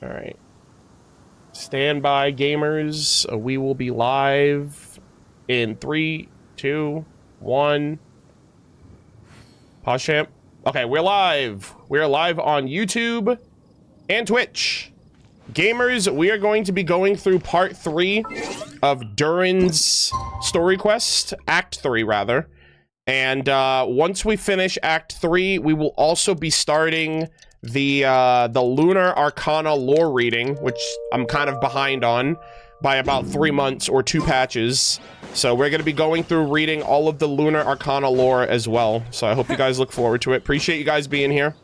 All right. Stand by, gamers. We will be live in 3, 2, 1. Pause champ. Okay, we're live. We're live on YouTube and Twitch. Gamers, we are going to be going through part 3 of Durin's Story Quest. Act 3, rather. And once we finish Act 3, we will also be starting the Lunar Arcana lore reading, which I'm kind of behind on by about 3 months or 2 patches. So we're going to be going through reading all of the Lunar Arcana lore as well. So I hope you guys look forward to it. Appreciate you guys being here.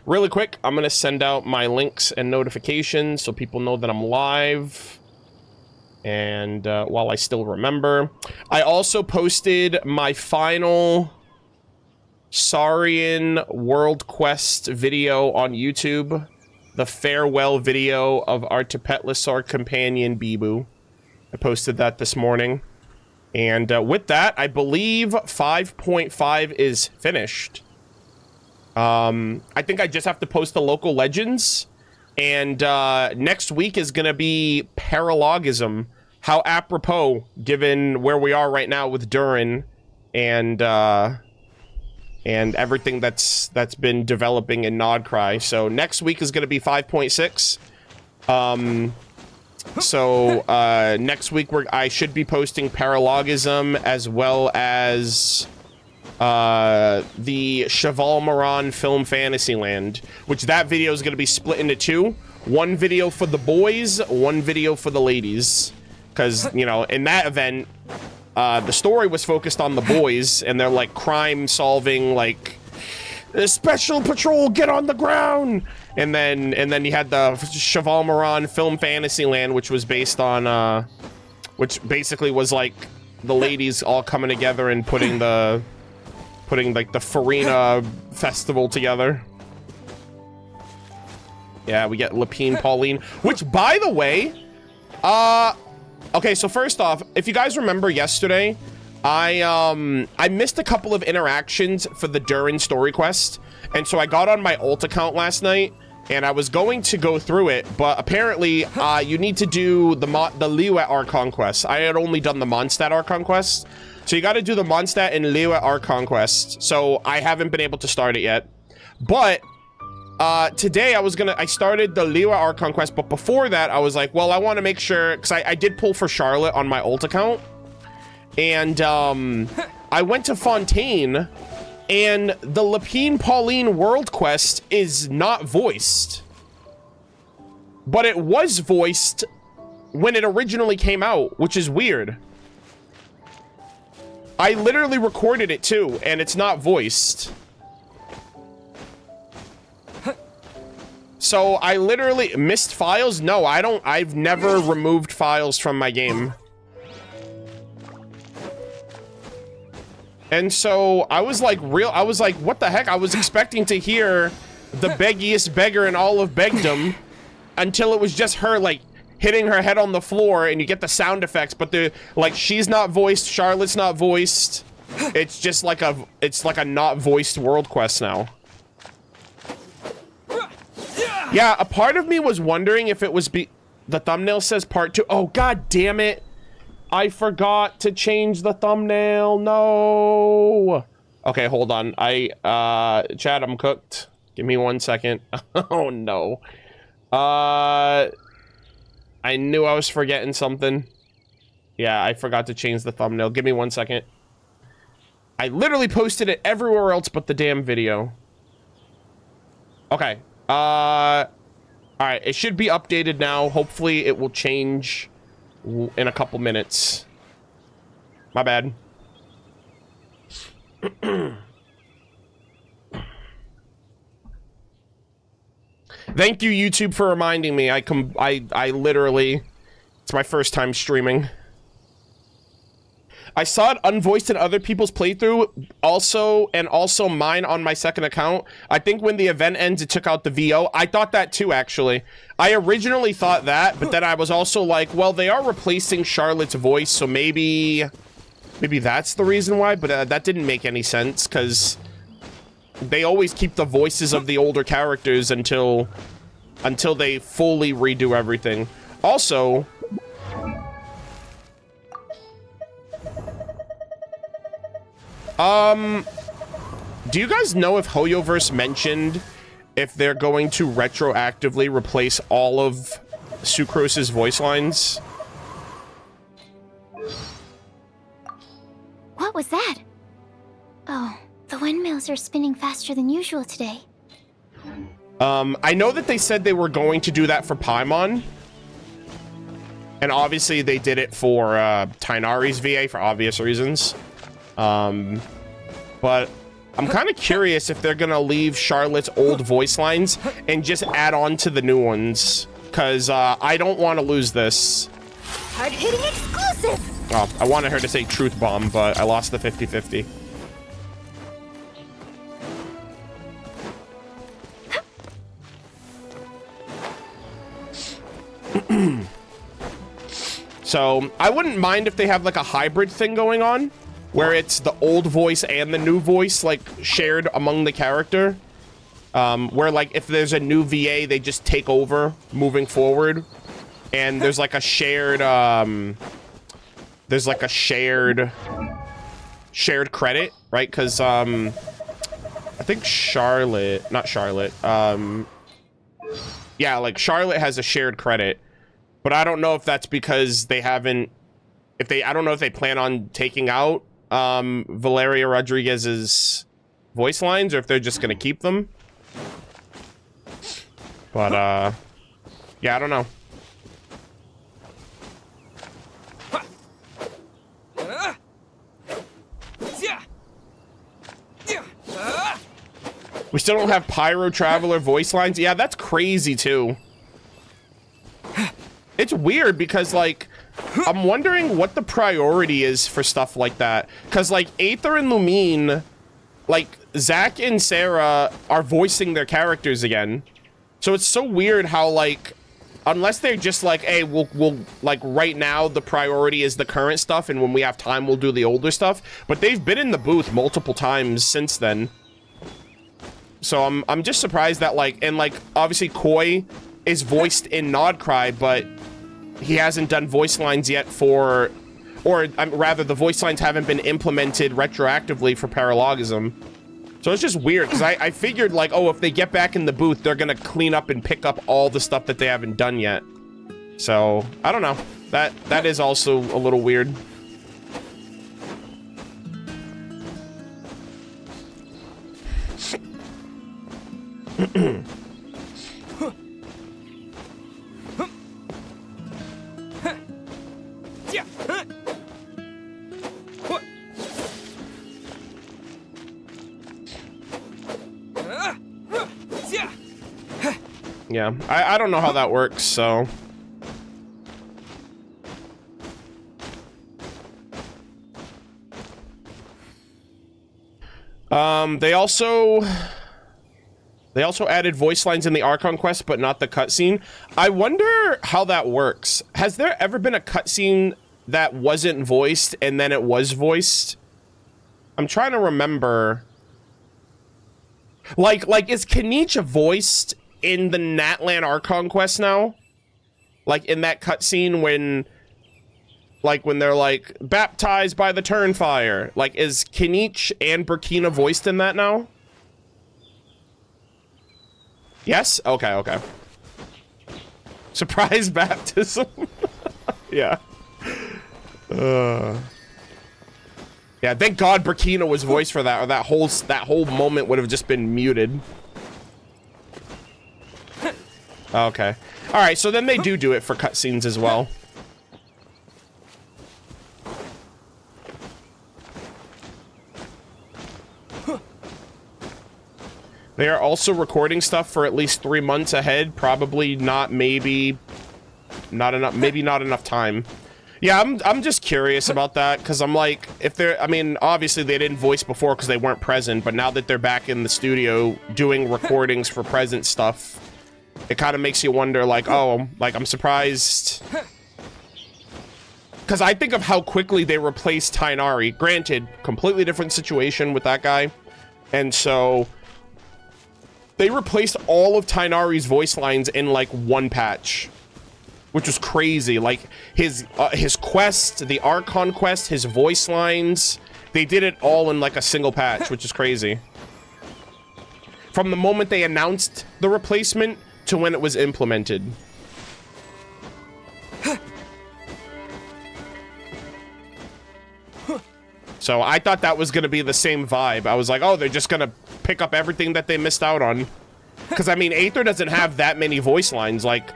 Really quick, I'm going to send out my links and notifications so people know that I'm live. And while I still remember, I also posted my final Saurian World Quest video on YouTube. The farewell video of our Tapetlosaur companion, Bibu. I posted that this morning. And with that, I believe 5.5 is finished. I think I just have to post the local legends. And next week is going to be paralogism. How apropos, given where we are right now with Durin and everything that's been developing in Nodcry. So next week is going to be 5.6. Next week I should be posting paralogism as well as the Cheval Moran Film Fantasyland, which that video is going to be split into 2. One video for the boys, one video for the ladies. Because, you know, in that event, the story was focused on the boys, and they're like crime solving, like, special patrol, get on the ground! And then you had the Cheval Moran Film Fantasyland, which was based on, which basically was like the ladies all coming together and putting like the Farina festival together. Yeah, we get Lapine Pauline, which, by the way, okay, so first off, if you guys remember yesterday, I missed a couple of interactions for the Durin Story Quest, and so I got on my alt account last night, and I was going to go through it, but apparently, you need to do the Liyue Archon quest. I had only done the Mondstadt Archon quest, so you gotta do the Mondstadt and Liyue Archon quest, so I haven't been able to start it yet. But today I started the Liyue Archon quest, but before that I was like, well, I want to make sure, because I did pull for Charlotte on my alt account, and I went to Fontaine, and the Lapine Pauline world quest is not voiced, but it was voiced when it originally came out, which is weird. I literally recorded it too, and it's not voiced. So I literally missed files? No, I've never removed files from my game. And so I was like, what the heck? I was expecting to hear the beggiest beggar in all of begdom until it was just her, like, hitting her head on the floor, and you get the sound effects, but she's not voiced, Charlotte's not voiced. It's just like it's like a not voiced world quest now. Yeah, a part of me was wondering if it was the thumbnail says part 2. Oh, god damn it. I forgot to change the thumbnail. No. Okay, hold on. Chad, I'm cooked. Give me 1 second. Oh, no. I knew I was forgetting something. Yeah, I forgot to change the thumbnail. Give me 1 second. I literally posted it everywhere else but the damn video. Okay. Alright, it should be updated now. Hopefully it will change in a couple minutes. My bad. Thank you, YouTube, for reminding me. I literally, it's my first time streaming. I saw it unvoiced in other people's playthrough, also mine on my second account. I think when the event ends, it took out the VO. I thought that too, actually. I originally thought that, but then I was also like, well, they are replacing Charlotte's voice, so maybe that's the reason why, but that didn't make any sense, because they always keep the voices of the older characters until until they fully redo everything. Also, do you guys know if Hoyoverse mentioned if they're going to retroactively replace all of Sucrose's voice lines? What was that? Oh, the windmills are spinning faster than usual today. I know that they said they were going to do that for Paimon. And obviously they did it for Tighnari's VA for obvious reasons. But I'm kind of curious if they're going to leave Charlotte's old voice lines and just add on to the new ones. Because I don't want to lose this. Hard-hitting exclusive! Oh, I wanted her to say Truth Bomb, but I lost the 50-50. So, I wouldn't mind if they have like a hybrid thing going on, where it's the old voice and the new voice, like, shared among the character. Where, like, if there's a new VA, they just take over moving forward. And there's like a shared, shared credit, right? Because, I think not Charlotte, yeah, like, Charlotte has a shared credit. But I don't know if that's because they haven't, I don't know if they plan on taking out, Valeria Rodriguez's voice lines, or if they're just gonna keep them. But, yeah, I don't know. We still don't have Pyro Traveler voice lines. Yeah, that's crazy, too. It's weird because, like, I'm wondering what the priority is for stuff like that. Because, like, Aether and Lumine, like, Zach and Sarah are voicing their characters again. So it's so weird how, like, unless they're just like, hey, we'll like, right now the priority is the current stuff, and when we have time, we'll do the older stuff. But they've been in the booth multiple times since then. So I'm just surprised that, like, and, like, obviously Koi is voiced in Nodcry, but he hasn't done voice lines yet for, or rather, the voice lines haven't been implemented retroactively for Paralogism. So it's just weird, because I figured, like, oh, if they get back in the booth, they're gonna clean up and pick up all the stuff that they haven't done yet. So, I don't know. That is also a little weird. Yeah, I don't know how that works, so. They also added voice lines in the Archon quest, but not the cutscene. I wonder how that works. Has there ever been a cutscene that wasn't voiced and then it was voiced? I'm trying to remember. Like is Kenichi voiced in the Natlan Archon quest now? Like in that cutscene when they're like baptized by the Turnfire. Like, is Kenichi and Burkina voiced in that now? Yes? Okay. Surprise baptism. Yeah. Yeah, thank God Burkina was voiced for that, or that whole moment would have just been muted. Okay. Alright, so then they do it for cutscenes as well. They are also recording stuff for at least 3 months ahead. Probably not, maybe not enough time. Yeah, I'm just curious about that, because I'm like, if they're, I mean, obviously they didn't voice before because they weren't present, but now that they're back in the studio doing recordings for present stuff, it kind of makes you wonder, like, oh, like, I'm surprised. Because I think of how quickly they replaced Tighnari. Granted, completely different situation with that guy. And so, They replaced all of Tainari's voice lines in like one patch, which was crazy. Like his quest, the Archon quest, his voice lines, they did it all in like a single patch, which is crazy. From the moment they announced the replacement to when it was implemented. So I thought that was going to be the same vibe. I was like, oh, they're just going to pick up everything that they missed out on. Because, I mean, Aether doesn't have that many voice lines. Like,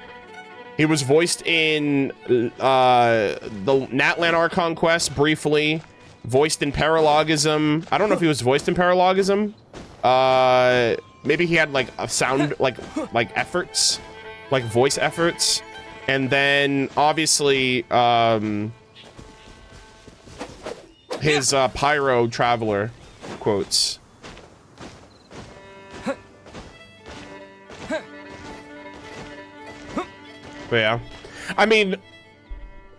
he was voiced in the Natlan Archon quest briefly. Voiced in Paralogism. I don't know if he was voiced in Paralogism. Maybe he had, like, a sound, like efforts. Like, voice efforts. And then, obviously, his Pyro Traveler quotes. But yeah, I mean,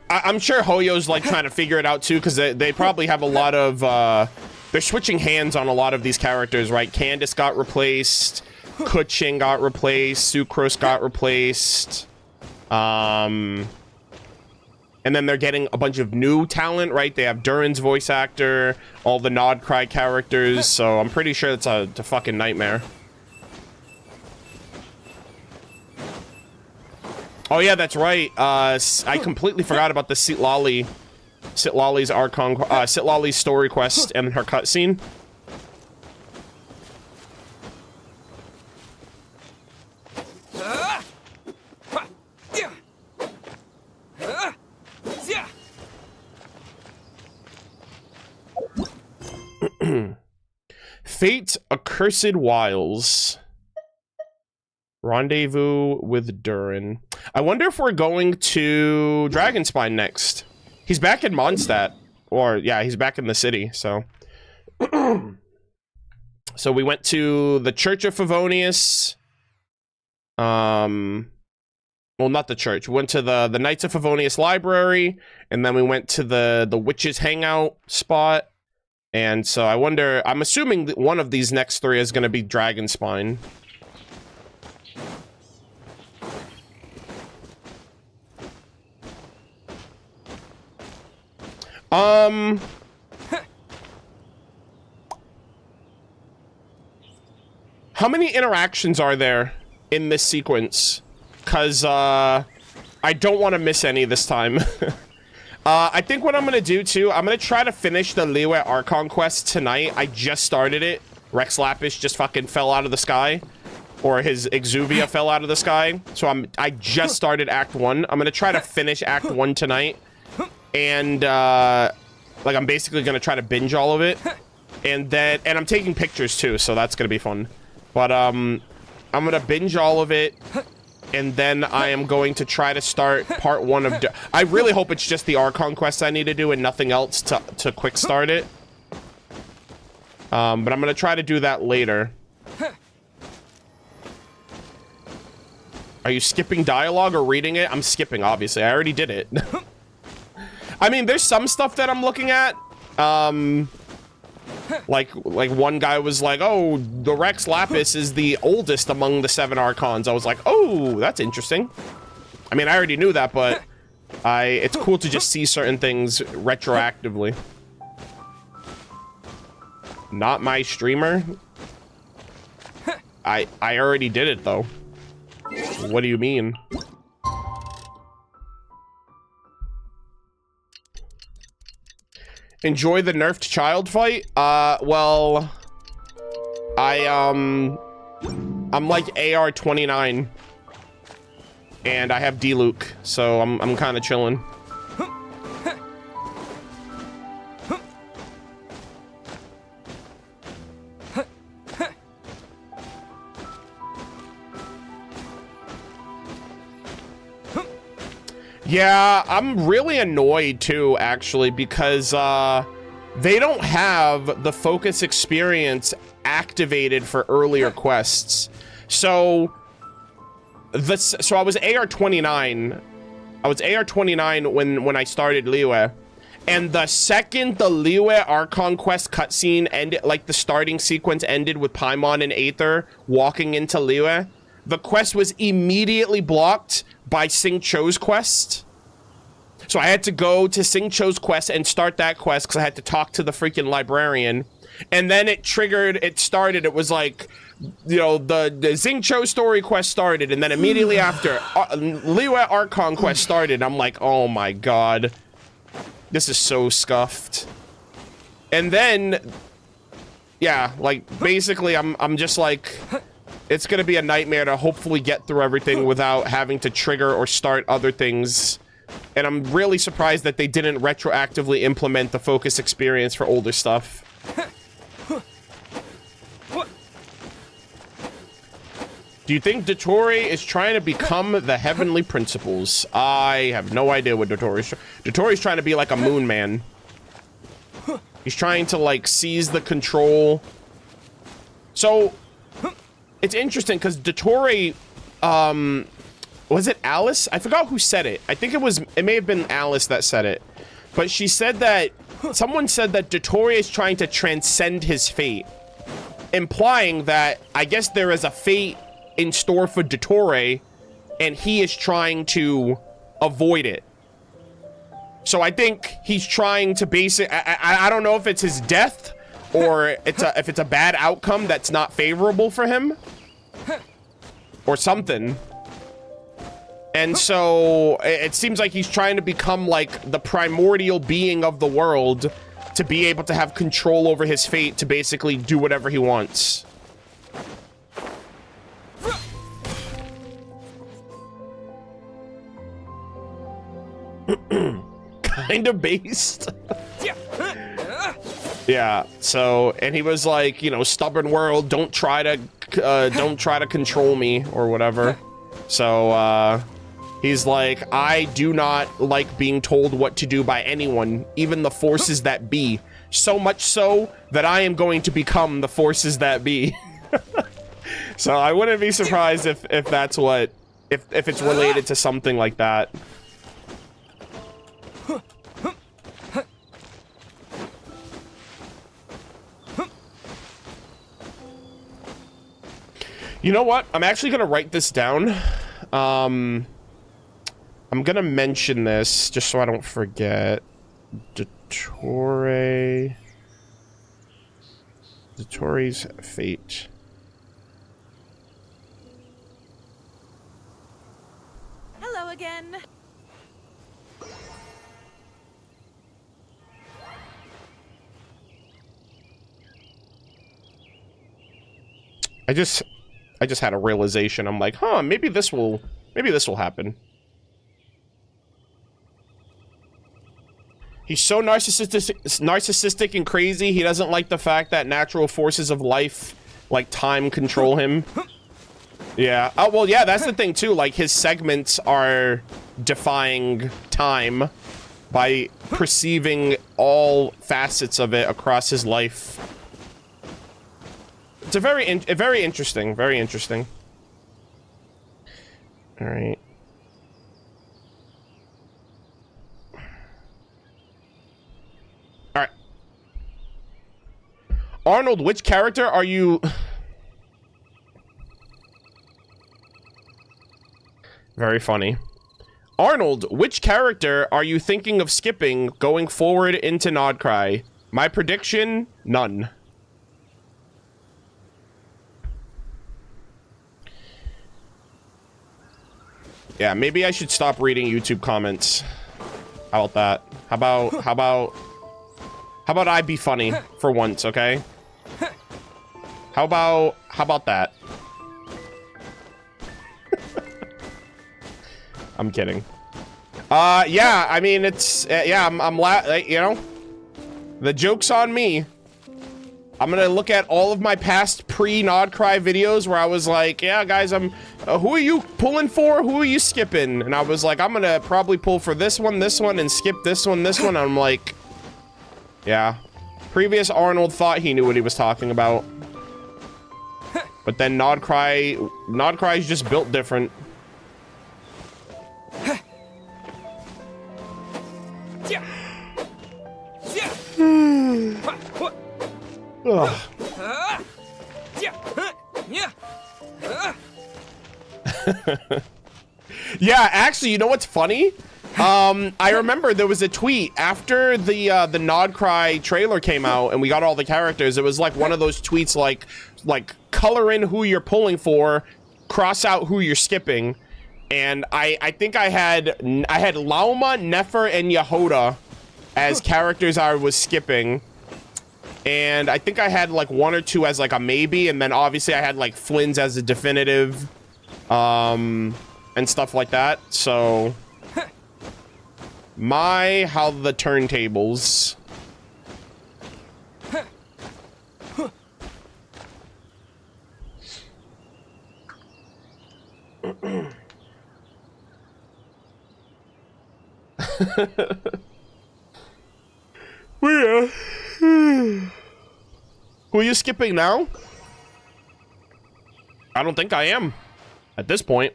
I'm sure Hoyo's like trying to figure it out too, because they probably have a lot of they're switching hands on a lot of these characters, right? Candace got replaced, Kuchin got replaced, Sucrose got replaced, and then they're getting a bunch of new talent, right? They have Durin's voice actor, all the Nod Cry characters, so I'm pretty sure it's a fucking nightmare. Oh yeah, that's right. I completely forgot about the Citlali's Archon, Citlali's story quest and her cutscene. Fate Accursed Wiles. Rendezvous with Durin. I wonder if we're going to Dragonspine next. He's back in Mondstadt. Or, yeah, he's back in the city, so. So we went to the Church of Favonius. Well, not the church. We went to the Knights of Favonius library. And then we went to the Witches Hangout spot. And so I wonder, I'm assuming that one of these next three is going to be Dragonspine. How many interactions are there in this sequence? Because, I don't want to miss any this time. I think what I'm going to do, too, I'm going to try to finish the Liyue Archon quest tonight. I just started it. Rex Lapis just fucking fell out of the sky. Or his Exuvia fell out of the sky. So I just started Act 1. I'm going to try to finish Act 1 tonight. And, like, I'm basically going to try to binge all of it. And I'm taking pictures, too, so that's going to be fun. But, I'm going to binge all of it. And then I am going to try to start part 1 of... I really hope it's just the Archon quest I need to do and nothing else to quick start it. But I'm going to try to do that later. Are you skipping dialogue or reading it? I'm skipping, obviously. I already did it. I mean, there's some stuff that I'm looking at. Like one guy was like, oh, the Rex Lapis is the oldest among the 7 Archons. I was like, oh, that's interesting. I mean, I already knew that, but it's cool to just see certain things retroactively. Not my streamer. I already did it, though. What do you mean? Enjoy the nerfed child fight? Well, I'm like AR 29, and I have D-Luke, so I'm kind of chilling. Yeah, I'm really annoyed too, actually, because they don't have the focus experience activated for earlier quests. So I was AR 29. I was AR 29 when I started Liyue, And the second the Liyue Archon quest cutscene ended, like the starting sequence ended with Paimon and Aether walking into Liyue, the quest was immediately blocked by Sing Cho's quest. So I had to go to Sing Cho's quest and start that quest because I had to talk to the freaking librarian. And then it started, it was like, you know, the Sing Cho story quest started, and then immediately after, Liyue Archon quest started. I'm like, oh my god. This is so scuffed. And then, yeah, like, basically, I'm just like, it's gonna be a nightmare to hopefully get through everything without having to trigger or start other things. And I'm really surprised that they didn't retroactively implement the focus experience for older stuff. Do you think Dottori is trying to become the Heavenly Principles? I have no idea what Dottori's trying to be like a moon man. He's trying to, like, seize the control. So, it's interesting, because Dottori, was it Alice? I forgot who said it. I think it may have been Alice that said it. But she said that, someone said that Dottori is trying to transcend his fate. Implying that, I guess there is a fate in store for Dottori, and he is trying to avoid it. So I think he's trying to I don't know if it's his death, or if it's a bad outcome that's not favorable for him, or something. And so it seems like he's trying to become like the primordial being of the world to be able to have control over his fate, to basically do whatever he wants. Kind of based. Yeah, so, and he was like, you know, stubborn world, don't try to control me, or whatever. So, he's like, I do not like being told what to do by anyone, even the forces that be. So much so that I am going to become the forces that be. So I wouldn't be surprised if that's what, if it's related to something like that. You know what? I'm actually gonna write this down. I'm gonna mention this just so I don't forget. Dottori's fate. Hello again. I just had a realization. I'm like, huh, maybe this will happen. He's so narcissistic and crazy, he doesn't like the fact that natural forces of life, like time, control him. Yeah. Oh, well, yeah, that's the thing, too. Like, his segments are defying time by perceiving all facets of it across his life. It's a very interesting, very interesting. All right. All right. Arnold, which character are you... Very funny. Arnold, which character are you thinking of skipping going forward into Nodcry? My prediction, none. Yeah, maybe I should stop reading YouTube comments. How about that? How about I be funny for once, okay? How about that? I'm kidding. Yeah, I mean, it's, yeah, you know, the joke's on me. I'm gonna look at all of my past pre-Nodcry videos where I was like, yeah, guys, who are you pulling for? Who are you skipping? And I was like, I'm gonna probably pull for this one, and skip this one. I'm like, yeah. Previous Arnold thought he knew what he was talking about. But then Nodcry's just built different. Ugh. Yeah, actually, you know what's funny? I remember there was a tweet after the Nodcry trailer came out and we got all the characters. It was like one of those tweets like color in who you're pulling for, cross out who you're skipping. And I think I had Lauma, Nefer, and Yehoda as characters I was skipping. And I think I had like one or two as like a maybe, and then obviously I had like Flynn's as a definitive, and stuff like that. So, how the turntables. Yeah. Who are you skipping now? I don't think I am at this point.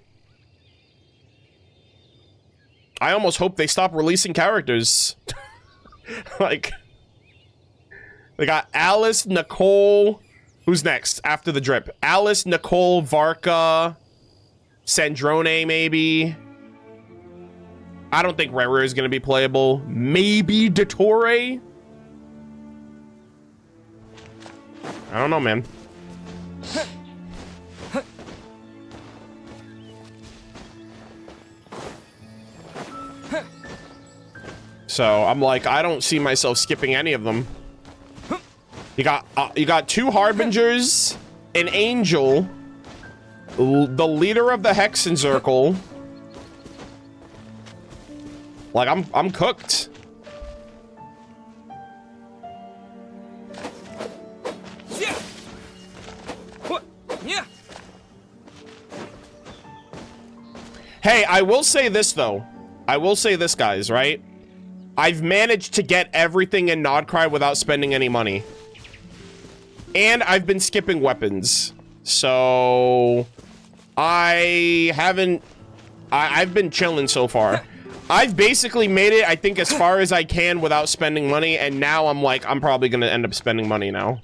I almost hope they stop releasing characters. Like, they got Alice, Nicole. Who's next after the drip? Alice, Nicole, Varka, Sandrone, maybe. I don't think Rere is going to be playable. Maybe Dottori. I don't know, man. So I'm like, I don't see myself skipping any of them. You got two Harbingers, an Angel, the leader of the Hexenzirkel. Like, I'm cooked. Hey, I will say this, though. I will say this, guys, right? I've managed to get everything in Nodcry without spending any money. And I've been skipping weapons. So... I've been chilling so far. I've basically made it, I think, as far as I can without spending money, and now I'm like, I'm probably gonna end up spending money now.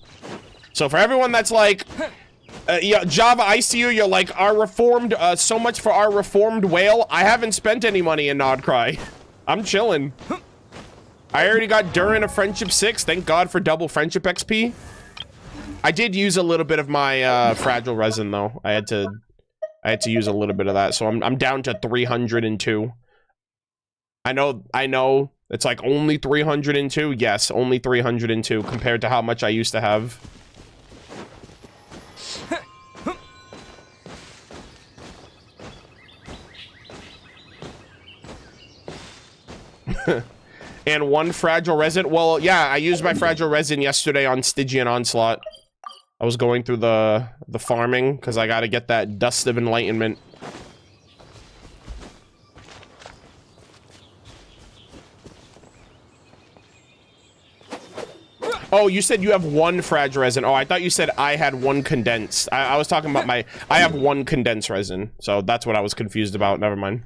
So for everyone that's like... yeah, Java, I see you. You're like, our reformed, so much for our reformed whale. I haven't spent any money in Nodcry. I'm chilling. I already got Durin of Friendship 6. Thank God for double Friendship XP. I did use a little bit of my, fragile resin, though. I had to use a little bit of that. So I'm down to 302. I know. It's like only 302. Yes, only 302 compared to how much I used to have. And one fragile resin. Well, yeah, I used my fragile resin yesterday on Stygian Onslaught. I was going through the farming because I got to get that Dust of Enlightenment. Oh, you said you have one fragile resin. Oh, I thought you said I had one condensed. I was talking about I have one condensed resin. So that's what I was confused about. Never mind.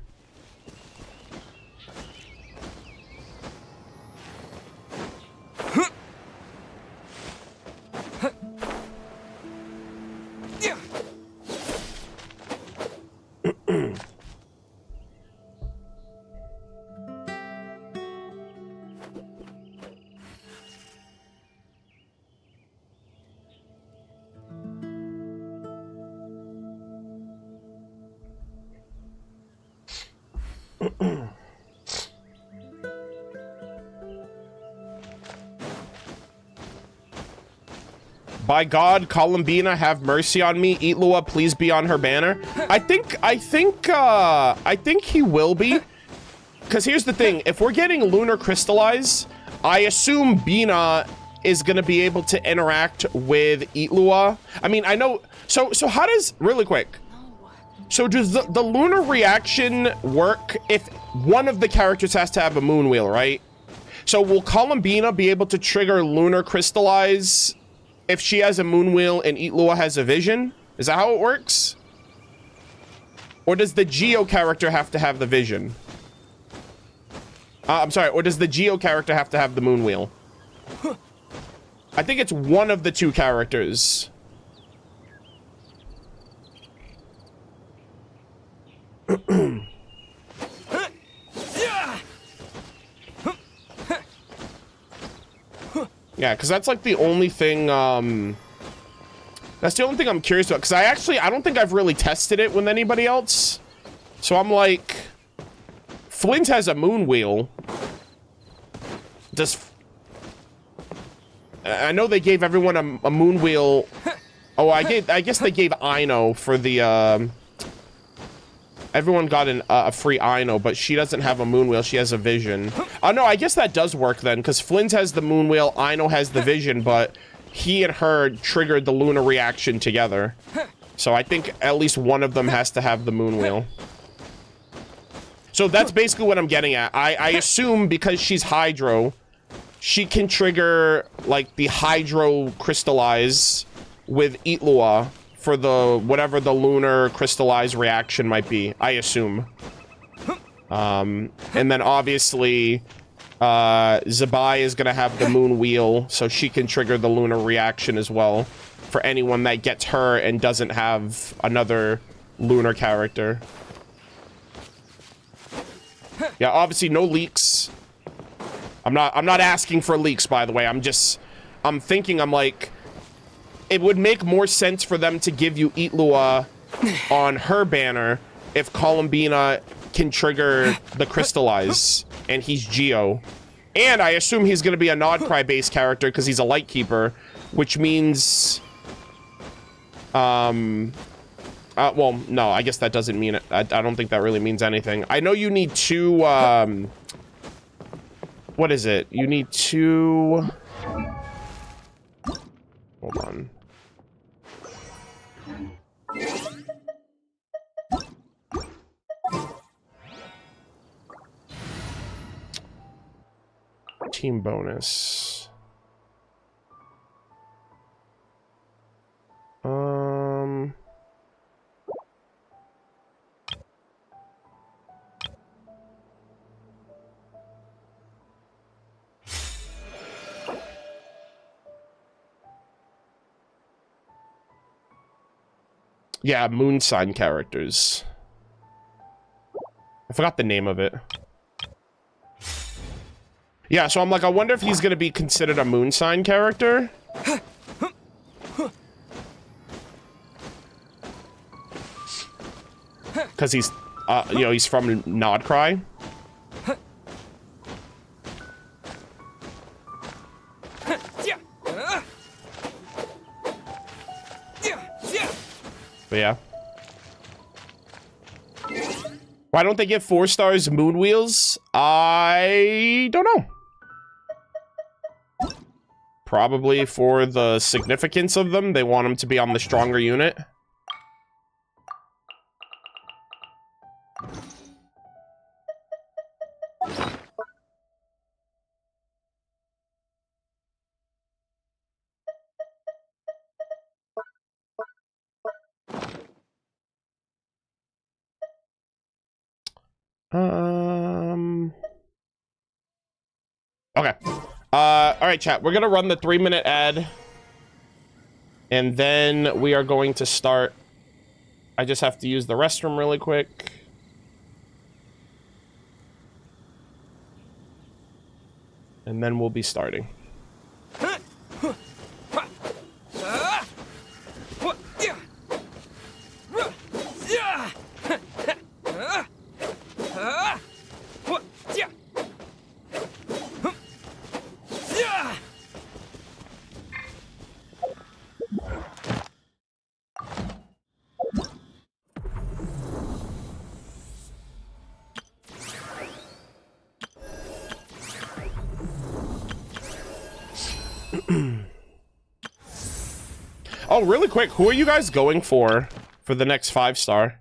By God, Columbina, have mercy on me. Eatlua, please be on her banner. I think he will be. Because here's the thing. If we're getting Lunar Crystallize, I assume Bina is going to be able to interact with Eatlua. I mean, I know... So how does... Really quick. So does the Lunar reaction work if one of the characters has to have a moon wheel, right? So will Columbina be able to trigger Lunar Crystallize if she has a moon wheel and Eatlua has a vision? Is that how it works? Or does the Geo character have to have the vision? I'm sorry, or does the Geo character have to have the moon wheel? I think it's one of the two characters. Yeah, because that's like the only thing, that's the only thing I'm curious about. Because I don't think I've really tested it with anybody else. So I'm like, Flint has a moon wheel. I know they gave everyone a moon wheel. Oh, I guess they gave Ino for the, everyone got a free Ino, but she doesn't have a moon wheel. She has a vision. Oh, no, I guess that does work then, because Flint has the moon wheel, Ino has the vision, but he and her triggered the lunar reaction together. So I think at least one of them has to have the moon wheel. So that's basically what I'm getting at. I assume because she's Hydro, she can trigger, like, the Hydro Crystallize with Itlua for the whatever the lunar crystallize reaction might be, I assume. And then obviously Zabai is gonna have the moon wheel, so she can trigger the lunar reaction as well for anyone that gets her and doesn't have another lunar character. Yeah, obviously no leaks. I'm not asking for leaks, by the way. I'm thinking, I'm like, it would make more sense for them to give you Itlua on her banner if Columbina can trigger the Crystallize, and he's Geo. And I assume he's going to be a Nodcry-based character because he's a Lightkeeper, which means... well, no, I guess that doesn't mean it. I don't think that really means anything. I know you need two, what is it? You need two... Hold on. Team bonus. Yeah, moon sign characters. I forgot the name of it. Yeah, so I'm like, I wonder if he's gonna be considered a moon sign character. Because he's, you know, he's from Nodcry. But yeah. Why don't they give 4 stars moon wheels? I don't know. Probably for the significance of them. They want them to be on the stronger unit. Okay. All right, chat. We're gonna run the 3-minute ad, and then we are going to start. I just have to use the restroom really quick. And then we'll be starting. Oh, really quick, who are you guys going for the next 5-star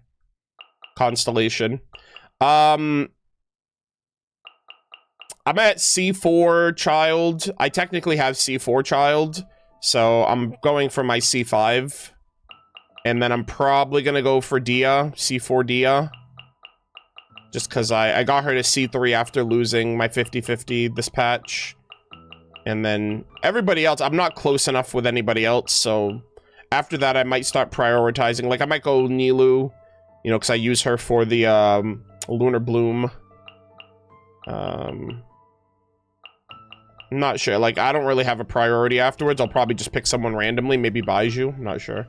constellation? I'm at C4 child. I technically have C4 child, so I'm going for my C5. And then I'm probably gonna go for Dia, C4 Dia. Just because I got her to C3 after losing my 50-50 this patch. And then everybody else, I'm not close enough with anybody else, so after that I might start prioritizing. Like, I might go Nilu, you know, because I use her for the Lunar Bloom. I'm not sure. Like, I don't really have a priority afterwards. I'll probably just pick someone randomly, maybe Baiju. I'm not sure.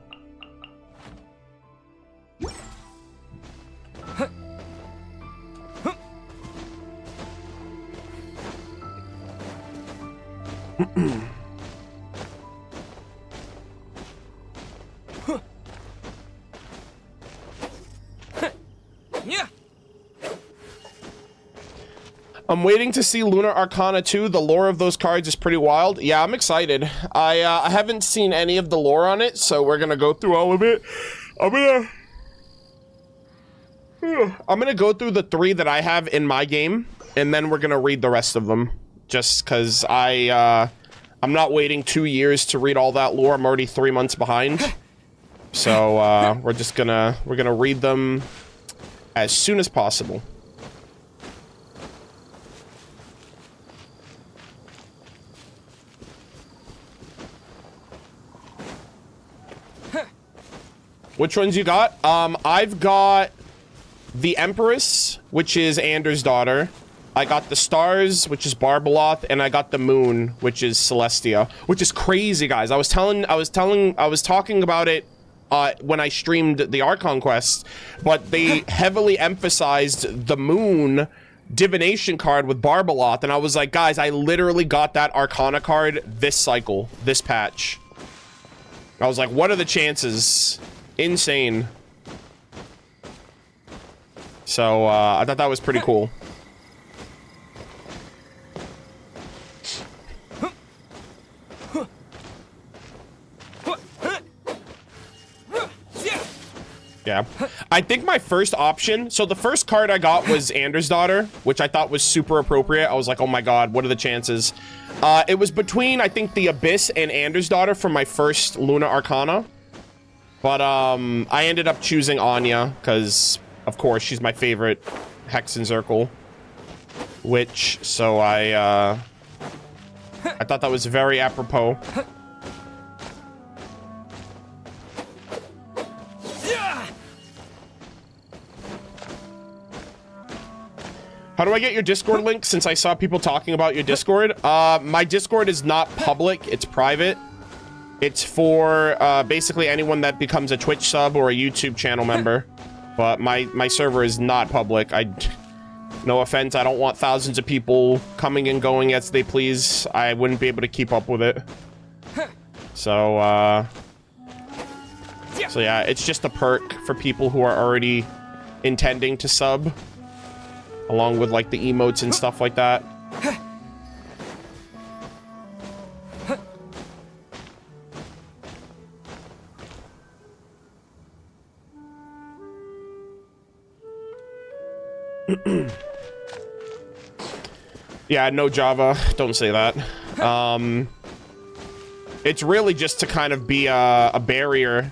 I'm waiting to see Lunar Arcana 2. The lore of those cards is pretty wild. Yeah, I'm excited. I haven't seen any of the lore on it, so we're gonna go through all of it. I'm gonna go through the 3 that I have in my game, and then we're gonna read the rest of them. Just because I'm not waiting 2 years to read all that lore. I'm already 3 months behind. So we're gonna read them as soon as possible. Which ones you got? I've got the Empress, which is Anders' daughter. I got the Stars, which is Barbeloth, and I got the Moon, which is Celestia. Which is crazy, guys. I was talking about it when I streamed the Archon quest, but they heavily emphasized the Moon divination card with Barbeloth, and I was like, guys, I literally got that Arcana card this cycle, this patch. I was like, what are the chances? Insane. So, I thought that was pretty cool. Yeah. I think my first option, so the first card I got was Anders' daughter, which I thought was super appropriate. I was like, oh my god, what are the chances? It was between, I think, the Abyss and Anders' daughter for my first Lunar Arcana. But, I ended up choosing Anya, because, of course, she's my favorite Hexenzirkel. Which, so I thought that was very apropos. How do I get your Discord link, since I saw people talking about your Discord? My Discord is not public, it's private. It's for basically anyone that becomes a Twitch sub or a YouTube channel member. But my server is not public. No offense, I don't want thousands of people coming and going as they please. I wouldn't be able to keep up with it. So yeah, it's just a perk for people who are already intending to sub. Along with, like, the emotes and stuff like that. Yeah, no Java. Don't say that. It's really just to kind of be a barrier.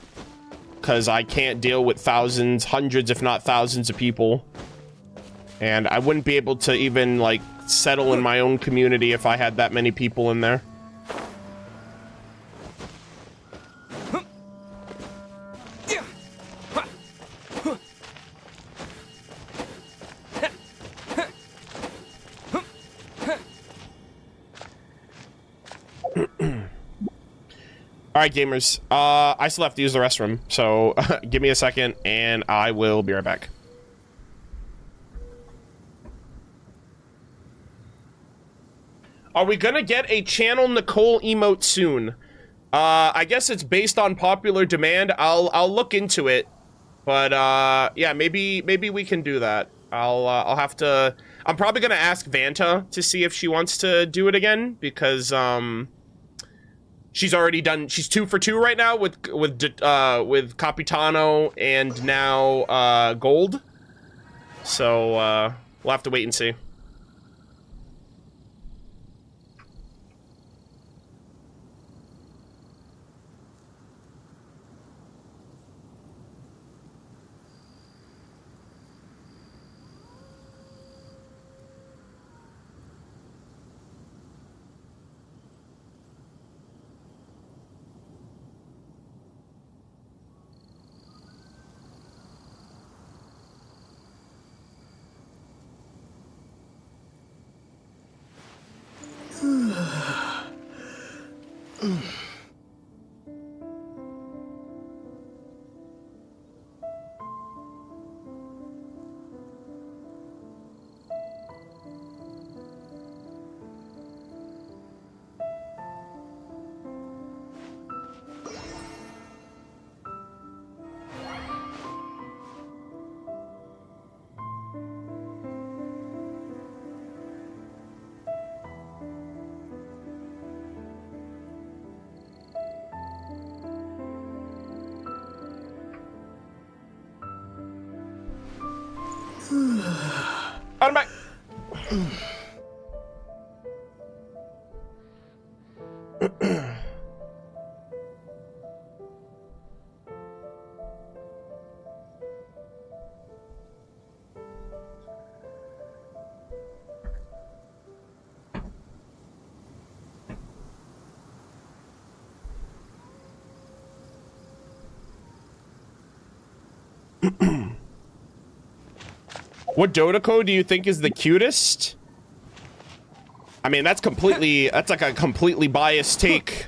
Because I can't deal with thousands, hundreds, if not thousands of people. And I wouldn't be able to even, like, settle in my own community if I had that many people in there. Alright, gamers. I still have to use the restroom, so give me a second, and I will be right back. Are we gonna get a Channel Nicole emote soon? I guess it's based on popular demand. I'll look into it, but yeah, maybe we can do that. I'll have to. I'm probably gonna ask Vanta to see if she wants to do it again because she's already done. She's 2 for 2 right now with Capitano and now Gold. So we'll have to wait and see. Out of my... What Dotoko do you think is the cutest? I mean, that's like a completely biased take.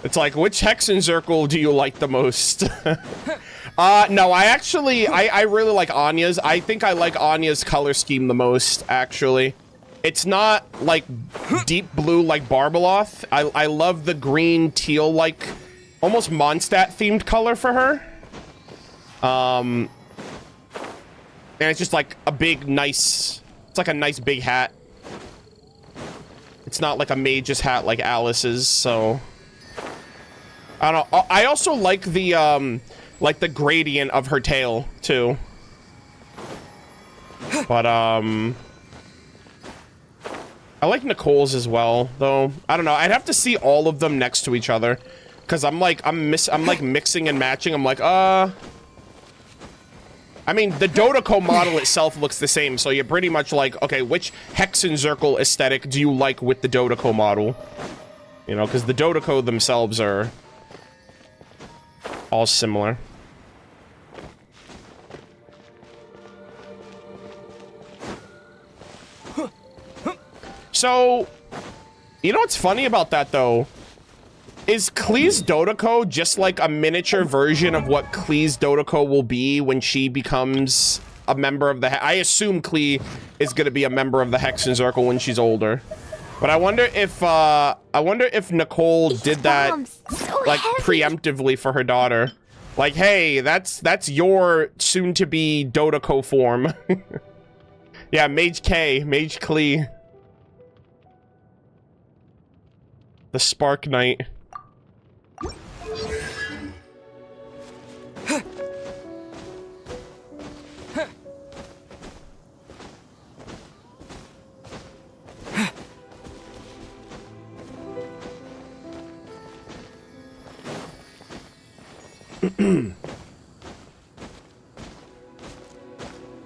It's like, which Hexenzirkel do you like the most? No, I really like Anya's. I think I like Anya's color scheme the most, actually. It's not, like, deep blue like Barbeloth. I love the green teal, like, almost Mondstadt-themed color for her. And it's just like a big, nice... It's like a nice big hat. It's not like a mage's hat like Alice's, so... I don't know. I also like the gradient of her tail, too. But, I like Nicole's as well, though. I don't know. I'd have to see all of them next to each other. Because I'm mixing and matching. I'm like, I mean, the Dotoko model itself looks the same, so you're pretty much like, okay, which Hexenzirkel aesthetic do you like with the Dotoko model? You know, because the Dotoko themselves are all similar. So, you know what's funny about that, though? Is Klee's Dotoko just like a miniature version of what Klee's Dotoko will be when she becomes a member of the... I assume Klee is going to be a member of the Hexenzirkel when she's older. But I wonder if Nicole did that, like, preemptively for her daughter. Like, hey, that's your soon-to-be Dotoko form. Yeah, Mage K, Mage Klee. The Spark Knight.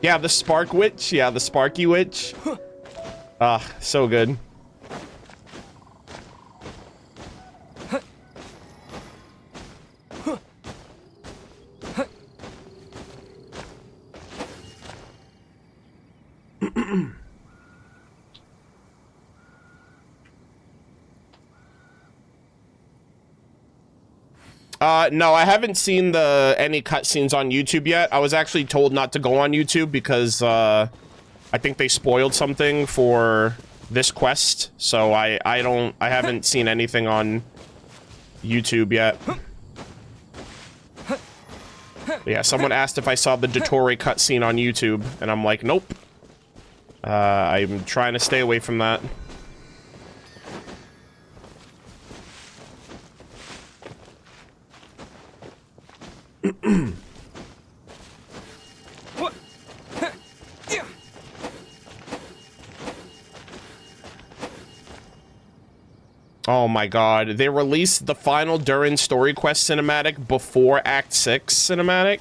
Yeah, the Spark Witch. Yeah, the Sparky Witch. Ah, so good. No, I haven't seen any cutscenes on YouTube yet. I was actually told not to go on YouTube because, I think they spoiled something for this quest, so I haven't seen anything on YouTube yet. But yeah, someone asked if I saw the Dottori cutscene on YouTube, and I'm like, nope. I'm trying to stay away from that. Oh my god, they released the final Durin Story Quest cinematic before Act 6 cinematic?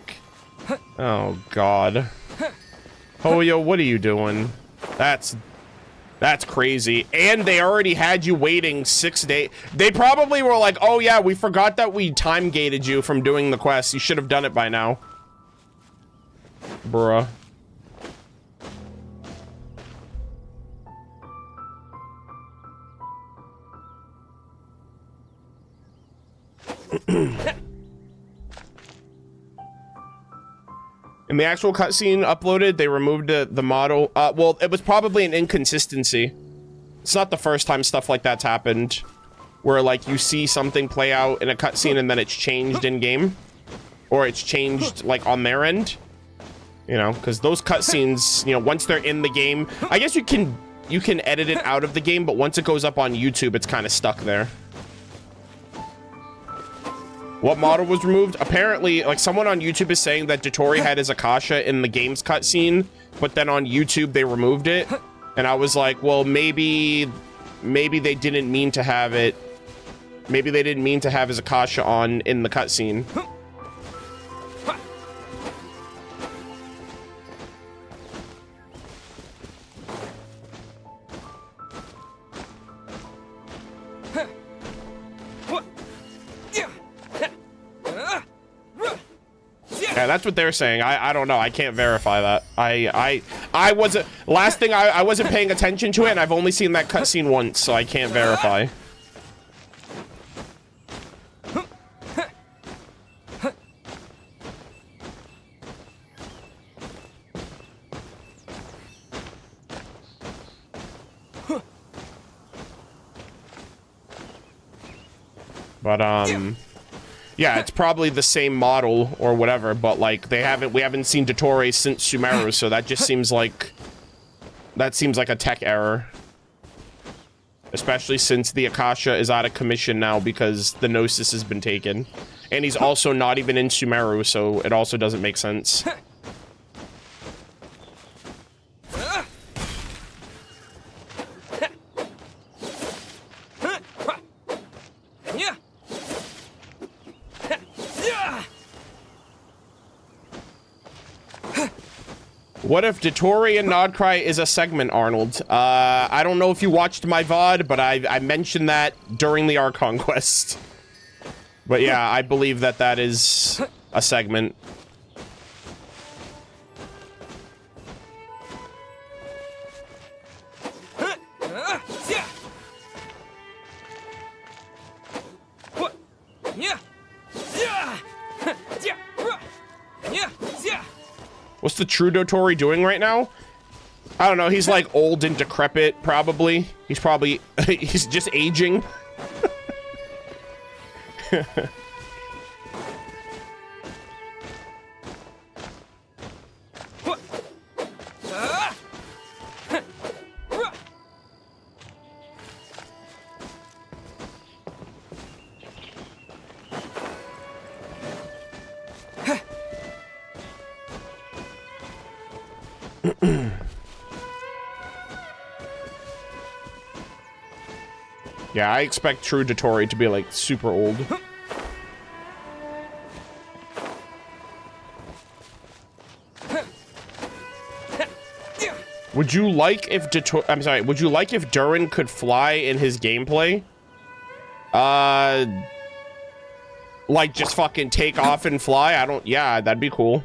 Oh god. Hoyo, what are you doing? That's crazy. And they already had you waiting 6 days. They probably were like, oh yeah, we forgot that we time gated you from doing the quest. You should have done it by now. Bruh. In the actual cutscene uploaded, they removed the model. Well, it was probably an inconsistency. It's not the first time stuff like that's happened, where like you see something play out in a cutscene and then it's changed in game, or it's changed like on their end. You know, because those cutscenes, you know, once they're in the game, I guess you can edit it out of the game, but once it goes up on YouTube, it's kind of stuck there. What model was removed? Apparently, like, someone on YouTube is saying that Dottori had his Akasha in the game's cutscene, but then on YouTube they removed it. And I was like, well, maybe they didn't mean to have it. Maybe they didn't mean to have his Akasha on in the cutscene. Yeah, that's what they're saying. I don't know. I can't verify that. I wasn't... Last thing, I wasn't paying attention to it, and I've only seen that cutscene once, so I can't verify. But, yeah, it's probably the same model or whatever, but like we haven't seen Dottori since Sumeru, so that just seems like a tech error. Especially since the Akasha is out of commission now because the Gnosis has been taken. And he's also not even in Sumeru, so it also doesn't make sense. What if Dottori and Nodcry is a segment, Arnold? I don't know if you watched my VOD, but I mentioned that during the Archon quest. But yeah, I believe that is a segment. What's the true Dottori doing right now? I don't know. He's like old and decrepit, probably. He's just aging. Yeah, I expect true Dottori to be like super old. Would you like if would you like if Durin could fly in his gameplay? Like just fucking take off and fly? Yeah, that'd be cool.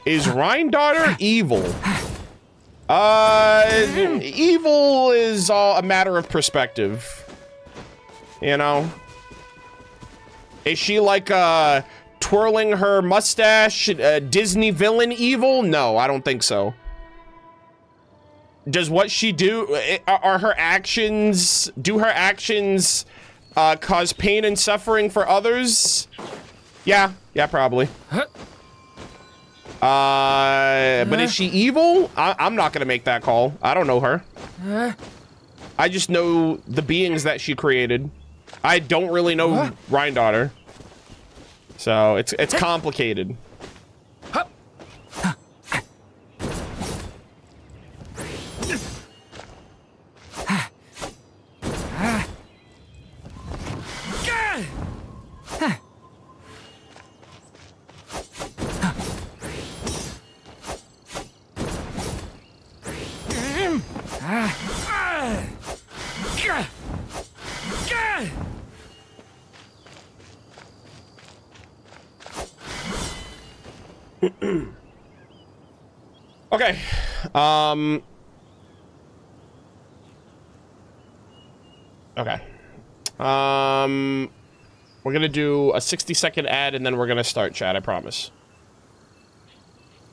Is Rhine-Daughter evil? Evil is all a matter of perspective. You know? Is she like, twirling her mustache, Disney villain evil? No, I don't think so. Does what she do, do her actions cause pain and suffering for others? Yeah, probably. But is she evil? I'm not gonna make that call. I don't know her. I just know the beings that she created. I don't really know Rhine-Daughter. So it's complicated. Okay. Okay. We're gonna do a 60-second ad and then we're gonna start, chat, I promise.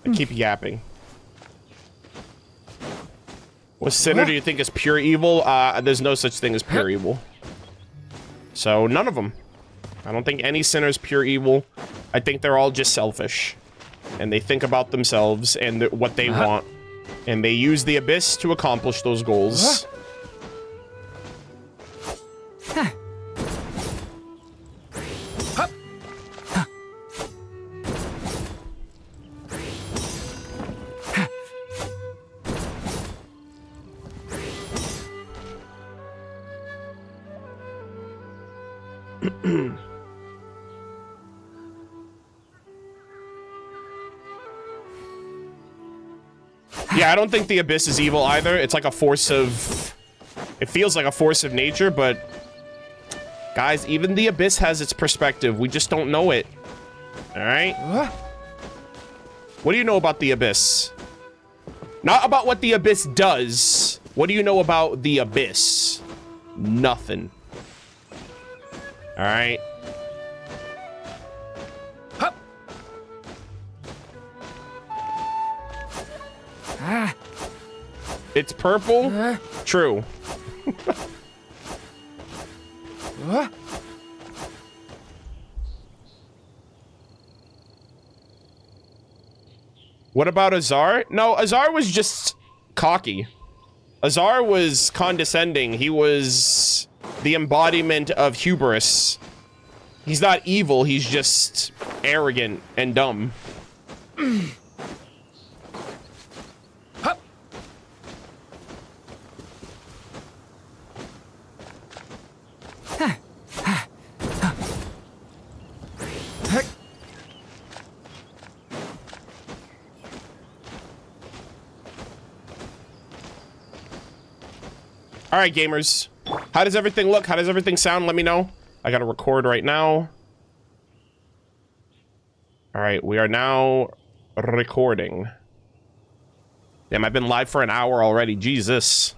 I keep yapping. What sinner do you think is pure evil? There's no such thing as pure evil. So, none of them. I don't think any sinner is pure evil. I think they're all just selfish. And they think about themselves and what they want. And they use the Abyss to accomplish those goals. Yeah, I don't think the Abyss is evil either. It's like a force of... It feels like a force of nature, but... Guys, even the Abyss has its perspective. We just don't know it. Alright? What do you know about the Abyss? Not about what the Abyss does. What do you know about the Abyss? Nothing. Alright? It's purple? True. What about Azar? No, Azar was just cocky. Azar was condescending. He was the embodiment of hubris. He's not evil, he's just arrogant and dumb. All right, gamers. How does everything look? How does everything sound? Let me know. I gotta record right now. All right, we are now recording. Damn, I've been live for an hour already. Jesus.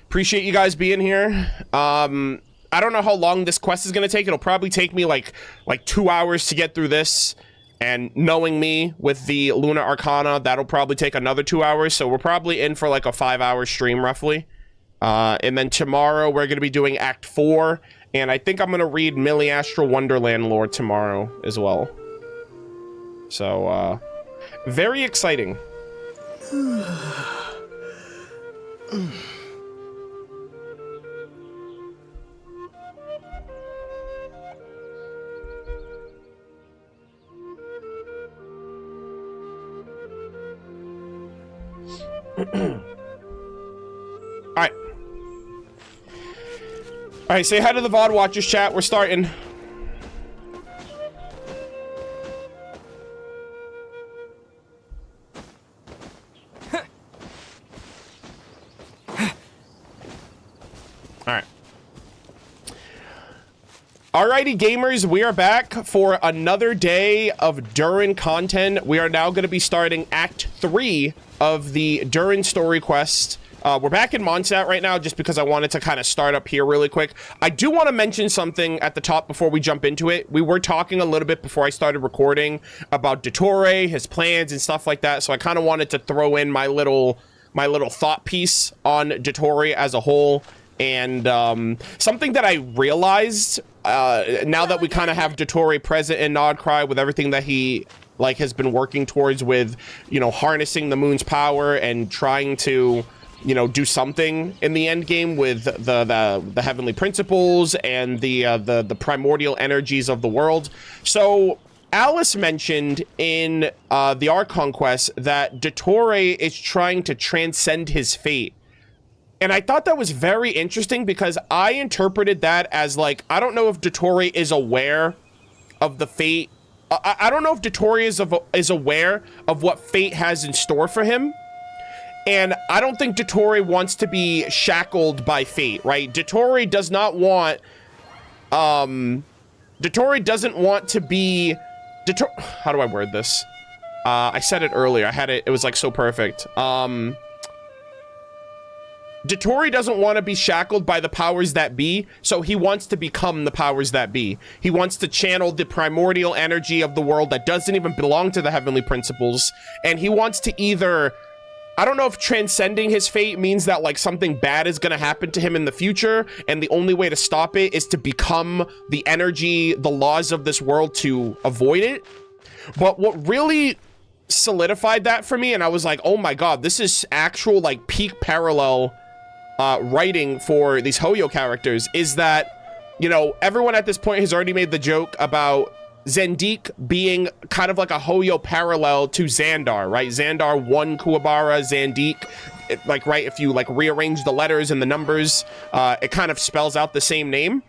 Appreciate you guys being here. I don't know how long this quest is gonna take. It'll probably take me like 2 hours to get through this. And knowing me with the Lunar Arcana, that'll probably take another 2 hours. So we're probably in for like a 5-hour stream roughly. And then tomorrow we're going to be doing Act 4. And I think I'm going to read Millie Astral Wonderland lore tomorrow as well. So, very exciting. Alright. Alright, say hi to the VOD Watchers chat. We're starting. Alright. Alrighty, gamers, we are back for another day of Durin content. We are now going to be starting Act 3 of the Durin Story Quest. We're back in Mondstadt right now just because I wanted to kind of start up here really quick. I do want to mention something at the top before we jump into it. We were talking a little bit before I started recording about Dottori, his plans and stuff like that. So I kind of wanted to throw in my little thought piece on Dottori as a whole. And something that I realized now that we kind of have Dottori present in Nodcry with everything that he has been working towards with, you know, harnessing the moon's power and trying to, you know, do something in the end game with the heavenly principles and the primordial energies of the world. So Alice mentioned in the Archon quest that Dottori is trying to transcend his fate. And I thought that was very interesting because I interpreted that as like, I don't know if Dottori is aware of the fate. I don't know if Dottori is aware of what fate has in store for him. And I don't think Dottori wants to be shackled by fate, right? Dottori does not want, Dottori doesn't want to be How do I word this? I said it earlier. I had it. It was like so perfect. Dottori doesn't want to be shackled by the powers that be, so he wants to become the powers that be. He wants to channel the primordial energy of the world that doesn't even belong to the heavenly principles, and he wants to either... I don't know if transcending his fate means that like something bad is going to happen to him in the future, and the only way to stop it is to become the energy, the laws of this world to avoid it. But what really solidified that for me, and I was like, oh my god, this is actual like peak parallel writing for these Hoyo characters, is that, you know, everyone at this point has already made the joke about Zendik being kind of like a Hoyo parallel to Xandar, right? Xandar 1 Kuwabara, Zendik, like, right, if you like rearrange the letters and the numbers, it kind of spells out the same name.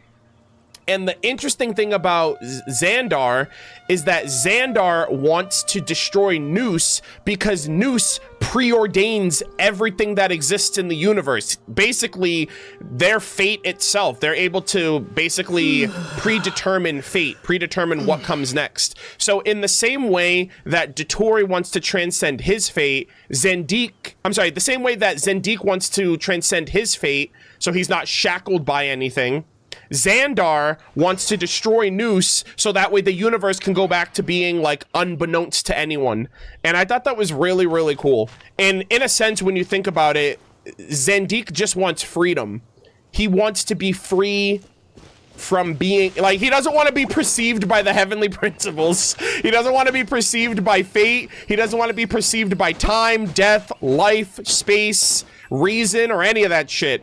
And the interesting thing about Xandar is that Xandar wants to destroy Noose because Noose preordains everything that exists in the universe. Basically, their fate itself. They're able to basically predetermine fate, predetermine what comes next. So in the same way that Dottori wants to transcend his fate, the same way that Zendik wants to transcend his fate, so he's not shackled by anything, Xandar wants to destroy Noose so that way the universe can go back to being like unbeknownst to anyone. And I thought that was really, really cool. And in a sense, when you think about it, Zendik just wants freedom. He wants to be free from being, like, he doesn't want to be perceived by the heavenly principles. He doesn't want to be perceived by fate. He doesn't want to be perceived by time, death, life, space, reason, or any of that shit.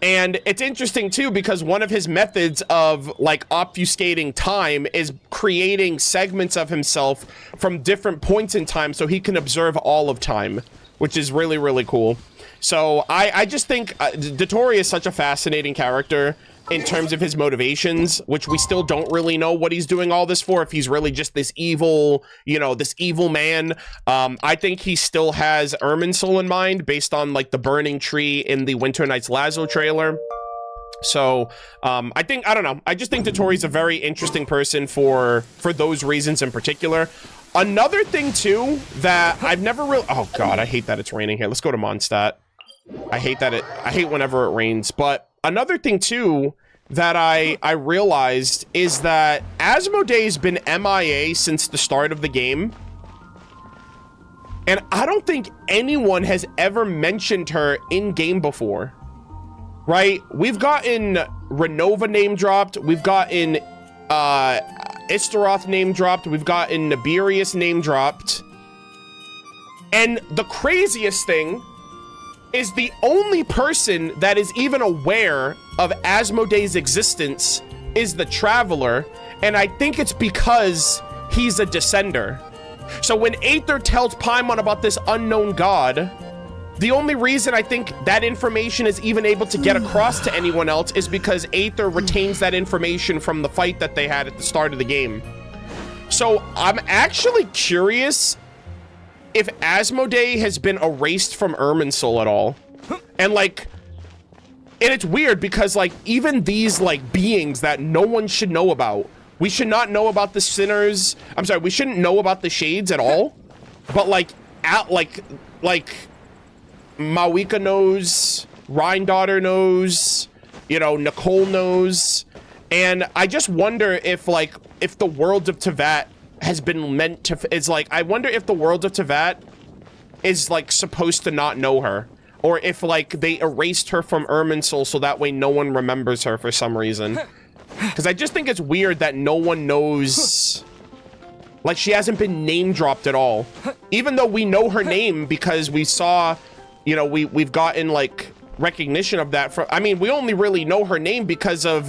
And it's interesting too, because one of his methods of like obfuscating time is creating segments of himself from different points in time so he can observe all of time, which is really, really cool. So I just think Dottori is such a fascinating character in terms of his motivations, which we still don't really know what he's doing all this for, if he's really just this evil, you know, this evil man. I think he still has Irminsul in mind based on like the burning tree in the Winter Nights Lazo trailer. So I don't know. I just think Dottori's a very interesting person for those reasons in particular. Another thing too that I've never really, oh god, I hate that it's raining here. Let's go to Mondstadt. I hate whenever it rains. But another thing too that I realized is that Asmodee's been MIA since the start of the game. And I don't think anyone has ever mentioned her in game before. Right? We've gotten Renova name dropped, we've gotten Istaroth name dropped, we've gotten Nibirius name dropped. And the craziest thing is the only person that is even aware of Asmodee's existence is the Traveler, and I think it's because he's a Descender. So when Aether tells Paimon about this unknown god, the only reason I think that information is even able to get across to anyone else is because Aether retains that information from the fight that they had at the start of the game. So I'm actually curious if Asmodee has been erased from Irminsul at all. And like, and it's weird because like even these like beings that no one should know about, we should not know about the sinners. I'm sorry, we shouldn't know about the shades at all. But like Mawika knows, Rhine-Daughter knows, you know, Nicole knows. And I just wonder if like, if the world of Teyvat has been meant to, it's like, I wonder if the world of Teyvat is like supposed to not know her, or if like they erased her from Irminsul so that way no one remembers her for some reason. Because I just think it's weird that no one knows, like she hasn't been name dropped at all, even though we know her name because we saw, you know, we've gotten like recognition of that from, I mean, we only really know her name because of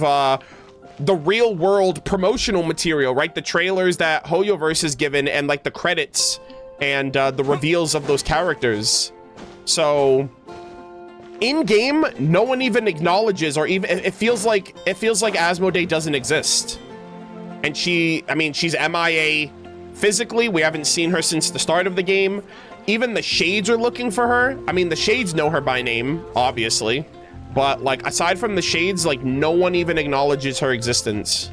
the real world promotional material, right? The trailers that Hoyoverse has given and like the credits and the reveals of those characters. So in game, no one even acknowledges, or even it feels like Asmodee doesn't exist. And I mean, she's MIA physically. We haven't seen her since the start of the game. Even the Shades are looking for her. I mean, the Shades know her by name, obviously. But, like, aside from the Shades, like, no one even acknowledges her existence.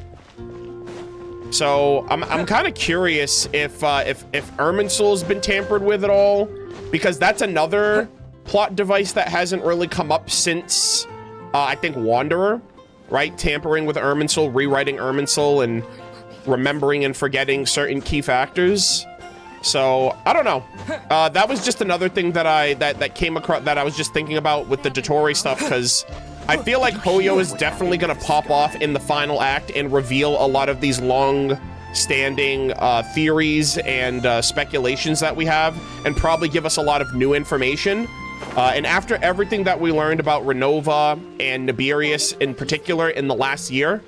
So I'm kind of curious if Irminsul's been tampered with at all, because that's another plot device that hasn't really come up since I think Wanderer, right? Tampering with Irminsul, rewriting Irminsul, and remembering and forgetting certain key factors. So I don't know. That was just another thing that that came across that I was just thinking about with the Dottori stuff, because I feel like Hoyo is definitely gonna pop off in the final act and reveal a lot of these long-standing theories and speculations that we have, and probably give us a lot of new information. And after everything that we learned about Renova and Nibirius in particular in the last year,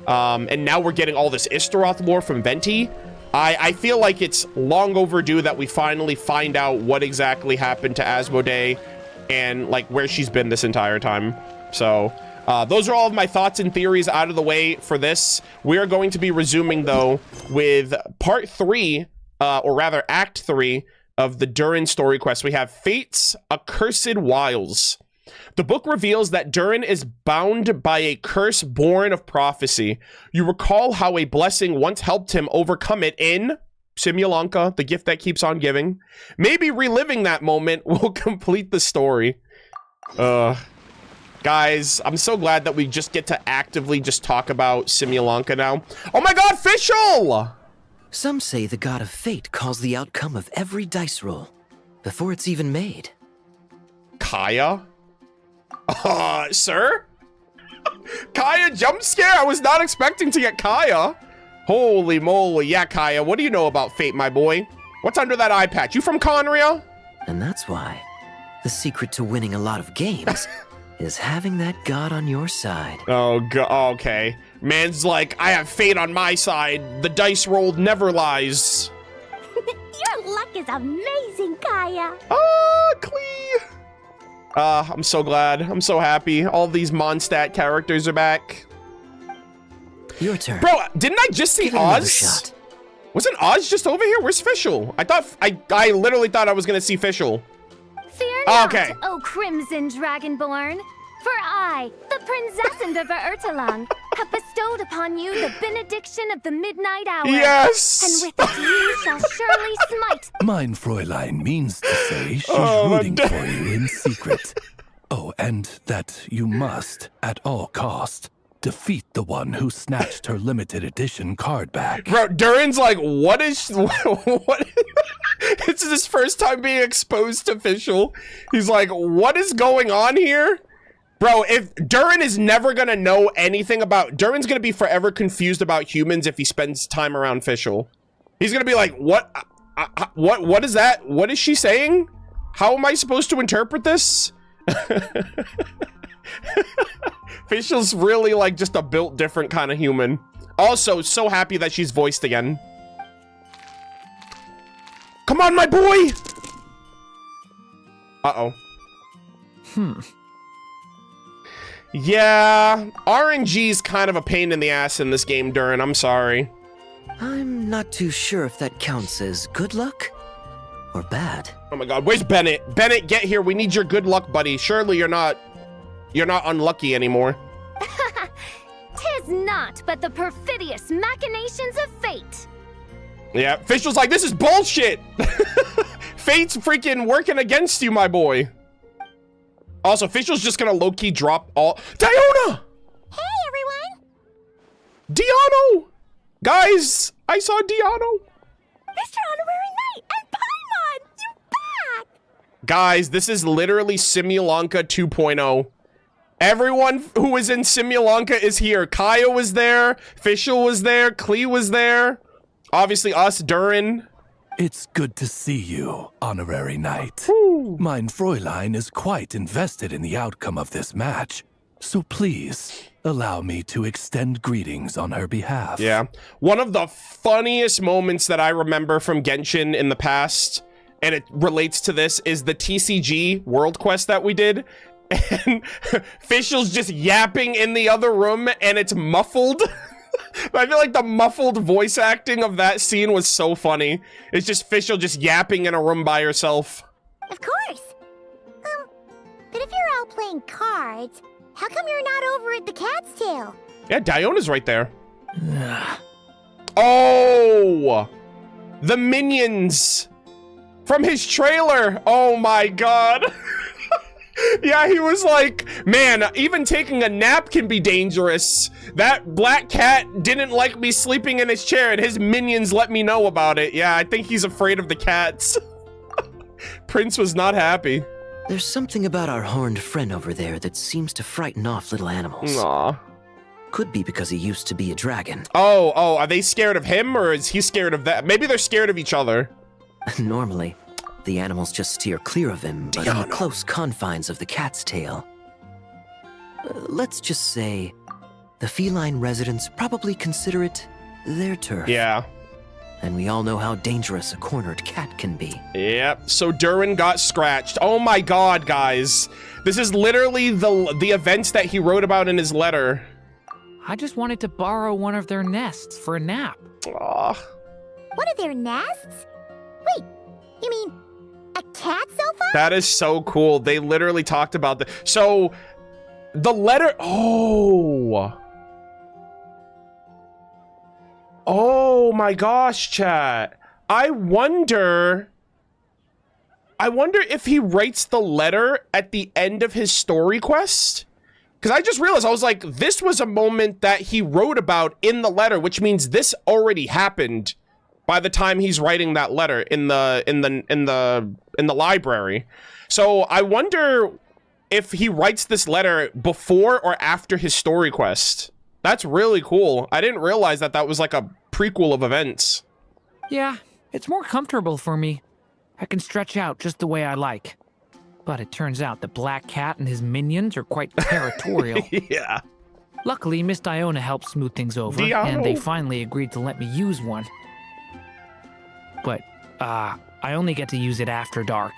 and now we're getting all this Istaroth lore from Venti, I feel like it's long overdue that we finally find out what exactly happened to Asmodee and like where she's been this entire time. So those are all of my thoughts and theories out of the way for this. We are going to be resuming though with part 3, or rather act 3 of the Durin Story Quest. We have Fate's Accursed Wiles. The book reveals that Durin is bound by a curse born of prophecy. You recall how a blessing once helped him overcome it in Simulanka, the gift that keeps on giving. Maybe reliving that moment will complete the story. Guys, I'm so glad that we just get to actively just talk about Simulanka now. Oh my god, Fischl! Some say the god of fate calls the outcome of every dice roll before it's even made. Kaya? Sir? Kaya jump scare? I was not expecting to get Kaya. Holy moly. Yeah, Kaya, what do you know about fate, my boy? What's under that eye patch? You from Conria? And that's why the secret to winning a lot of games is having that god on your side. Oh, okay. Man's like, I have fate on my side. The dice rolled never lies. Your luck is amazing, Kaya. Klee. I'm so glad. I'm so happy. All these Mondstadt characters are back. Your turn. Bro, didn't I just see Give it another Oz? shot. Wasn't Oz just over here? Where's Fischl? I literally thought I was gonna see Fischl. Fear not, Okay. O Crimson Dragonborn, for I, the Princess of Ertalang, have bestowed upon you the benediction of the midnight hour. Yes! And with it you shall surely smite. Mein Fräulein means to say she's Oh, rooting for you in secret. Oh, and that you must, at all cost, defeat the one who snatched her limited edition card back. Bro, Durin's like, what is... what? This is his first time being exposed to Fischl. He's like, what is going on here? Bro, if Durin is never gonna know anything about... Durin's gonna be forever confused about humans if he spends time around Fischl. He's gonna be like, what is that? What is she saying? How am I supposed to interpret this? Fischl's really like just a built different kind of human. Also, so happy that she's voiced again. Come on, my boy! Uh-oh. Yeah, RNG's kind of a pain in the ass in this game, Durin. I'm sorry. I'm not too sure if that counts as good luck or bad. Oh my god, where's Bennett? Bennett, get here. We need your good luck, buddy. Surely you're not unlucky anymore. Tis not but the perfidious machinations of fate. Yeah, Fischl's like, this is bullshit. Fate's freaking working against you, my boy. Also, Fischl's just gonna low-key drop all... Diona! Hey, everyone! Diano! Guys, I saw Diano. Mr. Honorary Knight and Paimon! You back! Guys, this is literally Simulanka 2.0. Everyone who was in Simulanka is here. Kaya was there, Fischl was there, Klee was there. Obviously us, Durin. It's good to see you, Honorary Knight. Mein Fräulein is quite invested in the outcome of this match, so please allow me to extend greetings on her behalf. Yeah. One of the funniest moments that I remember from Genshin in the past, and it relates to this, is the TCG World Quest that we did. And Fischl's just yapping in the other room, and it's muffled. I feel like the muffled voice acting of that scene was so funny. It's just Fischl just yapping in a room by herself. Of course. But if you're out playing cards, how come you're not over at the Cat's Tail? Yeah, Diona's right there. Oh, the minions from his trailer. Oh my god. Yeah, he was like, man, even taking a nap can be dangerous. That black cat didn't like me sleeping in his chair, and his minions let me know about it. Yeah, I think he's afraid of the cats. Prince was not happy. There's something about our horned friend over there that seems to frighten off little animals. Aw. Could be because he used to be a dragon. Oh, are they scared of him, or is he scared of that? Maybe they're scared of each other. Normally, the animals just steer clear of him, but in the close confines of the cat's tail. Let's just say, the feline residents probably consider it their turf. Yeah. And we all know how dangerous a cornered cat can be. Yep, so Durin got scratched. Oh my god, guys. This is literally the events that he wrote about in his letter. I just wanted to borrow one of their nests for a nap. Aw. One of their nests? Wait, you mean a cat sofa? That is so cool. They literally talked about that. So, the letter... Oh my gosh, chat. I wonder if he writes the letter at the end of his story quest. Because I just realized, I was like, this was a moment that he wrote about in the letter, which means this already happened by the time he's writing that letter in the library. So I wonder if he writes this letter before or after his story quest. That's really cool. I didn't realize that was like a prequel of events. Yeah, it's more comfortable for me. I can stretch out just the way I like. But it turns out the black cat and his minions are quite territorial. Yeah. Luckily, Miss Diona helped smooth things over, and they finally agreed to let me use one. But, I only get to use it after dark.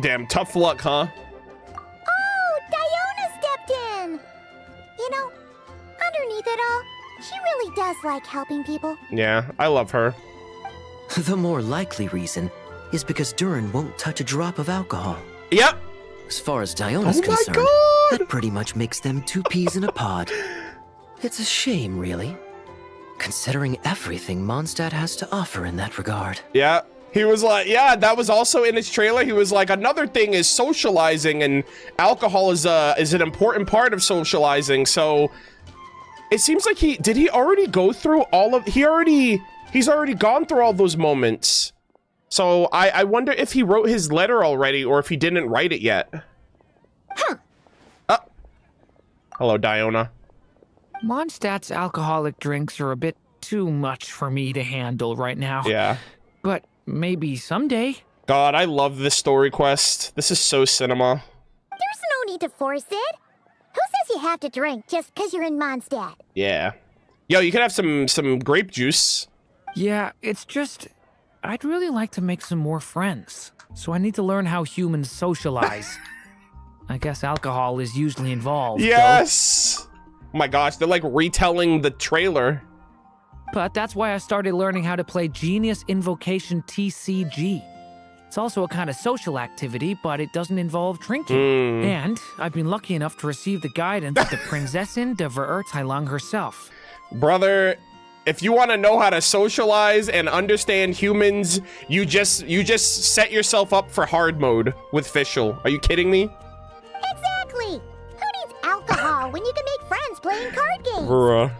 Damn, tough luck, huh? Oh, Diona stepped in! You know, underneath it all, she really does like helping people. Yeah, I love her. The more likely reason is because Durin won't touch a drop of alcohol. Yep. As far as Diona's concerned, that pretty much makes them two peas in a pod. It's a shame, really, considering everything Mondstadt has to offer in that regard. Yeah. He was like, yeah, that was also in his trailer. He was like, another thing is socializing, and alcohol is an important part of socializing. So it seems like did he already go through all of, he's already gone through all those moments. So I wonder if he wrote his letter already, or if he didn't write it yet. Huh. Hello, Diona. Mondstadt's alcoholic drinks are a bit too much for me to handle right now. Yeah. But maybe someday. God, I love this story quest. This is so cinema. There's no need to force it. Who says you have to drink just because you're in Mondstadt? Yeah. Yo, you could have some grape juice. Yeah, it's just, I'd really like to make some more friends. So I need to learn how humans socialize. I guess alcohol is usually involved. Yes! Oh my gosh, they're like retelling the trailer. But that's why I started learning how to play Genius Invocation TCG. It's also a kind of social activity, but it doesn't involve drinking. And I've been lucky enough to receive the guidance of the Prinzessin de Verurteilung herself. Brother, if you want to know how to socialize and understand humans, you just set yourself up for hard mode with Fischl. Are you kidding me? Exactly! Who needs alcohol when you can make friends playing card games? Bruh.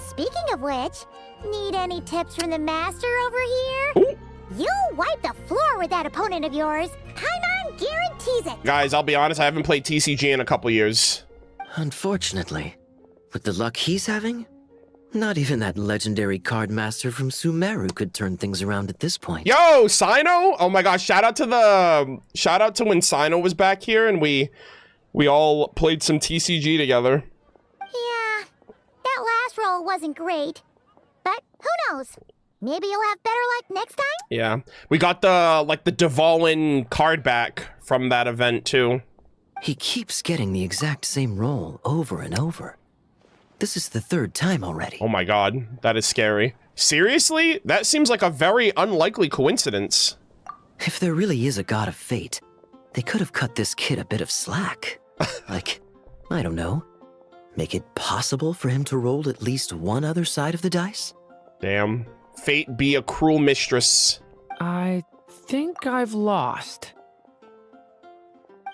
Speaking of which, need any tips from the master over here? Ooh. You'll wipe the floor with that opponent of yours. Paimon guarantees it. Guys, I'll be honest, I haven't played TCG in a couple years. Unfortunately, with the luck he's having, not even that legendary card master from Sumeru could turn things around at this point. Yo, Sino! Oh my gosh, shout out to when Sino was back here and we all played some TCG together. Yeah, that last roll wasn't great. But who knows? Maybe you'll have better luck next time? Yeah. We got the Dvalin card back from that event too. He keeps getting the exact same roll over and over. This is the third time already. Oh my god, that is scary. Seriously? That seems like a very unlikely coincidence. If there really is a god of fate, they could have cut this kid a bit of slack. Like, I don't know, make it possible for him to roll at least one other side of the dice? Damn. Fate be a cruel mistress. I think I've lost.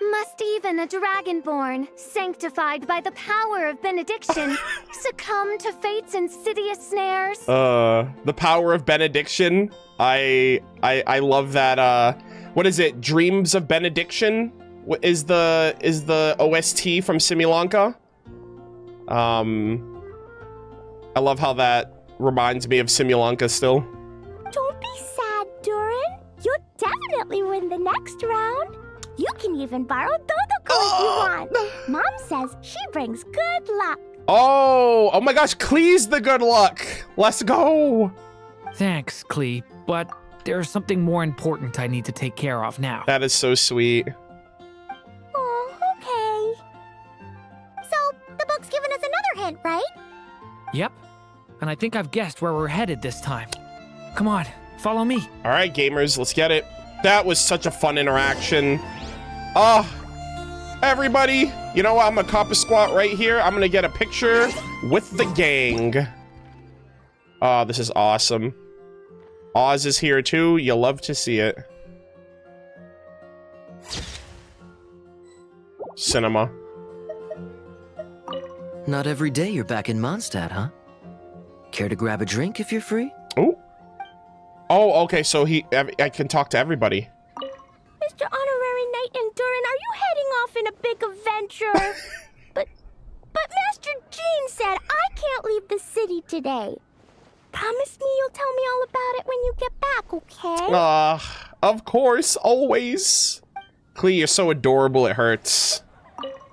Must even a dragonborn, sanctified by the power of benediction, succumb to fate's insidious snares? The power of benediction. I love that. What is it? Dreams of Benediction is the OST from Simulanka. I love how that reminds me of Simulanka still. Don't be sad, Durin. You'll definitely win the next round. You can even borrow Dodoko if you want. Mom says she brings good luck. Oh my gosh, Klee's the good luck. Let's go. Thanks, Klee, but there's something more important I need to take care of now. That is so sweet. Oh, okay. So, the book's given us another hint, right? Yep, and I think I've guessed where we're headed this time. Come on, follow me. All right, gamers, let's get it. That was such a fun interaction. Everybody, you know what? I'm gonna cop a squat right here. I'm gonna get a picture with the gang. Oh, this is awesome. Oz is here too. You'll love to see it. Cinema. Not every day you're back in Mondstadt, huh? Care to grab a drink if you're free? Oh, okay, so I can talk to everybody. Mr. Honorary Knight and Durin, are you heading off in a big adventure? but Master Jean said I can't leave the city today. Promise me you'll tell me all about it when you get back, okay? Of course, always. Klee, you're so adorable, it hurts.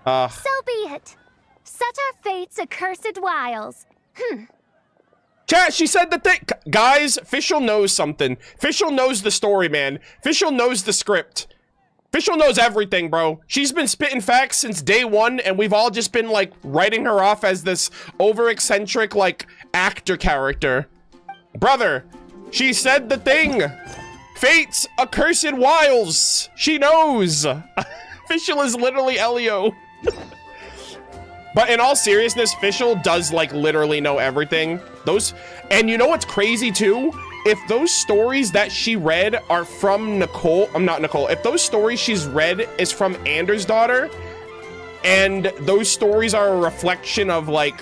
So be it. Such are fate's accursed wiles. Chat, she said the thing. Guys, Fischl knows something. Fischl knows the story, man. Fischl knows the script. Fischl knows everything, bro. She's been spitting facts since day one, and we've all just been, like, writing her off as this over-eccentric, like, actor character. Brother, she said the thing. Fate's accursed wiles. She knows. Fischl is literally Elio. But in all seriousness, Fischl does, like, literally know everything. And you know what's crazy, too? If those stories that she read are from if those stories she's read is from Anders' daughter, and those stories are a reflection of, like,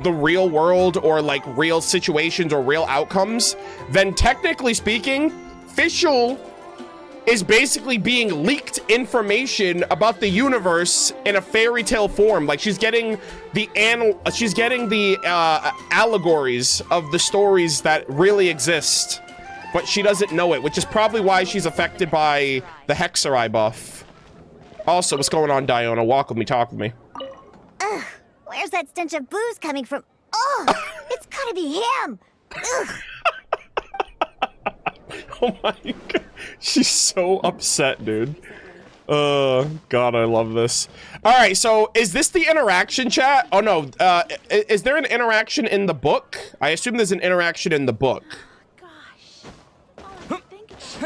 the real world or, like, real situations or real outcomes, then technically speaking, Fischl is basically being leaked information about the universe in a fairy tale form. Like, she's getting the allegories of the stories that really exist, but she doesn't know it, which is probably why she's affected by the Hexerei buff. Also, what's going on, Diona? Walk with me, talk with me. Ugh, where's that stench of booze coming from? Oh, it's gotta be him. Ugh. Oh my god. She's so upset, dude. God, I love this. Alright, so is this the interaction, chat? Oh no, is there an interaction in the book? I assume there's an interaction in the book.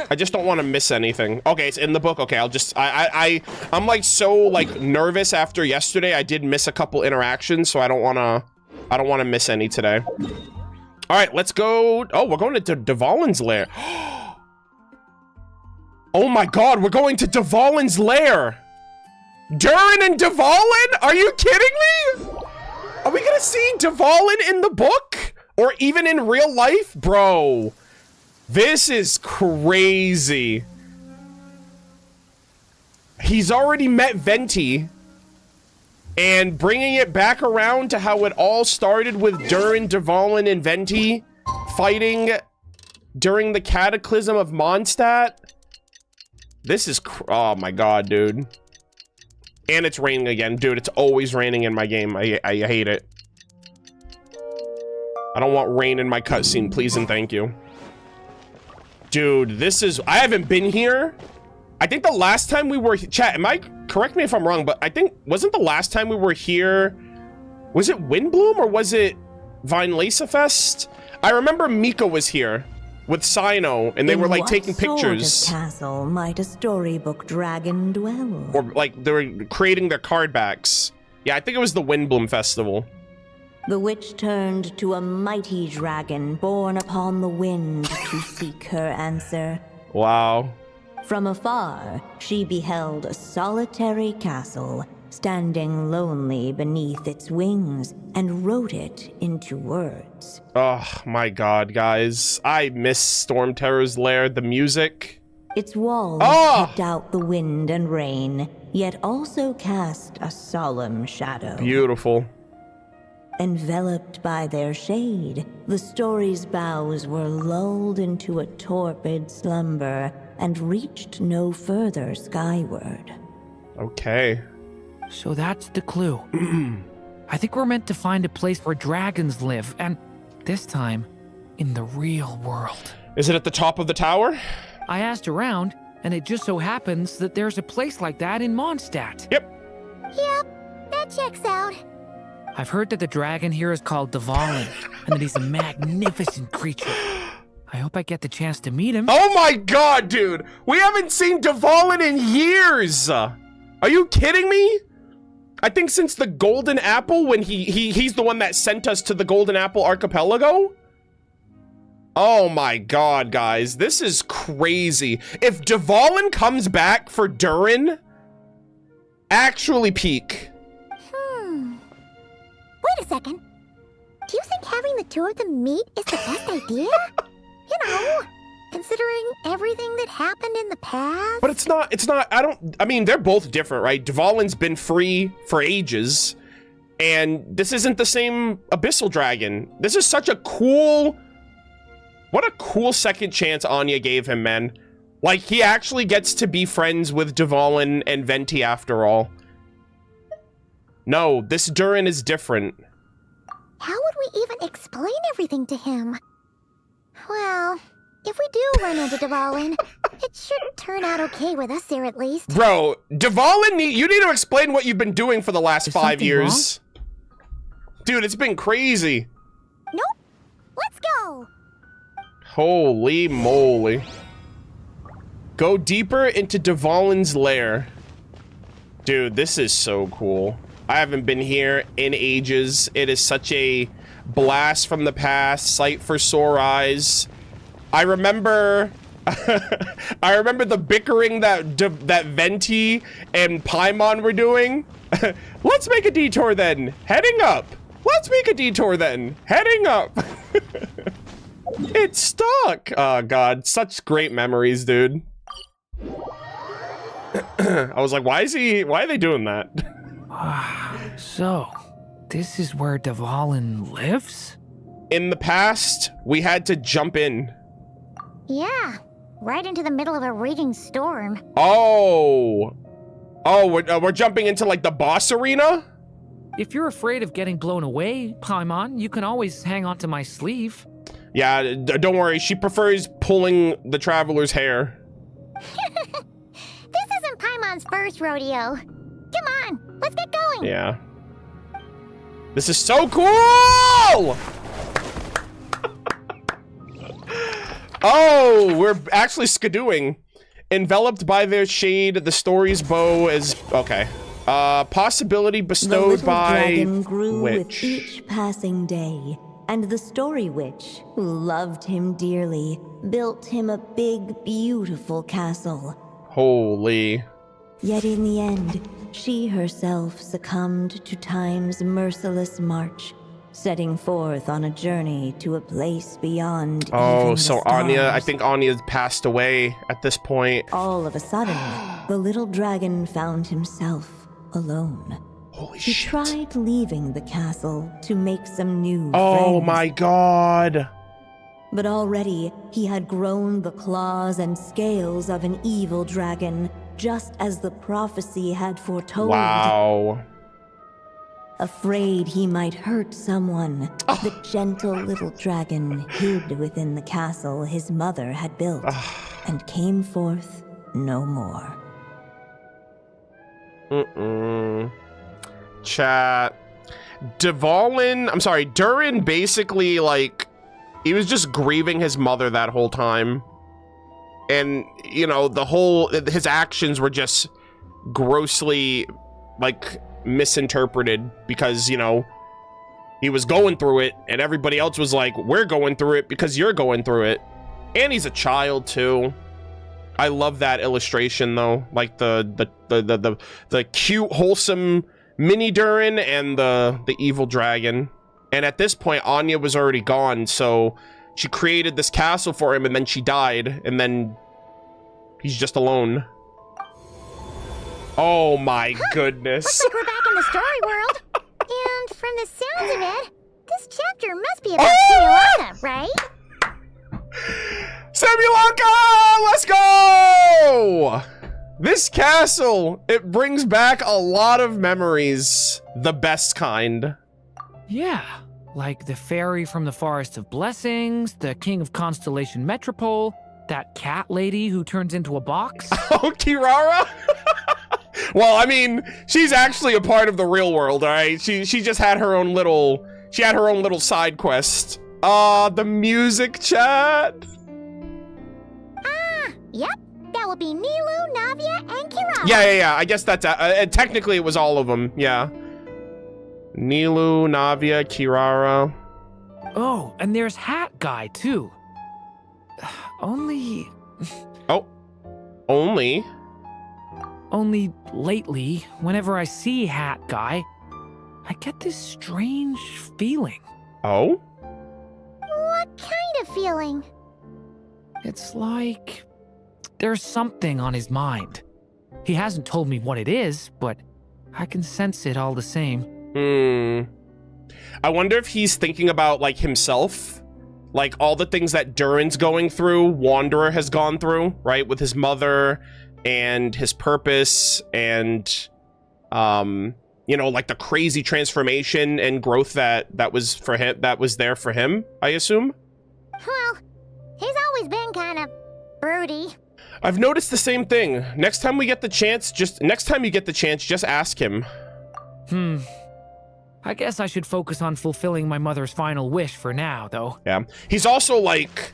I just don't want to miss anything. Okay, it's in the book. Okay, I'm like so like nervous after yesterday. I did miss a couple interactions, so I don't want to miss any today. All right, let's go. Oh, we're going to Dvalin's lair. Oh my god, we're going to Dvalin's lair. Durin and Dvalin? Are you kidding me? Are we gonna see Dvalin in the book? Or even in real life? Bro, this is crazy. He's already met Venti. And bringing it back around to how it all started with Durin, Dvalin, and Venti fighting during the Cataclysm of Mondstadt. This is, oh my god, dude. And it's raining again. Dude, it's always raining in my game. I hate it. I don't want rain in my cutscene, please and thank you. Dude, this is, I haven't been here. I think the last time we were, chat, correct me if I'm wrong, but I think, wasn't the last time we were here, was it Windbloom or was it Vinelasa Fest? I remember Mika was here with Sino, and they were like taking pictures. What castle might a storybook dragon dwell? Or like they were creating their card backs. Yeah, I think it was the Windbloom Festival. the witch turned to a mighty dragon born upon the wind to seek her answer. Wow. From afar, she beheld a solitary castle, standing lonely beneath its wings, and wrote it into words. Oh my god, guys. I miss Storm Terror's lair, the music. Its walls kept out the wind and rain, yet also cast a solemn shadow. Beautiful. Enveloped by their shade, the story's boughs were lulled into a torpid slumber and reached no further skyward. Okay. So that's the clue. I think we're meant to find a place where dragons live, and this time, in the real world. Is it at the top of the tower? I asked around, and it just so happens that there's a place like that in Mondstadt. Yep. Yep, that checks out. I've heard that the dragon here is called Dvalin, and that he's a magnificent creature. I hope I get the chance to meet him. Oh my god, dude! We haven't seen Dvalin in years! Are you kidding me? I think since the Golden Apple, when he's the one that sent us to the Golden Apple Archipelago? Oh my god, guys. This is crazy. If Dvalin comes back for Durin, actually peak. Wait a second. Do you think having the two of them meet is the best idea? You know, considering everything that happened in the past? But it's not, I mean, they're both different, right? Dvalin's been free for ages, and this isn't the same Abyssal Dragon. This is such a cool, what a cool second chance Anya gave him, man. Like, he actually gets to be friends with Dvalin and Venti after all. No, this Durin is different. How would we even explain everything to him? Well, if we do run into Dvalin, it should turn out okay with us here at least. Bro, Dvalin, you need to explain what you've been doing for the last 5 years. Dude, it's been crazy. Nope. Let's go. Holy moly. Go deeper into Dvalin's lair. Dude, this is so cool. I haven't been here in ages. It is such a blast from the past, sight for sore eyes. I remember I remember the bickering that Venti and Paimon were doing. Let's make a detour then. Heading up. Let's make a detour then. Heading up. It's stuck. Oh god, such great memories, dude. I was like, why are they doing that? So, this is where Dvalin lives? In the past, we had to jump in. Yeah, right into the middle of a raging storm. Oh, we're jumping into like the boss arena? If you're afraid of getting blown away, Paimon, you can always hang onto my sleeve. Yeah, don't worry. She prefers pulling the traveler's hair. This isn't Paimon's first rodeo. Come on, let's get going. Yeah. This is so cool! Oh, we're actually skidooing. Enveloped by their shade, the story's bow is... Okay. Possibility bestowed by... The little dragon grew witch. with each passing day, and the story witch, who loved him dearly, built him a big, beautiful castle. Holy. Yet in the end, she herself succumbed to time's merciless march, setting forth on a journey to a place beyond Oh, even the so Anya, I stars. think Anya's passed away at this point. All of a sudden, the little dragon found himself alone. Holy He shit. tried leaving the castle to make some new Oh friends. my god. But already he had grown the claws and scales of an evil dragon, just as the prophecy had foretold. Wow. Afraid he might hurt someone, the gentle little dragon hid within the castle his mother had built and came forth no more. Chat. Durin basically, like, he was just grieving his mother that whole time. And, you know, his actions were just grossly, like, misinterpreted because, you know, he was going through it, and everybody else was like, we're going through it because you're going through it. And he's a child too. I love that illustration though, like the cute, wholesome mini Durin and the evil dragon. And at this point, Anya was already gone, so she created this castle for him, and then she died, and then he's just alone. Oh my goodness. Looks like we're back in the story world. And from the sounds of it, this chapter must be about Simulanka, right? Simulanka! Let's go! This castle, it brings back a lot of memories. The best kind. Yeah, like the fairy from the Forest of Blessings, the king of Constellation Metropole, that cat lady who turns into a box. Oh, Kirara? Well, I mean, she's actually a part of the real world, all right? She just had her own little, side quest. The music chat. Yep. That would be Nilu, Navia, and Kirara. Yeah. I guess that's, technically it was all of them, yeah. Nilu, Navia, Kirara. Oh, and there's Hat Guy, too. Only lately, whenever I see Hat Guy, I get this strange feeling. Oh? What kind of feeling? It's like there's something on his mind. He hasn't told me what it is, but I can sense it all the same. I wonder if he's thinking about, like, himself. Like, all the things that Durin's going through, Wanderer has gone through, right? With his mother and his purpose and, you know, like the crazy transformation and growth that was for him, that was there for him, I assume? Well, he's always been kind of broody. I've noticed the same thing. Next time you get the chance, just ask him. I guess I should focus on fulfilling my mother's final wish for now, though. Yeah. He's also like,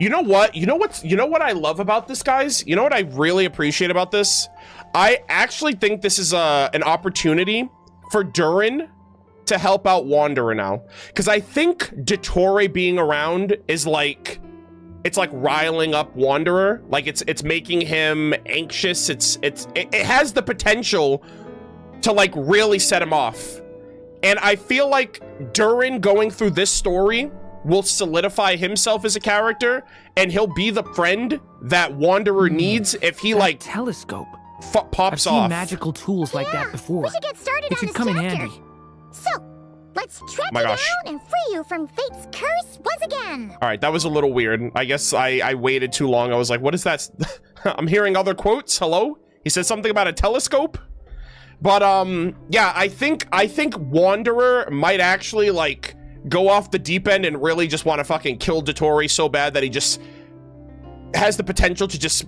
you know what I love about this, guys? You know what I really appreciate about this? I actually think this is an opportunity for Durin to help out Wanderer now. Because I think Dottori being around is like, it's like riling up Wanderer. Like it's making him anxious. It has the potential to like really set him off. And I feel like Durin going through this story will solidify himself as a character, and he'll be the friend that Wanderer needs if he like telescope pops I've seen off. magical tools like that before. We should get started It on should this come in chapter. handy. So, let's track My you gosh. down and free you from fate's curse once again. All right, that was a little weird. I guess I waited too long. I was like, what is that? I'm hearing other quotes. Hello? He said something about a telescope. But yeah, I think Wanderer might actually like go off the deep end and really just want to fucking kill Dottori so bad that he just has the potential to just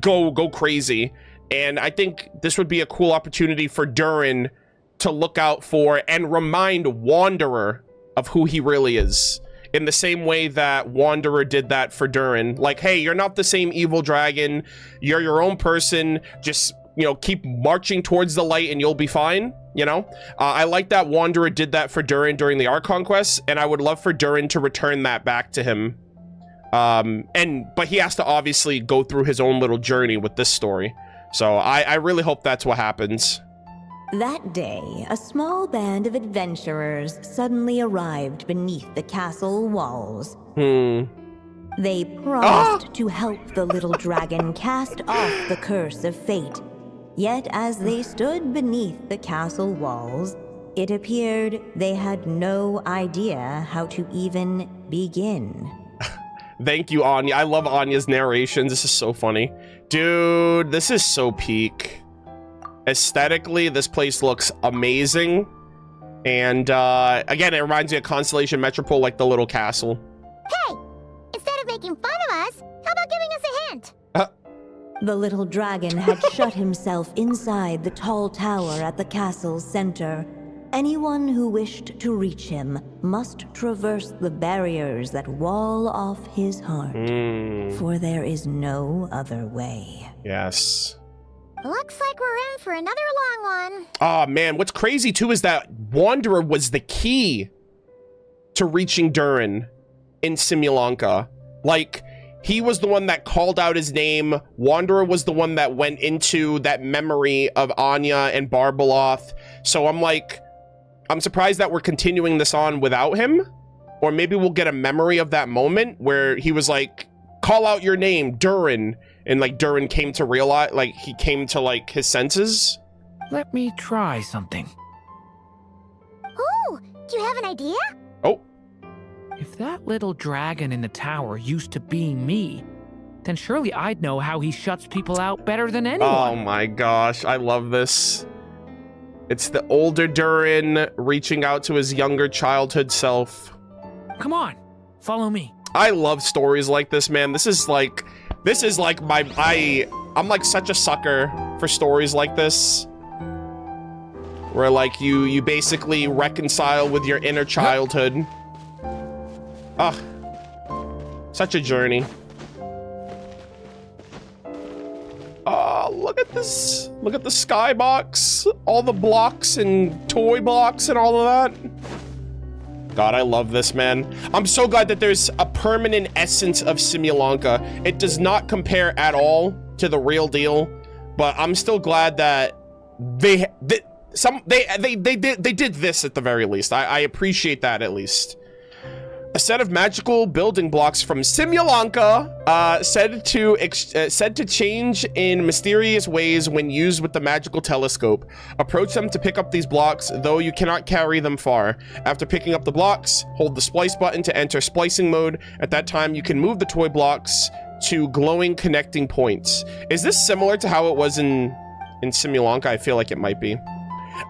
go crazy. And I think this would be a cool opportunity for Durin to look out for and remind Wanderer of who he really is. In the same way that Wanderer did that for Durin. Like, hey, you're not the same evil dragon. You're your own person. Just, you know, keep marching towards the light and you'll be fine, you know? I like that Wanderer did that for Durin during the Archon quest, and I would love for Durin to return that back to him. But he has to obviously go through his own little journey with this story. So I really hope that's what happens. That day, a small band of adventurers suddenly arrived beneath the castle walls. They promised to help the little dragon cast off the curse of fate. Yet as they stood beneath the castle walls, it appeared they had no idea how to even begin. Thank you, Anya. I love Anya's narrations. This is so funny. Dude, this is so peak. Aesthetically, this place looks amazing. And again, it reminds me of Constellation Metropole, like the little castle. Hey, instead of making fun of us, how about giving us a hint? The little dragon had shut himself inside the tall tower at the castle's center. Anyone who wished to reach him must traverse the barriers that wall off his heart. For there is no other way. Yes. Looks like we're in for another long one. Oh, man. What's crazy, too, is that Wanderer was the key to reaching Durin in Simulanka. Like, he was the one that called out his name. Wanderer was the one that went into that memory of Anya and Barbeloth. So I'm like, I'm surprised that we're continuing this on without him. Or maybe we'll get a memory of that moment where he was like, call out your name, Durin. And like Durin came to realize, like he came to like his senses. Let me try something. Oh, do you have an idea? Oh. If that little dragon in the tower used to be me, then surely I'd know how he shuts people out better than anyone. Oh my gosh, I love this. It's the older Durin reaching out to his younger childhood self. Come on, follow me. I love stories like this, man. This is like I'm like such a sucker for stories like this. Where like you basically reconcile with your inner childhood. Ah, such a journey. Oh, look at this. Look at the skybox. All the blocks and toy blocks and all of that. God, I love this, man. I'm so glad that there's a permanent essence of Simulanka. It does not compare at all to the real deal, but I'm still glad that they did this at the very least. I appreciate that at least. A set of magical building blocks from Simulanka, said to change in mysterious ways when used with the magical telescope. Approach them to pick up these blocks, though you cannot carry them far. After picking up the blocks, hold the splice button to enter splicing mode. At that time, you can move the toy blocks to glowing connecting points. Is this similar to how it was in Simulanka? I feel like it might be.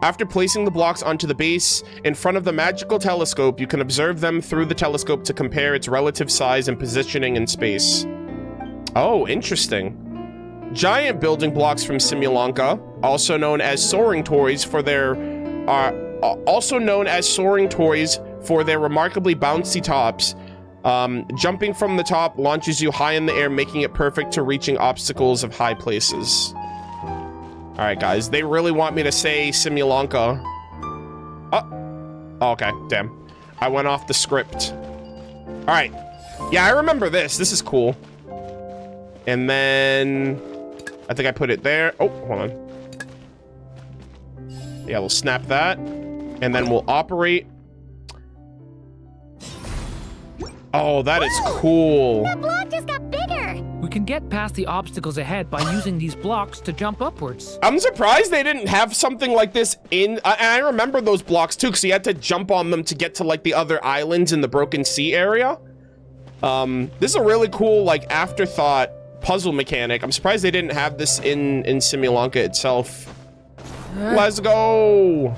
After placing the blocks onto the base in front of the magical telescope, you can observe them through the telescope to compare its relative size and positioning in space. Oh, interesting. Giant building blocks from Simulanka, also known as soaring toys for their remarkably bouncy tops. Jumping from the top launches you high in the air, making it perfect to reaching obstacles of high places. All right, guys, they really want me to say Simulanka. Oh, okay, damn. I went off the script. All right. Yeah, I remember this. This is cool. And then I think I put it there. Oh, hold on. Yeah, we'll snap that. And then we'll operate. Oh, that is cool. That block just got bigger. We can get past the obstacles ahead by using these blocks to jump upwards. I'm surprised they didn't have something like this in... I remember those blocks too, because you had to jump on them to get to like the other islands in the Broken Sea area. This is a really cool like afterthought puzzle mechanic. I'm surprised they didn't have this in Simulanka itself. Let's go.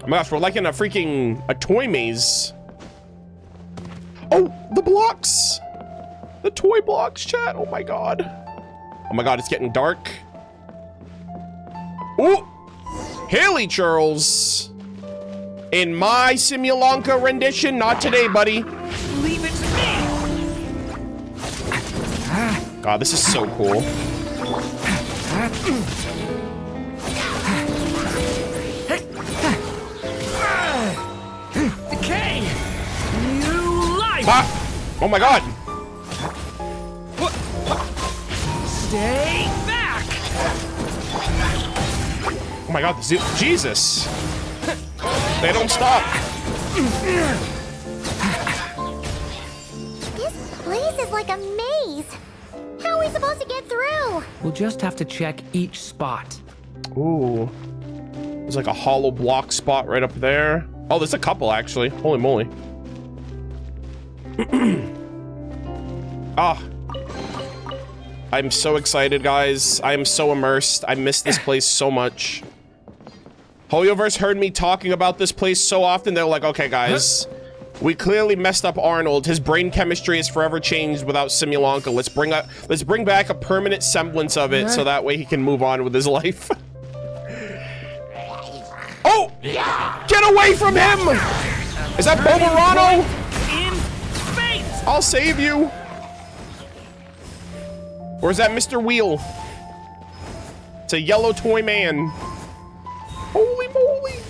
Oh my gosh, we're like in a toy maze. Oh, the blocks. The toy blocks, chat. Oh my god. Oh my god, it's getting dark. Ooh. Haley Charles. In my Simulanka rendition, not today, buddy. Leave it to me. God, this is so cool. Decay! New life! Ah! Oh my god! Stay back! Oh my god, Jesus! They don't stop! This place is like a maze. How are we supposed to get through? We'll just have to check each spot. Ooh. There's like a hollow block spot right up there. Oh, there's a couple actually. Holy moly. Ah. I'm so excited, guys. I am so immersed. I miss this place so much. Holyoverse heard me talking about this place so often. They're like, okay, guys. We clearly messed up Arnold. His brain chemistry is forever changed without Simulanka. Let's bring back a permanent semblance of it so that way he can move on with his life. Oh! Get away from him! Is that Bomarano? In space! I'll save you. Or is that Mr. Wheel? It's a yellow toy man. Holy moly.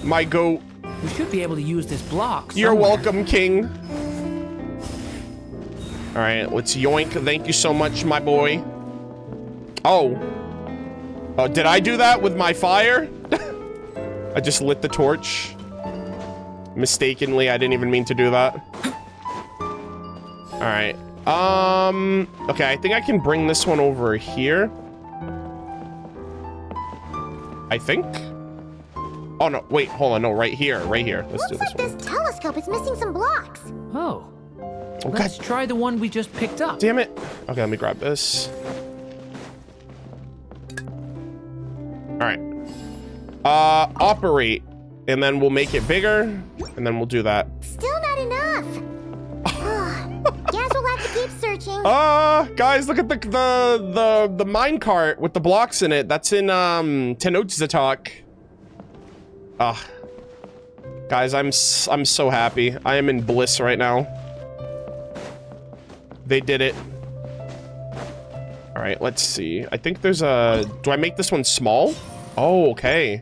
My goat. We should be able to use this block You're somewhere. welcome, King. All right, let's yoink. Thank you so much, my boy. Oh. Oh, did I do that with my fire? I just lit the torch. Mistakenly, I didn't even mean to do that. All right. Okay, I think I can bring this one over here. I think. Oh, no, wait, hold on. No, right here, right here. Let's do this one. This telescope is missing some blocks. Oh. Okay. Let's try the one we just picked up. Damn it. Okay, let me grab this. All right. Operate, and then we'll make it bigger, and then we'll do that. Still not enough. Guess we'll have to keep searching. Guys, look at the mine cart with the blocks in it. That's in Tenochtitlan. Guys, I'm so happy. I am in bliss right now. They did it. All right, let's see. I think there's a... Do I make this one small? Oh, okay.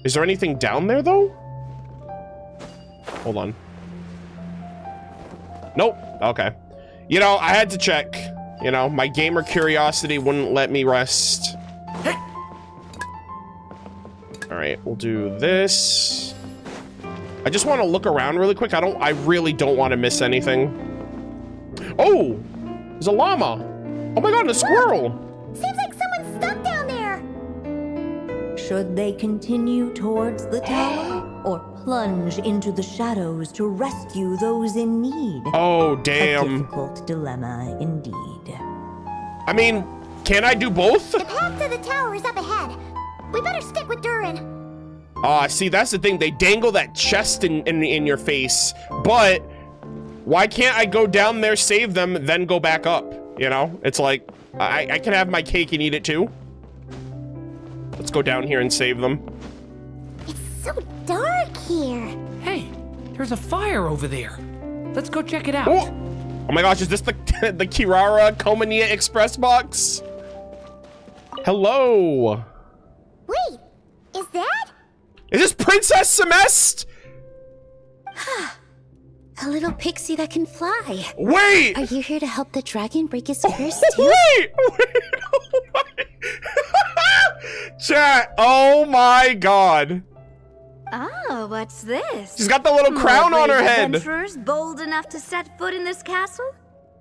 Is there anything down there, though? Hold on. Nope. Okay. You know, I had to check. You know, my gamer curiosity wouldn't let me rest. Hey. All right, we'll do this. I just want to look around really quick. I really don't want to miss anything. Oh, there's a llama. Oh my god, and a squirrel. Seems like someone's stuck down there. Should they continue towards the tower or plunge into the shadows to rescue those in need? Oh, A damn. difficult dilemma indeed. I mean, can I do both? The path to the tower is up ahead. We better stick with Durin. See, that's the thing. They dangle that chest in your face, but why can't I go down there, save them, then go back up? You know, it's like, I can have my cake and eat it too. Let's go down here and save them. It's so dark here. Hey, there's a fire over there. Let's go check it out. Oh my gosh, is this the the Kirara Komania Express box? Hello. Wait, is that? Is this Princess Semest? A little pixie that can fly. Wait! Are you here to help the dragon break his curse too? Wait! Oh my... Chat, oh my god. Oh, what's this? She's got the little crown on her head. Adventurers bold enough to set foot in this castle?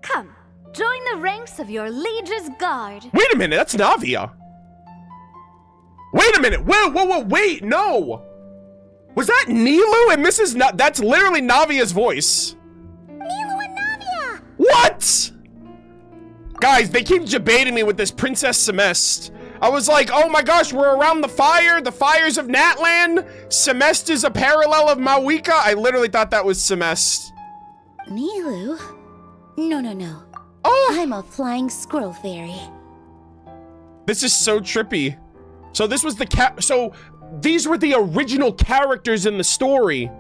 Come, join the ranks of your liege's guard. Wait a minute, that's Navia. Wait a minute, whoa, wait, no. Was that Nilu and Mrs. That's literally Navia's voice. Nilu and Navia! What? Guys, they keep debating me with this Princess Semest. I was like, oh my gosh, we're around the fire, the fires of Natlan. Semest is a parallel of Mawika. I literally thought that was Semest. Nilu? No. Oh! I'm a flying squirrel fairy. This is so trippy. So this was so these were the original characters in the story.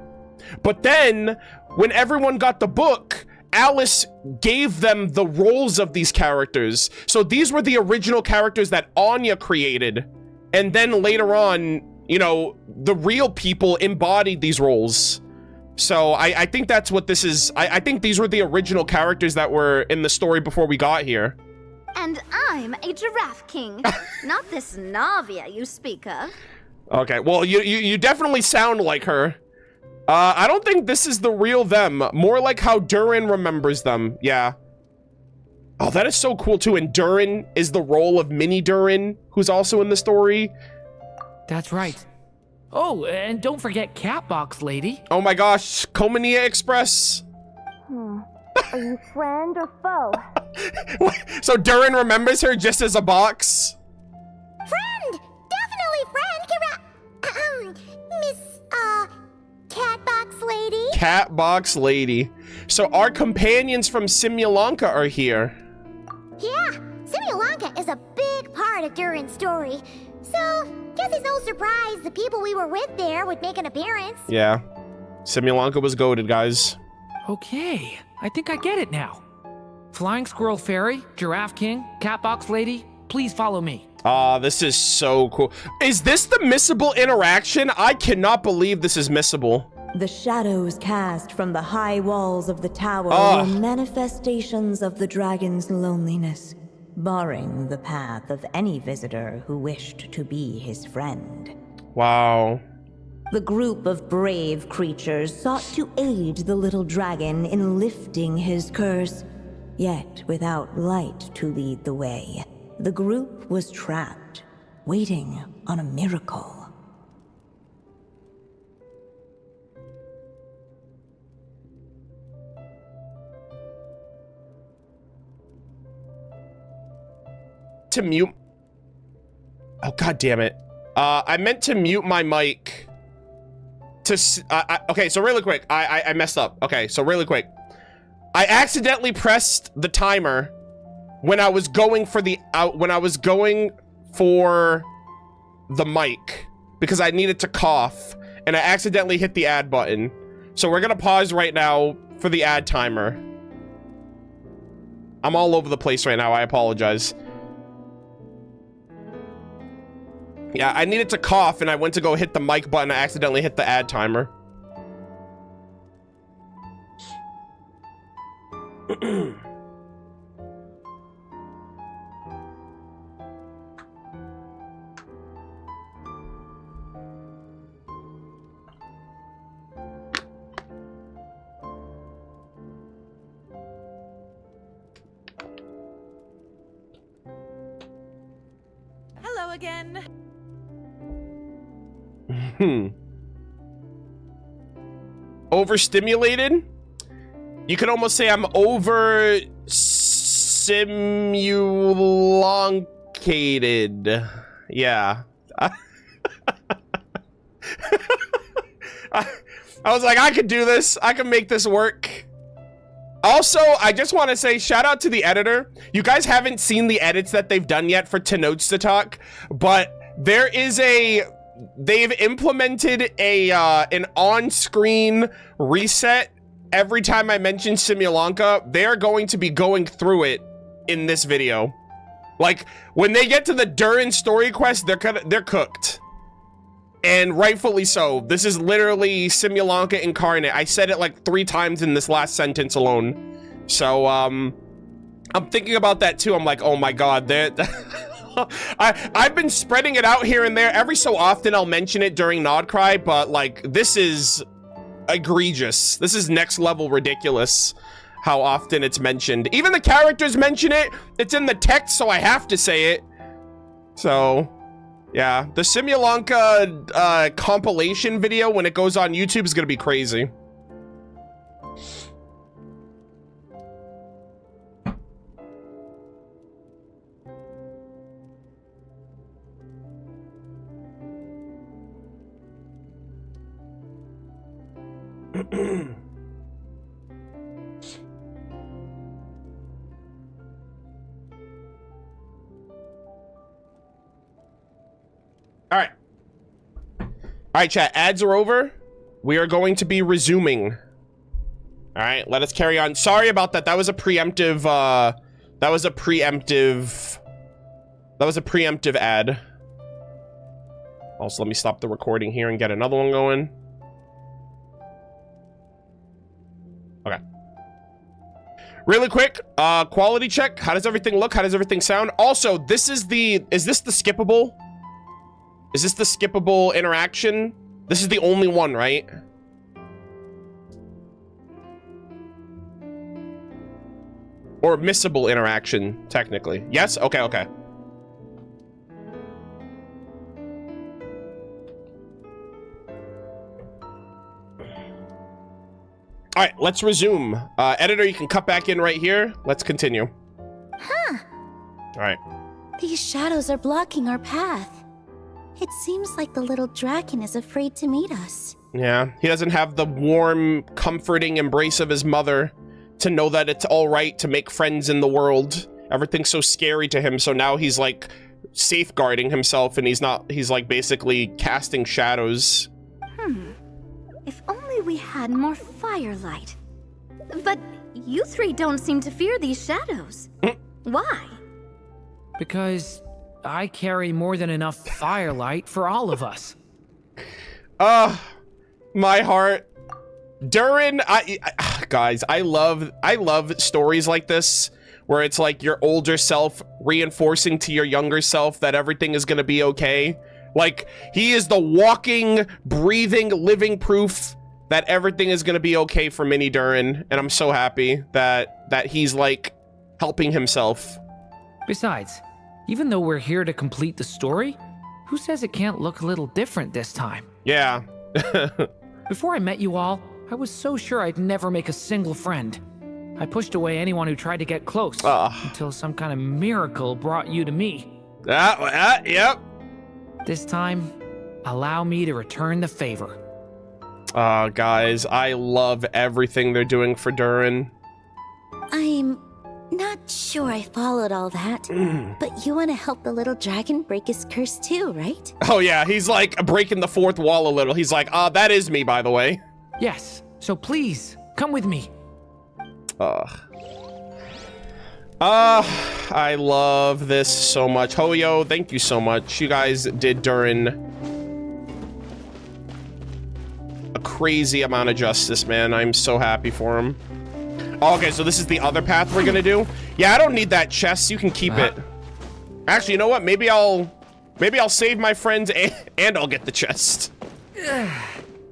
But then when everyone got the book, Alice gave them the roles of these characters. So these were the original characters that Anya created. And then later on, you know, the real people embodied these roles. So I think that's what this is. I think these were the original characters that were in the story before we got here. And I'm a giraffe king. Not this Navia you speak of. Okay, well, you definitely sound like her. I don't think this is the real them. More like how Durin remembers them. Yeah. Oh, that is so cool, too. And Durin is the role of Mini Durin, who's also in the story. That's right. Oh, and don't forget Catbox Lady. Oh my gosh, Komania Express. Are you friend or foe? So Durin remembers her just as a box? Friend! Definitely friend! Miss, Catbox Lady? Catbox Lady. So our companions from Simulanka are here. Yeah, Simulanka is a big part of Durin's story. So, guess it's no surprise the people we were with there would make an appearance. Yeah. Simulanka was goated, guys. Okay, I think I get it now. Flying Squirrel Fairy, Giraffe King, Catbox Lady. Please follow me. This is so cool. Is this the missable interaction? I cannot believe this is missable. The shadows cast from the high walls of the tower were manifestations of the dragon's loneliness, barring the path of any visitor who wished to be his friend. Wow. The group of brave creatures sought to aid the little dragon in lifting his curse, yet without light to lead the way. The group was trapped, waiting on a miracle. To mute. Oh, God damn it. I meant to mute my mic. Okay, so really quick. I messed up. Okay, so really quick. I accidentally pressed the timer when I was going for the mic because I needed to cough, and I accidentally hit the add button. So we're gonna pause right now for the add timer. I'm all over the place right now. I apologize. Yeah, I needed to cough, and I went to go hit the mic button. I accidentally hit the add timer. Hello again. Overstimulated? You could almost say I'm over simuloncated. Yeah. I was like, I could do this. I can make this work. Also, I just want to say shout out to the editor. You guys haven't seen the edits that they've done yet for Notes to Talk, but there is they've implemented an on-screen reset every time I mention Simulanka. They're going to be going through it in this video. Like, when they get to the Durin Story Quest, they're cooked. And rightfully so. This is literally Simulanka incarnate. I said it like 3 times in this last sentence alone. So, I'm thinking about that too. I'm like, oh my god, I've been spreading it out here and there. Every so often I'll mention it during Nodcry, but like, this is egregious. This is next level ridiculous how often it's mentioned. Even the characters mention it. It's in the text, so I have to say it. So, yeah. The Simulanka compilation video, when it goes on YouTube, is gonna be crazy. All right, chat, ads are over. We are going to be resuming. All right, let us carry on. Sorry about that. That was a preemptive ad. Also, let me stop the recording here and get another one going. Okay. Really quick, quality check. How does everything look? How does everything sound? Also, is this the skippable? Is this the skippable interaction? This is the only one, right? Or missable interaction, technically. Yes? Okay, okay. All right, let's resume. Editor, you can cut back in right here. Let's continue. Huh. All right. These shadows are blocking our path. It seems like the little dragon is afraid to meet us. Yeah, he doesn't have the warm, comforting embrace of his mother to know that it's all right to make friends in the world. Everything's so scary to him, so now he's like safeguarding himself, and he's like basically casting shadows. If only we had more firelight. But you 3 don't seem to fear these shadows. Why? Because I carry more than enough firelight for all of us. My heart. Durin, guys, I love stories like this where it's like your older self reinforcing to your younger self that everything is gonna be okay. Like, he is the walking, breathing, living proof that everything is gonna be okay for Mini Durin, and I'm so happy that he's like helping himself. Besides, even though we're here to complete the story, who says it can't look a little different this time? Yeah. Before I met you all, I was so sure I'd never make a single friend. I pushed away anyone who tried to get close until some kind of miracle brought you to me. Yep. This time, allow me to return the favor. Guys, I love everything they're doing for Durin. I'm not sure I followed all that, but you want to help the little dragon break his curse too, right? Oh yeah, he's like breaking the fourth wall a little. He's like, that is me, by the way. Yes, so please, come with me. I love this so much. Hoyo, thank you so much. You guys did Durin a crazy amount of justice, man. I'm so happy for him. Okay, so this is the other path we're gonna do. Yeah, I don't need that chest. You can keep it. Actually, you know what? Maybe I'll save my friends and I'll get the chest.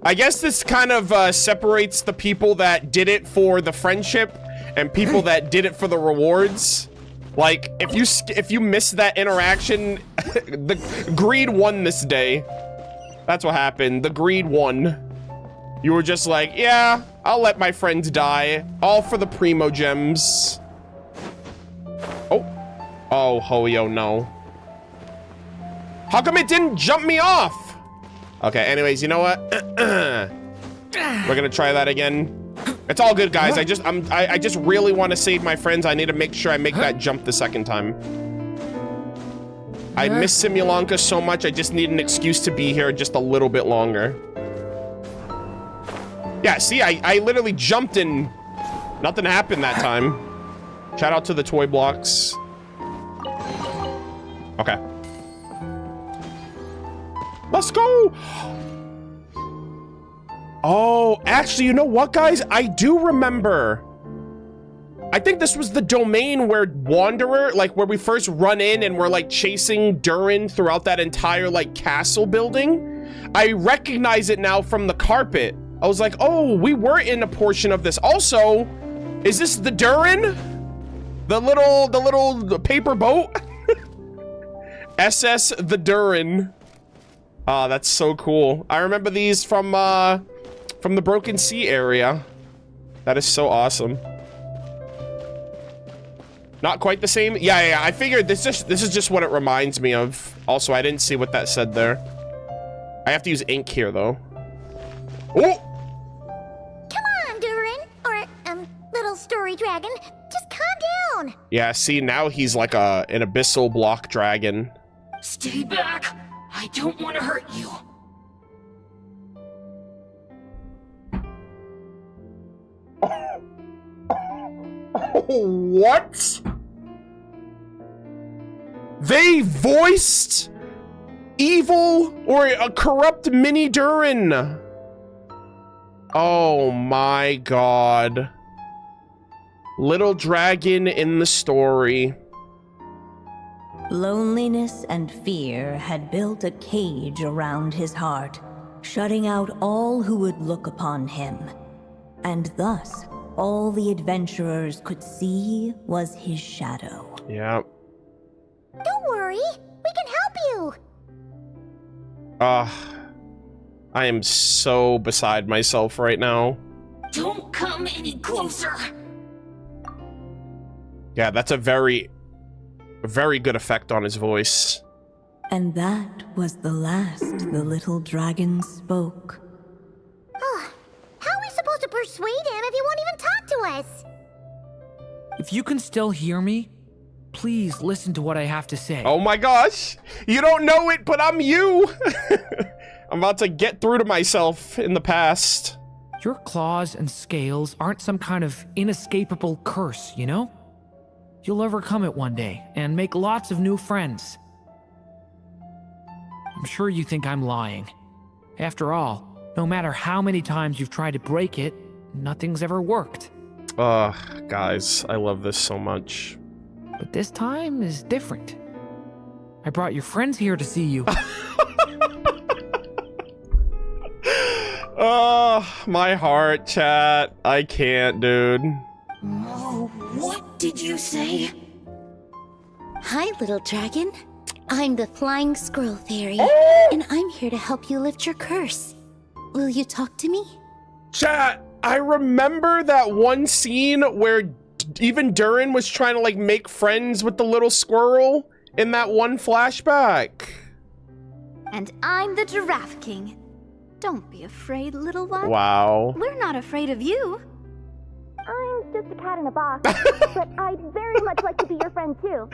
I guess this kind of separates the people that did it for the friendship and people that did it for the rewards. Like, if you miss that interaction, the greed won this day. That's what happened. The greed won. You were just like, yeah, I'll let my friends die. All for the primo gems. Oh, Hoyo, no. How come it didn't jump me off? Okay, anyways, you know what? We're gonna try that again. It's all good, guys. I just really want to save my friends. I need to make sure I make that jump the second time. I miss Simulanka so much. I just need an excuse to be here just a little bit longer. Yeah, see, I literally jumped and nothing happened that time. Shout out to the toy blocks. Okay. Let's go! Oh, actually, you know what, guys? I do remember. I think this was the domain where Wanderer, like where we first run in and we're like chasing Durin throughout that entire like castle building. I recognize it now from the carpet. I was like, oh, we were in a portion of this. Also, is this the Durin? The little paper boat? SS the Durin. Oh, that's so cool. I remember these from the Broken Sea area. That is so awesome. Not quite the same. Yeah. I figured this is just what it reminds me of. Also, I didn't see what that said there. I have to use ink here, though. Oh! Come on, Durin, or little story dragon, just calm down. Yeah, see, now he's like an abyssal block dragon. Stay back. I don't want to hurt you. What? They voiced evil or a corrupt Mini Durin. Oh my god. Little dragon in the story. Loneliness and fear had built a cage around his heart, shutting out all who would look upon him. And thus, all the adventurers could see was his shadow. Yeah. Don't worry, we can help you. I am so beside myself right now. Don't come any closer. Yeah, that's a very good effect on his voice. And that was the last the little dragon spoke. Oh, how are we supposed to persuade him if he won't even talk to us? If you can still hear me, please listen to what I have to say. Oh my gosh, you don't know it, but I'm you. I'm about to get through to myself in the past. Your claws and scales aren't some kind of inescapable curse, you know? You'll overcome it one day and make lots of new friends. I'm sure you think I'm lying. After all, no matter how many times you've tried to break it, nothing's ever worked. Guys, I love this so much. But this time is different. I brought your friends here to see you. Oh, my heart, chat. I can't, dude. Oh, what did you say? Hi, little dragon. I'm the Flying Squirrel Fairy, and I'm here to help you lift your curse. Will you talk to me? Chat, I remember that one scene where even Durin was trying to, like, make friends with the little squirrel in that one flashback. And I'm the Giraffe King. Don't be afraid, little one. Wow. We're not afraid of you. I'm just a cat in a box, but I'd very much like to be your friend too.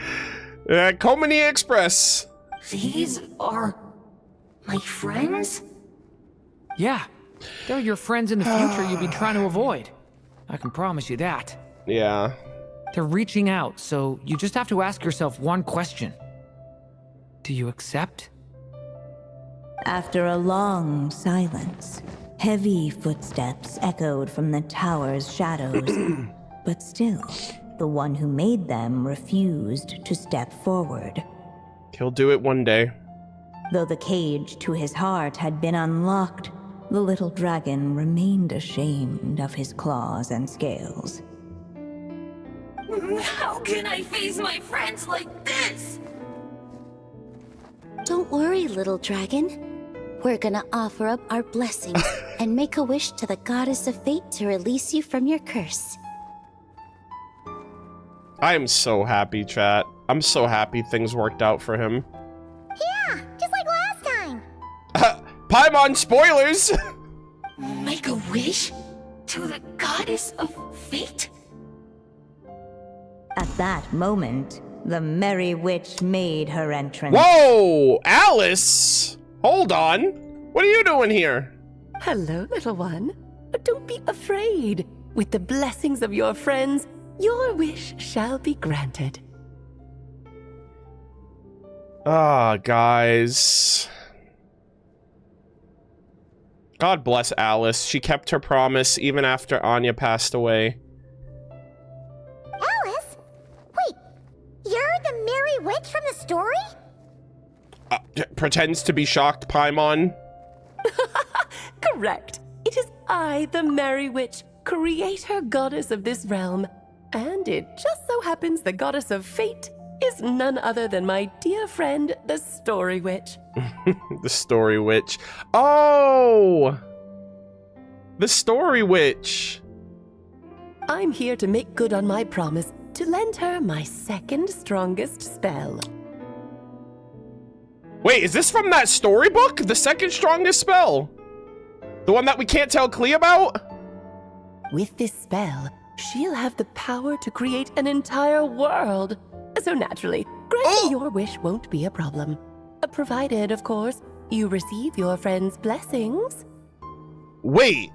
Komani Express. These are my friends? Yeah, they're your friends in the future you've been trying to avoid. I can promise you that. Yeah. They're reaching out, so you just have to ask yourself one question. Do you accept? After a long silence, heavy footsteps echoed from the tower's shadows. But still, the one who made them refused to step forward. He'll do it one day. Though the cage to his heart had been unlocked, the little dragon remained ashamed of his claws and scales. How can I face my friends like this? Don't worry, little dragon. We're gonna offer up our blessings and make a wish to the goddess of fate to release you from your curse. I am so happy, chat. I'm so happy things worked out for him. Yeah, just like last time. Paimon spoilers! Make a wish? To the goddess of fate? At that moment, the merry witch made her entrance. Whoa! Alice! Hold on. What are you doing here? Hello, little one. Don't be afraid. With the blessings of your friends, your wish shall be granted. Guys. God bless Alice. She kept her promise even after Anya passed away. Alice? Wait, you're the merry witch from the story? Pretends to be shocked, Paimon. Correct. It is I, the merry witch, creator goddess of this realm. And it just so happens the goddess of fate is none other than my dear friend, the Story Witch. The Story Witch. Oh! The Story Witch. I'm here to make good on my promise to lend her my second strongest spell. Wait, is this from that storybook? The second strongest spell? The one that we can't tell Klee about? With this spell, she'll have the power to create an entire world. So naturally, granting your wish won't be a problem. Provided, of course, you receive your friend's blessings. Wait,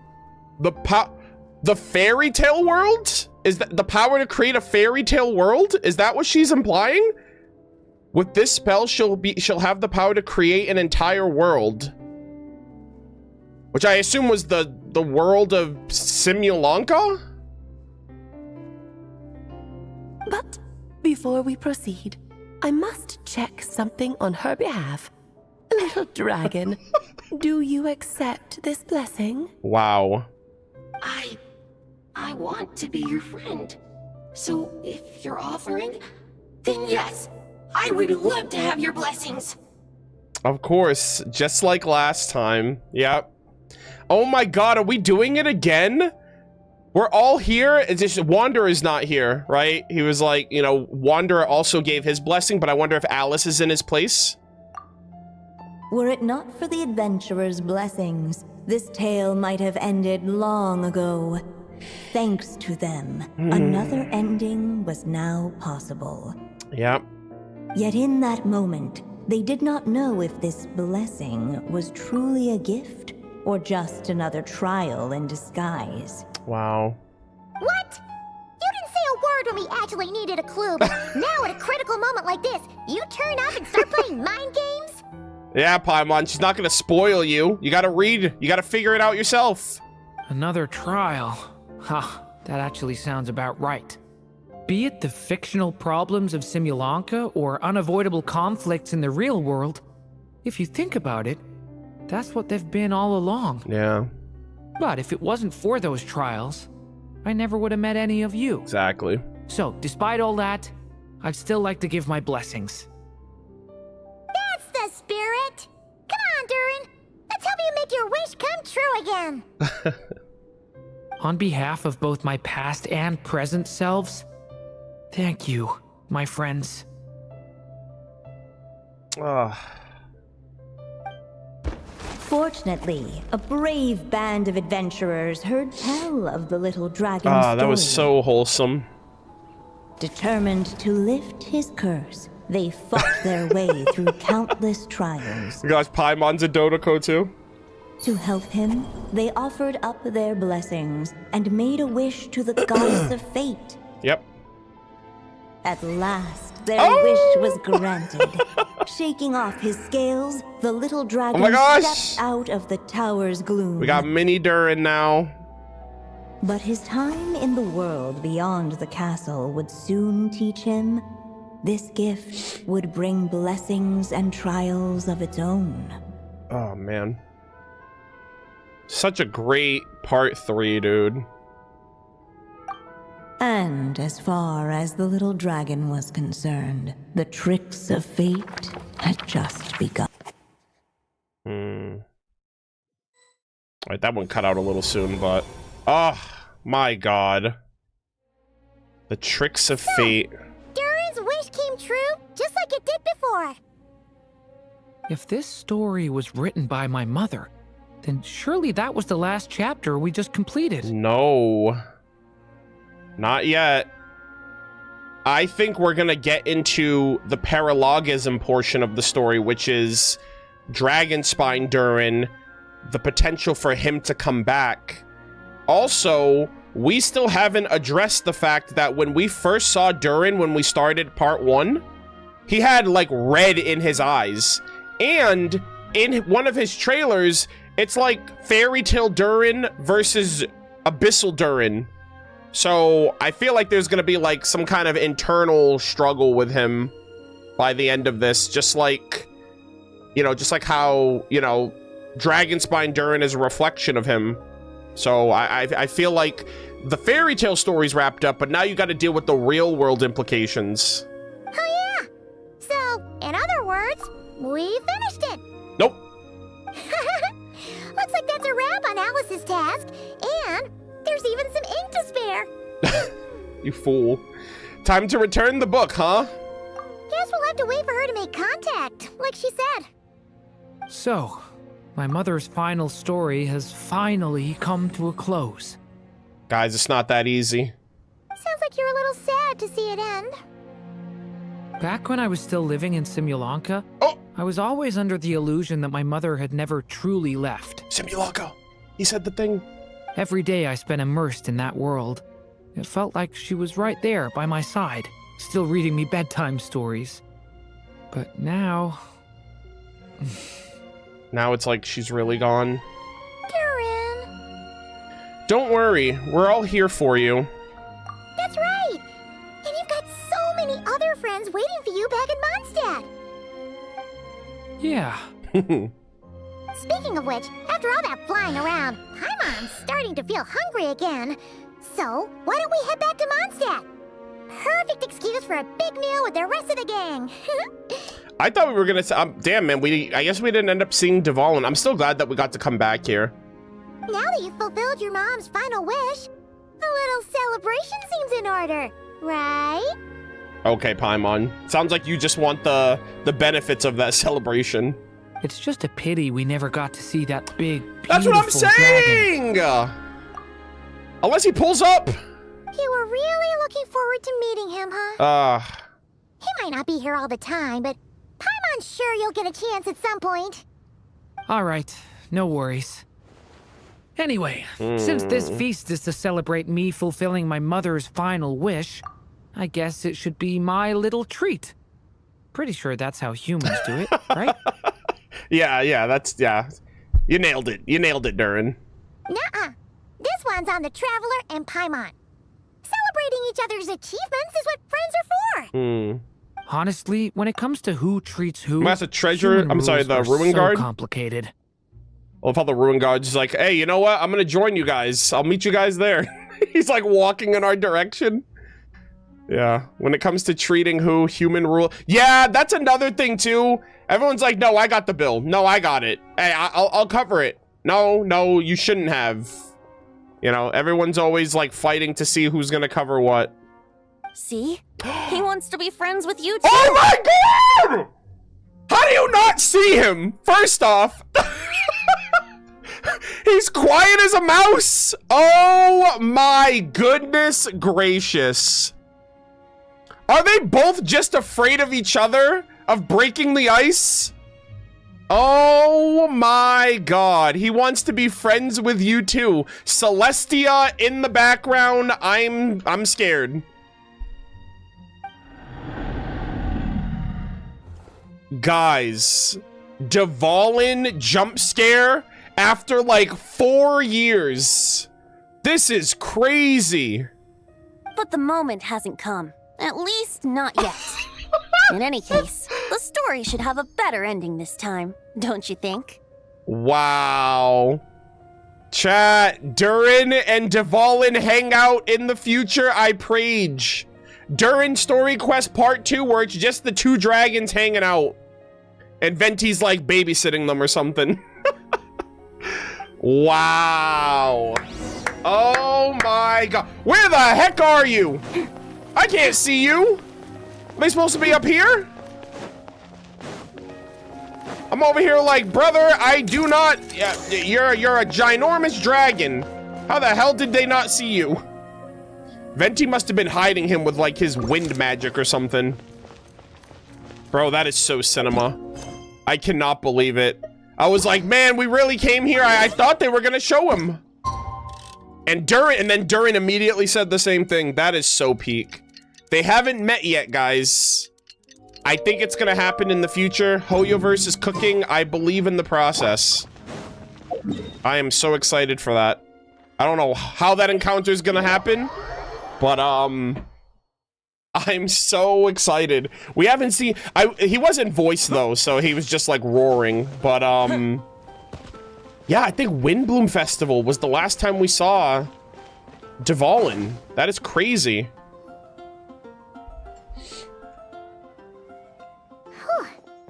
the fairy tale world? Is that the power to create a fairy tale world? Is that what she's implying? With this spell, she'll have the power to create an entire world. Which I assume was the world of Simulanka? But before we proceed, I must check something on her behalf. Little dragon, do you accept this blessing? Wow. I want to be your friend. So if you're offering, then yes, I would love to have your blessings. Of course, just like last time. Yep. Oh my god, are we doing it again? We're all here. It's just Wanderer's not here, right? He was like, you know, Wanderer also gave his blessing, but I wonder if Alice is in his place. Were it not for the adventurer's blessings, this tale might have ended long ago. Thanks to them, another ending was now possible. Yep. Yet in that moment, they did not know if this blessing was truly a gift or just another trial in disguise. Wow. What? You didn't say a word when we actually needed a clue, but now at a critical moment like this, you turn up and start playing mind games? Yeah, Paimon, she's not gonna spoil you. You gotta read, you gotta figure it out yourself. Another trial. Ha, that actually sounds about right. Be it the fictional problems of Simulanka or unavoidable conflicts in the real world, if you think about it, that's what they've been all along. Yeah. But if it wasn't for those trials, I never would have met any of you. Exactly. So, despite all that, I'd still like to give my blessings. That's the spirit! Come on, Durin! Let's help you make your wish come true again! On behalf of both my past and present selves, thank you, my friends. Fortunately, a brave band of adventurers heard tell of the little dragon That was so wholesome. Determined to lift his curse, they fought their way through countless trials. Gosh, Paimon's a Dodoko too. To help him, they offered up their blessings and made a wish to the goddess of fate. Yep. At last, their wish was granted. Shaking off his scales, the little dragon stepped out of the tower's gloom. We got mini Durin now. But his time in the world beyond the castle would soon teach him this gift would bring blessings and trials of its own. Oh, man. Such a great part 3, dude. And as far as the little dragon was concerned, the tricks of fate had just begun. Alright, that one cut out a little soon, but... Oh, my god. The tricks of fate. Durin's wish came true, just like it did before. If this story was written by my mother, then surely that was the last chapter we just completed. No. Not yet. I think we're gonna get into the paralogism portion of the story, which is Dragonspine Durin, the potential for him to come back. Also, we still haven't addressed the fact that when we first saw Durin when we started part 1, he had, like, red in his eyes. And in one of his trailers, it's like Fairy Tale Durin versus Abyssal Durin. So I feel like there's gonna be like some kind of internal struggle with him by the end of this, just like, you know, just like how, you know, Dragonspine Durin is a reflection of him. So I feel like the fairy tale story's wrapped up, but now you got to deal with the real world implications. Oh yeah. So in other words, we finished it. Nope. Looks like that's a wrap on Alice's task, and there's even some ink to spare. You fool. Time to return the book, huh? Guess we'll have to wait for her to make contact, like she said. So, my mother's final story has finally come to a close. Guys, it's not that easy. Sounds like you're a little sad to see it end. Back when I was still living in Simulanka, I was always under the illusion that my mother had never truly left. Simulanka! He said the thing. Every day I spent immersed in that world. It felt like she was right there by my side, still reading me bedtime stories. But now... Now it's like she's really gone. Durin! Don't worry, we're all here for you. That's right! And you've got so many other friends waiting for you back in Mondstadt! Yeah. Speaking of which, after all that flying around, Paimon's starting to feel hungry again. So, why don't we head back to Mondstadt? Perfect excuse for a big meal with the rest of the gang. I thought we were gonna damn, man, I guess we didn't end up seeing Dvalin. I'm still glad that we got to come back here. Now that you've fulfilled your mom's final wish, a little celebration seems in order, right? Okay, Paimon. Sounds like you just want the benefits of that celebration. It's just a pity we never got to see that big, That's what I'm saying! Dragon. Unless he pulls up. You were really looking forward to meeting him, huh? He might not be here all the time, but Paimon's sure you'll get a chance at some point. All right, no worries. Anyway, since this feast is to celebrate me fulfilling my mother's final wish, I guess it should be my little treat. Pretty sure that's how humans do it, right? Yeah, yeah. You nailed it. You nailed it, Durin. Nuh-uh. This one's on the Traveler and Paimon. Celebrating each other's achievements is what friends are for. Honestly, when it comes to who treats who, That's a treasure. human I'm sorry, rules the are Ruin so Guard? complicated. I love how the Ruin Guard's like, hey, you know what? I'm gonna join you guys. I'll meet you guys there. He's like walking in our direction. Yeah, when it comes to treating who, human rule. Yeah, that's another thing too. Everyone's like, no, I got the bill. No, I got it. Hey, I'll cover it. No, you shouldn't have. You know, everyone's always like fighting to see who's gonna cover what. See? He wants to be friends with you too. Oh my god! How do you not see him? First off, he's quiet as a mouse. Oh my goodness gracious. Are they both just afraid of each other? Of breaking the ice? Oh my god. He wants to be friends with you too. Celestia in the background. I'm scared. Guys, Dvalin jump scare after like 4 years. This is crazy. But the moment hasn't come. At least not yet. In any case, the story should have a better ending this time, don't you think? Wow. Chat, Durin and Dvalin hang out in the future, I praise. Durin Story Quest Part 2, where it's just the two dragons hanging out. And Venti's like babysitting them or something. Wow. Oh my god. Where the heck are you? I can't see you. Am I supposed to be up here? I'm over here like, brother, I do not. You're a ginormous dragon. How the hell did they not see you? Venti must have been hiding him with like his wind magic or something. Bro, that is so cinema. I cannot believe it. I was like, man, we really came here. I thought they were gonna show him. And then Durin immediately said the same thing. That is so peak. They haven't met yet, guys. I think it's gonna happen in the future. Hoyoverse is cooking. I believe in the process. I am so excited for that. I don't know how that encounter is gonna happen, but I'm so excited. We haven't seen. He wasn't voiced though, so he was just like roaring. But yeah, I think Windbloom Festival was the last time we saw Dvalin. That is crazy.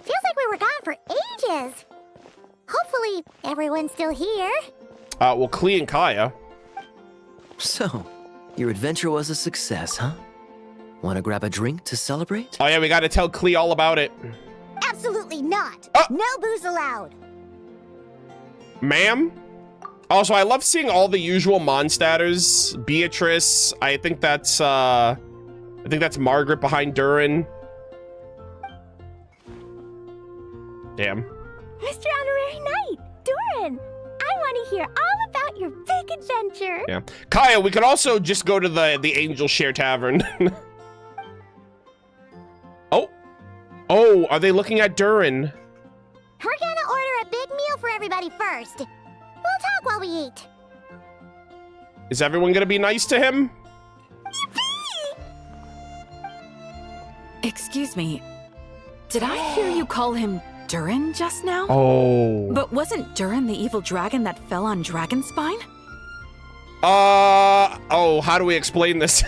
Feels like we were gone for ages. Hopefully, everyone's still here. Well, Klee and Kaya. So, your adventure was a success, huh? Want to grab a drink to celebrate? Oh yeah, we gotta tell Klee all about it. Absolutely not. No booze allowed. Ma'am? Also, I love seeing all the usual Mondstadters. Beatrice, I think that's Margaret behind Durin. Damn. Mr. Honorary Knight, Durin, I want to hear all about your big adventure. Yeah. Kaya, we could also just go to the Angel Share Tavern. Oh, are they looking at Durin? We're gonna order a big meal for everybody first. We'll talk while we eat. Is everyone gonna be nice to him? Yippee! Excuse me. Did I hear you call him Durin just now? Oh. But wasn't Durin the evil dragon that fell on Dragonspine? Oh, how do we explain this?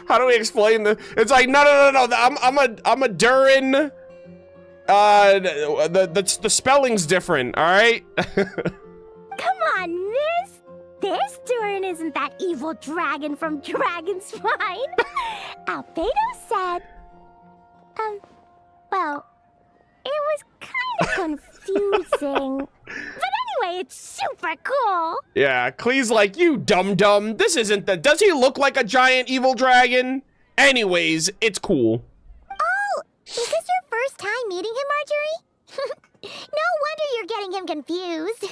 How do we explain this? It's like, no. I'm a Durin. The spelling's different, all right? Come on, miss. This Durin isn't that evil dragon from Dragonspine. Albedo said, well, it was kind of confusing. But anyway, it's super cool. Yeah, Klee's like, you dum-dum. This isn't the... Does he look like a giant evil dragon? Anyways, it's cool. Oh, is this your first time meeting him, Marjorie? No wonder you're getting him confused.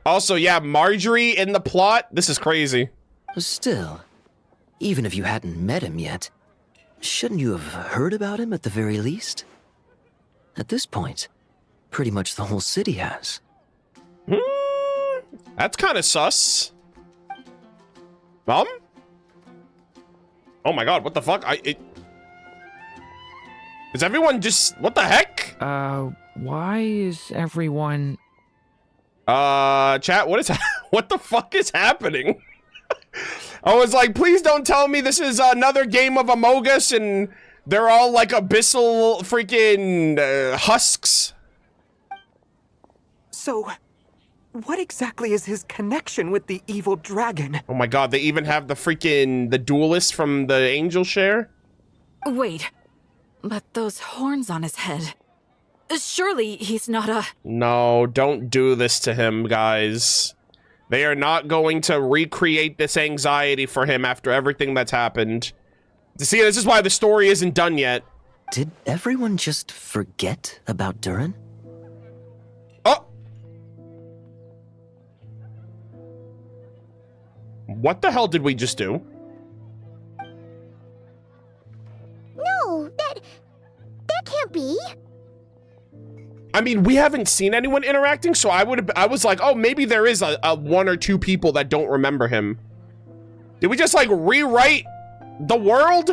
Also, yeah, Marjorie in the plot. This is crazy. Still, Even if you hadn't met him yet, shouldn't you have heard about him at the very least? At this point, pretty much the whole city has. That's kind of sus. Oh my god, what the fuck? Is everyone just... What the heck? Why is everyone... Chat, what the fuck is happening? I was like, please don't tell me this is another game of Among Us and they're all like abyssal freaking husks. So, what exactly is his connection with the evil dragon? Oh my god, they even have the duelist from the angel share? Wait, but those horns on his head. Surely he's not a... No, don't do this to him, guys. They are not going to recreate this anxiety for him after everything that's happened. See, this is why the story isn't done yet. Did everyone just forget about Durin? Oh! What the hell did we just do? No, that can't be. I mean, we haven't seen anyone interacting, so I was like, oh, maybe there is a one or two people that don't remember him. Did we just like rewrite the world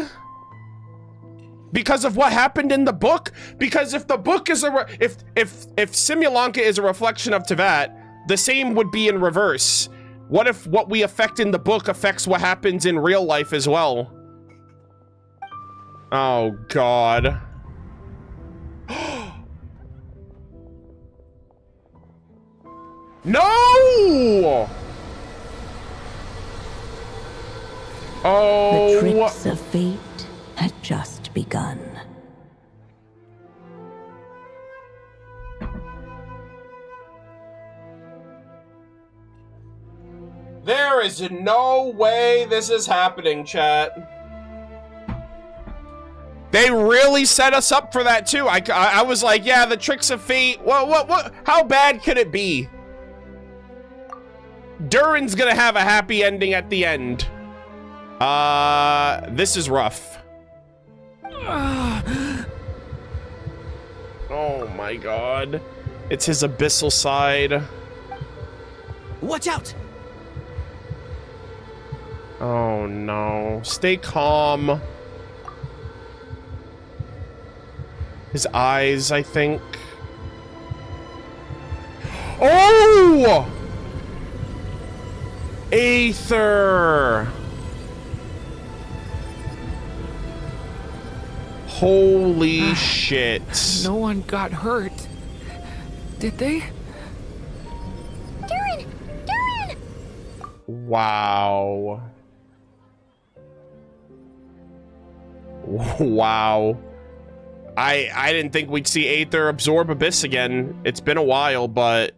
because of what happened in the book? Because if the book is if Simulanka is a reflection of Tevat, the same would be in reverse. What if what we affect in the book affects what happens in real life as well? Oh god. No! Oh. The tricks of fate had just begun. There is no way this is happening, chat. They really set us up for that too. I was like, yeah, the tricks of fate. What? How bad could it be? Durin's gonna have a happy ending at the end. This is rough. Oh my god. It's his abyssal side. Watch out! Oh no. Stay calm. His eyes, I think. Oh! Aether! Holy shit. No one got hurt. Did they? Durin! Durin! Wow. Wow. I didn't think we'd see Aether absorb Abyss again. It's been a while, but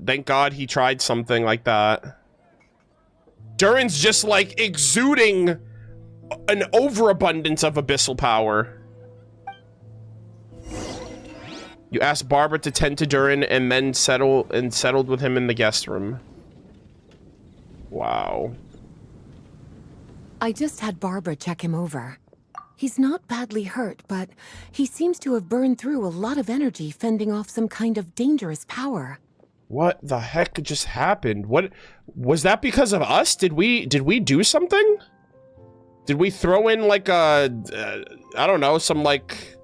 thank God he tried something like that. Durin's just like exuding an overabundance of abyssal power. You asked Barbara to tend to Durin and then settled with him in the guest room. Wow. I just had Barbara check him over. He's not badly hurt, but he seems to have burned through a lot of energy fending off some kind of dangerous power. What the heck just happened? What was that because of us? Did we do something? Did we throw in like a I don't know, some like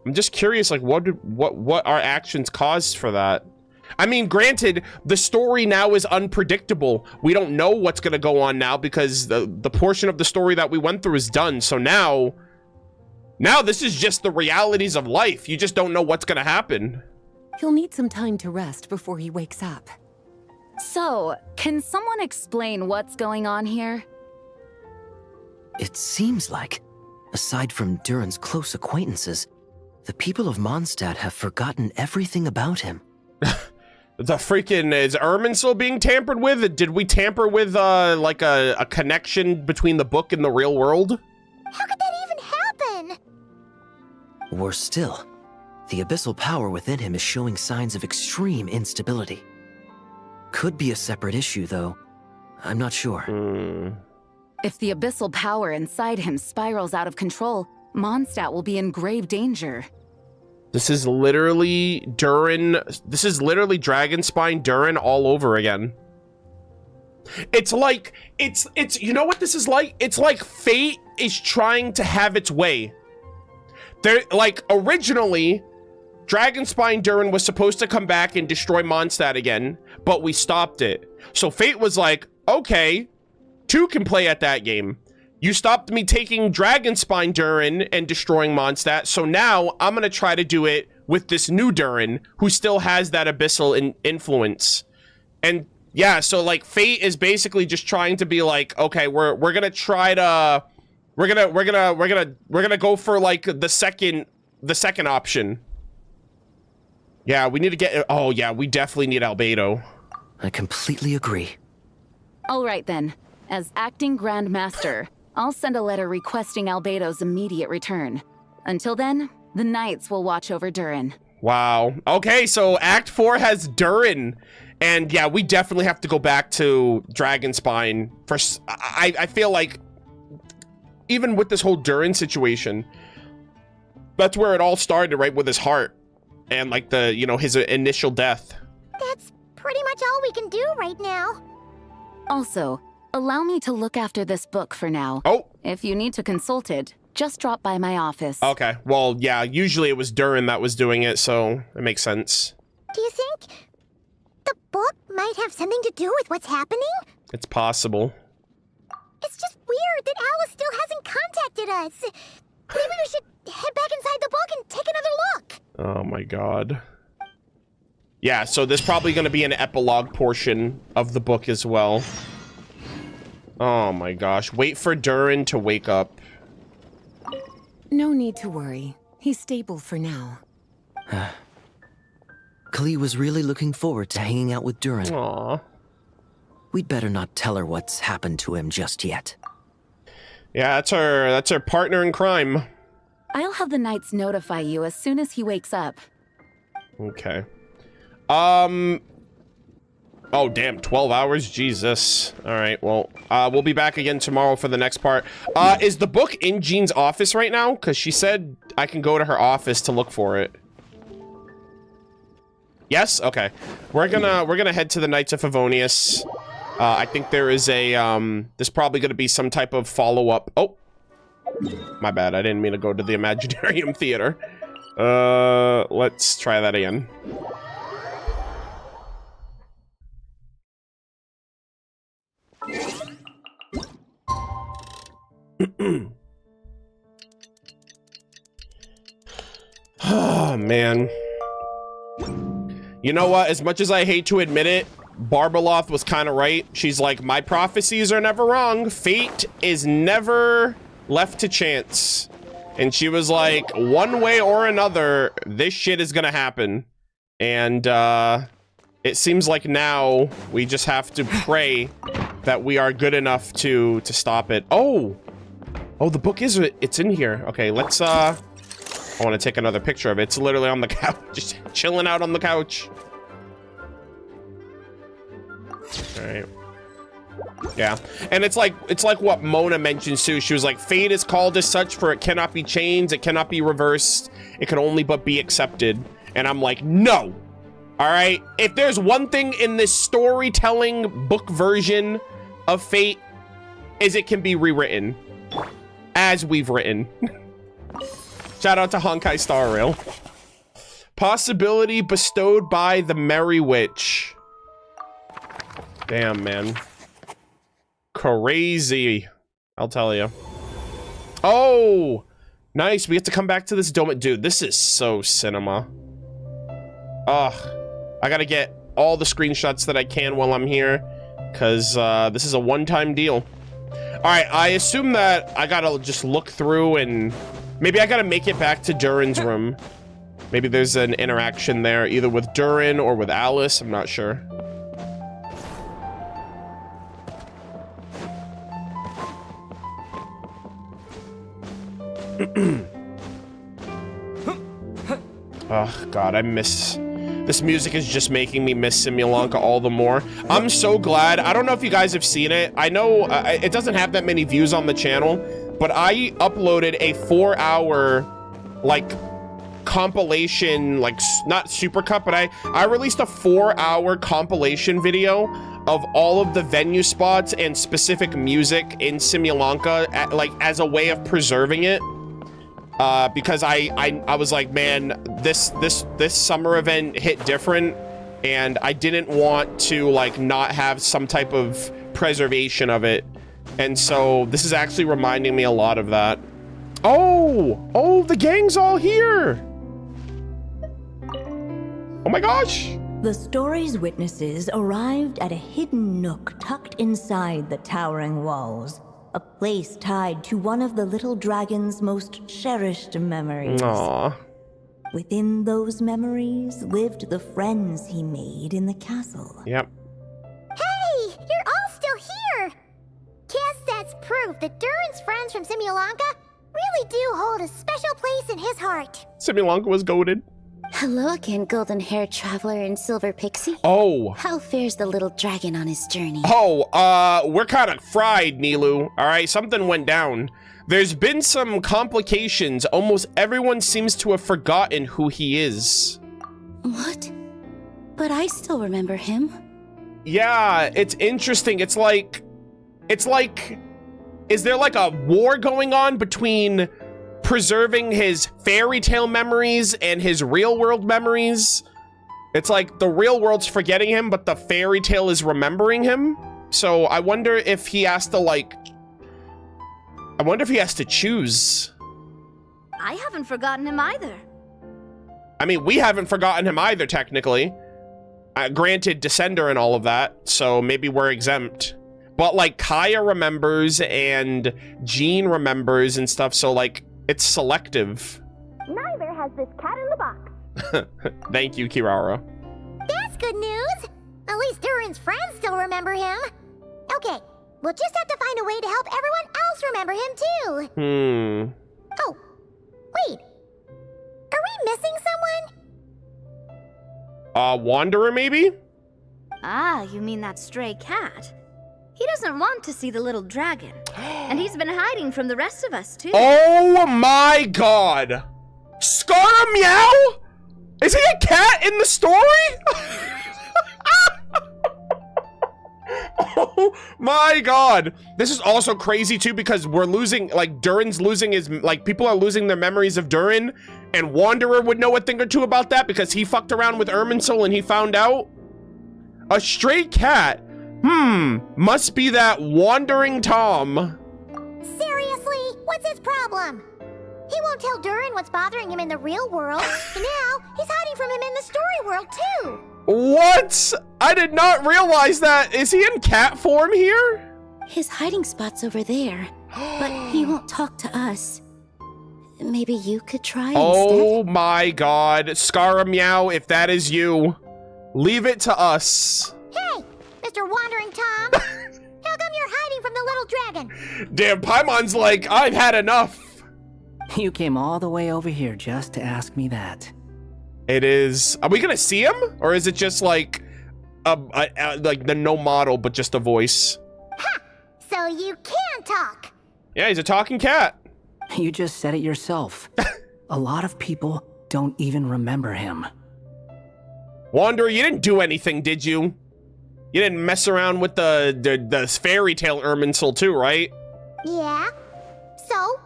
I'm just curious like what our actions caused for that? I mean, granted, the story now is unpredictable. We don't know what's going to go on now because the portion of the story that we went through is done. So now this is just the realities of life. You just don't know what's going to happen. He'll need some time to rest before he wakes up. So, can someone explain what's going on here? It seems like, aside from Durin's close acquaintances, the people of Mondstadt have forgotten everything about him. The freaking, is Ermin still being tampered with? Did we tamper with, like a connection between the book and the real world? How could that even happen? Worse still, the abyssal power within him is showing signs of extreme instability. Could be a separate issue, though. I'm not sure. If the abyssal power inside him spirals out of control, Mondstadt will be in grave danger. This is literally Durin. This is literally Dragonspine Durin all over again. It's like, it's, you know what this is like? It's like fate is trying to have its way. They're, like, originally, Dragonspine Durin was supposed to come back and destroy Mondstadt again, but we stopped it. So fate was like, okay, 2 can play at that game. You stopped me taking Dragonspine Durin and destroying Mondstadt, so now I'm gonna try to do it with this new Durin, who still has that abyssal influence. And yeah, so like fate is basically just trying to be like, okay, we're gonna try to, we're gonna go for like the second option. Yeah, we need to get, oh yeah, we definitely need Albedo. I completely agree. All right then, as acting Grand Master, I'll send a letter requesting Albedo's immediate return. Until then, the Knights will watch over Durin. Wow. Okay, so Act 4 has Durin. And yeah, we definitely have to go back to Dragonspine. I feel like, even with this whole Durin situation, that's where it all started, right? With his heart. And like the, you know, his initial death. That's pretty much all we can do right now. Also, allow me to look after this book for now. Oh. If you need to consult it, just drop by my office. Okay, well, yeah, usually it was Durin that was doing it, so it makes sense. Do you think the book might have something to do with what's happening? It's possible. It's just weird that Alice still hasn't contacted us. Maybe we should head back inside the book and take another look. Oh my god. Yeah, so there's probably going to be an epilogue portion of the book as well. Oh my gosh. Wait for Durin to wake up. No need to worry. He's stable for now. Klee was really looking forward to hanging out with Durin. Aww. We'd better not tell her what's happened to him just yet. Yeah, that's her partner in crime. I'll have the Knights notify you as soon as he wakes up. Okay. Oh, damn, 12 hours? Jesus. All right, well, we'll be back again tomorrow for the next part. Is the book in Jean's office right now? Because she said I can go to her office to look for it. Yes? Okay. We're gonna head to the Knights of Favonius. I think there is a, there's probably gonna be some type of follow-up. Oh! My bad, I didn't mean to go to the Imaginarium Theater. Let's try that again. Oh, man. You know what? As much as I hate to admit it, Barbeloth was kind of right. She's like, my prophecies are never wrong. Fate is never left to chance. And she was like, one way or another, this shit is gonna happen. And, it seems like now we just have to pray that we are good enough to stop it. Oh! Oh, the book is, it's in here. Okay, let's, I want to take another picture of it. It's literally on the couch, just chilling out on the couch. All right. Yeah, and it's like what Mona mentioned too. She was like, fate is called as such, for it cannot be changed, it cannot be reversed, it can only but be accepted. And I'm like, no. All right, if there's one thing in this storytelling book version of fate, is it can be rewritten as we've written. Shout out to Honkai Star Rail. Possibility bestowed by the Merry Witch. Damn, man. Crazy. I'll tell you. Oh! Nice, we get to come back to this dome. Dude, this is so cinema. Ugh. I gotta get all the screenshots that I can while I'm here, because this is a one-time deal. Alright, I assume that I gotta just look through and... Maybe I gotta make it back to Durin's room. Maybe there's an interaction there, either with Durin or with Alice. I'm not sure. Oh, God, I miss This music is just making me miss Simulanka all the more. I'm so glad. I don't know if you guys have seen it. I know it doesn't have that many views on the channel, but I uploaded a 4-hour, like, compilation, like, not supercut, but I released a 4-hour compilation video of all of the venue spots and specific music in Simulanka, like, as a way of preserving it. Because I was like, man, this summer event hit different, and I didn't want to, like, not have some type of preservation of it. And so this is actually reminding me a lot of that. Oh, the gang's all here. Oh my gosh. The story's witnesses arrived at a hidden nook tucked inside the towering walls. A place tied to one of the little dragon's most cherished memories. Aww. Within those memories lived the friends he made in the castle. Yep. Hey, you're all still here! Guess that's proof that Durin's friends from Simulanka really do hold a special place in his heart. Simulanka was goated. Hello again, golden-haired traveler and silver pixie. Oh. How fares the little dragon on his journey? Oh, we're kind of fried, Nilu. All right, something went down. There's been some complications. Almost everyone seems to have forgotten who he is. What? But I still remember him. Yeah, it's interesting. It's like, is there like a war going on between preserving his fairy tale memories and his real world memories? It's like the real world's forgetting him, but the fairy tale is remembering him. So I wonder if he has to, like, choose. I haven't forgotten him either. I mean, we haven't forgotten him either, technically. Granted, Descender and all of that, so maybe we're exempt. But, like, Kaya remembers and Jean remembers and stuff, so, like, it's selective. Neither has this cat in the box. Thank you, Kirara. That's good news. At least Durin's friends still remember him. Okay, we'll just have to find a way to help everyone else remember him too. Oh, wait. Are we missing someone? Wanderer, maybe? Ah, you mean that stray cat? He doesn't want to see the little dragon. And he's been hiding from the rest of us, too. Oh my god! Scara Meow? Is he a cat in the story? Oh my god. This is also crazy, too, because we're losing, like, Durin's losing his, like, people are losing their memories of Durin, and Wanderer would know a thing or two about that because he fucked around with Irminsul and he found out. A stray cat? Must be that Wandering Tom. Seriously? What's his problem? He won't tell Durin what's bothering him in the real world, and now he's hiding from him in the story world, too. What? I did not realize that. Is he in cat form here? His hiding spot's over there, but he won't talk to us. Maybe you could try Oh my god. Scara Meow, if that is you, leave it to us. Hey, Mr. Wandering Tom. How come you're hiding from the little dragon? Damn, Paimon's like, I've had enough. You came all the way over here just to ask me that. It is. Are we gonna see him, or is it just like, like the no model, but just a voice? Ha! So you can talk. Yeah, he's a talking cat. You just said it yourself. A lot of people don't even remember him. Wanderer, you didn't do anything, did you? You didn't mess around with the fairy tale Irminsul too, right? Yeah. So?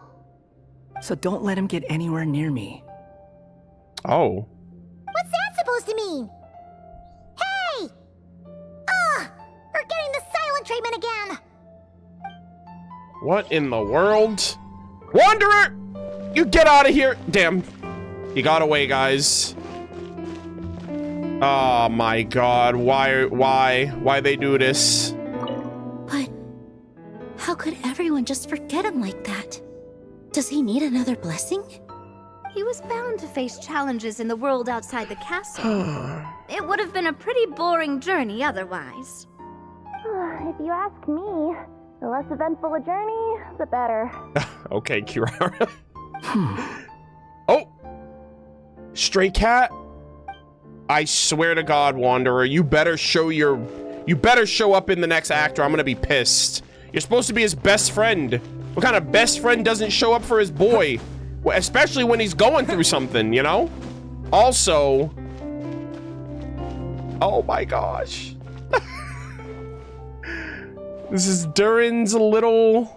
So don't let him get anywhere near me. Oh. What's that supposed to mean? Hey! Ugh! We're getting the silent treatment again! What in the world? Wanderer! You get out of here! Damn. You got away, guys. Oh my god. Why they do this? But how could everyone just forget him like that? Does he need another blessing? He was bound to face challenges in the world outside the castle. It would have been a pretty boring journey otherwise. If you ask me, the less eventful a journey, the better. Okay, Kirara. Oh! Stray cat? I swear to God, Wanderer, you better show up in the next act or I'm gonna be pissed. You're supposed to be his best friend. What kind of best friend doesn't show up for his boy? Well, especially when he's going through something, you know? Also, oh my gosh. This is Durin's little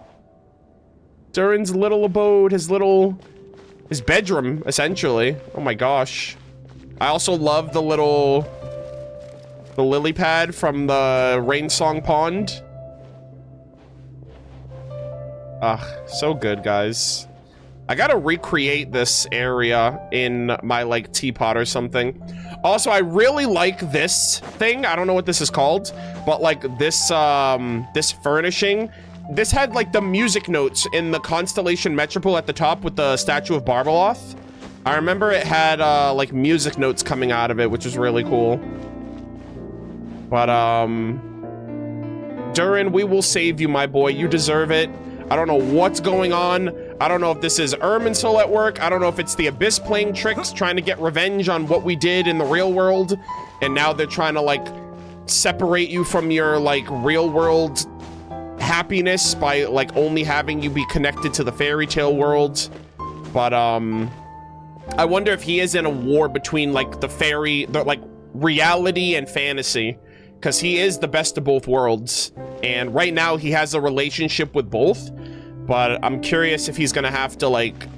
abode, his bedroom, essentially. Oh my gosh. I also love the lily pad from the Rain Song Pond. Ugh, so good, guys. I gotta recreate this area in my, like, teapot or something. Also, I really like this thing. I don't know what this is called, but, like, this furnishing. This had, like, the music notes in the Constellation Metropole at the top with the statue of Barbeloth. I remember it had, like, music notes coming out of it, which was really cool. But, Durin, we will save you, my boy. You deserve it. I don't know what's going on. I don't know if this is Irminsul at work. I don't know if it's the Abyss playing tricks, trying to get revenge on what we did in the real world. And now they're trying to, like, separate you from your, like, real world happiness by, like, only having you be connected to the fairy tale world. But, I wonder if he is in a war between, like, like, reality and fantasy. Because he is the best of both worlds. And right now, he has a relationship with both. But I'm curious if he's going to have to, like,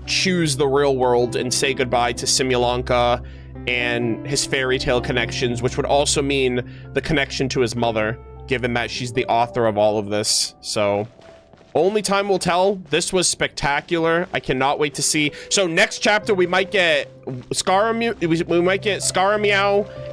choose the real world and say goodbye to Simulanka and his fairy tale connections, which would also mean the connection to his mother, given that she's the author of all of this. So, only time will tell. This was spectacular. I cannot wait to see. So, next chapter, we might get Scarmeow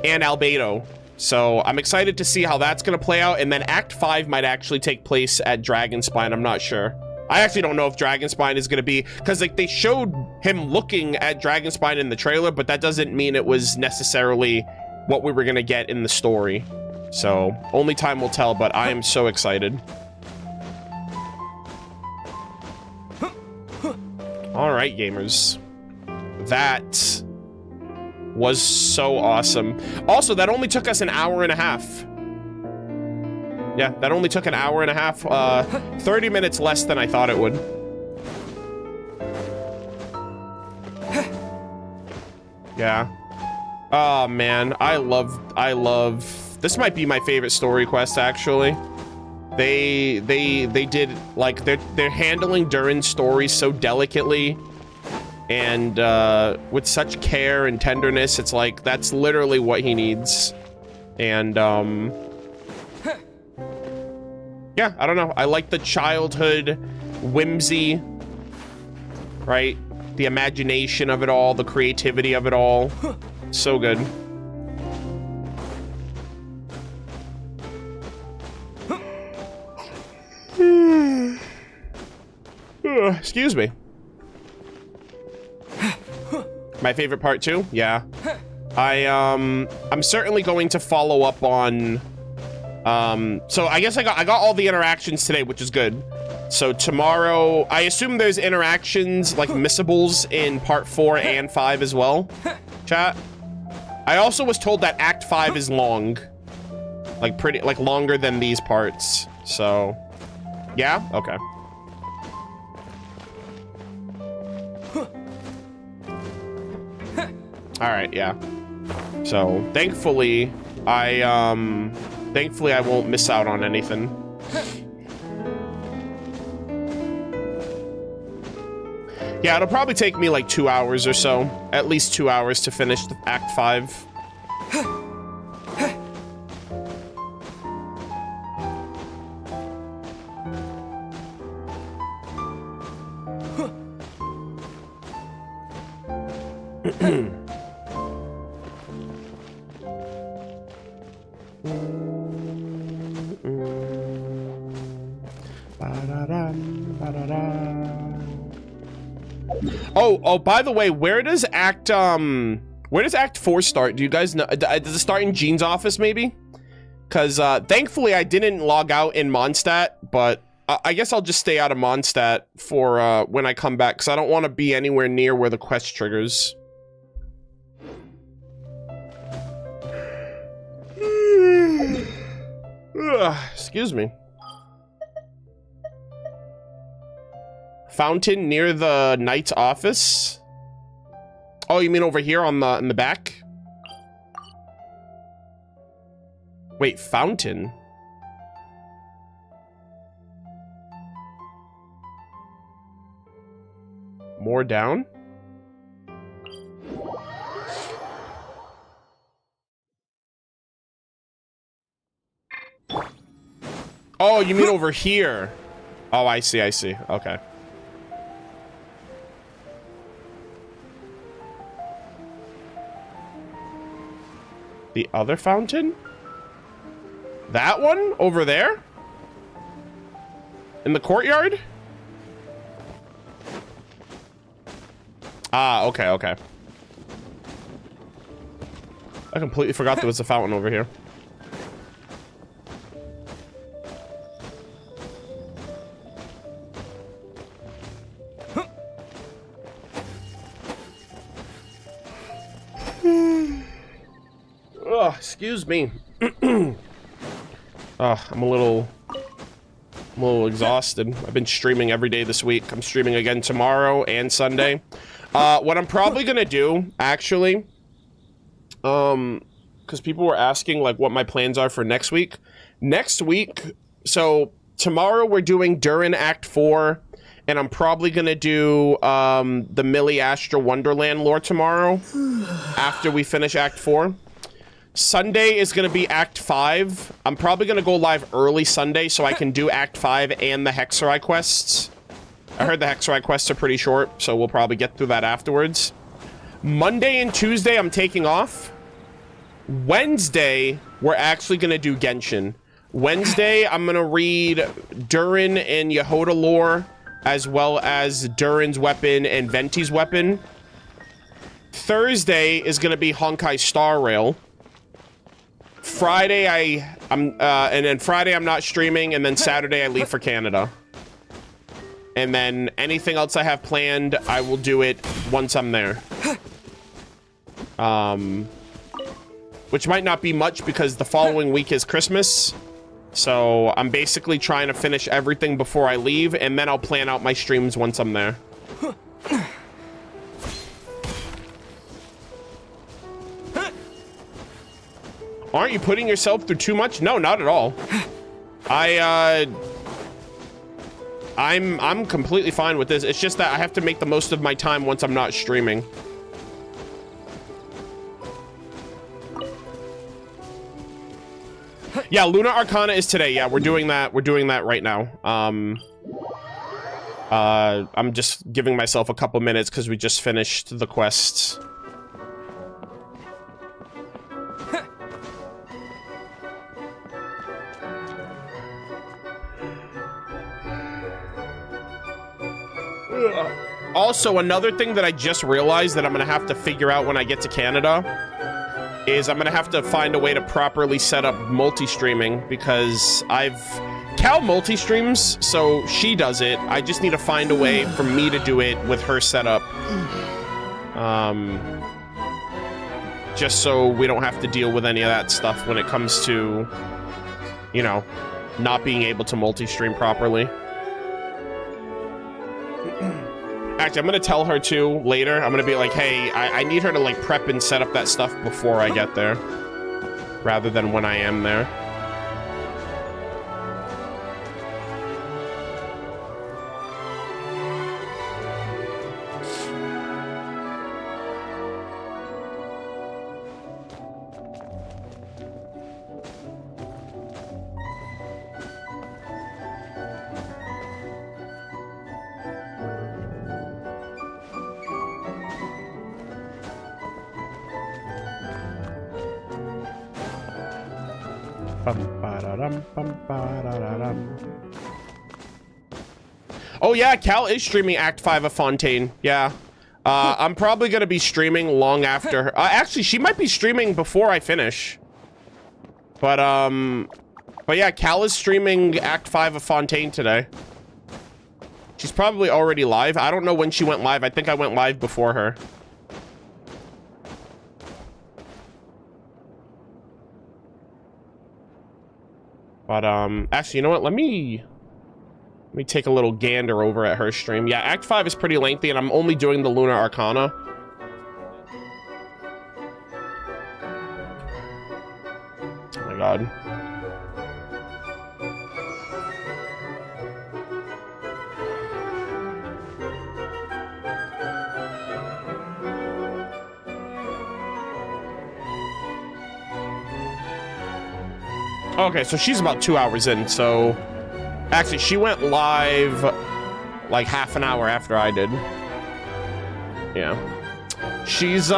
and Albedo. So I'm excited to see how that's going to play out. And then Act 5 might actually take place at Dragonspine. I'm not sure. I actually don't know if Dragonspine is going to be... Because, like, they showed him looking at Dragonspine in the trailer, but that doesn't mean it was necessarily what we were going to get in the story. So only time will tell, but I am so excited. All right, gamers. That was so awesome. Also, that only took us an hour and a half. Yeah, that only took an hour and a half. 30 minutes less than I thought it would. Yeah. Oh, man. I love... This might be my favorite story quest, actually. They did, like, they're handling Durin's story so delicately. And with such care and tenderness, it's like, that's literally what he needs. And, yeah, I don't know. I like the childhood whimsy, right? The imagination of it all, the creativity of it all. So good. Excuse me. My favorite part too? Yeah. I'm certainly going to follow up on so I guess I got all the interactions today, which is good. So tomorrow, I assume there's interactions like missables in part 4 and 5 as well. Chat. I also was told that Act 5 is long. Like longer than these parts. So yeah, okay. All right, yeah. So thankfully I won't miss out on anything. Yeah, it'll probably take me like 2 hours or so. At least 2 hours to finish the Act 5. Oh, by the way, where does Act 4 start? Do you guys know? Does it start in Jean's office, maybe? Because, thankfully, I didn't log out in Mondstadt, but I guess I'll just stay out of Mondstadt for, when I come back, because I don't want to be anywhere near where the quest triggers. Excuse me. Fountain near the knight's office. Oh, you mean over here on the in the back? Wait, fountain. More down? Oh, you mean over here? Oh, I see, I see. Okay. The other fountain? That one? Over there? In the courtyard? Ah, okay, okay. I completely forgot there was a fountain over here. Oh, excuse me. I'm a little exhausted. I've been streaming every day this week. I'm streaming again tomorrow and Sunday. What I'm probably gonna do, actually, because people were asking like what my plans are for next week. Next week, so tomorrow we're doing Durin Act 4, and I'm probably gonna do the Millie Astra Wonderland lore tomorrow after we finish Act 4. Sunday is going to be Act 5. I'm probably going to go live early Sunday so I can do Act 5 and the Hexenzirkel quests. I heard the Hexenzirkel quests are pretty short, so we'll probably get through that afterwards. Monday and Tuesday, I'm taking off. Wednesday, we're actually going to do Genshin. Wednesday, I'm going to read Durin and Yehoda lore, as well as Durin's weapon and Venti's weapon. Thursday is going to be Honkai Star Rail. Friday, and then Friday I'm not streaming, and then Saturday I leave for Canada. And then anything else I have planned, I will do it once I'm there. Which might not be much because the following week is Christmas. So I'm basically trying to finish everything before I leave, and then I'll plan out my streams once I'm there. Aren't you putting yourself through too much? No, not at all. I'm completely fine with this. It's just that I have to make the most of my time once I'm not streaming. Yeah, Lunar Arcana is today. Yeah, we're doing that. We're doing that right now. I'm just giving myself a couple minutes because we just finished the quests. Also, another thing that I just realized that I'm gonna have to figure out when I get to Canada is I'm gonna have to find a way to properly set up multi-streaming, because Cal multi-streams, so she does it. I just need to find a way for me to do it with her setup. Just so we don't have to deal with any of that stuff when it comes to, you know, not being able to multi-stream properly. Actually, I'm gonna tell her too later. I'm gonna be like, hey, I need her to like prep and set up that stuff before I get there, rather than when I am there. Oh yeah, Cal is streaming Act 5 of Fontaine. Yeah. I'm probably gonna be streaming long after her. Actually, she might be streaming before I finish. But yeah, Cal is streaming Act 5 of Fontaine today. She's probably already live. I don't know when she went live. I think I went live before her. But actually, you know what? Let me take a little gander over at her stream. Yeah, Act 5 is pretty lengthy, and I'm only doing the Lunar Arcana. Oh my god. Okay, so she's about 2 hours in, so... Actually, she went live like half an hour after I did. Yeah. She's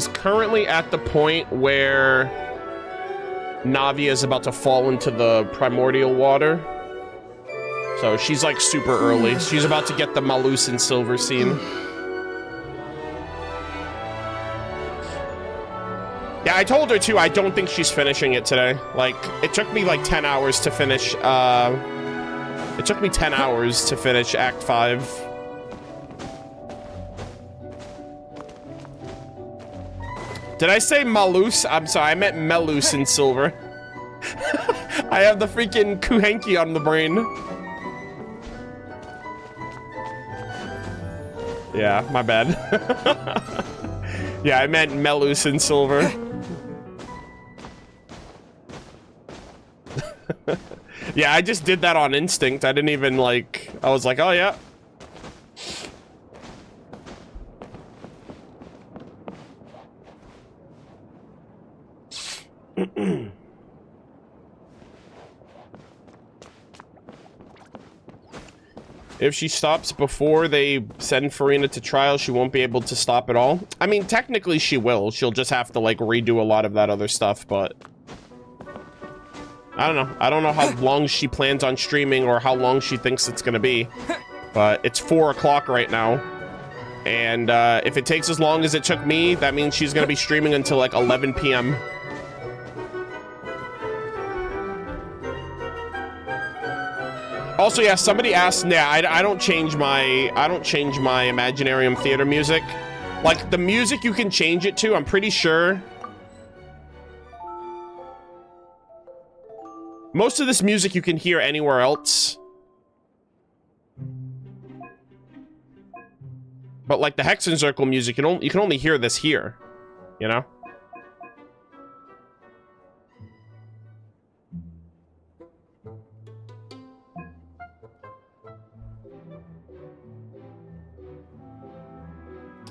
currently at the point where Navia is about to fall into the primordial water. So she's like super early. She's about to get the Malus and Silver scene. Yeah, I told her too, I don't think she's finishing it today. Like, it took me like 10 hours to finish, it took me 10 hours to finish Act 5. Did I say Malus? I'm sorry, I meant Melus in Silver. I have the freaking Kuhenki on the brain. Yeah, my bad. Yeah, I meant Melus in Silver. Yeah, I just did that on instinct. I didn't even like... I was like, oh yeah. If she stops before they send Farina to trial, she won't be able to stop at all. I mean, technically she will. She'll just have to like redo a lot of that other stuff, but... I don't know. I don't know how long she plans on streaming or how long she thinks it's gonna be. But it's 4 o'clock right now. And if it takes as long as it took me, that means she's gonna be streaming until like 11 p.m. Also, yeah, somebody asked, yeah, I don't change my Imaginarium Theater music. Like, the music you can change it to, I'm pretty sure. Most of this music you can hear anywhere else. But like the Hexenzirkel music, you can only hear this here, you know?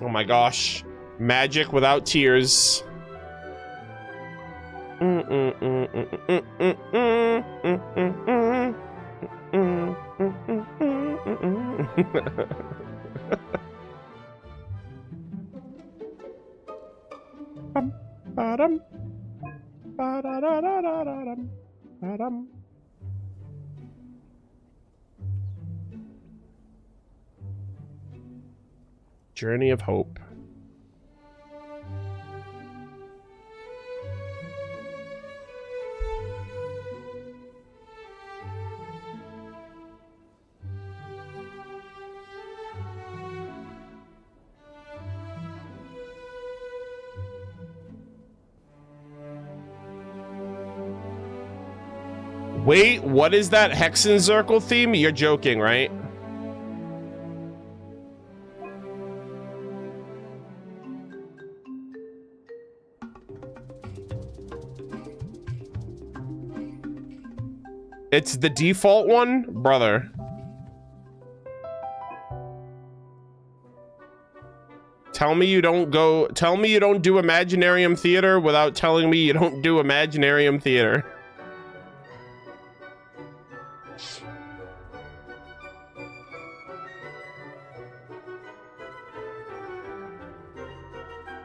Oh my gosh. Magic without tears. Journey of Hope. Wait, what is that Hexenzirkel theme? You're joking, right? It's the default one? Brother. Tell me you don't do Imaginarium Theater without telling me you don't do Imaginarium Theater.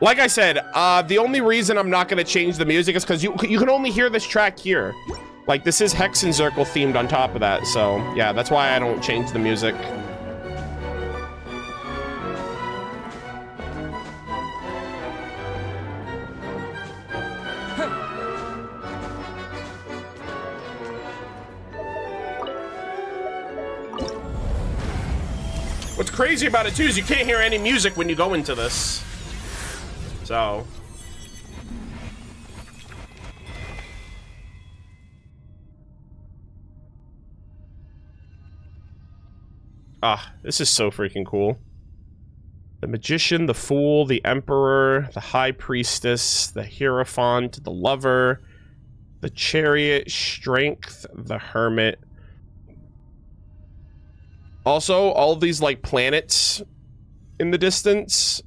Like I said, the only reason I'm not going to change the music is because you can only hear this track here. Like, this is Hexenzirkel themed on top of that, so yeah, that's why I don't change the music. What's crazy about it too is you can't hear any music when you go into this. So this is so freaking cool. The Magician, the Fool, the Emperor, the High Priestess, the Hierophant, the Lover, the Chariot, Strength, the Hermit. Also, all of these, like, planets in the distance,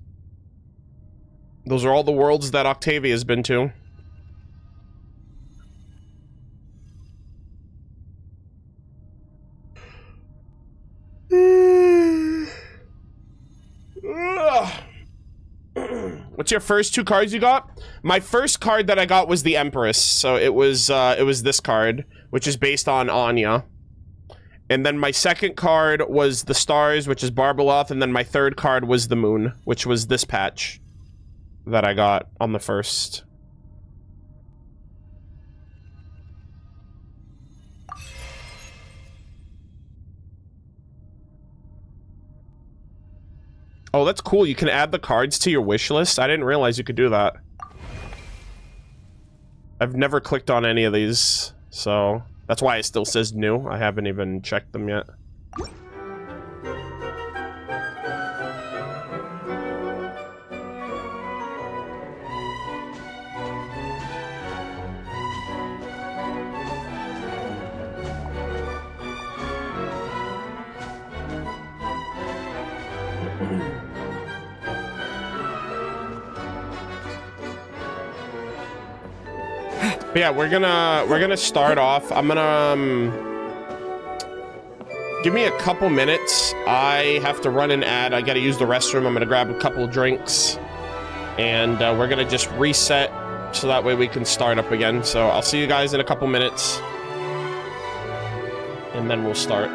those are all the worlds that Octavia's been to. What's your first 2 cards you got? My first card that I got was the Empress, so it was this card, which is based on Anya. And then my second card was the Stars, which is Barbeloth, and then my third card was the Moon, which was this patch that I got on the first. Oh, that's cool. You can add the cards to your wish list. I didn't realize you could do that. I've never clicked on any of these, so that's why it still says new. I haven't even checked them yet. But yeah, we're gonna start off. I'm gonna give me a couple minutes. I have to run an ad. I gotta use the restroom. I'm gonna grab a couple of drinks, and we're gonna just reset so that way we can start up again. So I'll see you guys in a couple minutes, and then we'll start.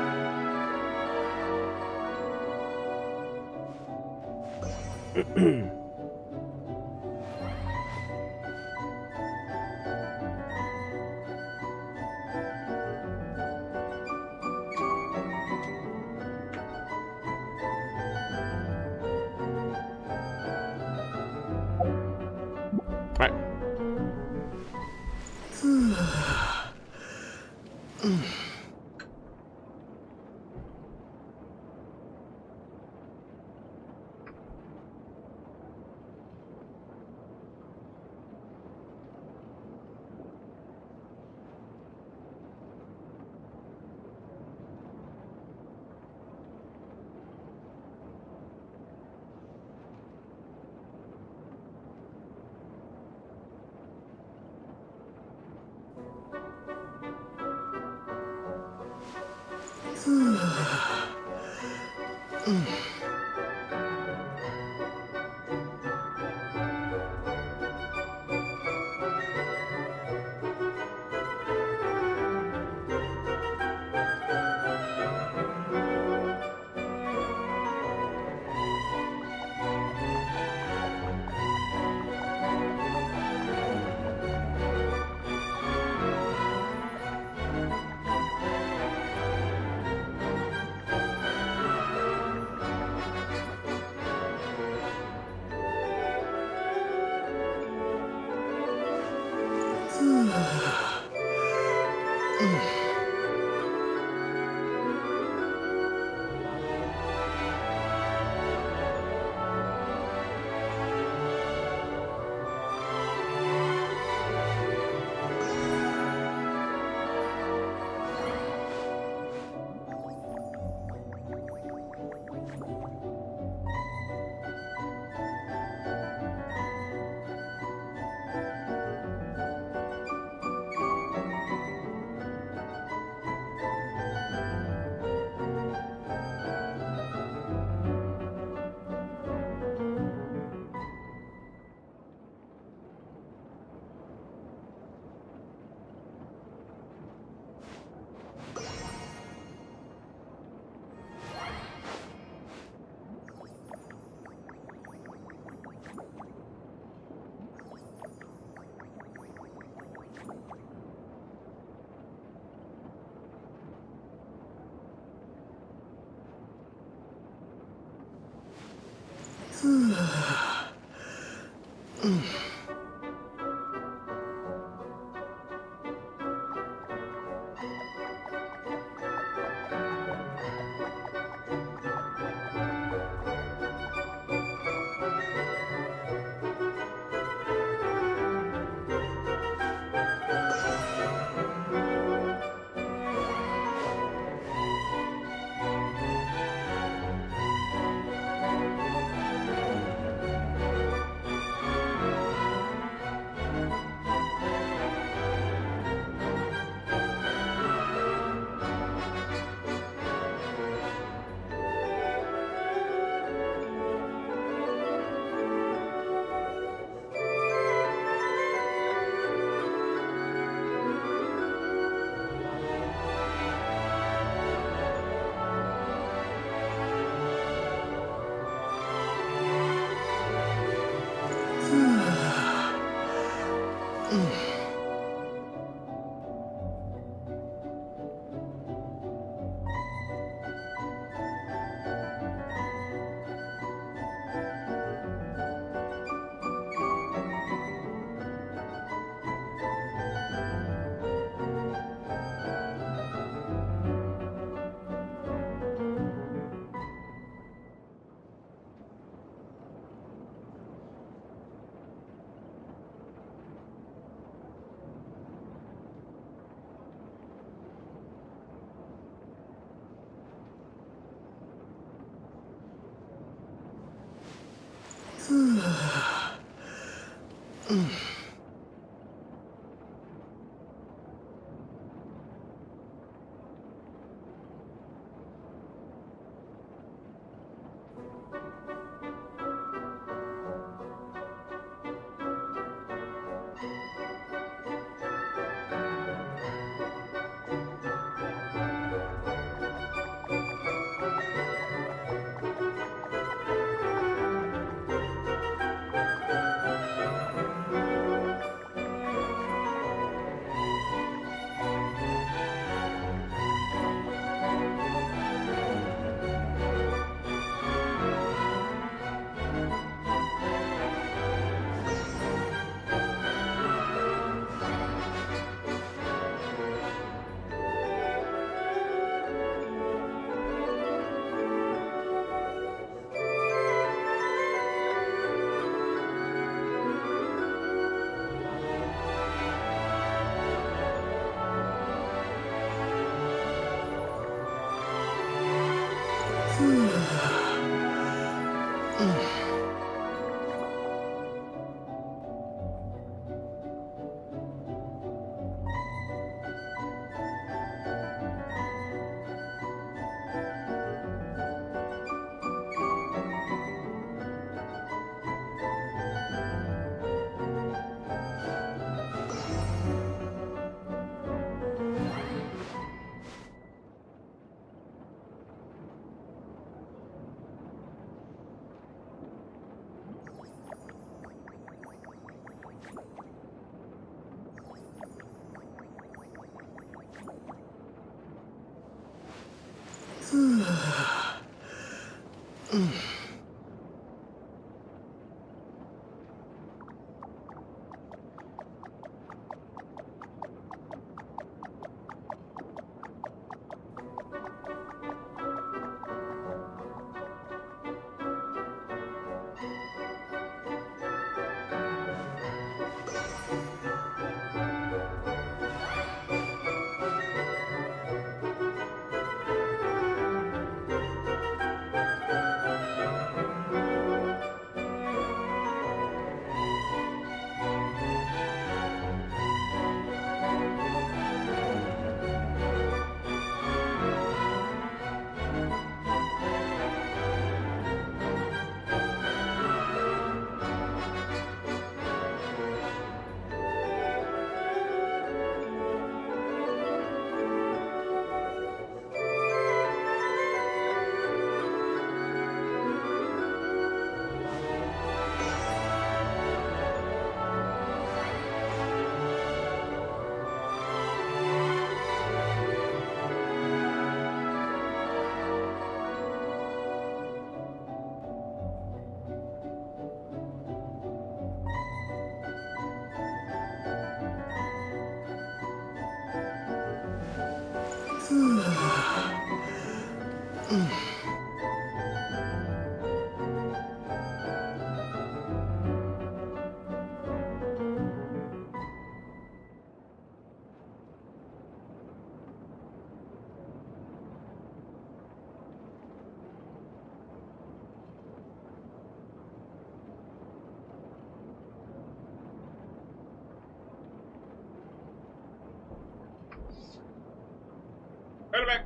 Right back.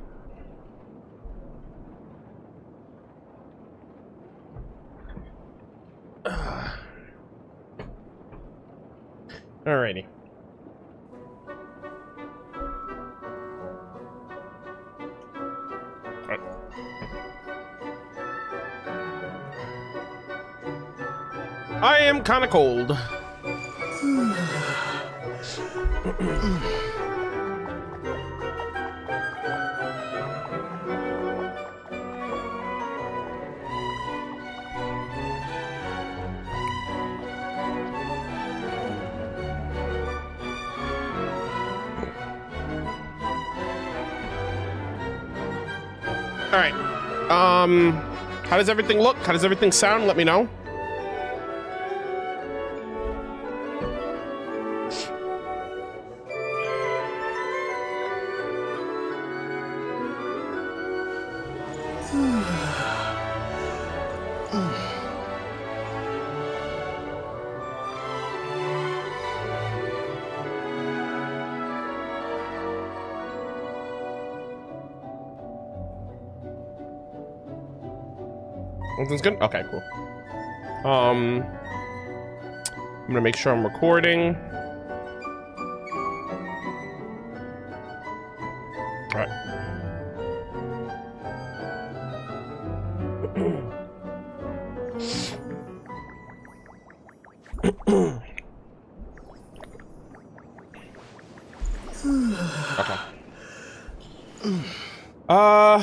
Alrighty. Alright. I am kind of cold. All right. How does everything look? How does everything sound? Let me know. Everything's good? Okay, cool. I'm gonna make sure I'm recording. All right. Okay. All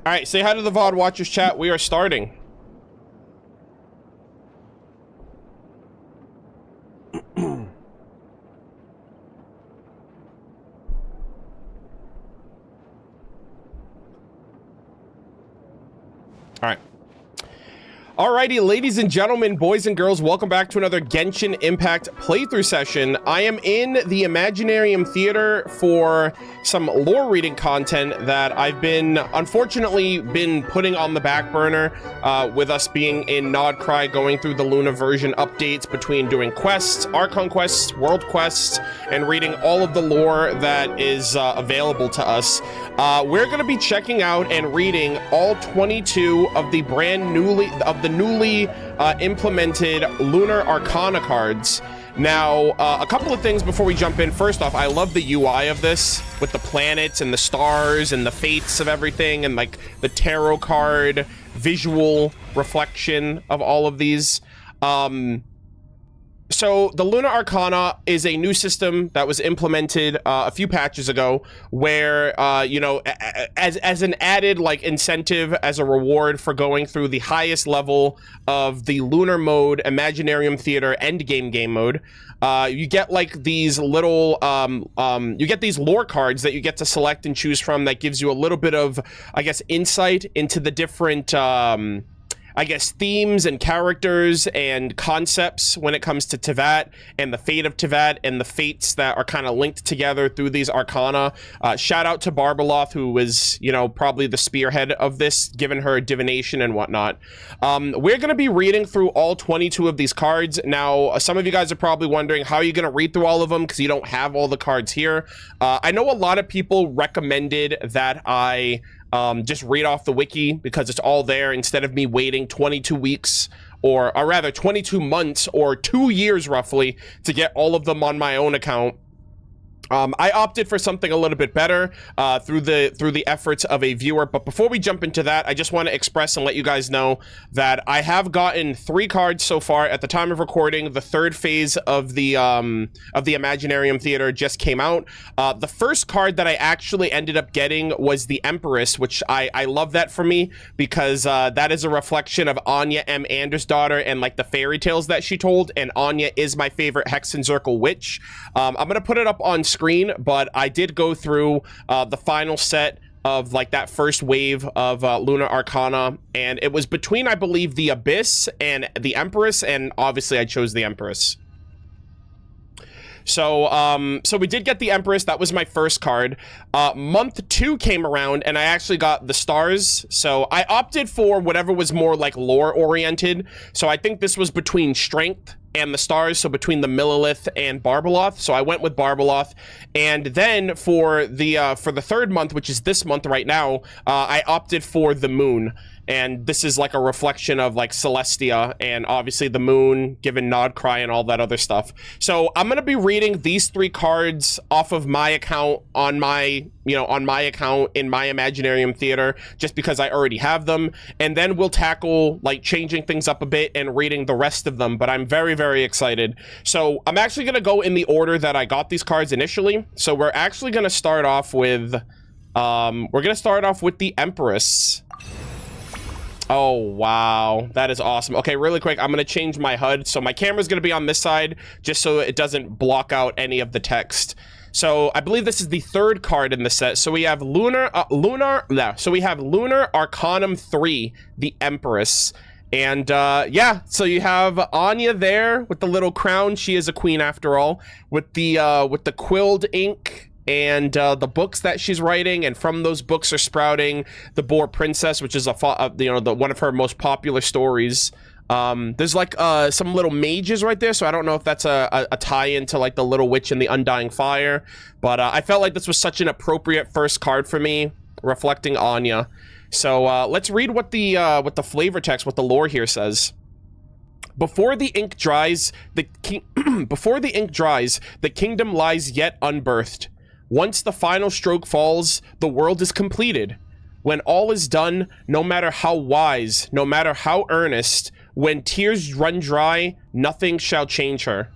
right, say hi to the VOD Watchers chat. We are starting. All right. Alrighty, ladies and gentlemen, boys and girls, welcome back to another Genshin Impact playthrough session. I am in the Imaginarium Theater for some lore reading content that I've unfortunately been putting on the back burner with us being in Nodcry, going through the Luna version updates between doing quests, Archon quests, world quests, and reading all of the lore that is available to us. We're going to be checking out and reading all 22 of the newly implemented Lunar Arcana cards. Now, a couple of things before we jump in. First off, I love the UI of this with the planets and the stars and the fates of everything and like the tarot card visual reflection of all of these. So the Lunar Arcana is a new system that was implemented a few patches ago where, you know, as an added like incentive as a reward for going through the highest level of the Lunar mode, Imaginarium Theater endgame game mode, you get like these little, you get these lore cards that you get to select and choose from that gives you a little bit of, I guess, insight into the different, I guess, themes and characters and concepts when it comes to Teyvat and the fate of Teyvat and the fates that are kind of linked together through these Arcana. Shout out to Barbeloth, who was, you know, probably the spearhead of this, given her divination and whatnot. We're going to be reading through all 22 of these cards. Now, some of you guys are probably wondering, how are you going to read through all of them? Because you don't have all the cards here. I know a lot of people recommended that I just read off the wiki because it's all there instead of me waiting 22 weeks or rather 22 months or 2 years roughly to get all of them on my own account. I opted for something a little bit better through the efforts of a viewer. But before we jump into that, I just want to express and let you guys know that I have gotten 3 cards so far at the time of recording. The third phase of the Imaginarium Theater just came out. The first card that I actually ended up getting was the Empress, which I love that for me because that is a reflection of Anya M. Anders' daughter and like the fairy tales that she told. And Anya is my favorite Hexenzirkel witch. I'm gonna put it up on screen, but I did go through the final set of like that first wave of Lunar Arcana, and it was between, I believe, the Abyss and the Empress, and obviously I chose the Empress. So so we did get the Empress. That was my first card. Month 2 came around and I actually got the Stars. So I opted for whatever was more like lore oriented. So I think this was between Strength and the Stars, so between the Millilith and Barbeloth. So I went with Barbeloth. And then for the third month, which is this month right now, I opted for the Moon. And this is like a reflection of like Celestia and obviously the moon, given Nodcry and all that other stuff. So I'm going to be reading these 3 cards off of my account on my, on my account in my Imaginarium Theater, just because I already have them. And then we'll tackle like changing things up a bit and reading the rest of them. But I'm very, very excited. So I'm actually going to go in the order that I got these cards initially. So we're actually going to start off with, the Empress. Oh, wow. That is awesome. Okay, really quick, I'm going to change my HUD. So my camera's going to be on this side, just so it doesn't block out any of the text. So I believe this is the 3rd card in the set. So we have Lunar Arcanum 3, the Empress. And yeah, so you have Anya there with the little crown. She is a queen after all, with the quilled ink and the books that she's writing, and from those books are sprouting the Boar Princess, which is one of her most popular stories. There's like some little mages right there, so I don't know if that's a tie-in to like the Little Witch and the Undying Fire, but I felt like this was such an appropriate first card for me, reflecting Anya. So let's read what the flavor text, what the lore here says. Before the ink dries, the kingdom lies yet unbirthed. Once the final stroke falls, the world is completed. When all is done, no matter how wise, no matter how earnest, when tears run dry, nothing shall change her.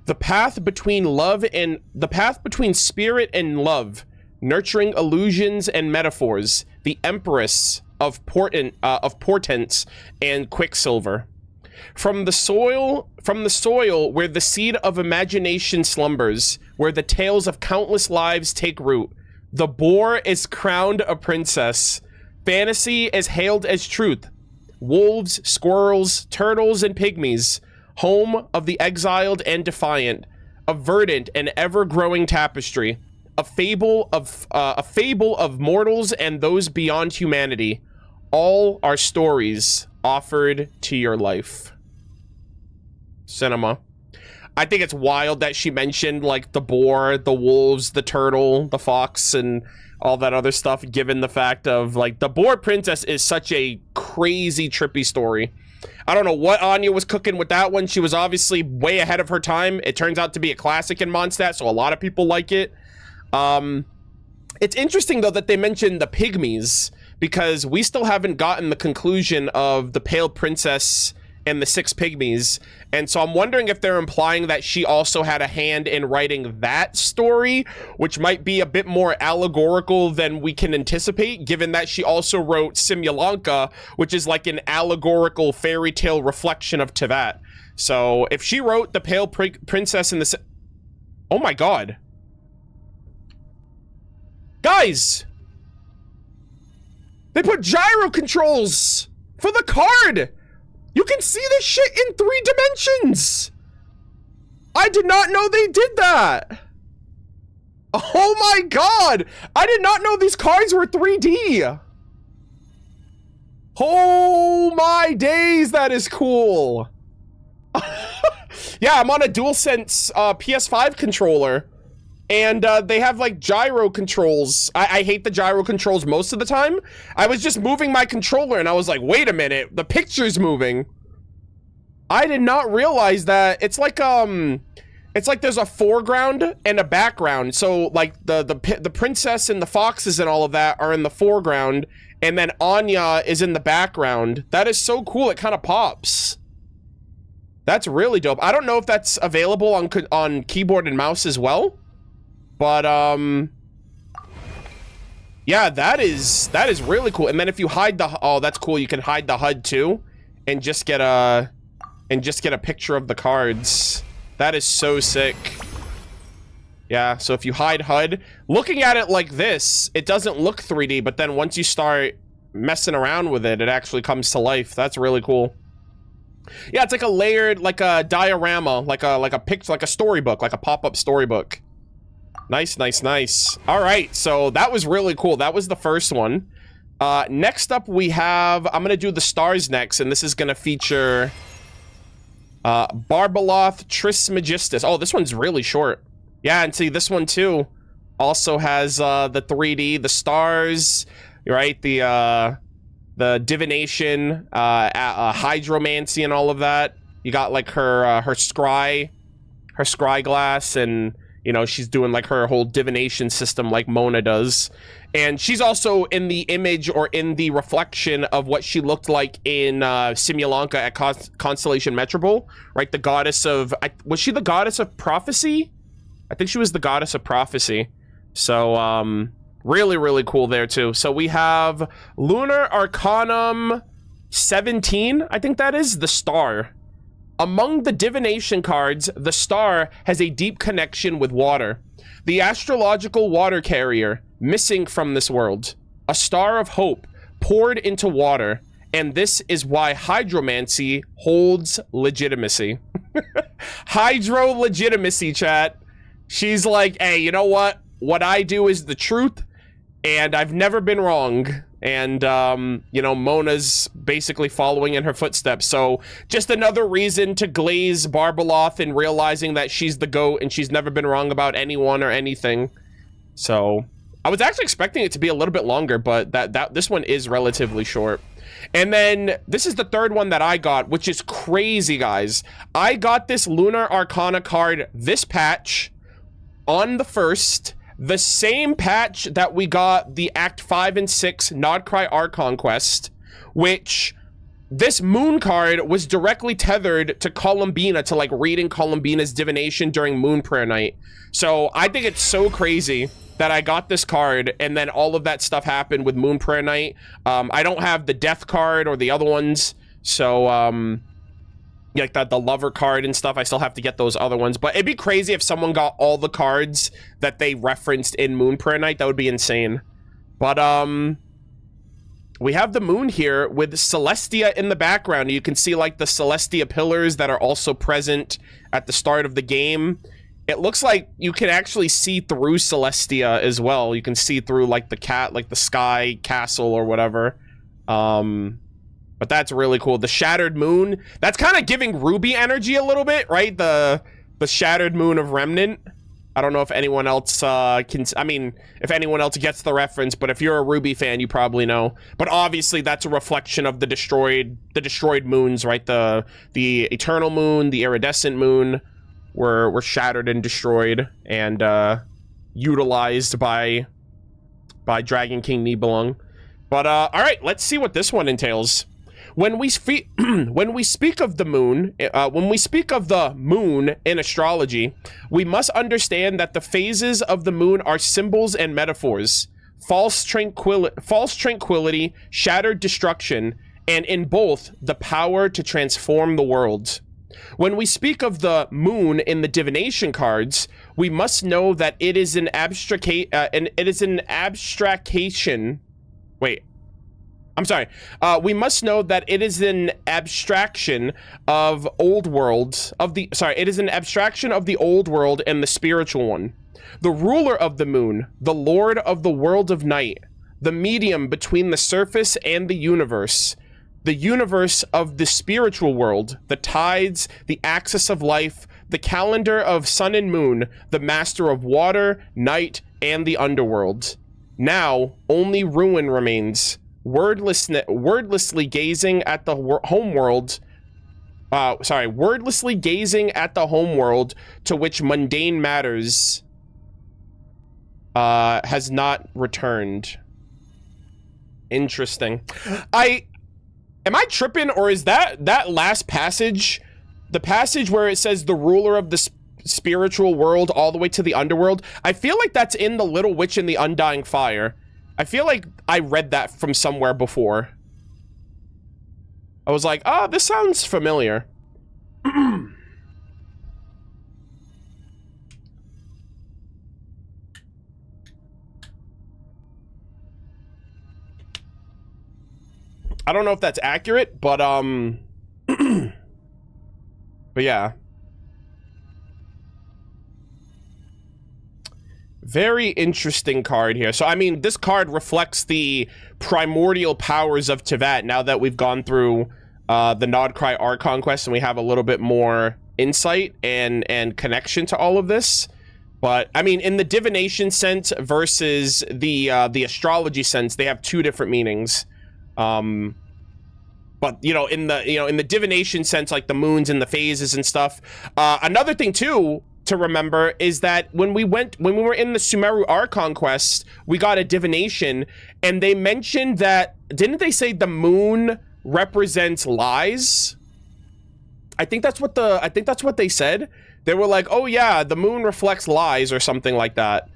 The path between spirit and love, nurturing illusions and metaphors, the empress of portents and quicksilver. From the soil where the seed of imagination slumbers, where the tales of countless lives take root, the boar is crowned a princess. Fantasy is hailed as truth. Wolves, squirrels, turtles, and pygmies, home of the exiled and defiant, a verdant and ever-growing tapestry, a fable of mortals and those beyond humanity. All are stories offered to your life. Cinema. I think it's wild that she mentioned, like, the boar, the wolves, the turtle, the fox, and all that other stuff, given the fact of, like, the boar princess is such a crazy, trippy story. I don't know what Anya was cooking with that one. She was obviously way ahead of her time. It turns out to be a classic in Mondstadt, so a lot of people like it. It's interesting, though, that they mentioned the pygmies, because we still haven't gotten the conclusion of the Pale Princess and the 6 pygmies, and so I'm wondering if they're implying that she also had a hand in writing that story, which might be a bit more allegorical than we can anticipate, given that she also wrote Simulanka, which is like an allegorical fairy tale reflection of Teyvat. So if she wrote the Pale Princess and the... Oh my god. Guys! They put gyro controls for the card! You can see this shit in 3 dimensions! I did not know they did that! Oh my god! I did not know these cards were 3D! Oh my days, that is cool! Yeah, I'm on a DualSense PS5 controller, and they have, like, gyro controls. I hate the gyro controls most of the time. I was just moving my controller, and I was like, wait a minute, the picture's moving. I did not realize that. It's like there's a foreground and a background. So, like, the princess and the foxes and all of that are in the foreground, and then Anya is in the background. That is so cool, it kind of pops. That's really dope. I don't know if that's available on keyboard and mouse as well. But, yeah, that is really cool. And then if you hide the... Oh, that's cool. You can hide the HUD, too. And just get a picture of the cards. That is so sick. Yeah, so if you hide HUD... Looking at it like this, it doesn't look 3D, but then once you start messing around with it, it actually comes to life. That's really cool. Yeah, it's like a layered, like a diorama, like a picture, like a storybook, like a pop-up storybook. Nice, nice, nice. All right, so that was really cool. That was the first one. Next up, we have... I'm going to do the stars next, and this is going to feature Barbaloth Trismegistus. Oh, this one's really short. Yeah, and see, this one, too, also has the 3D, the stars, right? The divination, hydromancy, and all of that. You got, like, her scry glass, and... You know, she's doing, like, her whole divination system like Mona does. And she's also in the image or in the reflection of what she looked like in Simulanka at Constellation Metropole, right? The goddess of... was she the goddess of prophecy? I think she was the goddess of prophecy. So, really, really cool there, too. So we have Lunar Arcanum 17, I think that is, the star. Among the divination cards, the star has a deep connection with water. The astrological water carrier, missing from this world. A star of hope, poured into water. And this is why hydromancy holds legitimacy. Hydro legitimacy, chat. She's like, hey, you know what? What I do is the truth, and I've never been wrong. And, you know, Mona's basically following in her footsteps. So just another reason to glaze Barbaloth and realizing that she's the GOAT and she's never been wrong about anyone or anything. So, I was actually expecting it to be a little bit longer, but this one is relatively short. And then this is the third one that I got, which is crazy, guys. I got this Lunar Arcana card, this patch, on the 1st, the same patch that we got the Act 5 and 6 Nodcry Archon quest, which this moon card was directly tethered to Columbina, to like reading Columbina's divination during Moon Prayer Night. So I think it's so crazy that I got this card and then all of that stuff happened with Moon Prayer Night. I don't have the Death card or the other ones, so like the Lover card and stuff. I still have to get those other ones, but it'd be crazy if someone got all the cards that they referenced in Moon Prayer Night. That would be insane. But we have the moon here with Celestia in the background. You can see like the Celestia pillars that are also present at the start of the game. It looks like you can actually see through Celestia as well. You can see through like the sky castle or whatever. But that's really cool. The shattered moon, that's kind of giving Ruby energy a little bit, right? The shattered moon of Remnant. I don't know if anyone else if anyone else gets the reference, but if you're a Ruby fan, you probably know. But obviously that's a reflection of the destroyed moons, right? The eternal moon, the iridescent moon were shattered and destroyed and utilized by Dragon King Nibelung. But all right, let's see what this one entails. When we speak of the moon, when we speak of the moon in astrology, we must understand that the phases of the moon are symbols and metaphors. False tranquility, shattered destruction, and in both, the power to transform the world. When we speak of the moon in the divination cards, we must know that it is an abstraction. Wait. I'm sorry. We must know that it is an abstraction of old world it is an abstraction of the old world and the spiritual one. The ruler of the moon, the lord of the world of night, the medium between the surface and the universe of the spiritual world, the tides, the axis of life, the calendar of sun and moon, the master of water, night, and the underworld. Now, only ruin remains. Wordlessly gazing at the homeworld to which mundane matters has not returned. Interesting. Am I tripping, or is that last passage, the passage where it says the ruler of the spiritual world all the way to the underworld? I feel like that's in The Little Witch and the Undying Fire. I feel like I read that from somewhere before. I was like, oh, this sounds familiar. I don't know if that's accurate, but but yeah. Very interesting card here. So, I mean, this card reflects the primordial powers of Teyvat now that we've gone through the Nodcry Archon quest and we have a little bit more insight and connection to all of this. But, I mean, in the divination sense versus the astrology sense, they have two different meanings. But, in the divination sense, like the moons and the phases and stuff. Another thing, too, to remember is that when we were in the Sumeru Archon quest, we got a divination, and they mentioned that, didn't they say the moon represents lies? I think that's what they said. They were like, oh yeah, the moon reflects lies or something like that.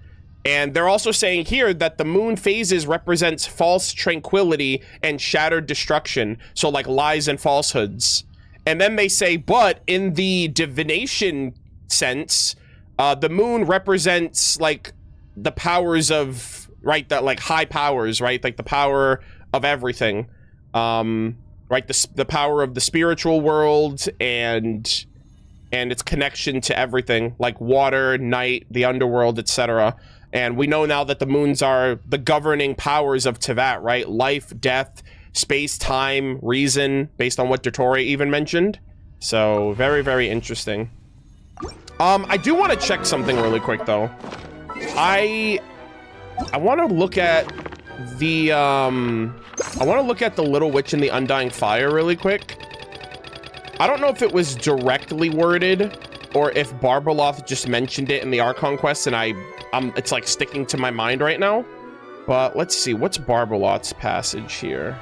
And they're also saying here that the moon phases represents false tranquility and shattered destruction. So like lies and falsehoods. And then they say, but in the divination sense, the moon represents like the powers of, right, that like high powers, right, like the power of everything, right, the power of the spiritual world and its connection to everything, like water, night, the underworld, etc. And we know now that the moons are the governing powers of Teyvat, right? Life, death, space, time, reason, based on what Dottori even mentioned. So very, very interesting. I do want to check something really quick, though. I want to look at the, I want to look at the Little Witch and the Undying Fire really quick. I don't know if it was directly worded or if Barbaloth just mentioned it in the Archon quest and it's like sticking to my mind right now. But let's see, what's Barbaloth's passage here?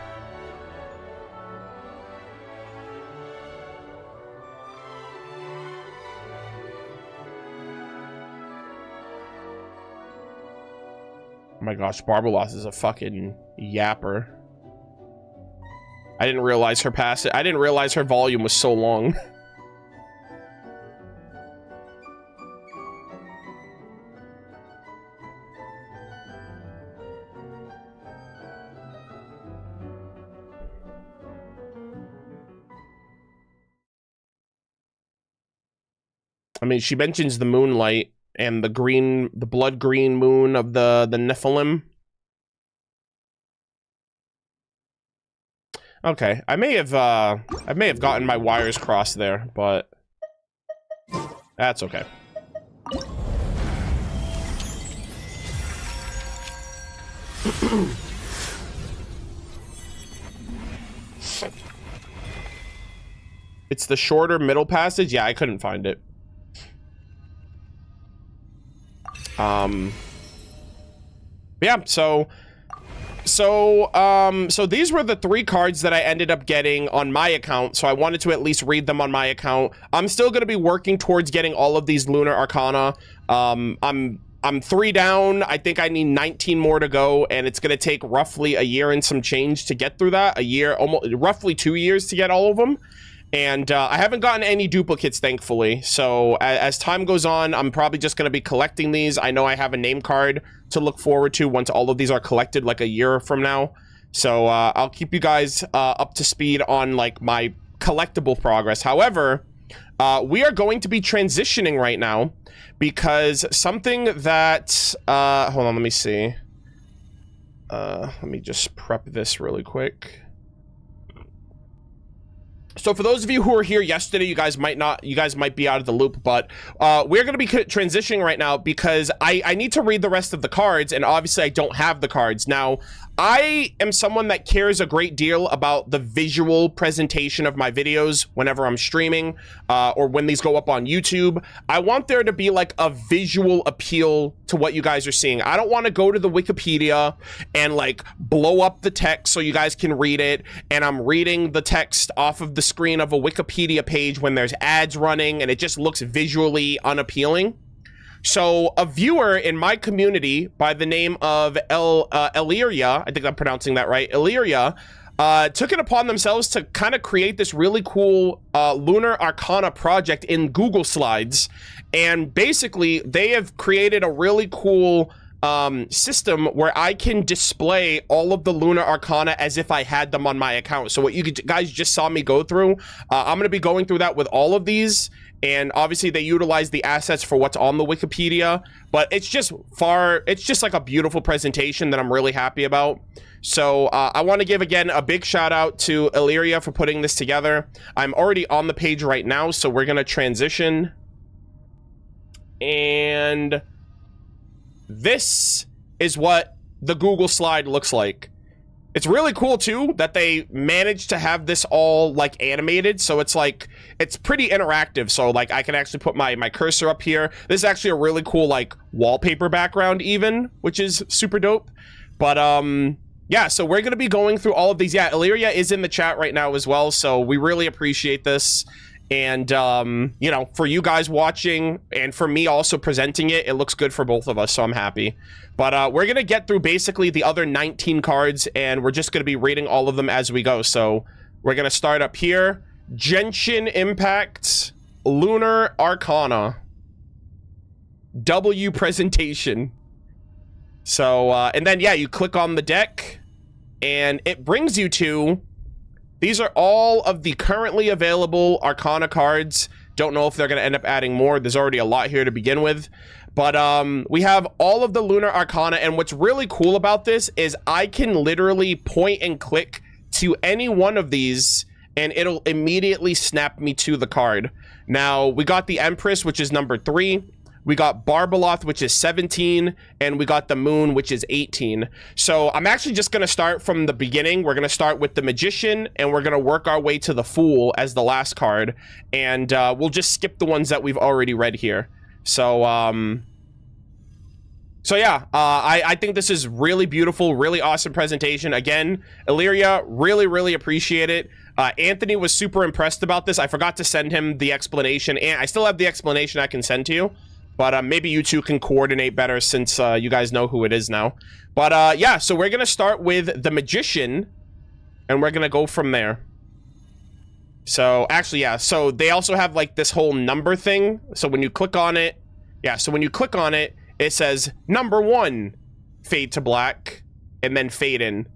Oh my gosh, Barbaloth is a fucking yapper. I didn't realize her passage. I didn't realize her volume was so long. I mean, she mentions the moonlight and the green, the blood green moon of the Nephilim. Okay, I may have gotten my wires crossed there, but that's okay. It's the shorter middle passage? Yeah, I couldn't find it. Yeah, so these were the 3 cards that I ended up getting on my account, so I wanted to at least read them on my account. I'm still going to be working towards getting all of these Lunar Arcana. I'm 3 down. I think I need 19 more to go, and it's going to take roughly a year and some change to get through that. A year, almost roughly 2 years to get all of them. And I haven't gotten any duplicates, thankfully. So as time goes on, I'm probably just going to be collecting these. I know I have a name card to look forward to once all of these are collected, like a year from now. So I'll keep you guys up to speed on like my collectible progress. However, we are going to be transitioning right now because something that hold on, let me see. Let me just prep this really quick. So for those of you who were here yesterday, you guys might be out of the loop, but we're going to be transitioning right now because I need to read the rest of the cards, and obviously I don't have the cards. Now, I am someone that cares a great deal about the visual presentation of my videos whenever I'm streaming or when these go up on YouTube. I want there to be like a visual appeal to what you guys are seeing. I don't want to go to the Wikipedia and like blow up the text so you guys can read it, and I'm reading the text off of the screen of a Wikipedia page when there's ads running and it just looks visually unappealing. So a viewer in my community by the name of Illyria, I think I'm pronouncing that right, Illyria, took it upon themselves to kind of create this really cool Lunar Arcana project in Google Slides. And basically, they have created a really cool system where I can display all of the Lunar Arcana as if I had them on my account. So what you guys just saw me go through, I'm going to be going through that with all of these. And obviously they utilize the assets for what's on the Wikipedia, but it's just like a beautiful presentation that I'm really happy about. So I want to give again a big shout out to Illyria for putting this together. I'm already on the page right now, so we're going to transition. And this is what the Google slide looks like. It's really cool too that they managed to have this all like animated, so it's like it's pretty interactive. So like I can actually put my cursor up here. This is actually a really cool like wallpaper background even, which is super dope. But yeah, so we're gonna be going through all of these. Yeah, Illyria is in the chat right now as well, so we really appreciate this. And you know, for you guys watching and for me also presenting it, it looks good for both of us, so I'm happy. But we're gonna get through basically the other 19 cards, and we're just gonna be reading all of them as we go. So we're gonna start up here. Genshin Impact, Lunar Arcana, W presentation. So and then yeah, you click on the deck, and it brings you to. These are all of the currently available Arcana cards. Don't know if they're going to end up adding more. There's already a lot here to begin with. But we have all of the Lunar Arcana. And what's really cool about this is I can literally point and click to any one of these, and it'll immediately snap me to the card. Now, we got the Empress, which is number 3. we got Barbaloth, which is 17, and we got the Moon, which is 18. So I'm actually just going to start from the beginning. We're going to start with the Magician, and we're going to work our way to the Fool as the last card, and we'll just skip the ones that we've already read here. So, yeah, I think this is really beautiful, really awesome presentation. Again, Illyria, really appreciate it. Anthony was super impressed about this. I forgot to send him the explanation, and I still have the explanation I can send to you. But maybe you two can coordinate better since you guys know who it is now. But yeah, so we're going to start with the Magician, and we're going to go from there. So actually, yeah, so they also have like this whole number thing. So when you click on it, yeah, so when you click on it, it says number 1, fade to black, and then fade in.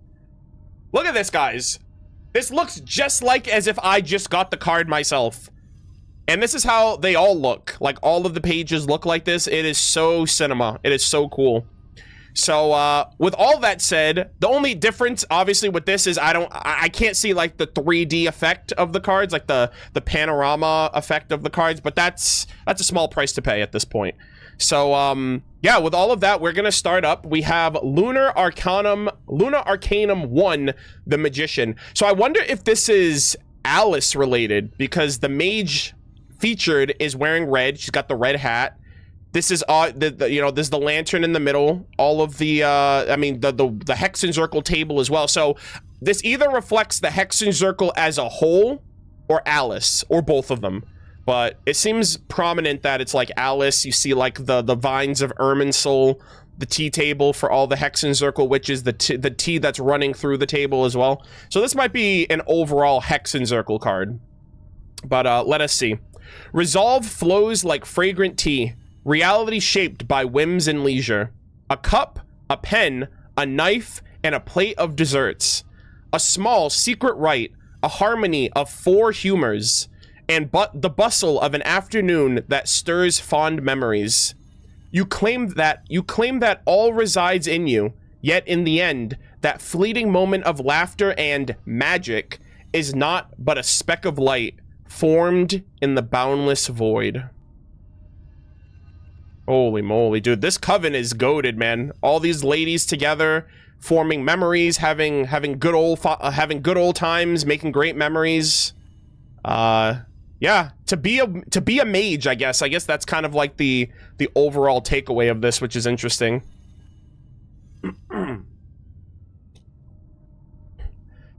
Look at this, guys. This looks just like as if I just got the card myself. And this is how they all look. Like, all of the pages look like this. It is so cinema. It is so cool. So, with all that said, the only difference, obviously, with this is I can't see, like, the 3D effect of the cards, like the panorama effect of the cards, but that's a small price to pay at this point. So, yeah, with all of that, we're gonna start up. We have Lunar Arcanum 1, the Magician. So I wonder if this is Alice related, because the mage featured is wearing red. She's got the red hat. This is you know, there's the lantern in the middle. All of the I mean the Hexenzirkel table as well. So this either reflects the Hexenzirkel as a whole or Alice, or both of them. But it seems prominent that it's like Alice. You see like the vines of Irminsul, the tea table for all the Hexenzirkel witches, the tea that's running through the table as well. So this might be an overall Hexenzirkel card. But let us see. Resolve flows like fragrant tea, reality shaped by whims and leisure. A cup, a pen, a knife, and a plate of desserts. A small secret rite, a harmony of 4 humors, and the bustle of an afternoon that stirs fond memories. You claim that all resides in you, yet in the end, that fleeting moment of laughter and magic is not but a speck of light formed in the boundless void. Holy moly, dude, this coven is goated, man. All these ladies together, forming memories, having good old times, making great memories. Yeah, to be a mage, I guess that's kind of like the overall takeaway of this, which is interesting.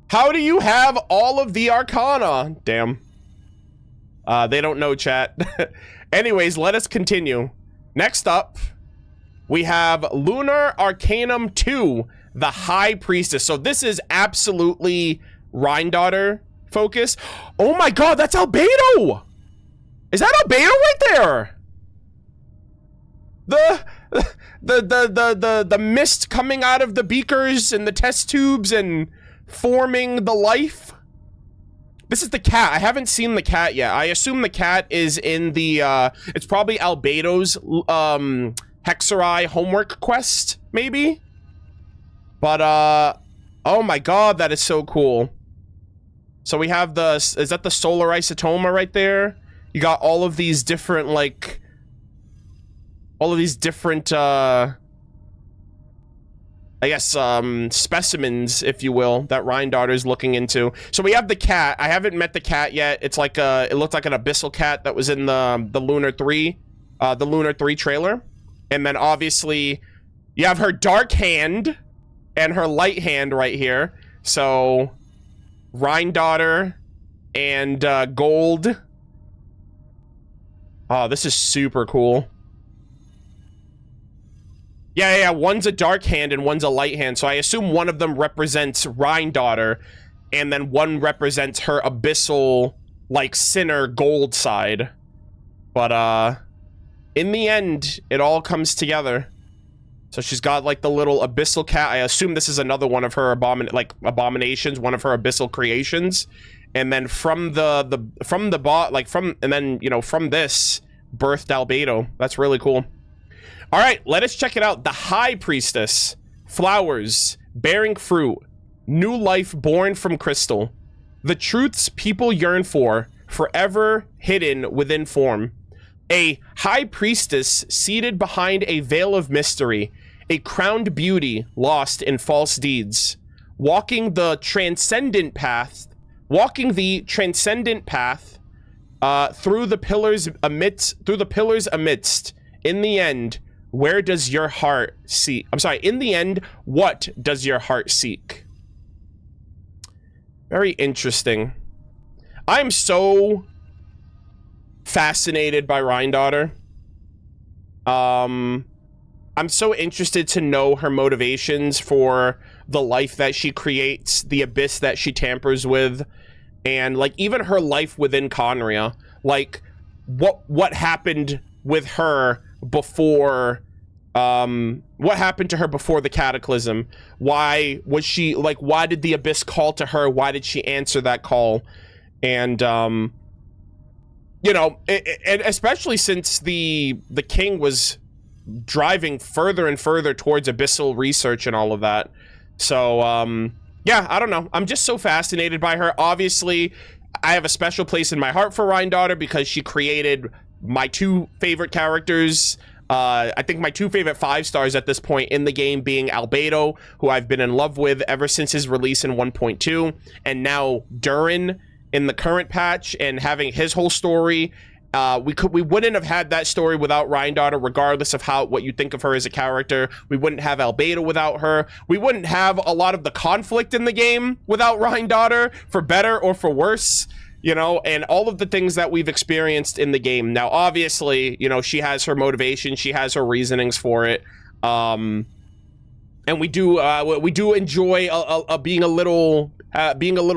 How do you have all of the Arcana? Damn. They don't know, chat. Anyways, let us continue. Next up, we have Lunar Arcanum 2, the High Priestess. So this is absolutely Rhine-Daughter focus. Oh my god, that's Albedo! Is that Albedo right there? The mist coming out of the beakers and the test tubes and forming the life. This is the cat. I haven't seen the cat yet. I assume the cat is in the it's probably Albedo's Hexerai homework quest, maybe. But oh my god, that is so cool. So we have is that the solar isotoma right there? You got all of these different, like, I guess, specimens, if you will, that Rhine-Daughter's looking into. So we have the cat. I haven't met the cat yet. It's like it looked like an abyssal cat that was in the Lunar 3 trailer. And then obviously you have her dark hand and her light hand right here. So Rhine-Daughter and gold. Oh, this is super cool. Yeah, one's a dark hand and one's a light hand. So I assume one of them represents Rhine-Daughter, and then one represents her abyssal, like, sinner gold side. But, in the end, it all comes together. So she's got, like, the little abyssal cat. I assume this is another one of her abominations, one of her abyssal creations. And then from from this, birthed Albedo. That's really cool. All right, let us check it out. The High Priestess. Flowers, bearing fruit, new life born from crystal. The truths people yearn for, forever hidden within form. A high priestess seated behind a veil of mystery, a crowned beauty lost in false deeds, walking the transcendent path, through the pillars amidst. In the end, where does your heart seek? I'm sorry. In the end, what does your heart seek? Very interesting. I'm so fascinated by Rhine-Daughter. I'm so interested to know her motivations for the life that she creates, the abyss that she tampers with, and like even her life within Conria. Like what happened with her before what happened to her before the cataclysm? Why was she like, why did the abyss call to her? Why did she answer that call? And you know, and especially since the king was driving further and further towards abyssal research and all of that. So yeah, I don't know, I'm just so fascinated by her. Obviously I have a special place in my heart for Rhine-Daughter because she created my two favorite characters. I think my two favorite 5 stars at this point in the game being Albedo, who I've been in love with ever since his release in 1.2, and now Durin in the current patch, and having his whole story. We wouldn't have had that story without Rhine-Daughter, regardless of what you think of her as a character. We wouldn't have Albedo without her. We wouldn't have a lot of the conflict in the game without Rhine-Daughter, for better or for worse. You know, and all of the things that we've experienced in the game. Now, obviously, you know, she has her motivation, she has her reasonings for it, and we do enjoy being a little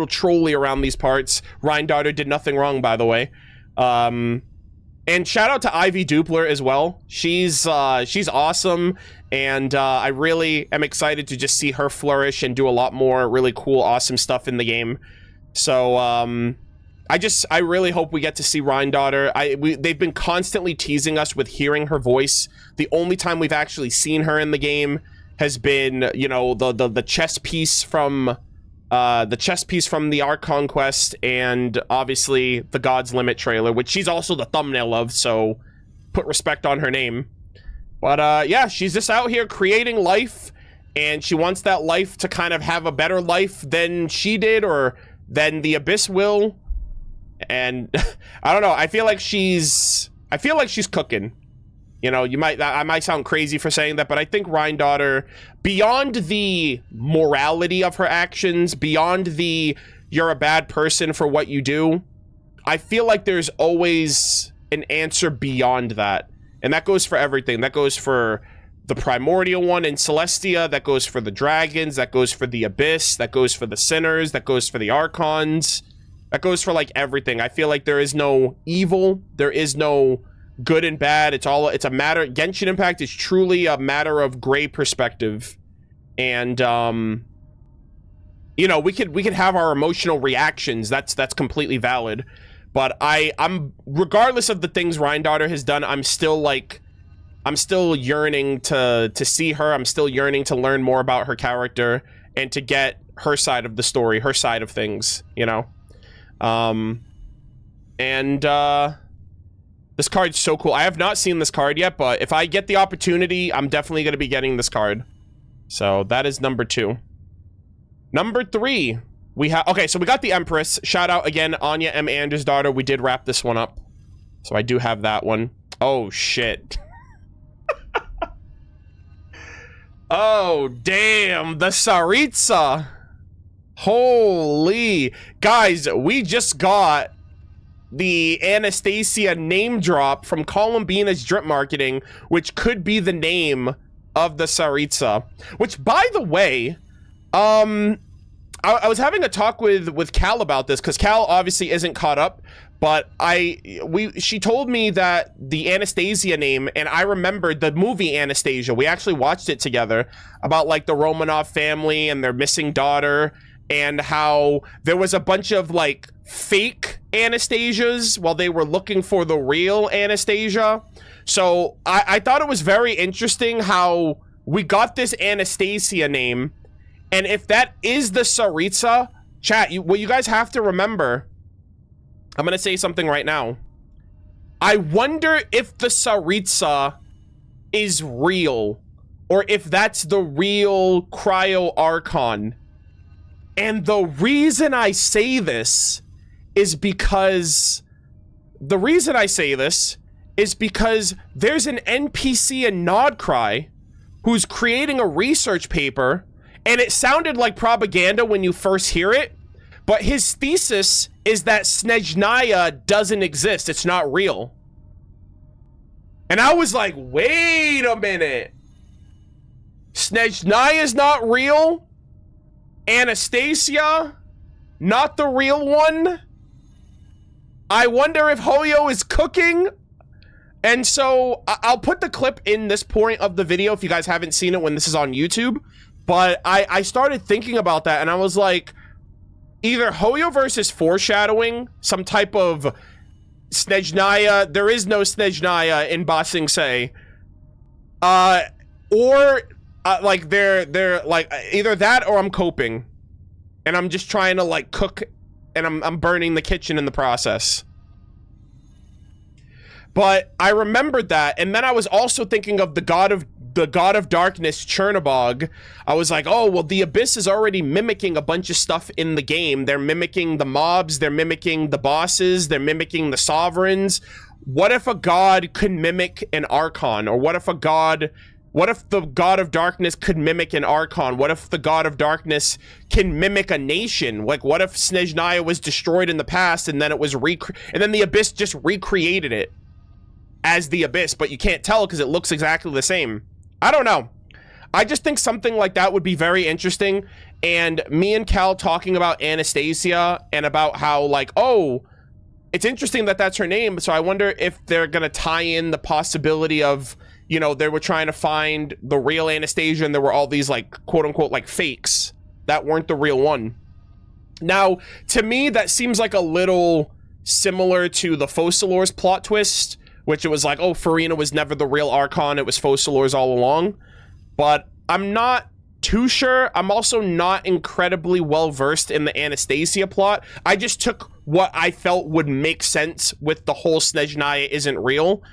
trolly around these parts. Rhine-Daughter did nothing wrong, by the way. And shout out to Ivy Dupler as well. She's awesome, and I really am excited to just see her flourish and do a lot more really cool, awesome stuff in the game. So, I really hope we get to see Rhine-Daughter. They've been constantly teasing us with hearing her voice. The only time we've actually seen her in the game has been, you know, the chess piece from the Archon quest, and obviously the God's Limit trailer, which she's also the thumbnail of, so put respect on her name. But yeah, she's just out here creating life, and she wants that life to kind of have a better life than she did, or than the Abyss will. And I don't know, I feel like she's cooking. You know, I might sound crazy for saying that, but I think Rhine-Daughter, beyond the morality of her actions, beyond the you're a bad person for what you do, I feel like there's always an answer beyond that. And that goes for everything. That goes for the primordial one in Celestia, that goes for the dragons, that goes for the Abyss, that goes for the sinners, that goes for the Archons. That goes for like everything. I feel like there is no evil, there is no good and bad. It's a matter. Genshin Impact is truly a matter of gray perspective, and you know, we could have our emotional reactions. That's completely valid. But I'm regardless of the things Rhine-Daughter has done, I'm still yearning to see her. I'm still yearning to learn more about her character and to get her side of the story, her side of things. You know. This card's so cool. I have not seen this card yet, but if I get the opportunity, I'm definitely going to be getting this card. So that is number 2. Number 3, we have, okay, so we got the Empress. Shout out again, Anya M. Anders' daughter. We did wrap this one up. So I do have that one. Oh, shit. Oh, damn, the Tsaritsa. Holy guys, we just got the Anastasia name drop from Columbina's drip marketing, which could be the name of the Tsaritsa. Which, by the way, I was having a talk with Cal about this, because Cal obviously isn't caught up, but she told me that the Anastasia name, and I remembered the movie Anastasia. We actually watched it together, about like the Romanov family and their missing daughter, and how there was a bunch of like fake Anastasias while they were looking for the real Anastasia. So I thought it was very interesting how we got this Anastasia name, and if that is the Tsaritsa, chat, what you guys have to remember, I'm gonna say something right now. I wonder if the Tsaritsa is real, or if that's the real Cryo Archon. And the reason I say this is because there's an NPC in Nodcry who's creating a research paper, and it sounded like propaganda when you first hear it, but his thesis is that Snezhnaya doesn't exist. It's not real. And I was like, wait a minute. Snezhnaya's not real? Anastasia? Not the real one? I wonder if Hoyo is cooking? And so I'll put the clip in this point of the video if you guys haven't seen it when this is on YouTube. But I started thinking about that, and I was like, either Hoyoverse is foreshadowing some type of Snezhnaya. There is no Snezhnaya in Ba Sing Se. Or like they're like either that or I'm coping, and I'm just trying to like cook, and I'm burning the kitchen in the process. But I remembered that, and then I was also thinking of the god of darkness, Chernobog. I was like, oh, well, the Abyss is already mimicking a bunch of stuff in the game. They're mimicking the mobs, they're mimicking the bosses, they're mimicking the sovereigns. What if a god could mimic an Archon? Or what if the god of darkness could mimic an Archon? What if the god of darkness can mimic a nation? Like, what if Snezhnaya was destroyed in the past, and then it was and then the Abyss just recreated it as the Abyss, but you can't tell because it looks exactly the same. I don't know. I just think something like that would be very interesting. And me and Cal talking about Anastasia and about how, like, oh, it's interesting that that's her name. So I wonder if they're going to tie in the possibility of, you know, they were trying to find the real Anastasia, and there were all these, like, quote unquote, like, fakes that weren't the real one. Now, to me, that seems like a little similar to the Focalors plot twist, which it was like, oh, Farina was never the real Archon, it was Focalors all along. But I'm not too sure. I'm also not incredibly well versed in the Anastasia plot. I just took what I felt would make sense with the whole Snezhnaya isn't real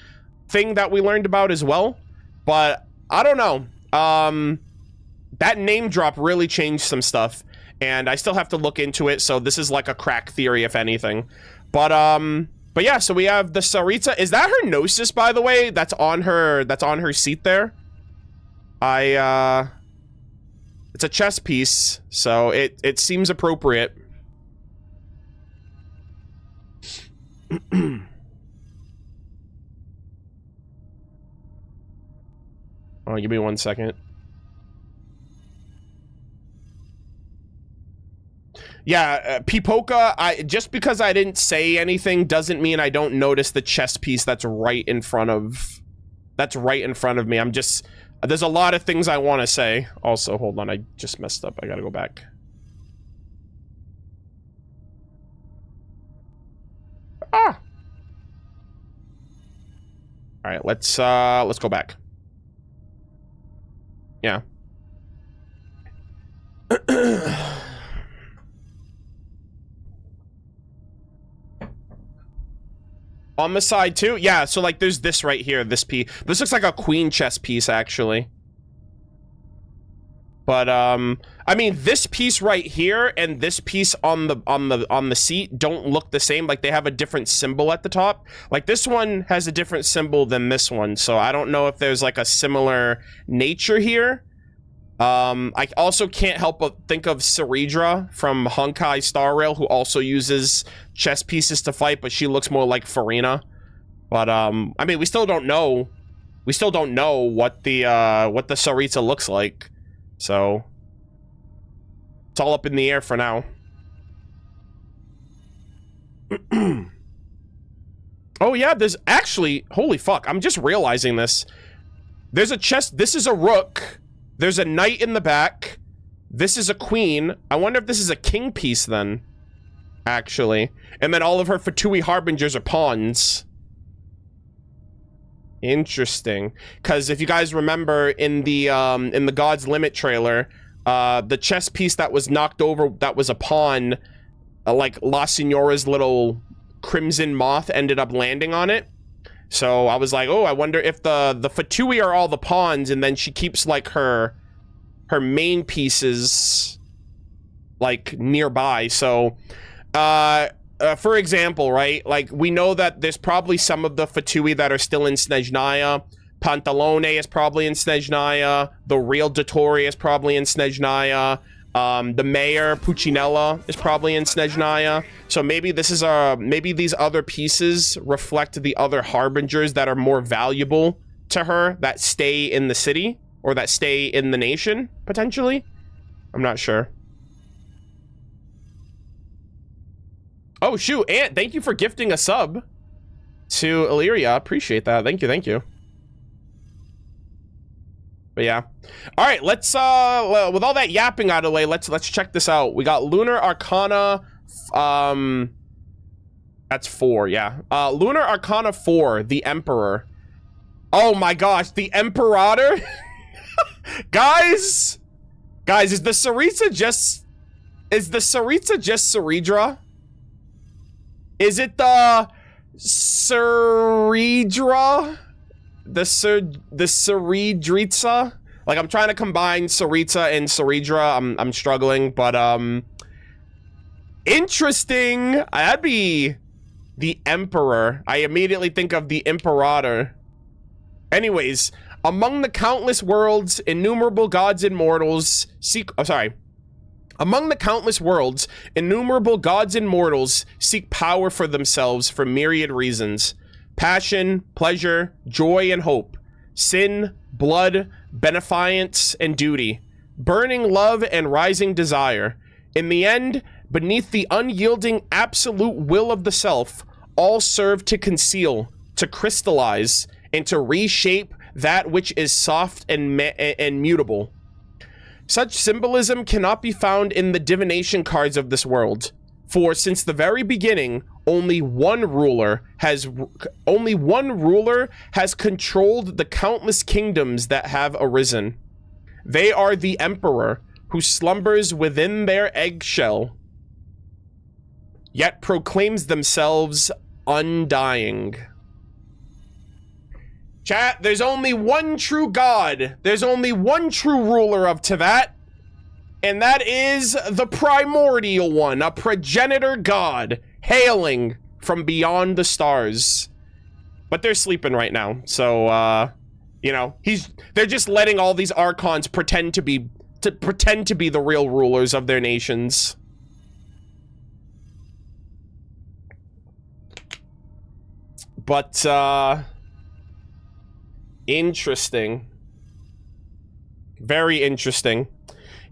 thing that we learned about as well. But I don't know. That name drop really changed some stuff, and I still have to look into it, so this is like a crack theory, if anything. But yeah, so we have the Tsaritsa. Is that her Gnosis, by the way? That's on her seat there. It's a chess piece, so it seems appropriate. Oh, give me 1 second. Yeah, Pipoka, just because I didn't say anything doesn't mean I don't notice the chess piece that's right in front of me. I'm just, there's a lot of things I want to say. Also, hold on, I just messed up. I gotta go back. Ah! Alright, let's go back. Yeah. On the side too? Yeah, so like there's this right here, this piece. This looks like a queen chess piece, actually. But I mean, this piece right here and this piece on the seat don't look the same. Like, they have a different symbol at the top. Like, this one has a different symbol than this one, so I don't know if there's like a similar nature here. I also can't help but think of Saridra from Honkai Star Rail, who also uses chess pieces to fight, but she looks more like Farina. But I mean, we still don't know. We still don't know what the Tsaritsa looks like. So it's all up in the air for now. Oh yeah, there's actually, holy fuck, I'm just realizing this. There's a chest, this is a rook. There's a knight in the back. This is a queen. I wonder if this is a king piece then, actually. And then all of her Fatui Harbingers are pawns. Interesting. Because if you guys remember in the God's Limit trailer, the chess piece that was knocked over, that was a pawn, like La Signora's little crimson moth ended up landing on it. So I was like, oh, I wonder if the Fatui are all the pawns, and then she keeps like her main pieces like nearby. So for example, right, like we know that there's probably some of the Fatui that are still in Snezhnaya. Pantalone is probably in Snezhnaya. The real Dottori is probably in Snezhnaya. The mayor, Puccinella, is probably in Snezhnaya. So maybe this is maybe these other pieces reflect the other harbingers that are more valuable to her, that stay in the city, or that stay in the nation, potentially. I'm not sure. Oh, shoot, Ant, thank you for gifting a sub to Illyria. Appreciate that. Thank you, thank you. But yeah. All right, let's with all that yapping out of the way, let's check this out. We got Lunar Arcana, that's 4, yeah. Lunar Arcana 4, the Emperor. Oh my gosh, the Imperator? Guys, is the Saritsa just Saridra? Is it the Saridra? The Saridritsa? Like, I'm trying to combine Saritsa and Saridra. I'm struggling, but interesting. That'd be the Emperor. I immediately think of the Imperator. Anyways, among the countless worlds, innumerable gods and mortals seek Among the countless worlds, innumerable gods and mortals seek power for themselves for myriad reasons. Passion, pleasure, joy, and hope. Sin, blood, beneficence, and duty. Burning love and rising desire. In the end, beneath the unyielding absolute will of the self, all serve to conceal, to crystallize, and to reshape that which is soft and mutable. Such symbolism cannot be found in the divination cards of this world. For since the very beginning, only one ruler has controlled the countless kingdoms that have arisen. They are the Emperor, who slumbers within their eggshell, yet proclaims themselves undying. Chat, there's only one true god. There's only one true ruler of Teyvat. And that is the primordial one, a progenitor god, hailing from beyond the stars. But they're sleeping right now, so, you know, they're just letting all these Archons pretend to be the real rulers of their nations. But, interesting. Very interesting.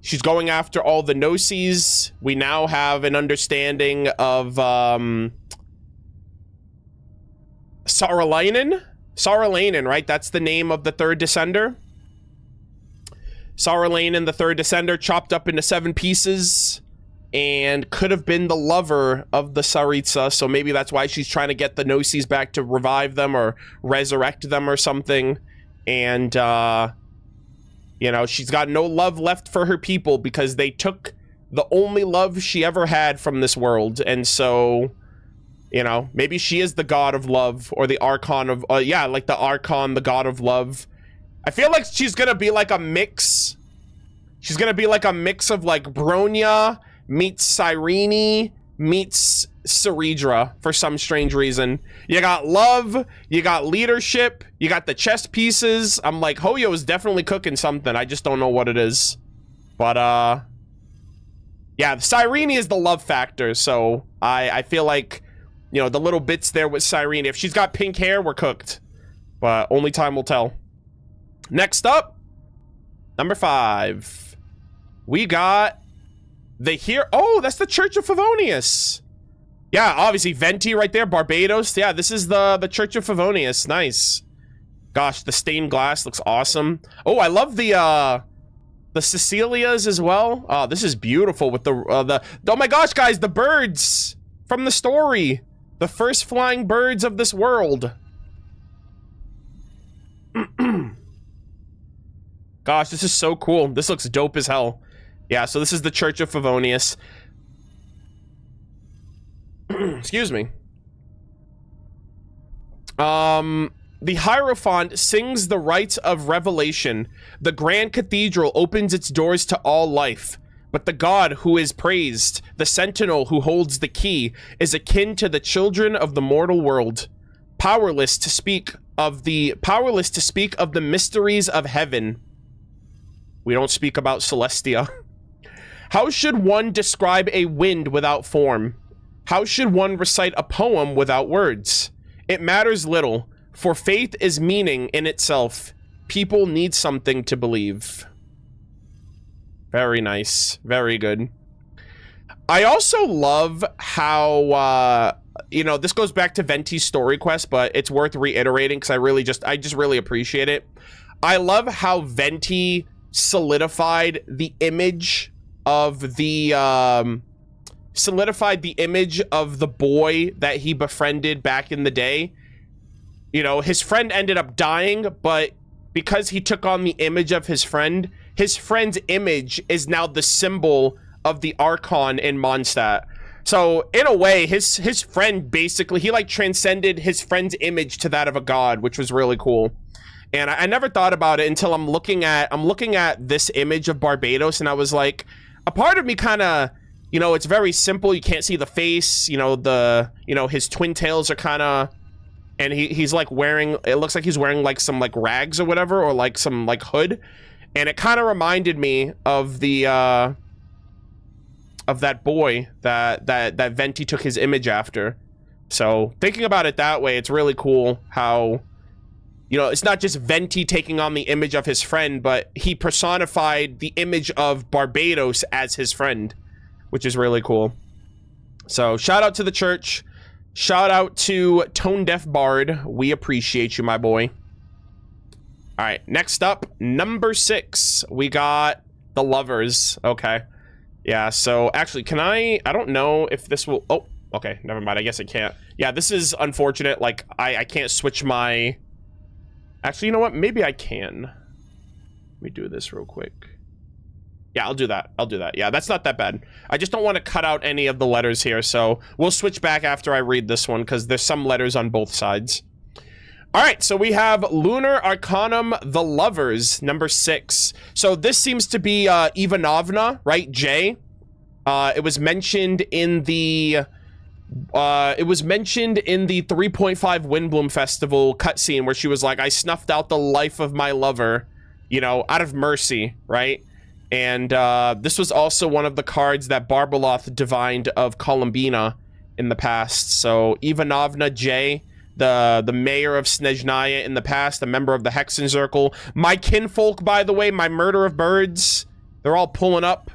She's going after all the Gnosis. We now have an understanding of, Saralainen? Saralainen, right? That's the name of the third Descender. Saralainen, the third Descender, chopped up into 7 pieces, and could have been the lover of the Saritsa, so maybe that's why she's trying to get the Gnosis back to revive them or resurrect them or something. And, you know, she's got no love left for her people because they took the only love she ever had from this world. And so, you know, maybe she is the god of love, or the Archon of, yeah, like the Archon, the god of love. I feel like she's gonna be like a mix. She's gonna be like a mix of like Bronya meets Cyrene meets Saridra for some strange reason. You got love, you got leadership, you got the chess pieces. I'm like, Hoyo is definitely cooking something. I just don't know what it is. But, yeah, Cyrene is the love factor, so I feel like, you know, the little bits there with Cyrene, if she's got pink hair, we're cooked. But only time will tell. Next up, number 5. We got oh, that's the Church of Favonius. Yeah, obviously, Venti right there, Barbados. Yeah, this is the Church of Favonius. Nice. Gosh, the stained glass looks awesome. Oh, I love the Cecilias as well. Oh, this is beautiful with the oh my gosh, guys, the birds from the story. The first flying birds of this world. Gosh, this is so cool. This looks dope as hell. Yeah, so this is the Church of Favonius. Excuse me. The Hierophant sings the rites of revelation. The grand cathedral opens its doors to all life. But the god who is praised, the sentinel who holds the key, is akin to the children of the mortal world, powerless to speak of the mysteries of heaven. We don't speak about Celestia. How should one describe a wind without form? How should one recite a poem without words? It matters little, for faith is meaning in itself. People need something to believe. Very nice. Very good. I also love how, you know, this goes back to Venti's story quest, but it's worth reiterating because I just really appreciate it. I love how Venti solidified the image of the, boy that he befriended back in the day. You know, his friend ended up dying, but because he took on the image of his friend's image is now the symbol of the Archon in Mondstadt. So in a way, his friend basically, he like transcended his friend's image to that of a god, which was really cool. And I never thought about it until I'm looking at this image of Barbatos, and I was like, a part of me kind of, you know, it's very simple. You can't see the face, you know, his twin tails are kind of, and he's like wearing, it looks like he's wearing like some like rags or whatever, or like some like hood. And it kind of reminded me of the, of that boy that Venti took his image after. So thinking about it that way, it's really cool how, you know, it's not just Venti taking on the image of his friend, but he personified the image of Barbatos as his friend, which is really cool. So shout out to the church. Shout out to Tone Deaf Bard. We appreciate you, my boy. All right, next up, number 6. We got the Lovers. Okay. Yeah, so actually, I don't know if this will, oh, okay, never mind. I guess it can't. Yeah, this is unfortunate. Like, I can't switch my, actually, you know what? Maybe I can. Let me do this real quick. Yeah, I'll do that. Yeah, that's not that bad. I just don't want to cut out any of the letters here, so we'll switch back after I read this one, because there's some letters on both sides. All right, so we have Lunar Arcanum, The Lovers, number 6. So this seems to be Ivanovna, right? Jay. It was mentioned in the 3.5 Windbloom Festival cutscene where she was like, I snuffed out the life of my lover, you know, out of mercy, right? And this was also one of the cards that Barbeloth divined of Columbina in the past. So Ivanovna J, the mayor of Snezhnaya in the past, a member of the Hexenzirkel. My kinfolk, by the way, my murder of birds, they're all pulling up.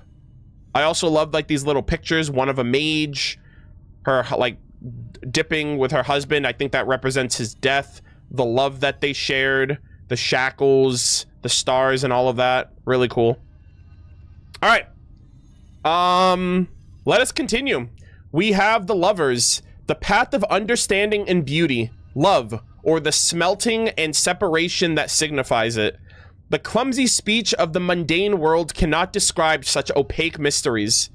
I also love like these little pictures, one of a mage, her like dipping with her husband. I think that represents his death, the love that they shared, the shackles, the stars, and all of that. Really cool. All right. Let us continue. We have the Lovers, the path of understanding and beauty, love, or the smelting and separation that signifies it. The clumsy speech of the mundane world cannot describe such opaque mysteries,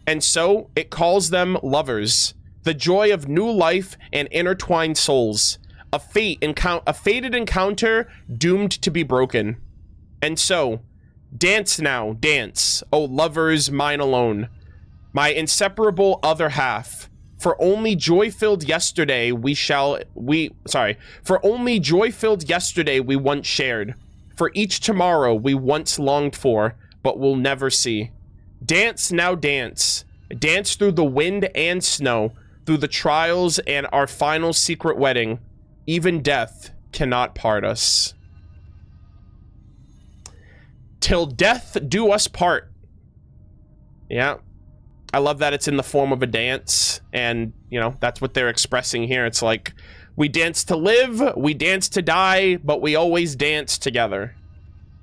and so it calls them lovers, the joy of new life and intertwined souls, a fated encounter doomed to be broken. And so, dance now, dance, O lovers mine alone, my inseparable other half. For only joy-filled yesterday we once shared. For each tomorrow we once longed for, but will never see. Dance now, dance. Dance through the wind and snow, through the trials and our final secret wedding. Even death cannot part us. Till death do us part. Yeah. I love that it's in the form of a dance, and, you know, that's what they're expressing here. It's like, we dance to live, we dance to die, but we always dance together.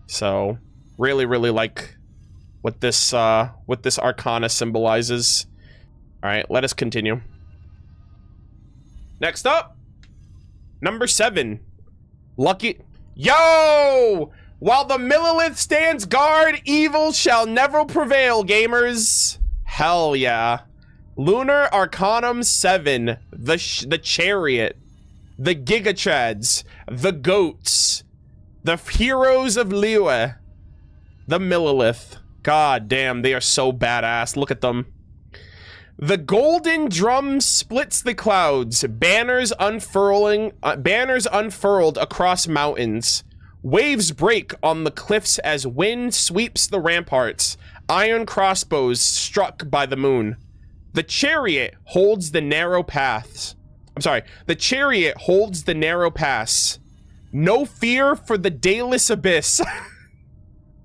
So, really, really like what this Arcana symbolizes. All right, let us continue. Next up, number 7. Lucky... Yo! While the Millilith stands guard, evil shall never prevail, gamers. Hell yeah. Lunar Arcanum 7, the Chariot. the Gigachads, the Goats, the Heroes of Liyue, the Millilith. God damn, they are so badass. Look at them. The golden drum splits the clouds, banners unfurled across mountains. Waves break on the cliffs as wind sweeps the ramparts, iron crossbows struck by the moon. The chariot holds the narrow paths. The chariot holds the narrow pass. No fear for the dayless abyss.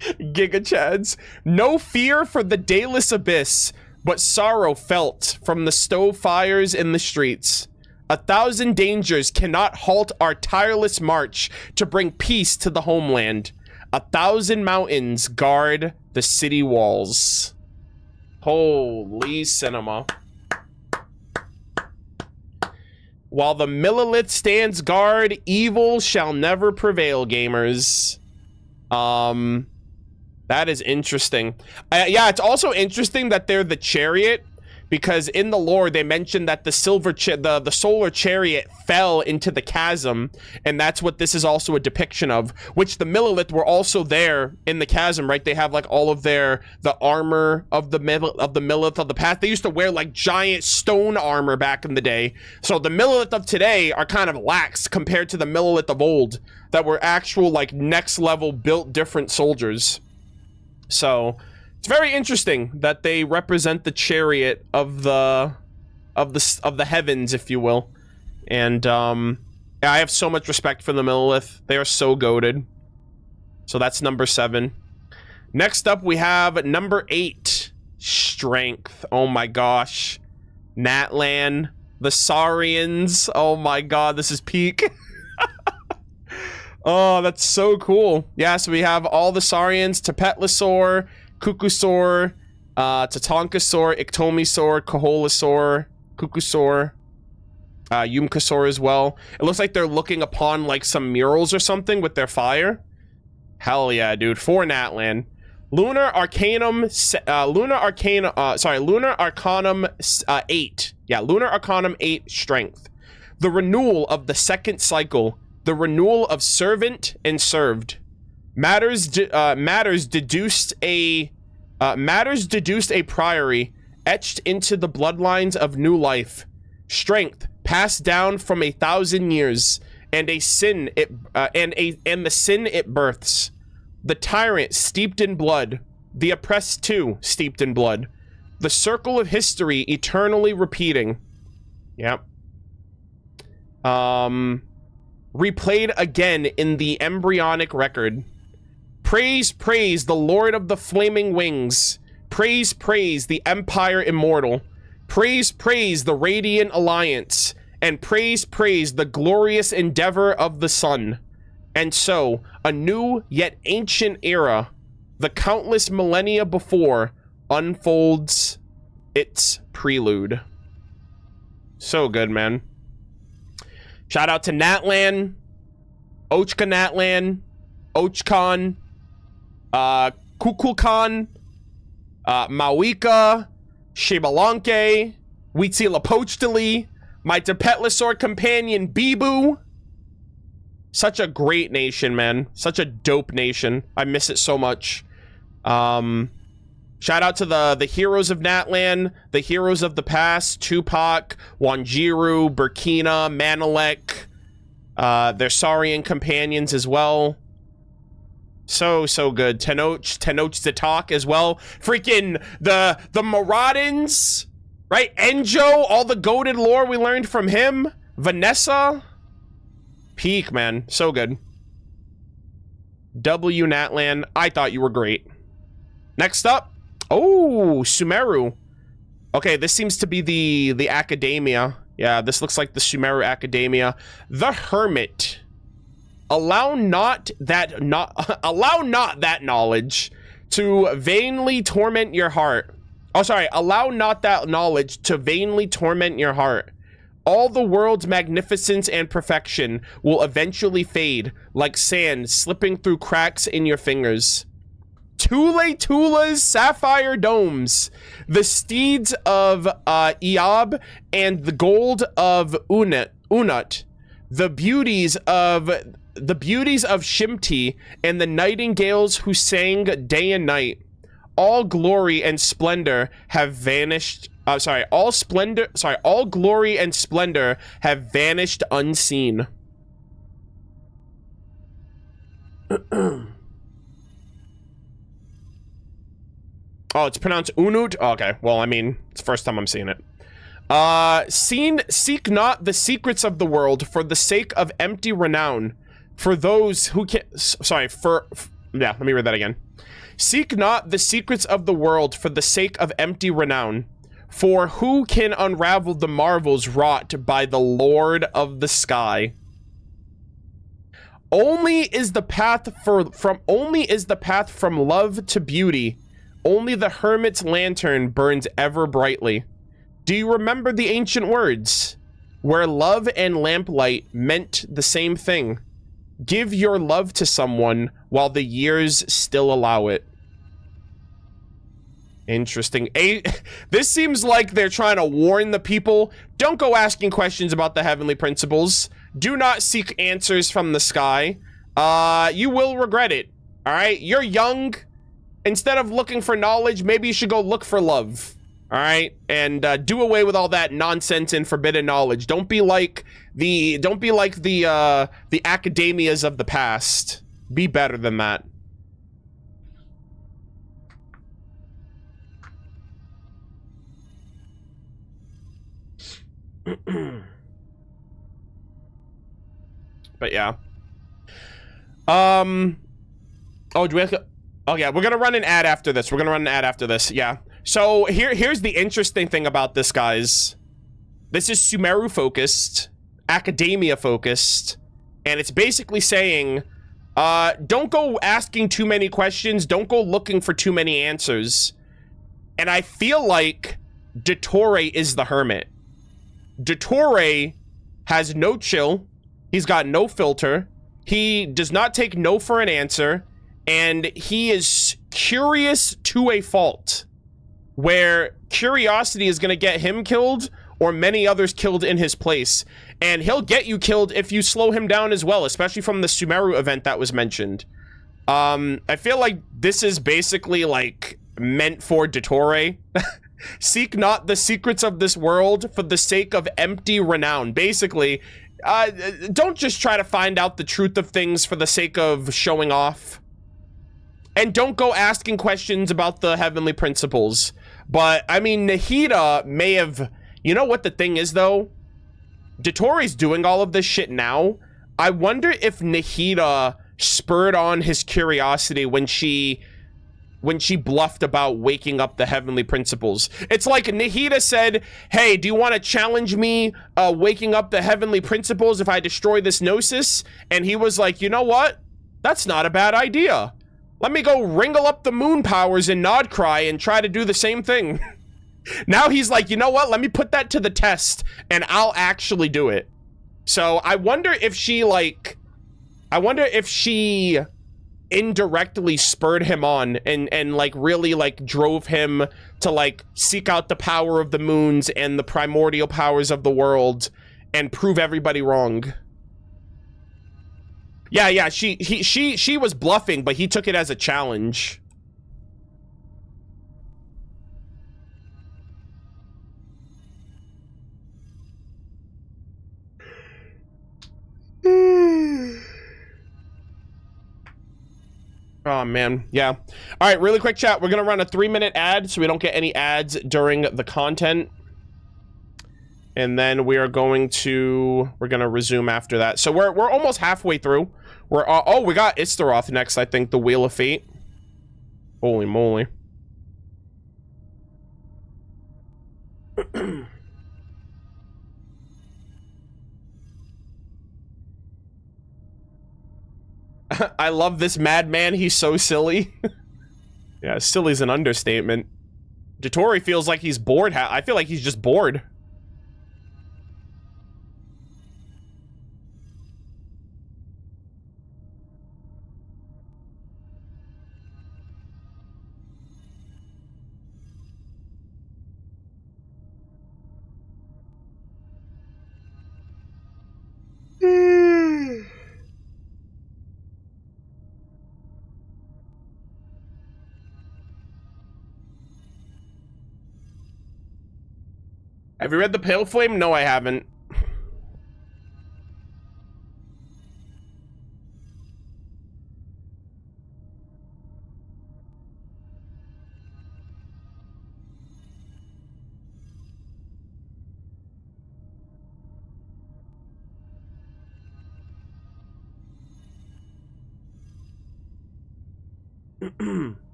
Gigachads. No fear for the dayless abyss, but sorrow felt from the stove fires in the streets. 1,000 dangers cannot halt our tireless march to bring peace to the homeland. 1,000 mountains guard the city walls. Holy cinema. While the Millilith stands guard, evil shall never prevail, gamers. That is interesting. Yeah, it's also interesting that they're the chariot, because in the lore they mentioned that the solar chariot fell into the chasm, and that's what this is also a depiction of. Which the Millilith were also there in the chasm, right? They have like all of the armor of the Millilith of the past. They used to wear like giant stone armor back in the day. So the Millilith of today are kind of lax compared to the Millilith of old, that were actual like next level built different soldiers. So it's very interesting that they represent the chariot of the heavens, if you will. And yeah, I have so much respect for the Millilith. They are so goated. So that's number 7. Next up, we have number 8, Strength. Oh my gosh. Natlan, the Saurians. Oh my god, this is peak. Oh, that's so cool. Yeah, so we have all the Saurians: Tapetlasaur, Kukusaur, Tatankasaur, Iktomisaur, Koholasaur, Kukusaur, Yumkasaur as well. It looks like they're looking upon like some murals or something with their fire. Hell yeah, dude. For Natlan. Lunar Arcanum 8. Yeah, Lunar Arcanum 8 Strength. The renewal of the second cycle. The renewal of servant and served. Matters deduced a priory etched into the bloodlines of new life. Strength passed down from 1,000 years, and the sin it births. The tyrant steeped in blood, the oppressed too steeped in blood. The circle of history eternally repeating. Yep. Replayed again in the embryonic record. Praise, praise the Lord of the Flaming Wings. Praise, praise the Empire Immortal. Praise, praise the Radiant Alliance. And praise, praise the glorious endeavor of the sun. And so, a new yet ancient era, the countless millennia before, unfolds its prelude. So good, man. Shout out to Natlan, Ochka Natlan, Ochkon, Kukulkan, Mawika, Shibalanke, Huitzilopochtli, my Tapetlasaur companion Bibu. Such a great nation, man. Such a dope nation. I miss it so much. Shout out to the heroes of Natlan, the heroes of the past, Tupac, Wanjiru, Burkina, Manalek, their Saurian companions as well. So good. Tenoch Zatok as well. Freaking the Maraudins, right? Enjo, all the goated lore we learned from him. Vanessa. Peak, man. So good. W Natlan, I thought you were great. Next up. Oh, Sumeru. Okay, this seems to be the academia. Yeah, this looks like the Sumeru academia. The Hermit. Allow not that knowledge to vainly torment your heart. Oh, sorry. Allow not that knowledge to vainly torment your heart. All the world's magnificence and perfection will eventually fade like sand slipping through cracks in your fingers. Tula's sapphire domes, the steeds of Eob and the gold of Unut, the beauties of Shimti and the nightingales who sang day and night. All glory and splendor have vanished. All glory and splendor have vanished unseen. Oh, it's pronounced Unut? Okay, well, I mean, it's the first time I'm seeing it. Seek not the secrets of the world for the sake of empty renown. For those who can... yeah, let me read that again. Seek not the secrets of the world for the sake of empty renown. For who can unravel the marvels wrought by the Lord of the sky? Only is the path from love to beauty. Only the hermit's lantern burns ever brightly. Do you remember the ancient words? Where love and lamplight meant the same thing. Give your love to someone while the years still allow it. Interesting. This seems like they're trying to warn the people. Don't go asking questions about the heavenly principles. Do not seek answers from the sky. You will regret it. All right? You're young. Instead of looking for knowledge, maybe you should go look for love. All right? And do away with all that nonsense and forbidden knowledge. Don't be like the academias of the past. Be better than that. But yeah. Oh, do we have to... Oh yeah, we're gonna run an ad after this. Yeah. So here's the interesting thing about this, guys. This is Sumeru focused, academia focused, and it's basically saying, don't go asking too many questions. Don't go looking for too many answers. And I feel like Dottori is the hermit. Dottori has no chill. He's got no filter. He does not take no for an answer. And he is curious to a fault, where curiosity is going to get him killed or many others killed in his place. And he'll get you killed if you slow him down as well, especially from the Sumeru event that was mentioned. I feel like this is basically like meant for Dottori. Seek not the secrets of this world for the sake of empty renown. Basically, don't just try to find out the truth of things for the sake of showing off. And don't go asking questions about the heavenly principles. But, I mean, Nahida may have... You know what the thing is, though? Dottori's doing all of this shit now. I wonder if Nahida spurred on his curiosity when she bluffed about waking up the heavenly principles. It's like Nahida said, hey, do you want to challenge me waking up the heavenly principles if I destroy this Gnosis? And he was like, you know what? That's not a bad idea. Let me go wrangle up the moon powers in Nodcry and try to do the same thing. Now he's like, you know what? Let me put that to the test and I'll actually do it. So I wonder if she indirectly spurred him on and like really like drove him to like seek out the power of the moons and the primordial powers of the world and prove everybody wrong. Yeah, she was bluffing, but he took it as a challenge. Oh, man. Yeah. All right, really quick chat. We're going to run a 3-minute ad so we don't get any ads during the content. And then we're going to resume after that. So we're almost halfway through. Oh, we got Istaroth next, I think, the Wheel of Fate. Holy moly. I love this madman. He's so silly. Yeah, silly's an understatement. Dottori feels like he's bored. I feel like he's just bored. Have you read The Pale Flame? No, I haven't.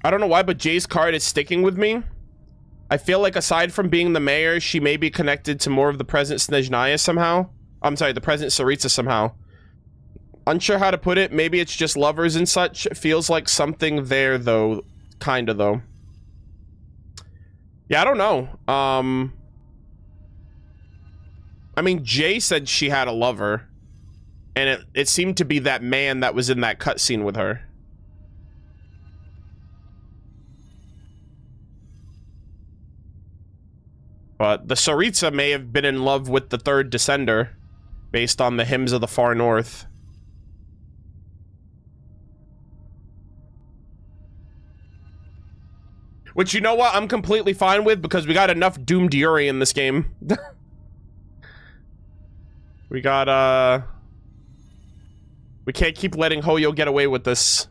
I don't know why, but Jay's card is sticking with me. I feel like aside from being the mayor, she may be connected to more of the present Snezhnaya somehow. I'm sorry, the present Saritsa somehow. Unsure how to put it. Maybe it's just lovers and such. It feels like something there, though. Kinda, though. Yeah, I don't know. I mean, Jay said she had a lover. And it seemed to be that man that was in that cutscene with her. But the Saritsa may have been in love with the third Descender, based on the hymns of the far north. Which, you know what, I'm completely fine with, because we got enough doomed Yuri in this game. We got, we can't keep letting Hoyo get away with this.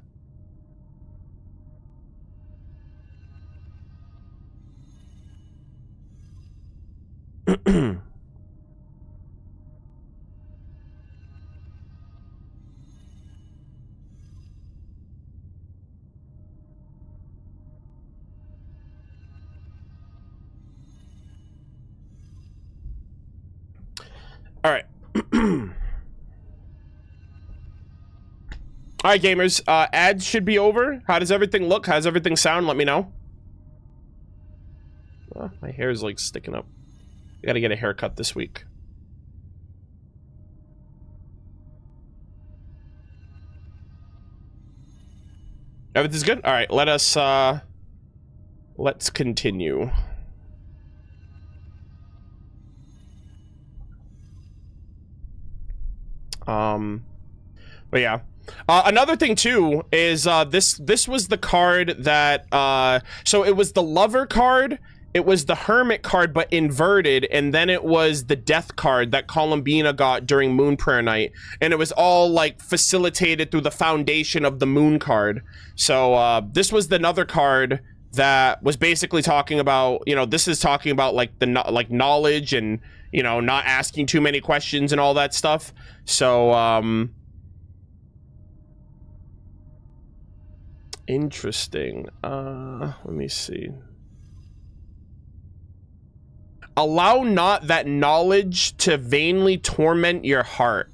All right. All right, gamers. Ads should be over. How does everything look? How does everything sound? Let me know. My hair is like sticking up. I gotta get a haircut this week. Everything's good? All right, let's continue. But yeah. Another thing too is this was the card that so it was the lover card, it was the hermit card but inverted, and then it was the death card that Columbina got during Moon Prayer Night, and it was all like facilitated through the foundation of the moon card. So this was another card that was basically talking about, you know, this is talking about like the knowledge and, you know, not asking too many questions and all that stuff. So interesting. Let me see. Allow not that knowledge to vainly torment your heart.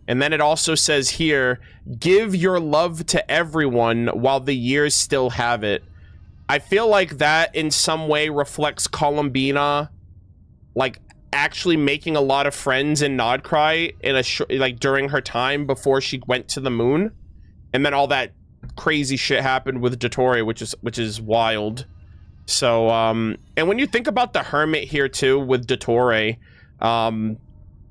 And then it also says here, give your love to everyone while the years still have it. I feel like that in some way reflects Columbina, like, actually making a lot of friends in Nodcry in a like during her time before she went to the moon, and then all that crazy shit happened with Dottori, which is wild. So and when you think about the hermit here too with Dottori,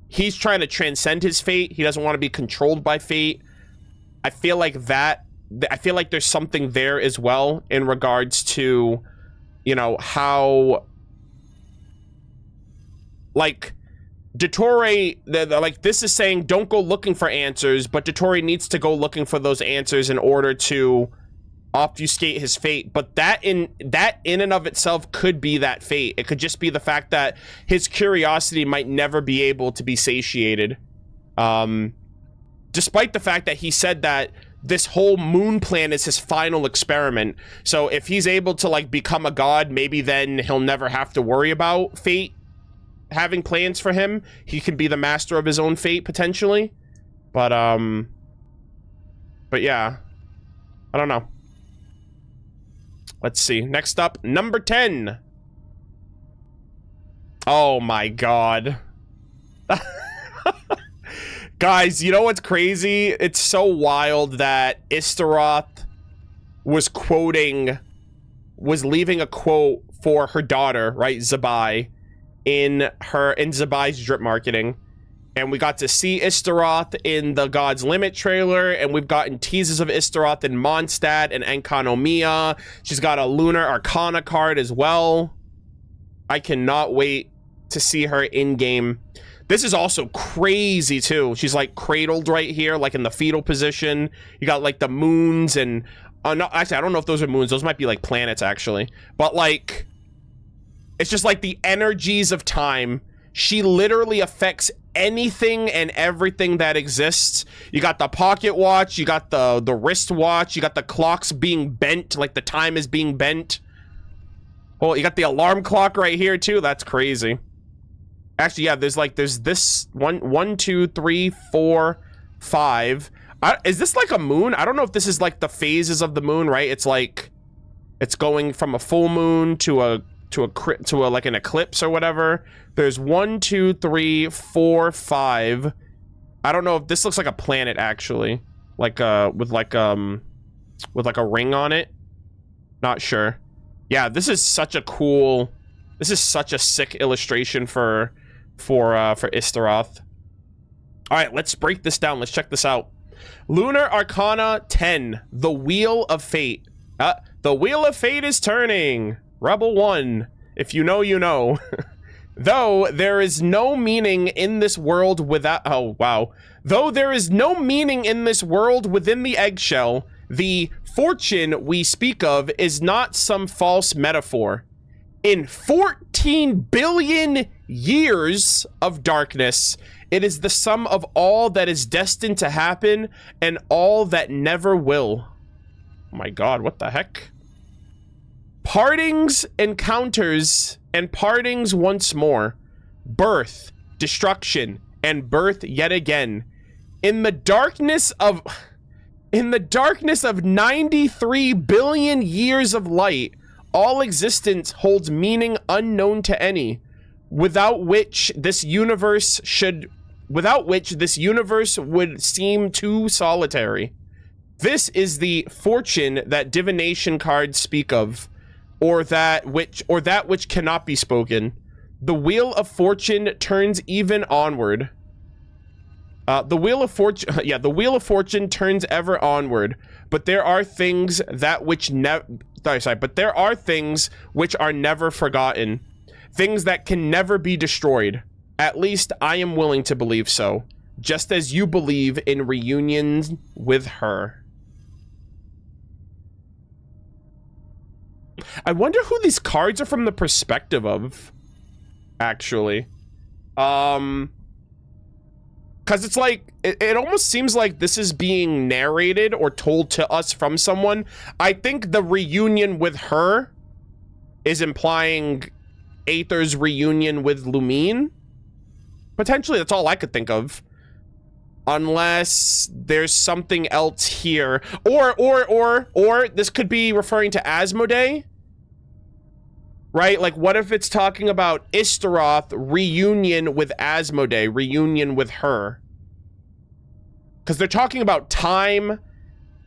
he's trying to transcend his fate. He doesn't want to be controlled by fate. I feel like there's something there as well in regards to, you know, how, like, Dottori, like, this is saying don't go looking for answers, but Dottori needs to go looking for those answers in order to obfuscate his fate. But that in and of itself could be that fate. It could just be the fact that his curiosity might never be able to be satiated. Despite the fact that he said that this whole moon plan is his final experiment. So if he's able to, like, become a god, maybe then he'll never have to worry about fate having plans for him. He can be the master of his own fate, potentially. But yeah. I don't know. Let's see. Next up, number 10. Oh my god. Guys, you know what's crazy? It's so wild that Istaroth was leaving a quote for her daughter, right, Zabai, in Zabai's drip marketing. And we got to see Istaroth in the God's Limit trailer, and we've gotten teases of Istaroth in Mondstadt and Enkanomiya. She's got a Lunar Arcana card as well. I cannot wait to see her in-game. This is also crazy, too. She's, like, cradled right here, like, in the fetal position. You got, like, the moons and... no, actually, I don't know if those are moons. Those might be, like, planets, actually. But, like... It's just, like, the energies of time. She literally affects anything and everything that exists. You got the pocket watch, you got the wrist watch, you got the clocks being bent, like the time is being bent. Oh, you got the alarm clock right here too. That's crazy. Actually, yeah, there's this one, 2, 3, 4, 5. Is this like a moon? I don't know if this is like the phases of the moon, right? It's like it's going from a full moon to like an eclipse or whatever. There's 1, 2, 3, 4, 5. I don't know if this looks like a planet actually, like with like a ring on it. Not sure. Yeah, this is such a sick illustration for Istaroth. All right, let's break this down. Let's check this out. Lunar Arcana 10, the Wheel of Fate. The Wheel of Fate is turning. Rebel 1. If you know, you know. Though there is no meaning in this world without... Oh, wow. Though there is no meaning in this world within the eggshell, the fortune we speak of is not some false metaphor. In 14 billion years of darkness, it is the sum of all that is destined to happen and all that never will. Oh my god, what the heck? Partings, encounters, and partings once more. Birth, destruction, and birth yet again. In the darkness of 93 billion years of light, all existence holds meaning unknown to any, without which this universe would seem too solitary. This is the fortune that divination cards speak of, or that which cannot be spoken. The wheel of fortune turns even onward. The wheel of fortune turns ever onward, but there are things which are never forgotten, things that can never be destroyed. At least I am willing to believe so, just as you believe in reunions with her. I wonder who these cards are from the perspective of, actually. Because it's like, it almost seems like this is being narrated or told to us from someone. I think the reunion with her is implying Aether's reunion with Lumine. Potentially, that's all I could think of. Unless there's something else here. Or this could be referring to Asmodee. Right? Like, what if it's talking about Istaroth reunion with Asmodee, reunion with her? Because they're talking about time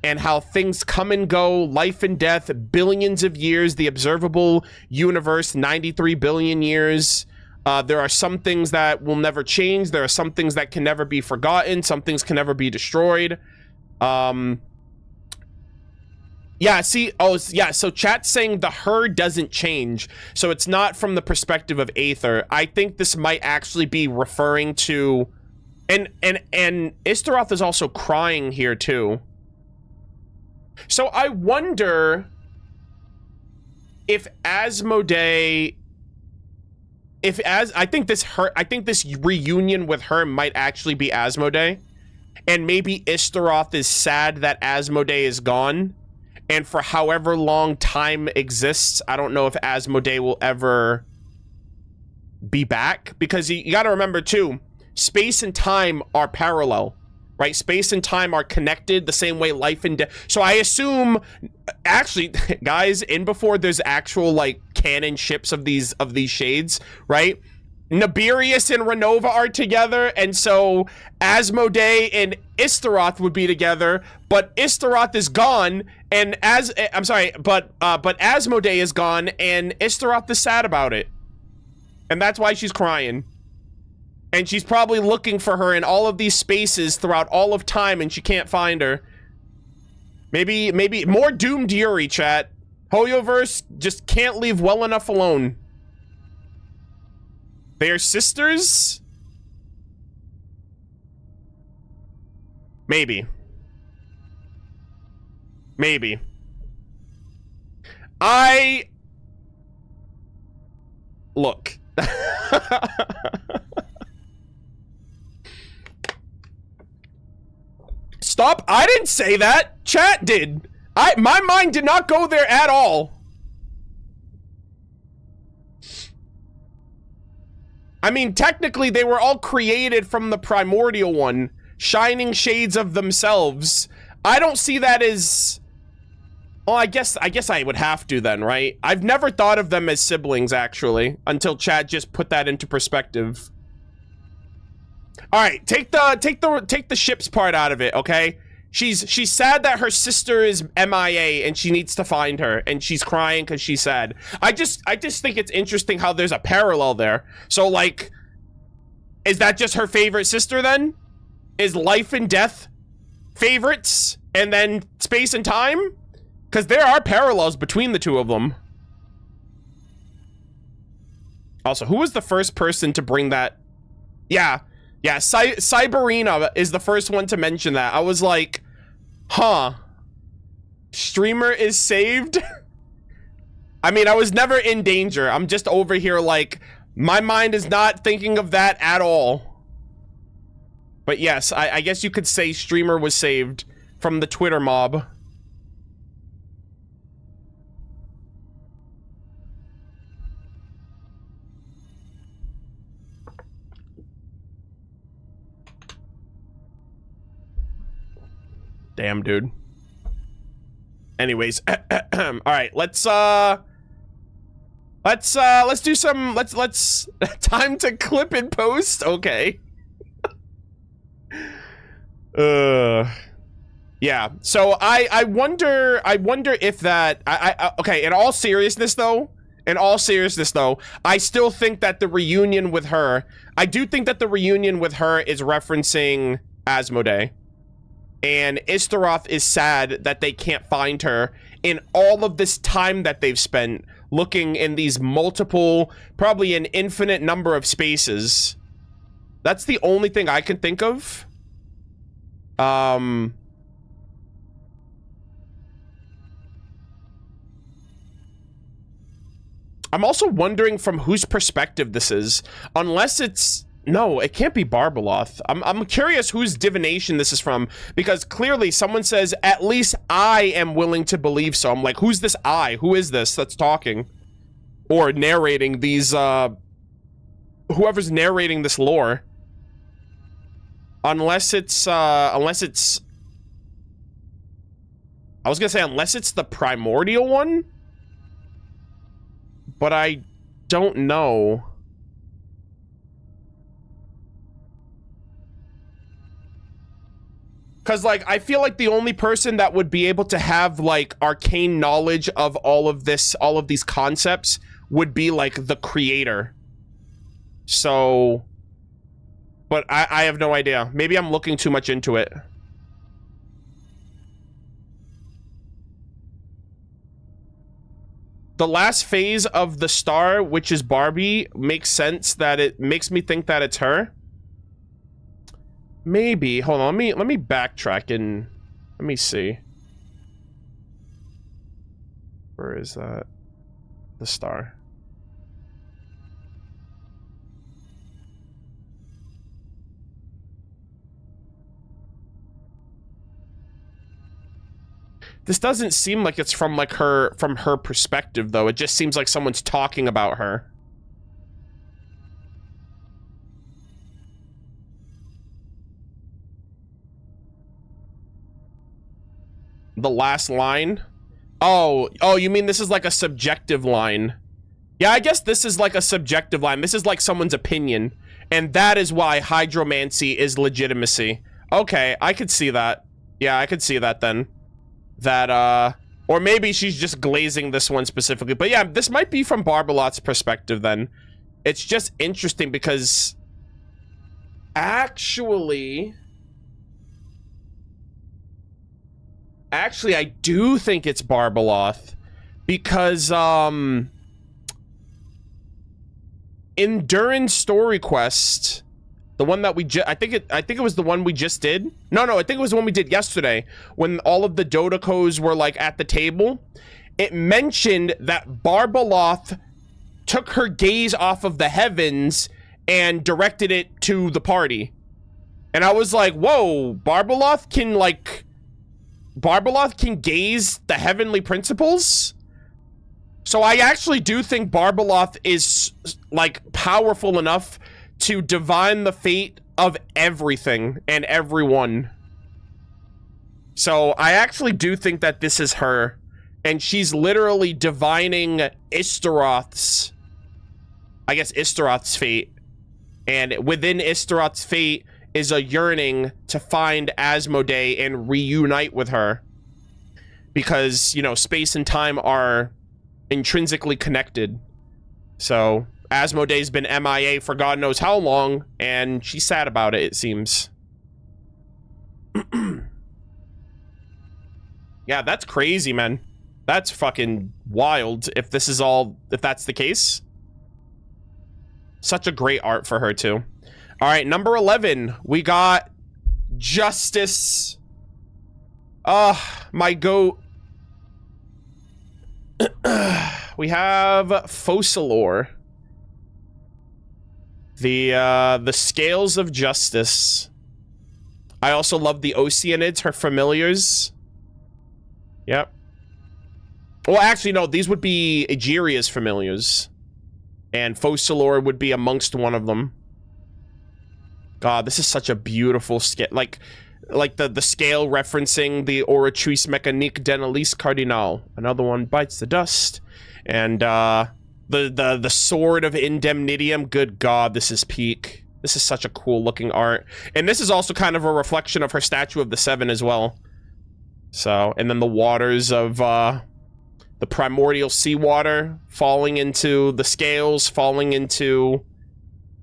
and how things come and go, life and death, billions of years, the observable universe, 93 billion years. There are some things that will never change. There are some things that can never be forgotten. Some things can never be destroyed. Yeah, see, oh, yeah, so chat's saying the her doesn't change. So it's not from the perspective of Aether. I think this might actually be referring to... And Istaroth is also crying here, too. So I wonder if Asmodee... I think this reunion with her might actually be Asmodee. And maybe Istaroth is sad that Asmodee is gone. And for however long time exists, I don't know if Asmodee will ever be back. Because you gotta remember, too, space and time are parallel, right? Space and time are connected the same way life and death. So I assume, actually, guys, in before there's actual, like, canon ships of these shades, right? Nibirius and Renova are together, and so Asmodee and Istaroth would be together, but Istaroth is gone, and but Asmodee is gone, and Istaroth is sad about it. And that's why she's crying. And she's probably looking for her in all of these spaces throughout all of time, and she can't find her. Maybe more doomed Yuri, chat. Hoyoverse just can't leave well enough alone. They are sisters? Maybe. Maybe. Look. Stop. I didn't say that. Chat did. My mind did not go there at all. I mean, technically, they were all created from the primordial one, shining shades of themselves. I don't see that as... Well, I guess I would have to then, right? I've never thought of them as siblings, actually, until Chad just put that into perspective. All right, take the ships part out of it, okay? She's sad that her sister is MIA and she needs to find her, and she's crying because she's sad. I just think it's interesting how there's a parallel there. So, like, is that just her favorite sister then? Is life and death favorites and then space and time? Because there are parallels between the two of them. Also, who was the first person to bring that? Yeah, Cyberina is the first one to mention that. I was like, huh, streamer is saved? I mean, I was never in danger. I'm just over here like, my mind is not thinking of that at all. But yes, I guess you could say streamer was saved from the Twitter mob. Damn, dude. Anyways, all right, let's do some, let's time to clip and post. Okay. Yeah. So I wonder if that, okay, in all seriousness though, I still think that the reunion with her, I do think that the reunion with her is referencing Asmodee. And Istaroth is sad that they can't find her in all of this time that they've spent looking in these multiple, probably an infinite number of spaces. That's the only thing I can think of. I'm also wondering from whose perspective this is, unless it's... No, it can't be Barbeloth. I'm curious whose divination this is from, because clearly someone says, at least I am willing to believe so. I'm like, who's this I? Who is this that's talking? Or narrating these, whoever's narrating this lore. Unless it's, I was gonna say, unless it's the primordial one? But I don't know. Because, like, I feel like the only person that would be able to have, like, arcane knowledge of all of these concepts would be, like, the creator. So... But I have no idea. Maybe I'm looking too much into it. The last phase of the star, which is Barbie, makes sense that it makes me think that it's her. Maybe. Hold on, let me backtrack and let me see. Where is that? The star. This doesn't seem like it's from like her perspective though. It just seems like someone's talking about her. The last line? Oh, you mean this is like a subjective line? Yeah, I guess this is like a subjective line. This is like someone's opinion. And that is why hydromancy is legitimacy. Okay, I could see that. Yeah, I could see that then. That, or maybe she's just glazing this one specifically. But yeah, this might be from Barbalot's perspective then. It's just interesting because... Actually, I do think it's Barbaloth. Because, in Durin Story Quest, the one that we I think it was the one we just did. No, I think it was the one we did yesterday when all of the Dodokos were like at the table. It mentioned that Barbaloth took her gaze off of the heavens and directed it to the party. And I was like, whoa, Barbaloth can gaze the heavenly principles? So I actually do think Barbaloth is, like, powerful enough to divine the fate of everything and everyone. So I actually do think that this is her. And she's literally divining Istaroth's, I guess, Istaroth's fate. And within Istaroth's fate is a yearning to find Asmodee and reunite with her. Because, you know, space and time are intrinsically connected. So Asmodee's been MIA for God knows how long, and she's sad about it seems. Yeah, that's crazy, man. That's fucking wild if this is all, if that's the case. Such a great art for her too. All right, number 11, we got Justice. My goat. We have Focalor. The Scales of Justice. I also love the Oceanids, her familiars. Yep. Well, actually, no, these would be Egeria's familiars. And Focalor would be amongst one of them. God, this is such a beautiful scale. Like the scale referencing the Oratrice Mécanique d'Annalise Cardinal. Another one bites the dust. And the Sword of Indemnitium. Good God, this is peak. This is such a cool looking art. And this is also kind of a reflection of her Statue of the Seven as well. So, and then the waters of the primordial seawater falling into the scales, falling into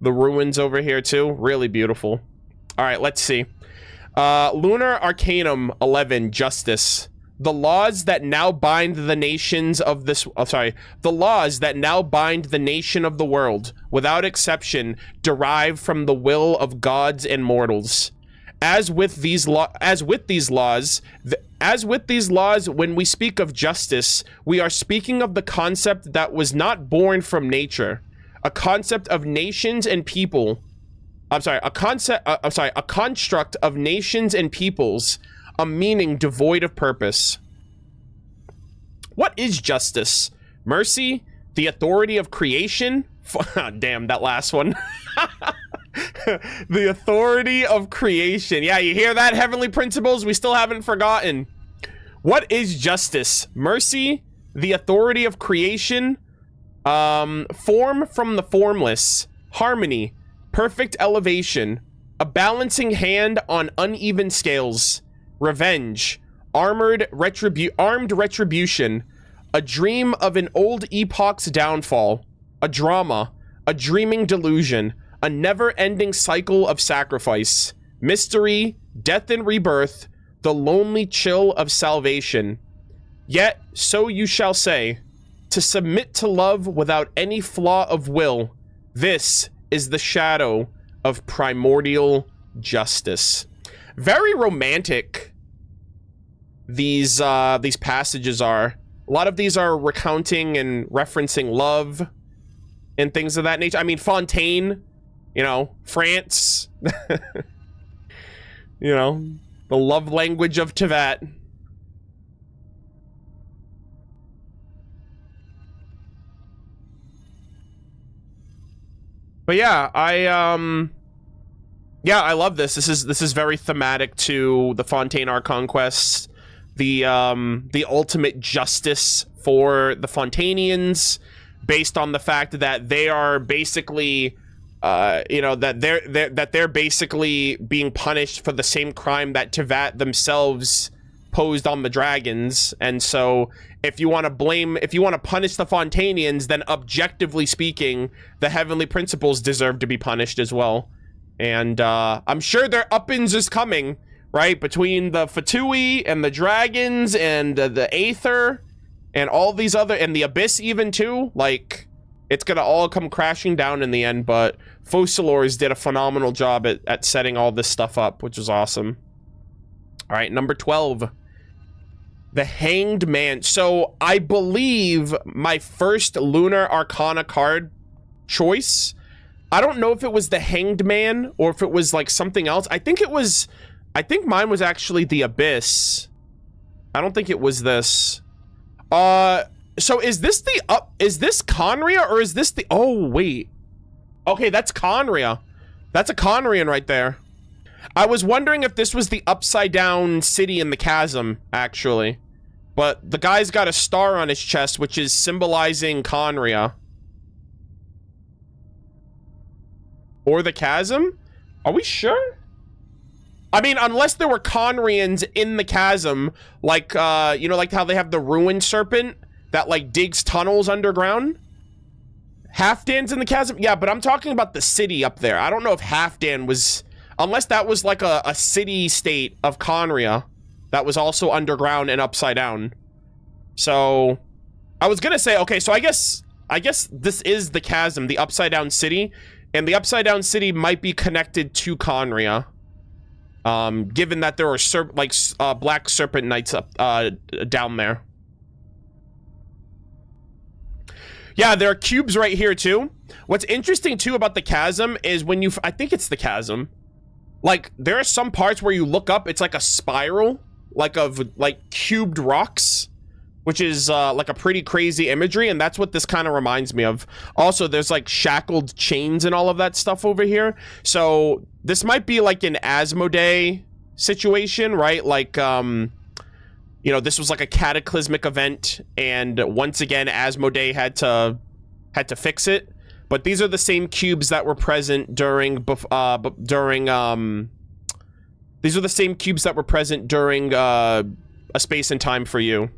the ruins over here too. Really beautiful. All right, let's see. Lunar Arcanum 11, Justice. The laws that now bind the nations of this... the laws that now bind the nation of the world, without exception, derive from the will of gods and mortals. As with these laws, when we speak of justice, we are speaking of the concept that was not born from nature, a concept of nations and people. A construct of nations and peoples, a meaning devoid of purpose. What is justice? Mercy? The authority of creation? Damn, that last one. The authority of creation. Yeah, you hear that, heavenly principles? We still haven't forgotten. What is justice? Mercy? The authority of creation? Form from the formless. Harmony. Perfect elevation. A balancing hand on uneven scales. Revenge. Armed retribution. A dream of an old epoch's downfall. A drama. A dreaming delusion. A never-ending cycle of sacrifice. Mystery. Death and rebirth. The lonely chill of salvation. Yet, so you shall say, to submit to love without any flaw of will, this is the shadow of primordial justice. Very romantic, these passages are. A lot of these are recounting and referencing love and things of that nature. I mean, Fontaine, you know, France, you know, the love language of Teyvat. But yeah, I love this. This is very thematic to the Fontaine Archon quests. The ultimate justice for the Fontainians, based on the fact that they are basically, you know, that they're basically being punished for the same crime that Tevat themselves posed on the dragons. And so if you want to punish the Fontanians, then objectively speaking, the Heavenly Principles deserve to be punished as well. And I'm sure their uppins is coming, right? Between the Fatui and the dragons and the Aether and all these other, and the Abyss even too, like, it's gonna all come crashing down in the end. But Focalors did a phenomenal job at setting all this stuff up, which is awesome. All right, number 12. The Hanged Man. So I believe my first Lunar Arcana card choice, I don't know if it was the Hanged Man or if it was like something else. I think mine was actually the Abyss. I don't think it was this. So is this is this Conria or is this the, oh wait. Okay, that's Conria. That's a Conrian right there. I was wondering if this was the upside down city in the chasm, actually. But the guy's got a star on his chest, which is symbolizing Conria. Or the chasm? Are we sure? I mean, unless there were Conrians in the chasm, like, you know, like how they have the ruined serpent that, like, digs tunnels underground? Halfdan's in the chasm? Yeah, but I'm talking about the city up there. I don't know if Halfdan was... Unless that was like a city-state of Conria that was also underground and upside down. So, I was gonna say, okay, so I guess this is the chasm, the upside down city, and the upside down city might be connected to Conria. Given that there are black serpent knights up down there. Yeah, there are cubes right here too. What's interesting too about the chasm is when I think it's the chasm. Like, there are some parts where you look up, it's like a spiral, like of, like, cubed rocks, which is, like, a pretty crazy imagery, and that's what this kind of reminds me of. Also, there's, like, shackled chains and all of that stuff over here, so this might be, like, an Asmodee situation, right? Like, you know, this was, like, a cataclysmic event, and once again, Asmodee had to fix it. But these are the same cubes that were present during these are the same cubes that were present during A Space and Time for You.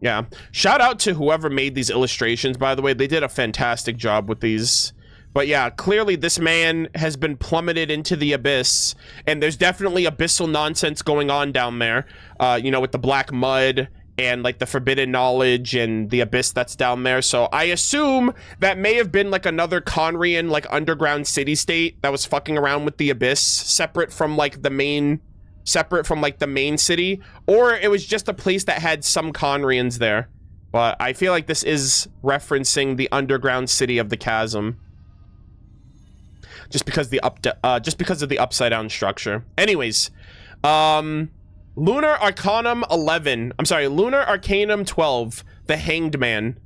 Yeah. Shout out to whoever made these illustrations, by the way. They did a fantastic job with these. But yeah, clearly this man has been plummeted into the abyss, and there's definitely abyssal nonsense going on down there. You know, with the black mud and like the forbidden knowledge and the abyss that's down there. So I assume that may have been like another Conrian like underground city state that was fucking around with the abyss, separate from the main city, or it was just a place that had some Conrians there. But I feel like this is referencing the underground city of the chasm, just because of the upside down structure. Anyways, Lunar Arcanum 11. I'm sorry, Lunar Arcanum 12. The Hanged Man.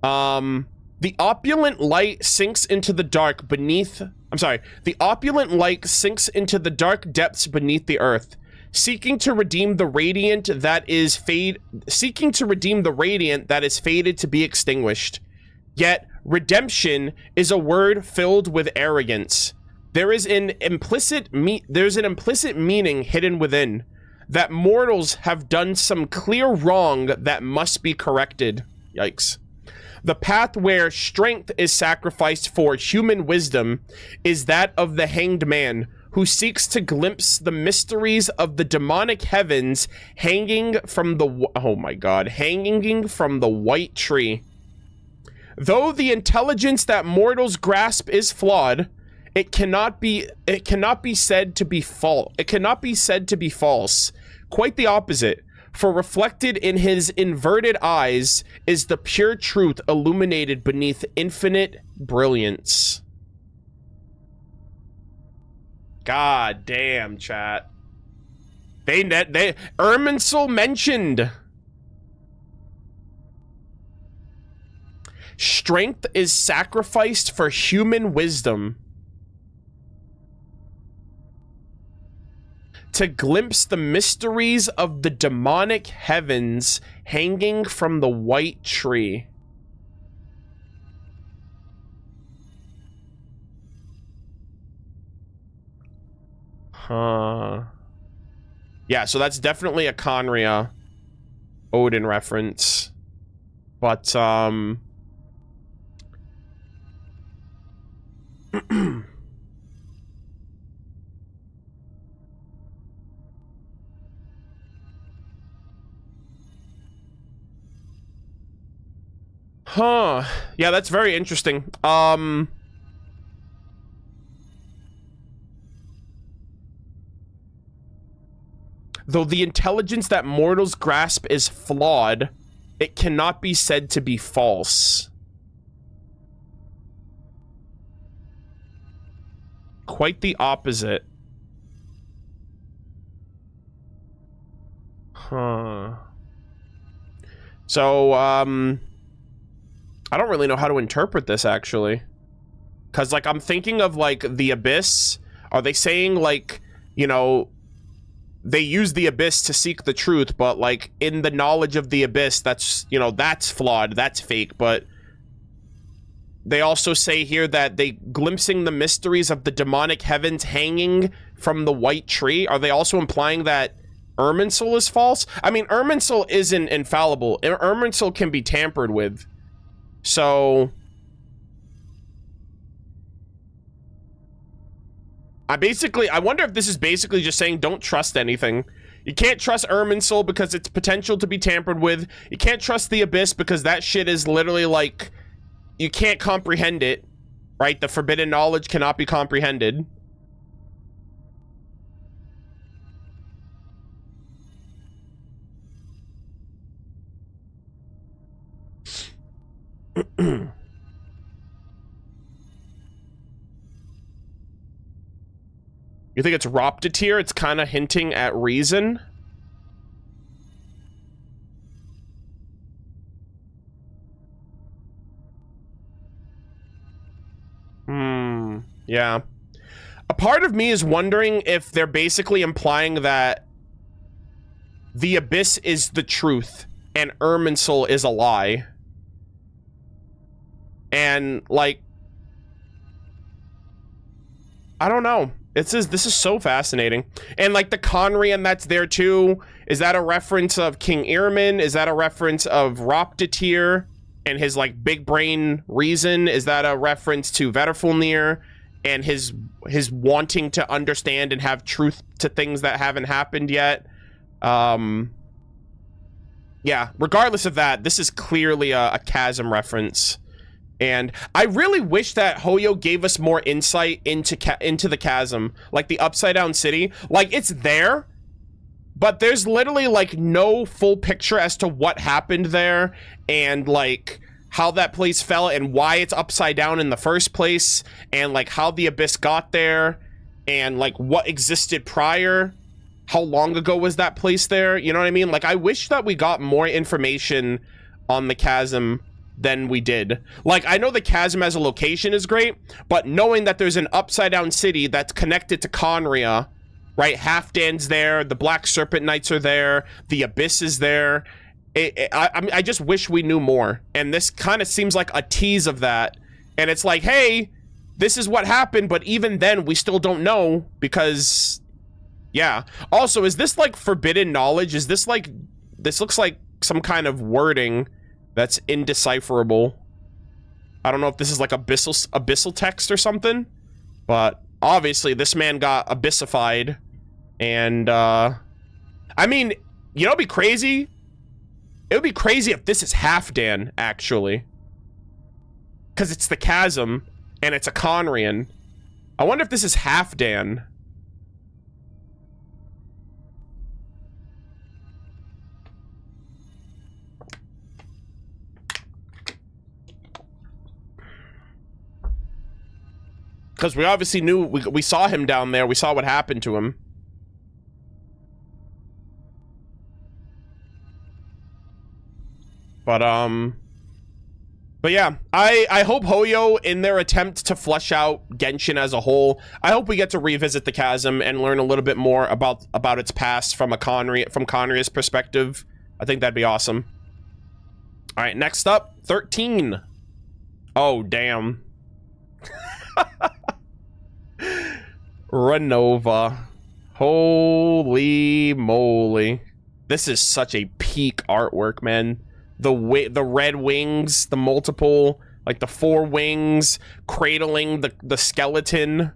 The opulent light sinks into the dark beneath... The opulent light sinks into the dark depths beneath the earth, seeking to redeem the radiant that is faded to be extinguished. Yet, redemption is a word filled with arrogance. There's an implicit meaning hidden within, that mortals have done some clear wrong that must be corrected. Yikes. The path where strength is sacrificed for human wisdom is that of the Hanged Man, who seeks to glimpse the mysteries of the demonic heavens hanging from the white tree. Though the intelligence that mortals grasp is flawed, it cannot be said to be false. Quite the opposite, for reflected in his inverted eyes is the pure truth illuminated beneath infinite brilliance. God damn, chat. Irminsul mentioned. Strength is sacrificed for human wisdom. to glimpse the mysteries of the demonic heavens hanging from the white tree. Huh. Yeah, so that's definitely a Conria Odin reference. But, huh. Yeah, that's very interesting. Though the intelligence that mortals grasp is flawed, it cannot be said to be false. Quite the opposite. Huh. So, I don't really know how to interpret this, actually. Because, like, I'm thinking of, like, the Abyss. Are they saying, like, you know, they use the Abyss to seek the truth, but, like, in the knowledge of the Abyss, that's, you know, that's flawed, that's fake, but they also say here that they glimpsing the mysteries of the demonic heavens hanging from the white tree. Are they also implying that Irminsul is false? I mean, Irminsul isn't infallible. Irminsul can be tampered with. So I wonder if this is basically just saying don't trust anything. You can't trust Irminsul because it's potential to be tampered with. You can't trust the Abyss because that shit is literally like, you can't comprehend it, right? The forbidden knowledge cannot be comprehended. You think it's Roptatier? It's kind of hinting at reason. Yeah. A part of me is wondering if they're basically implying that the Abyss is the truth and Irminsul is a lie. And, like, I don't know. This is so fascinating. And, like, the Conrian that's there, too. Is that a reference of King Irmin? Is that a reference of Roptatier and his, like, big brain reason? Is that a reference to Vetterfulnir and his wanting to understand and have truth to things that haven't happened yet? Yeah, regardless of that, this is clearly a chasm reference. And I really wish that Hoyo gave us more insight into the chasm, like the Upside Down City. Like, it's there, but there's literally, like, no full picture as to what happened there and, like, how that place fell and why it's upside down in the first place and, like, how the Abyss got there and, like, what existed prior. How long ago was that place there? You know what I mean? Like, I wish that we got more information on the chasm than we did. Like, I know the chasm as a location is great, but knowing that there's an upside down city that's connected to Conria, right? Halfdan's there, the Black Serpent Knights are there, the Abyss is there. I just wish we knew more. And this kind of seems like a tease of that. And it's like, hey, this is what happened, but even then we still don't know because, yeah. Also, is this like forbidden knowledge? Is this like, this looks like some kind of wording that's indecipherable. I don't know if this is like abyssal text or something, but obviously this man got abyssified. And, I mean, you know, it'd be crazy. It would be crazy if this is Halfdan, actually. Because it's the chasm, and it's a Conrian. I wonder if this is Halfdan. Because we obviously knew, we saw him down there. We saw what happened to him. But, But yeah, I hope Hoyo, in their attempt to flesh out Genshin as a whole, I hope we get to revisit the chasm and learn a little bit more about its past from Conria's perspective. I think that'd be awesome. All right, next up, 13. Oh, damn. Renova. Holy moly. This is such a peak artwork, man. The red wings, the multiple, like the 4 wings, cradling the skeleton,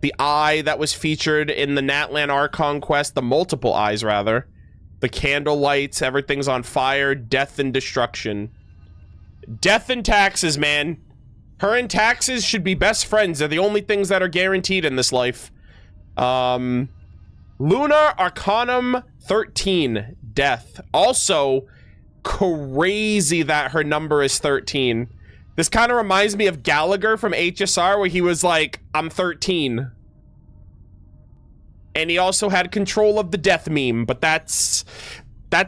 the eye that was featured in the Natlan Archon quest, the multiple eyes, rather. The candle lights, everything's on fire, death and destruction. Death and taxes, man. Her and taxes should be best friends. They're the only things that are guaranteed in this life. Lunar Arcanum 13, death. Also, crazy that her number is 13. This kind of reminds me of Gallagher from HSR, where he was like, I'm 13. And he also had control of the death meme, but that's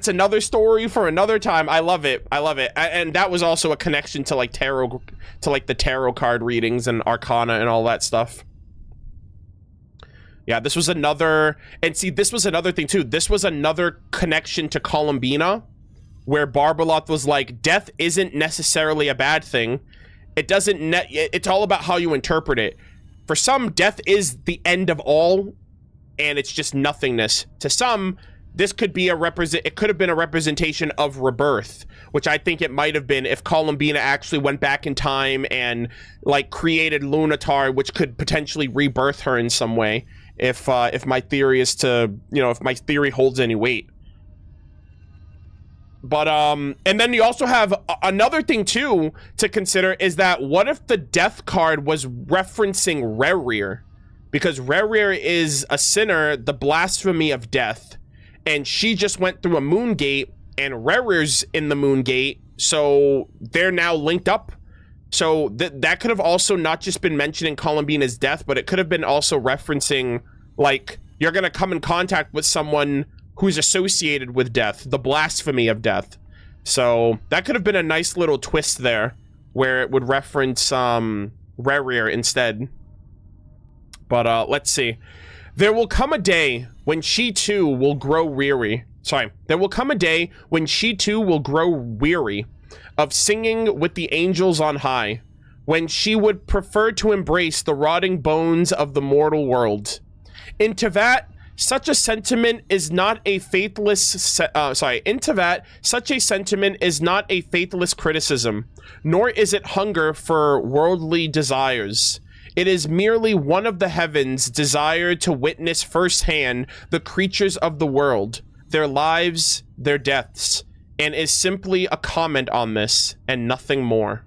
another story for another time. I love it. I love it. And that was also a connection to like tarot, to like the tarot card readings and Arcana and all that stuff. Yeah, this was another, and see, this was another thing too. This was another connection to Columbina, where Barbarloth was like, death isn't necessarily a bad thing. It doesn't, it's all about how you interpret it. For some, death is the end of all, and it's just nothingness. To some, this could be it could have been a representation of rebirth, which I think it might have been if Columbina actually went back in time and like created Lunatar, which could potentially rebirth her in some way. If my theory is to, you know, if my theory holds any weight. But, and then you also have another thing, too, to consider is that what if the death card was referencing Rerir? Because Rerir is a sinner, the blasphemy of death, and she just went through a moon gate, and Rerir's in the moon gate, so they're now linked up. So that could have also not just been mentioning Columbina's death, but it could have been also referencing, like, you're gonna come in contact with someone who's associated with death, the blasphemy of death. So that could have been a nice little twist there, where it would reference Rerir instead. But let's see. There will come a day when she too will grow weary. Sorry. There will come a day when she too will grow weary of singing with the angels on high, when she would prefer to embrace the rotting bones of the mortal world. In Tevat, such a sentiment is not a faithless, such a sentiment is not a faithless criticism, nor is it hunger for worldly desires. It is merely one of the heavens' desire to witness firsthand the creatures of the world, their lives, their deaths, and is simply a comment on this and nothing more.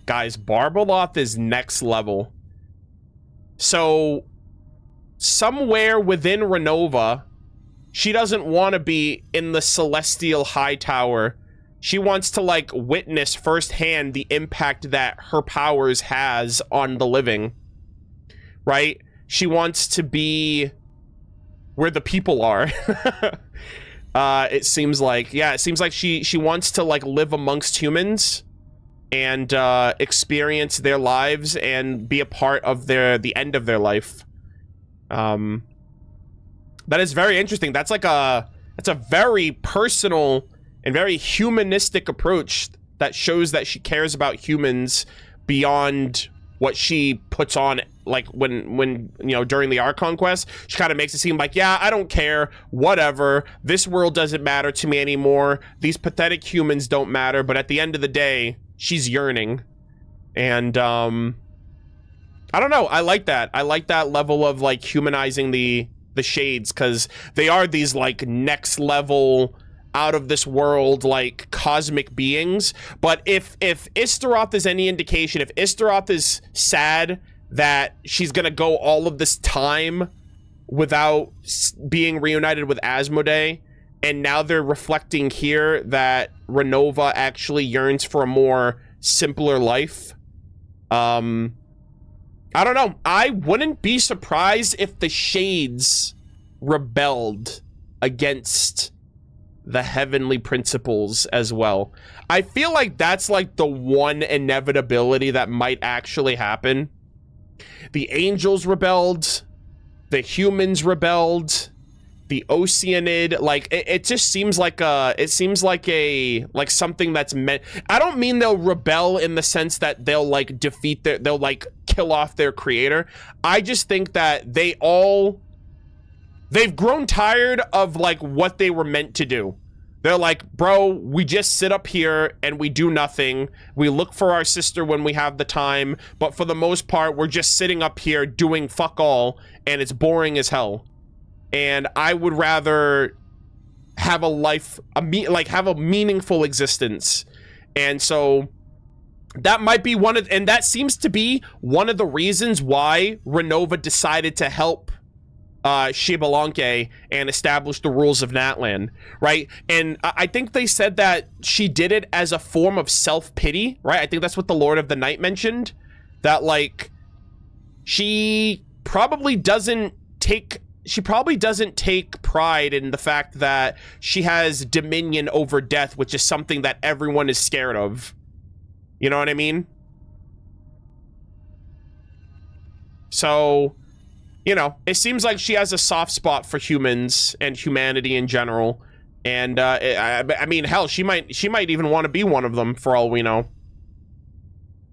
Guys, Barbarloth is next level. So, somewhere within Renova, she doesn't want to be in the Celestial High Tower. She wants to, like, witness firsthand the impact that her powers has on the living. Right? She wants to be where the people are. It seems like, yeah, it seems like she wants to, like, live amongst humans and experience their lives and be a part of the end of their life. That is very interesting. That's like that's a very personal and very humanistic approach that shows that she cares about humans beyond what she puts on, like when you know, during the Archon quest. She kind of makes it seem like, yeah, I don't care, whatever, this world doesn't matter to me anymore, these pathetic humans don't matter, but at the end of the day, she's yearning. And I don't know, I like that. I like that level of, like, humanizing the shades, because they are these, like, next level, out of this world, like, cosmic beings. But if Istaroth is any indication, if Istaroth is sad that she's gonna go all of this time without being reunited with Asmodee, and now they're reflecting here that Renova actually yearns for a more simpler life, I don't know. I wouldn't be surprised if the Shades rebelled against the heavenly principles as well. I feel like that's like the one inevitability that might actually happen. The angels rebelled, the humans rebelled, the Oceanid, like it just seems like like something that's meant. I don't mean they'll rebel in the sense that they'll like defeat they'll like kill off their creator. I just think that they've grown tired of like what they were meant to do. They're like, bro, we just sit up here and we do nothing. We look for our sister when we have the time, but for the most part, we're just sitting up here doing fuck all, and it's boring as hell. And I would rather have a life, have a meaningful existence. And so that might be and that seems to be one of the reasons why Renova decided to help Simulanka and establish the rules of Natlan, right? And I think they said that she did it as a form of self-pity, right? I think that's what the Lord of the Night mentioned, that like she probably doesn't take pride in the fact that she has dominion over death, which is something that everyone is scared of. You know what I mean? So, you know, it seems like she has a soft spot for humans and humanity in general. And I mean, hell, she might even want to be one of them for all we know.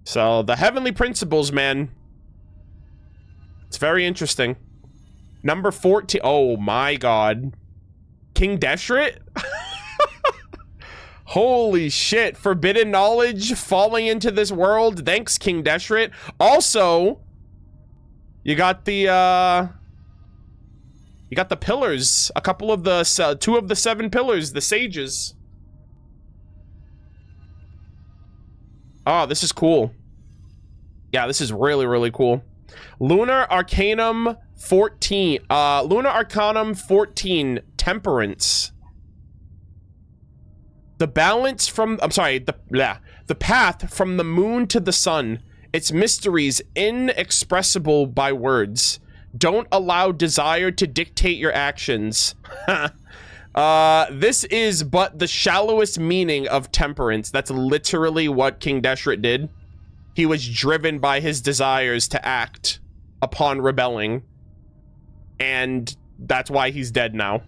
So the heavenly principles, man, it's very interesting. Number 14. Oh my god. King Deshret? Holy shit. Forbidden knowledge falling into this world. Thanks, King Deshret. Also, you got the pillars. A couple of the 2 of the 7 pillars, the sages. Oh, this is cool. Yeah, this is really, really cool. Lunar Arcanum 14. Lunar Arcanum 14. Temperance. The balance from... I'm sorry. The path from the moon to the sun. Its mysteries inexpressible by words. Don't allow desire to dictate your actions. This is but the shallowest meaning of temperance. That's literally what King Deshret did. He was driven by his desires to act upon rebelling. And that's why he's dead now.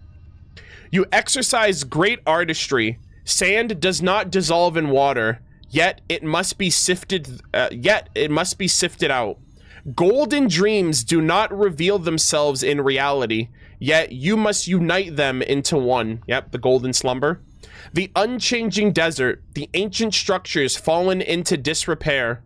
You exercise great artistry. Sand does not dissolve in water, yet it must be sifted out. Golden dreams do not reveal themselves in reality, yet you must unite them into one. Yep, the golden slumber. The unchanging desert, the ancient structures fallen into disrepair.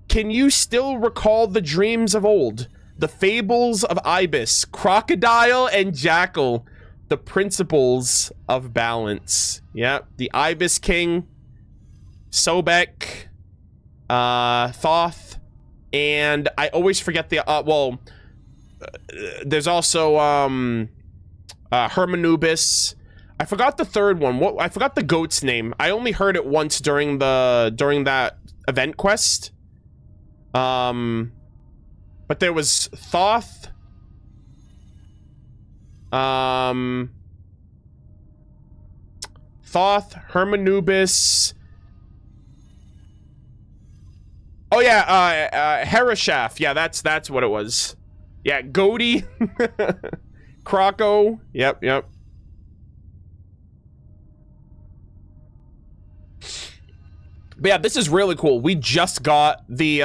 Can you still recall the dreams of old? The fables of ibis, crocodile, and jackal. The principles of balance. Yep, the ibis king, Sobek, Thoth, and I always forget the, there's also, Hermanubis. I forgot the third one. I forgot the goat's name. I only heard it once during that event quest. But there was Thoth. Thoth, Hermanubis. Oh yeah, Herashaf. Yeah, that's what it was. Yeah, Goaty. Croco. Yep. But yeah, this is really cool. We just got the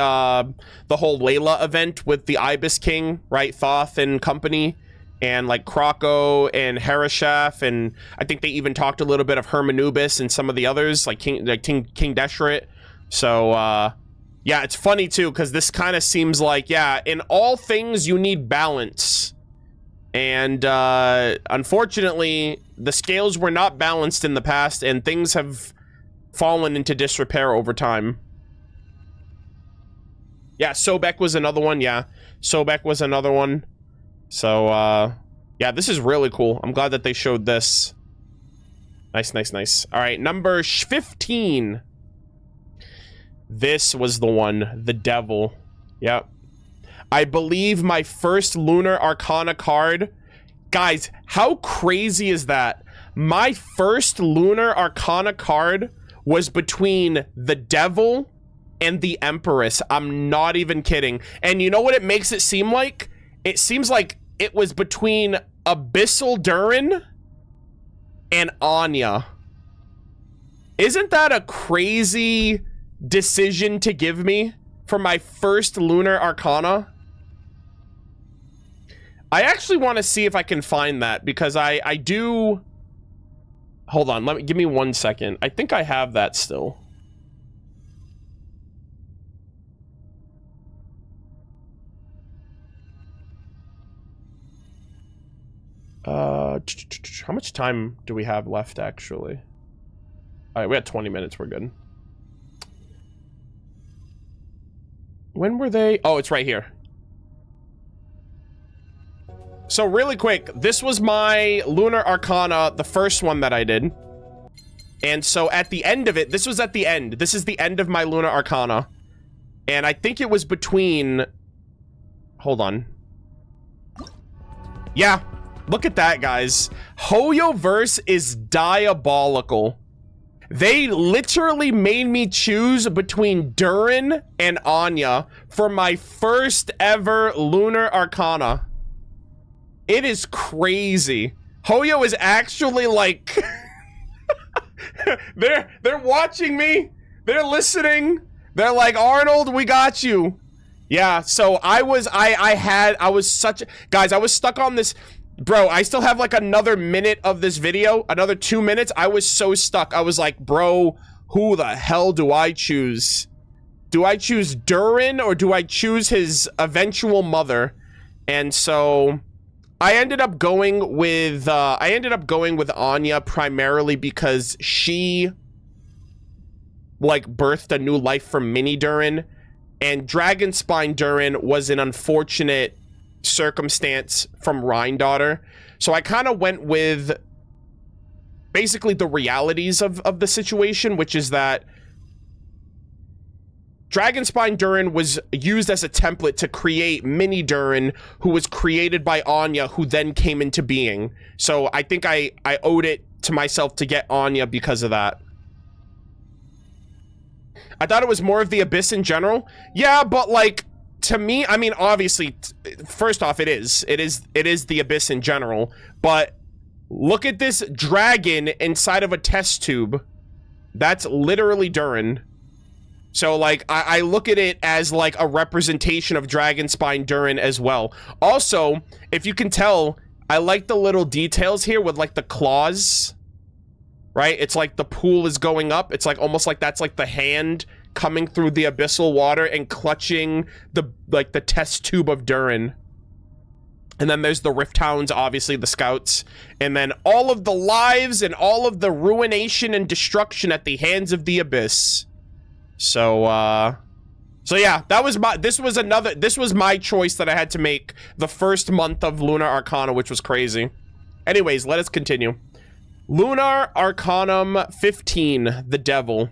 whole Layla event with the Ibis King, right? Thoth and company, and like Croco and Herashaf, and I think they even talked a little bit of Hermanubis and some of the others, like King Deshret. So yeah, it's funny too, because this kind of seems like, yeah, in all things you need balance. And unfortunately, the scales were not balanced in the past, and things have fallen into disrepair over time. Yeah, Sobek was another one. Yeah, Sobek was another one. So, yeah, this is really cool. I'm glad that they showed this. Nice. All right, number 15. This was the one, the Devil. Yep. I believe my first Lunar Arcana card. Guys, how crazy is that? My first Lunar Arcana card was between the Devil and the Empress. I'm not even kidding. And you know what it makes it seem like? It seems like it was between Abyssal Durin and Anya. Isn't that a crazy decision to give me for my first Lunar Arcana? I actually want to see if I can find that, because I do... Hold on, give me 1 second. I think I have that still. How much time do we have left, actually? All right, we had 20 minutes. We're good. When were they? Oh, it's right here. So really quick, this was my Lunar Arcana, the first one that I did. And so at the end of it, this was at the end. This is the end of my Lunar Arcana. And I think it was between... Hold on. Yeah. Look at that, guys. Hoyoverse is diabolical. They literally made me choose between Durin and Anya for my first ever Lunar Arcana. It is crazy. Hoyo is actually like... they're watching me. They're listening. They're like, Arnold, we got you. Yeah, so I was stuck on this... Bro, I still have like another minute of this video, another 2 minutes. I was so stuck. I was like, bro, who the hell do I choose? Do I choose Durin or do I choose his eventual mother? And so I ended up going with Anya primarily because she like birthed a new life for mini Durin, and Dragonspine Durin was an unfortunate circumstance from Rhine-Daughter. So I kind of went with basically the realities of the situation, which is that Dragonspine Durin was used as a template to create mini Durin, who was created by Anya, who then came into being. So I think I owed it to myself to get Anya because of that. I thought it was more of the Abyss in general. Yeah, but like, to me, I mean, obviously, first off, it is the Abyss in general, but look at this dragon inside of a test tube. That's literally Durin. So, like, I look at it as, like, a representation of Dragonspine Durin as well. Also, if you can tell, I like the little details here with, like, the claws, right? It's like the pool is going up. It's, like, almost like that's, like, the hand coming through the abyssal water and clutching the test tube of Durin. And then there's the Rift Hounds, obviously the scouts, and then all of the lives and all of the ruination and destruction at the hands of the Abyss. So yeah, this was my choice that I had to make the first month of Lunar Arcana, which was crazy. Anyways, let us continue. Lunar Arcanum 15, the Devil.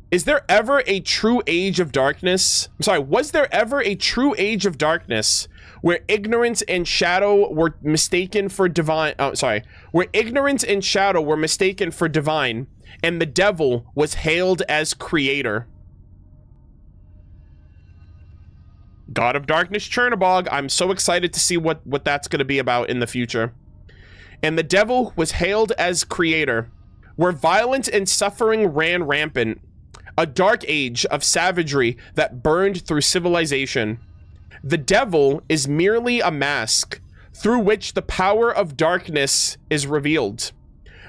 Is there ever a true age of darkness? I'm sorry, was there ever a true age of darkness where ignorance and shadow were mistaken for divine? Oh, sorry. Where ignorance and shadow were mistaken for divine, and the devil was hailed as creator. God of Darkness Chernobog. I'm so excited to see what that's going to be about in the future. And the devil was hailed as creator, where violence and suffering ran rampant. A dark age of savagery that burned through civilization. The devil is merely a mask through which the power of darkness is revealed.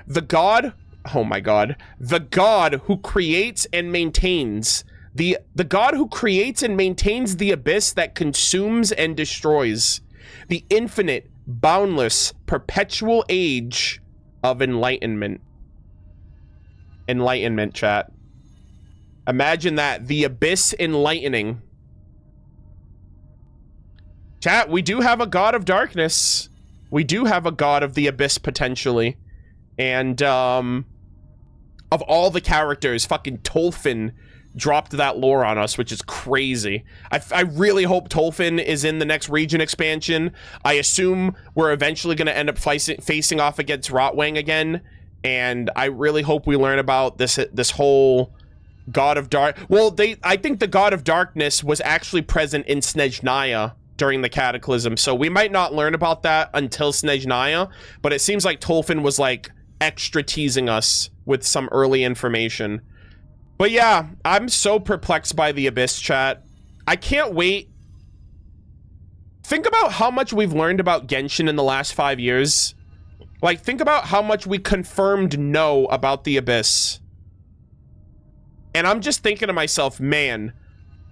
The god, oh my god, the god who creates and maintains the god who creates and maintains the abyss that consumes and destroys. The infinite, boundless, perpetual age of enlightenment. Enlightenment, chat. Imagine that, the Abyss enlightening. Chat, we do have a god of darkness. We do have a god of the Abyss, potentially. And, of all the characters, fucking Tolfin dropped that lore on us, which is crazy. I really hope Tolfin is in the next region expansion. I assume we're eventually going to end up facing off against Rotwang again. and I really hope we learn about this whole God of Dark. Well, I think the God of Darkness was actually present in Snezhnaya during the Cataclysm, so we might not learn about that until Snezhnaya, but it seems like Tolfin was like extra teasing us with some early information. But yeah, I'm so perplexed by the Abyss, chat. I can't wait. Think about how much we've learned about Genshin in the last 5 years. Like, think about how much we confirmed know about the Abyss. And I'm just thinking to myself, man,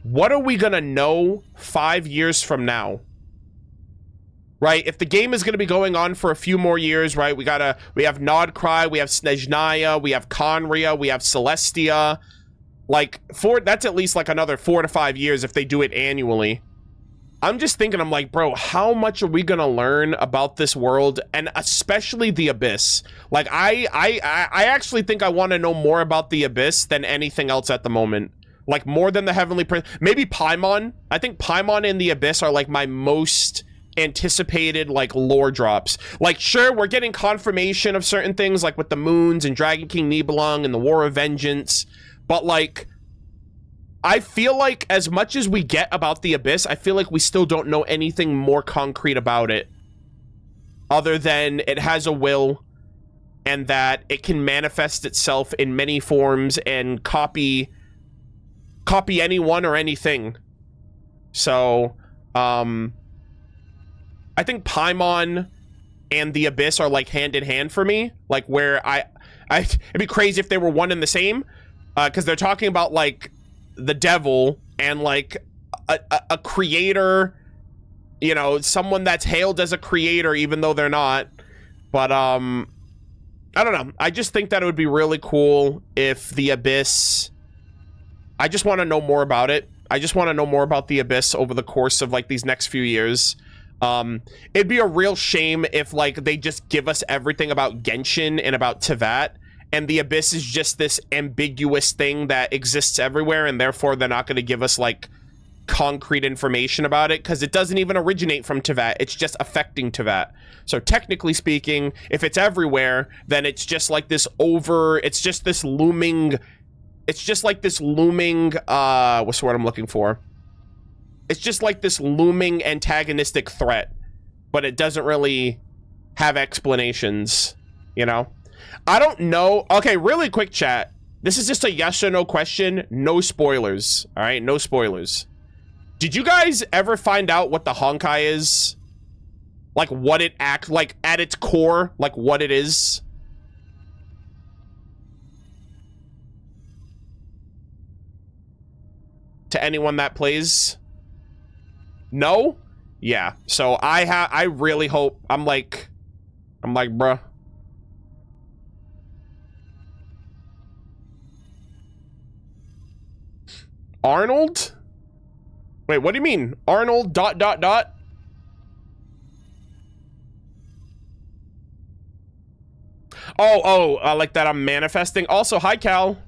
what are we gonna know 5 years from now? Right? If the game is gonna be going on for a few more years, right? We have Nodcry, we have Snezhnaya, we have Conria, we have Celestia. Like, that's at least like another 4 to 5 years if they do it annually. I'm just thinking, I'm like, bro, how much are we gonna learn about this world, and especially the Abyss? Like, I actually think I want to know more about the Abyss than anything else at the moment. Like, more than the Heavenly Prince. Maybe Paimon. I think Paimon and the Abyss are like my most anticipated like lore drops. Like, sure, we're getting confirmation of certain things, like with the moons and Dragon King Nibelung and the War of Vengeance, but like, I feel like as much as we get about the Abyss, I feel like we still don't know anything more concrete about it, other than it has a will and that it can manifest itself in many forms and copy anyone or anything. So I think Paimon and the Abyss are like hand in hand for me, like where it'd be crazy if they were one and the same, because they're talking about like the devil and like a creator, you know, someone that's hailed as a creator even though they're not. But I don't know, I just think that it would be really cool if the Abyss, I just want to know more about it. I just want to know more about the Abyss over the course of like these next few years. It'd be a real shame if like they just give us everything about Genshin and about Teyvat, and the Abyss is just this ambiguous thing that exists everywhere, and therefore they're not going to give us like concrete information about it, because it doesn't even originate from Teyvat. It's just affecting Teyvat. So technically speaking, if it's everywhere, then it's just like this it's just this looming, what's the word I'm looking for? It's just like this looming antagonistic threat, but it doesn't really have explanations, you know? I don't know. Okay, really quick, chat. This is just a yes or no question. No spoilers. All right, no spoilers. Did you guys ever find out what the Honkai is? Like what it like at its core, like what it is? To anyone that plays? No? Yeah. So I really hope, I'm like, bruh. Arnold? Wait, what do you mean? Arnold ... Like that I'm manifesting. Also, hi, Cal.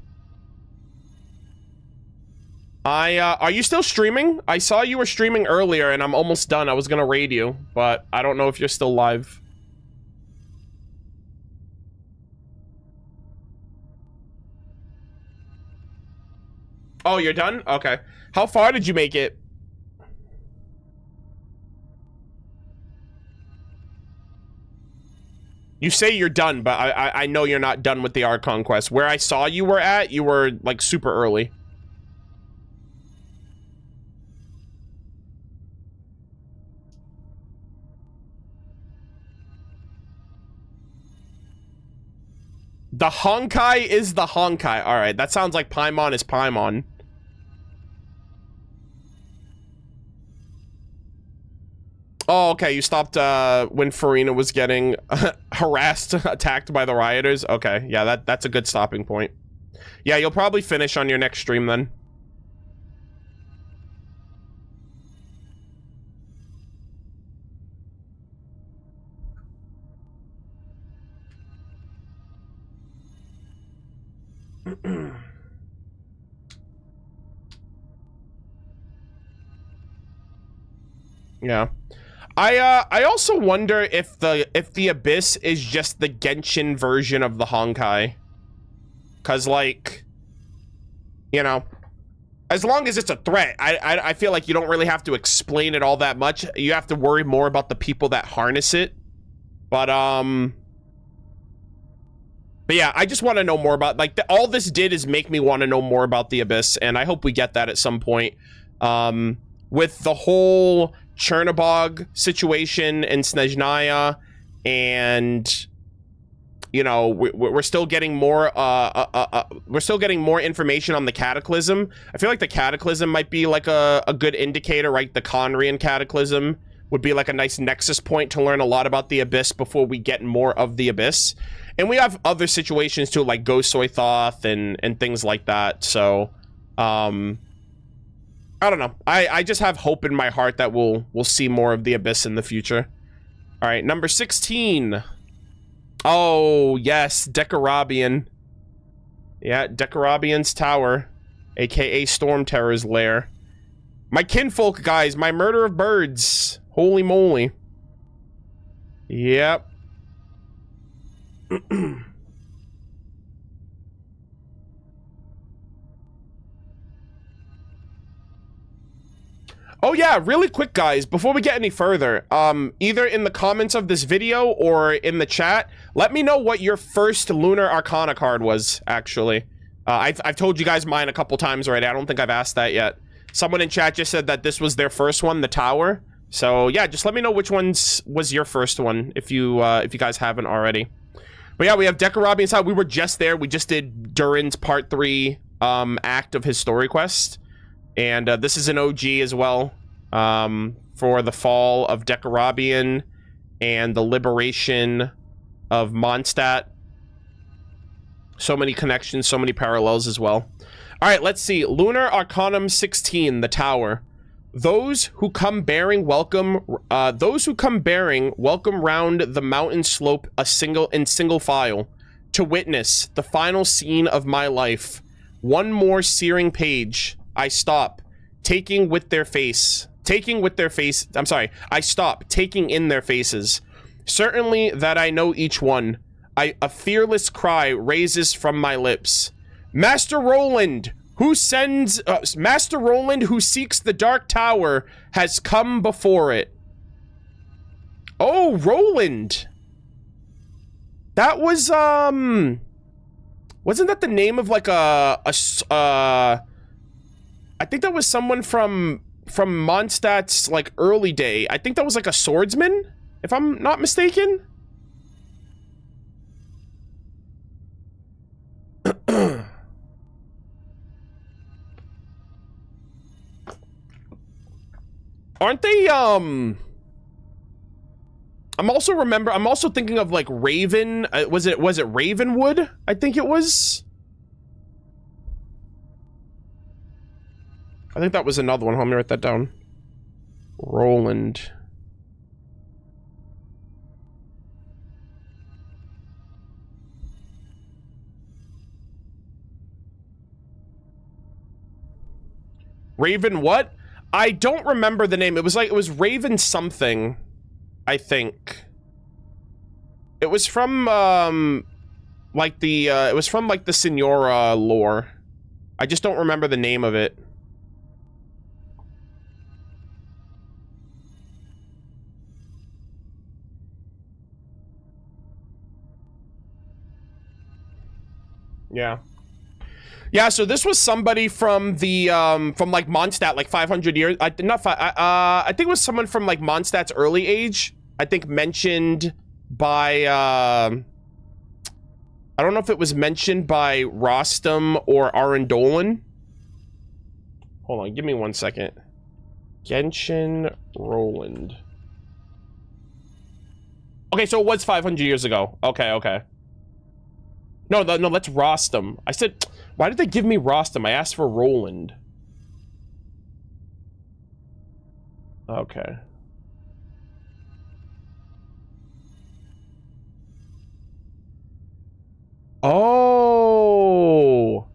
Are you still streaming? I saw you were streaming earlier and I'm almost done. I was gonna raid you, but I don't know if you're still live. Oh, you're done? Okay. How far did you make it? You say you're done, but I know you're not done with the Archon quest. Where I saw you were at, you were like super early. The Honkai is the Honkai. All right, that sounds like Paimon is Paimon. Oh, okay, you stopped when Farina was getting harassed, attacked by the rioters. Okay, yeah, that's a good stopping point. Yeah, you'll probably finish on your next stream then. Yeah. I also wonder if the Abyss is just the Genshin version of the Honkai. Cause like, you know, as long as it's a threat, I feel like you don't really have to explain it all that much. You have to worry more about the people that harness it. But yeah, I just want to know more about, like, all this did is make me want to know more about the Abyss, and I hope we get that at some point. With the whole Chernobog situation in Snezhnaya, and, you know, we're still getting more, we're still getting more information on the Cataclysm. I feel like the Cataclysm might be, like, a good indicator, right? The Conrian Cataclysm would be, like, a nice nexus point to learn a lot about the Abyss before we get more of the Abyss. And we have other situations, too, like Ghost Soithoth and things like that, so, I don't know. I just have hope in my heart that we'll see more of the Abyss in the future. All right, number 16. Oh, yes, Dekarabian. Yeah, Dekarabian's Tower, aka Storm Terror's lair. My kinfolk, guys, my murder of birds. Holy moly. Yep. Oh yeah, really quick, guys, before we get any further, either in the comments of this video or in the chat, let me know what your first Lunar Arcana card was, actually. I've told you guys mine a couple times already. I don't think I've asked that yet. Someone in chat just said that this was their first one, the Tower. So yeah, just let me know which ones was your first one, if you guys haven't already. But yeah, we have Dekarabian's side. We were just there. We just did Durin's part 3 act of his story quest. And this is an OG as well, for the fall of Dekarabian and the liberation of Mondstadt. So many connections, so many parallels as well. All right, let's see. Lunar Arcanum 16, the Tower. Those who come bearing welcome round the mountain slope in single file to witness the final scene of my life. One more searing page. I stop, taking in their faces. Certainly that I know each one. A fearless cry raises from my lips. Master Roland, who seeks the Dark Tower, has come before it. Oh, Roland. That was, wasn't that the name of, like, I think that was someone from Mondstadt's, like, early day. I think that was, like, a swordsman, if I'm not mistaken. Aren't they, I'm also thinking of, like, Raven, was it Ravenwood? I think it was. I think that was another one. Let me write that down. Roland. Raven what? I don't remember the name. It was Raven something, I think. It was from like the Signora lore. I just don't remember the name of it. Yeah. Yeah, so this was somebody from the, from, like, Mondstadt, like, 500 years, I think it was someone from, like, Mondstadt's early age, I think mentioned by, I don't know if it was mentioned by Rostam or Arendolan. Hold on, give me 1 second. Genshin Roland. Okay, so it was 500 years ago. Okay. No, that's Rostam. I said... Why did they give me Rostam? I asked for Roland. Okay. Oh.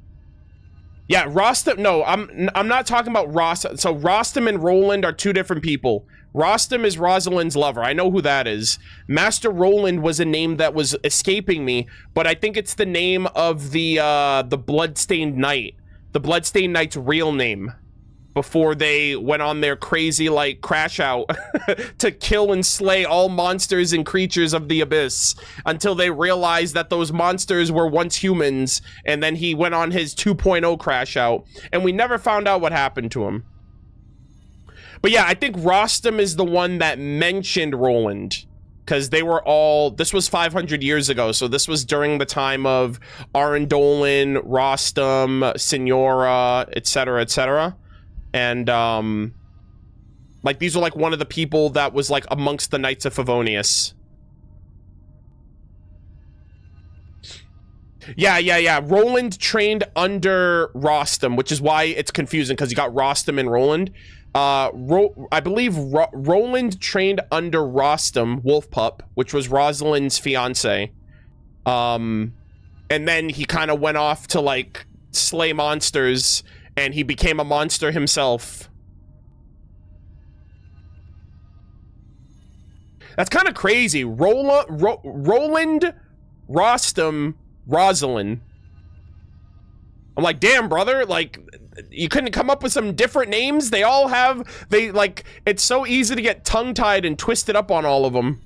Yeah, Rostam. No, I'm not talking about Rostam. So Rostam and Roland are two different people. Rostam is Rosalind's lover. I know who that is. Master Roland was a name that was escaping me, but I think it's the name of the Bloodstained Knight. The Bloodstained Knight's real name. Before they went on their crazy, like, crash out to kill and slay all monsters and creatures of the abyss until they realized that those monsters were once humans, and then he went on his 2.0 crash out, and we never found out what happened to him. But yeah, I think Rostam is the one that mentioned Roland, because they were all, this was 500 years ago, so this was during the time of Arendolan, Rostam, Signora, etc., etc. And, like, these are, like, one of the people that was, like, amongst the Knights of Favonius. Yeah. Roland trained under Rostam, which is why it's confusing, because you got Rostam and Roland. I believe Roland trained under Rostam, Wolfpup, which was Rosalind's fiance. And then he kind of went off to, like, slay monsters, and he became a monster himself. That's kind of crazy. Roland, Rostam, Rosalind. I'm like, damn, brother, like, you couldn't come up with some different names? They all have, like, it's so easy to get tongue-tied and twisted up on all of them.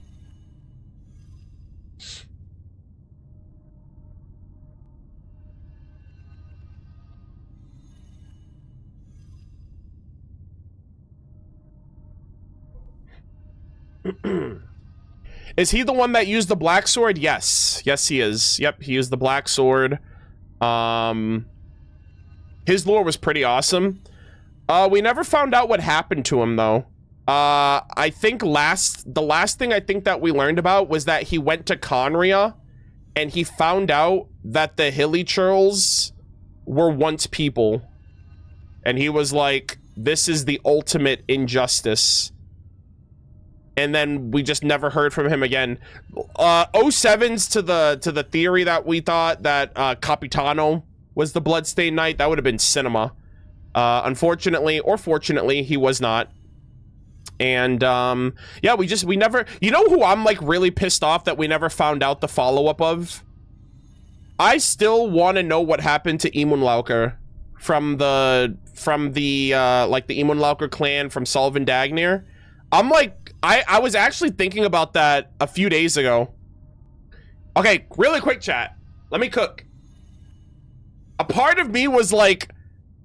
Is he the one that used the black sword? Yes. Yes, he is. Yep, he used the black sword. His lore was pretty awesome. We never found out what happened to him, though. I think the last thing I think that we learned about was that he went to Conria, and he found out that the Hilichurls were once people. And he was like, this is the ultimate injustice. And then we just never heard from him again. 07's to the theory that we thought that Capitano was the Bloodstained Knight. That would have been cinema. Unfortunately, or fortunately, he was not. And yeah, we never, you know who I'm like really pissed off that we never found out the follow-up of? I still want to know what happened to Emunlauker from the like the Emunlauker clan from Solvin Dagnir. I'm like, I was actually thinking about that a few days ago. Okay, really quick chat. Let me cook. A part of me was like,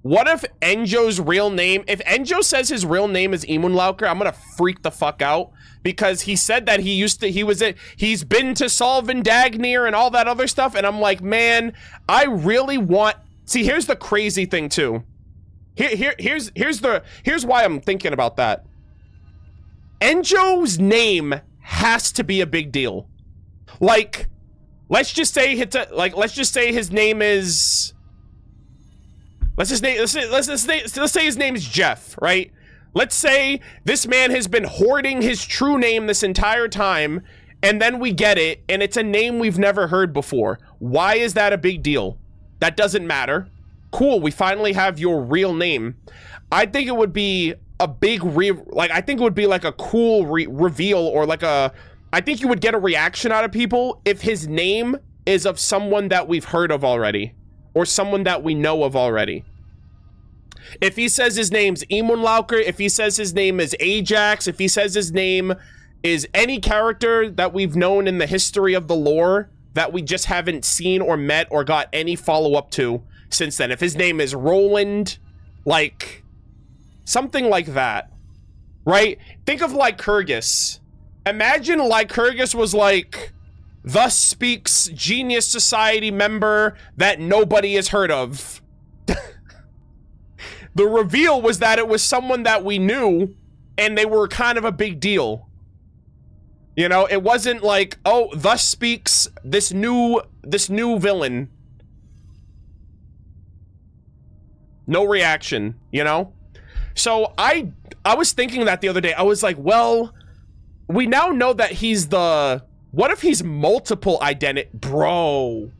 what if Enjo's real name, if Enjo says his real name is Emunlauker, I'm gonna freak the fuck out. Because he said that he's been to Solvin Dagnir and all that other stuff, and I'm like, man, I really want, see, here's the crazy thing too. Here's why I'm thinking about that. Enjo's name has to be a big deal. Like, let's just say his name is, let's say his name is Jeff, right? Let's say this man has been hoarding his true name this entire time, and then we get it, and it's a name we've never heard before. Why is that a big deal? That doesn't matter. Cool, we finally have your real name. I think it would be a big I think it would be like a cool reveal, or like I think you would get a reaction out of people if his name is of someone that we've heard of already, or someone that we know of already. If he says his name's Emunlauker, if he says his name is Ajax, if he says his name is any character that we've known in the history of the lore that we just haven't seen or met or got any follow-up to since then. If his name is Roland, like, something like that, right? Think of Lycurgus. Imagine Lycurgus was like, thus speaks Genius Society member that nobody has heard of. The reveal was that it was someone that we knew, and they were kind of a big deal. You know, it wasn't like, oh, thus speaks this new villain. No reaction, you know? So I was thinking that the other day. I was like, well, we now know that he's the, what if he's multiple identity? Bro,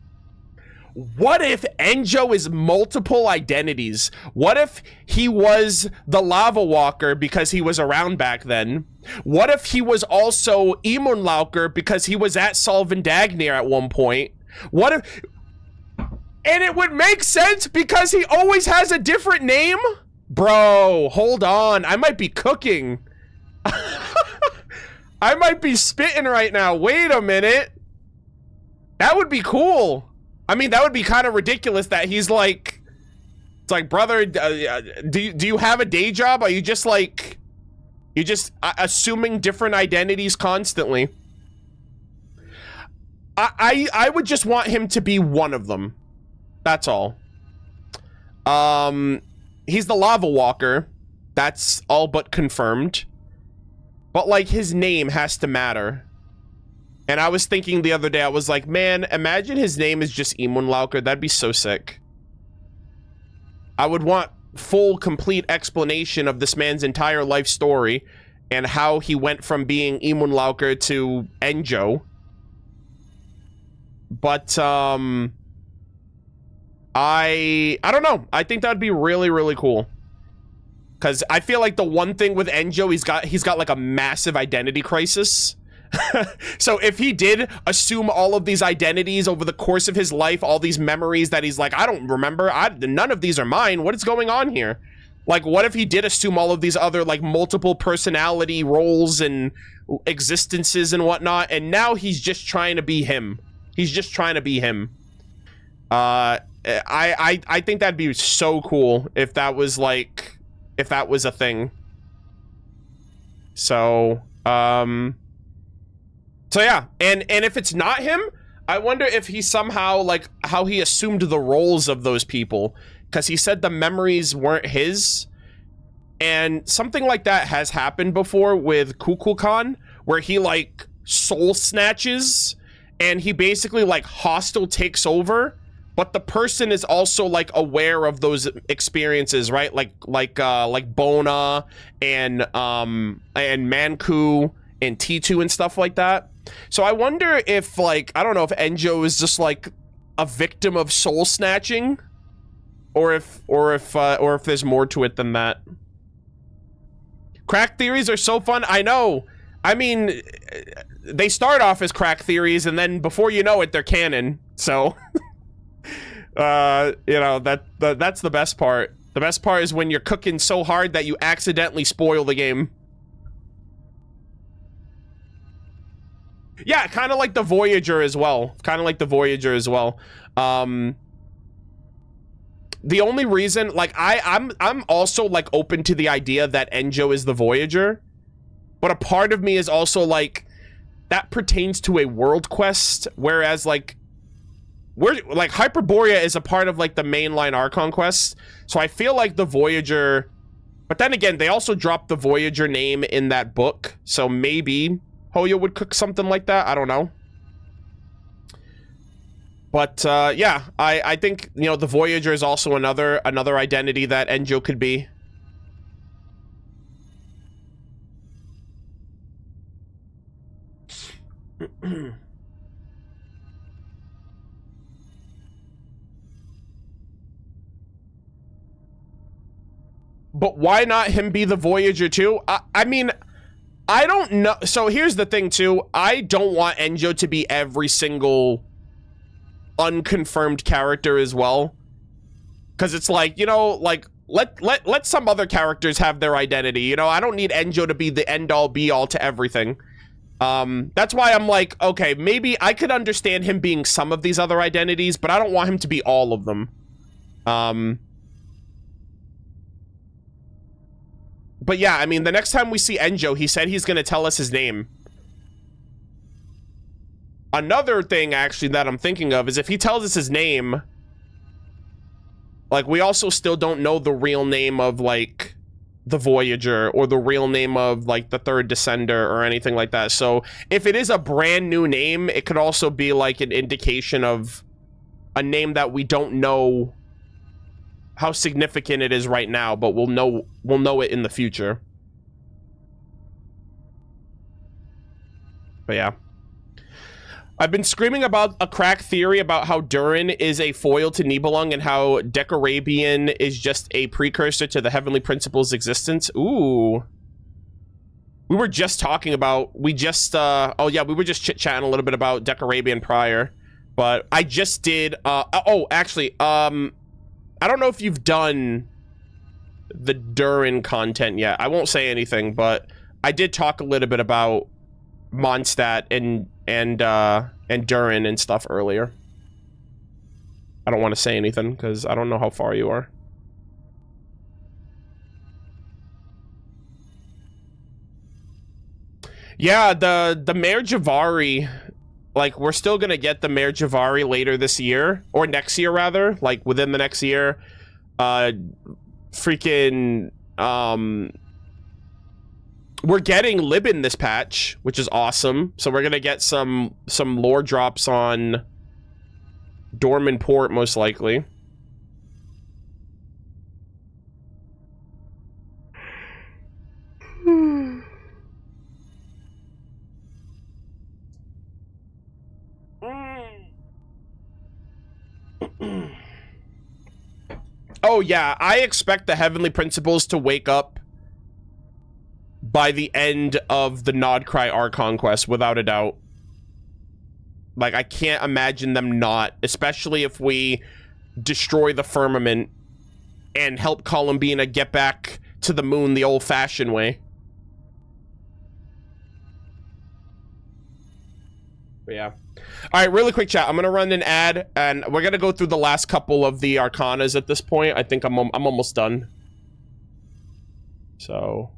what if Enjo is multiple identities? What if he was the Lava Walker because he was around back then? What if he was also Emunlauker because he was at Solvendagnir at one point? What if... And it would make sense because he always has a different name? Bro, hold on. I might be cooking. I might be spitting right now. Wait a minute. That would be cool. I mean, that would be kind of ridiculous that he's like... It's like, brother, do you have a day job? Are you just like... You're just assuming different identities constantly? I would just want him to be one of them. That's all. He's the Lava Walker. That's all but confirmed. But, like, his name has to matter. And I was thinking the other day, I was like, man, imagine his name is just Emunlauker. That'd be so sick. I would want full, complete explanation of this man's entire life story and how he went from being Emunlauker to Enjo. But, I don't know. I think that'd be really, really cool. Because I feel like the one thing with Enjo, he's got like a massive identity crisis. So if he did assume all of these identities over the course of his life, all these memories that he's like, I don't remember, none of these are mine, what is going on here? Like, what if he did assume all of these other, like, multiple personality roles and existences and whatnot, and now he's just trying to be him. He's just trying to be him. I think that'd be so cool if that was, like, if that was a thing. So yeah, and if it's not him, I wonder if he somehow, like, how he assumed the roles of those people, because he said the memories weren't his, and something like that has happened before with Kukulkan, where he, like, soul snatches, and he basically, like, hostile takes over, but the person is also, like, aware of those experiences, right? Like Bona and Manku and T2 and stuff like that. So I wonder if, like, I don't know if Enjo is just, like, a victim of soul snatching, or if there's more to it than that. Crack theories are so fun. I know. I mean, they start off as crack theories, and then before you know it, they're canon. So, you know, that's the best part. The best part is when you're cooking so hard that you accidentally spoil the game. Yeah, kind of like the Voyager as well. Kind of like the Voyager as well. The only reason, like, I'm also, like, open to the idea that Enjo is the Voyager, but a part of me is also like, that pertains to a world quest, whereas, like, Hyperborea is a part of, like, the mainline Archon quest, so I feel like the Voyager, but then again, they also dropped the Voyager name in that book, so maybe Hoyo would cook something like that. I don't know. But, yeah, I think, you know, the Voyager is also another identity that Enjo could be. But why not him be the Voyager too? I mean, I don't know. So here's the thing too. I don't want Enjo to be every single unconfirmed character as well. Because it's like, you know, like, let some other characters have their identity. You know, I don't need Enjo to be the end-all be-all to everything. That's why I'm like, okay, maybe I could understand him being some of these other identities, but I don't want him to be all of them. But yeah, I mean, the next time we see Enjo, he said he's going to tell us his name. Another thing, actually, that I'm thinking of is if he tells us his name, like, we also still don't know the real name of, like, the Voyager or the real name of, like, the third Descender or anything like that. So if it is a brand new name, it could also be, like, an indication of a name that we don't know how significant it is right now, but we'll know it in the future. But yeah. I've been screaming about a crack theory about how Durin is a foil to Nibelung and how Decarabian is just a precursor to the Heavenly Principle's existence. Ooh. We were just talking about, we were just chit-chatting a little bit about Decarabian prior, but I just did, actually, I don't know if you've done the Durin content yet. I won't say anything, but I did talk a little bit about Mondstadt and Durin and stuff earlier. I don't want to say anything because I don't know how far you are. Yeah, the Mare Javari, like, we're still gonna get the Mare Javari later this year, or next year rather, like within the next year. We're getting Libin this patch, which is awesome. So we're gonna get some lore drops on Dorman Port, most likely. Oh yeah, I expect the Heavenly Principles to wake up by the end of the Nodcry Archon quest, without a doubt. Like, I can't imagine them not, especially if we destroy the firmament and help Columbina get back to the moon the old-fashioned way. But yeah. All right, really quick chat. I'm gonna run an ad, and we're gonna go through the last couple of the Arcanas at this point. I think I'm almost done. So.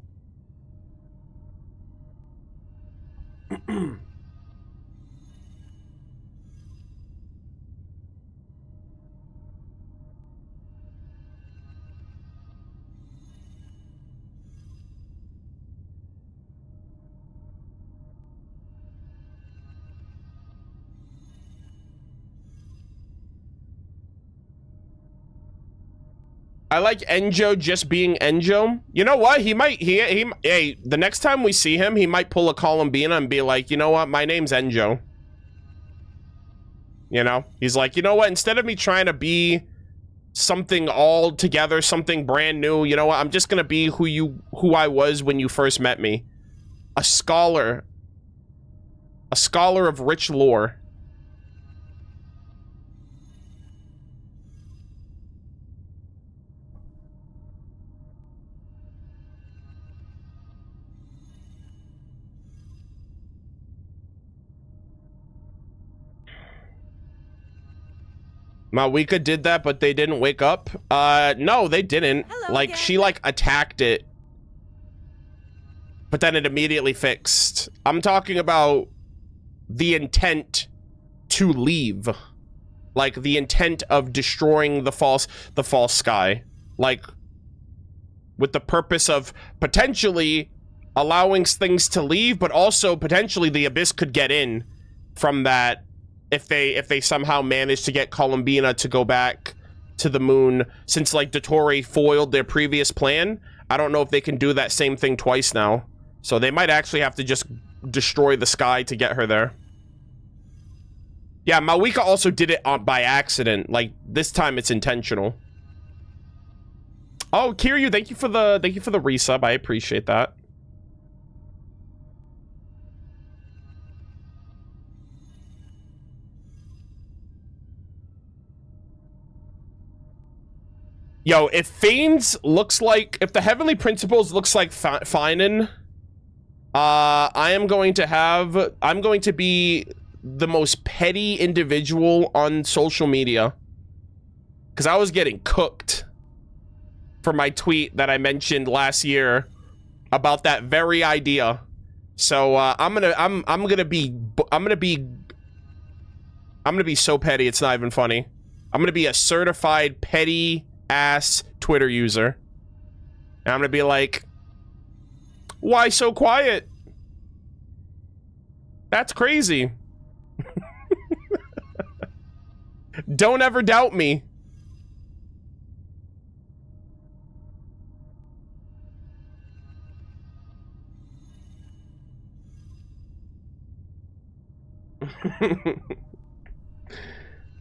I like Enjo just being Enjo. You know what? Hey, the next time we see him, he might pull a Columbina and be like, you know what? My name's Enjo. You know? He's like, you know what? Instead of me trying to be something all together, something brand new, you know what? I'm just gonna be who I was when you first met me. A scholar. A scholar of rich lore. Malwika did that, but they didn't wake up? No, they didn't. Hello like, again. She, like, attacked it. But then it immediately fixed. I'm talking about the intent to leave. Like, the intent of destroying the false sky. Like, with the purpose of potentially allowing things to leave, but also potentially the Abyss could get in from that. If they somehow manage to get Columbina to go back to the moon, since like Dottori foiled their previous plan, I don't know if they can do that same thing twice now. So they might actually have to just destroy the sky to get her there. Yeah, Malwika also did it by accident. Like, this time it's intentional. Oh, Kiryu, thank you for the resub. I appreciate that. Yo, if Fanes looks like... If the Heavenly Principles looks like Finan, I'm going to be the most petty individual on social media. Because I was getting cooked for my tweet that I mentioned last year about that very idea. So, I'm gonna be so petty, it's not even funny. I'm gonna be a certified petty ass Twitter user. And I'm gonna be like, why so quiet? That's crazy. Don't ever doubt me.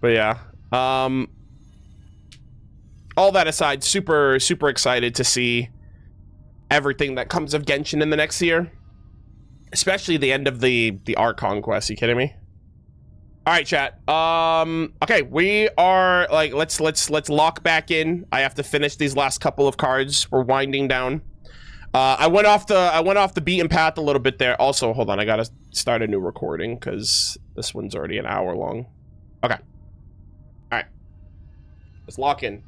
But yeah. All that aside, super excited to see everything that comes of Genshin in the next year. Especially the end of the Archon quest. You kidding me? All right, chat. Okay, we are like let's lock back in. I have to finish these last couple of cards. We're winding down. I went off the beaten path a little bit there. Also, hold on, I gotta start a new recording because this one's already an hour long. Okay. All right. Let's lock in.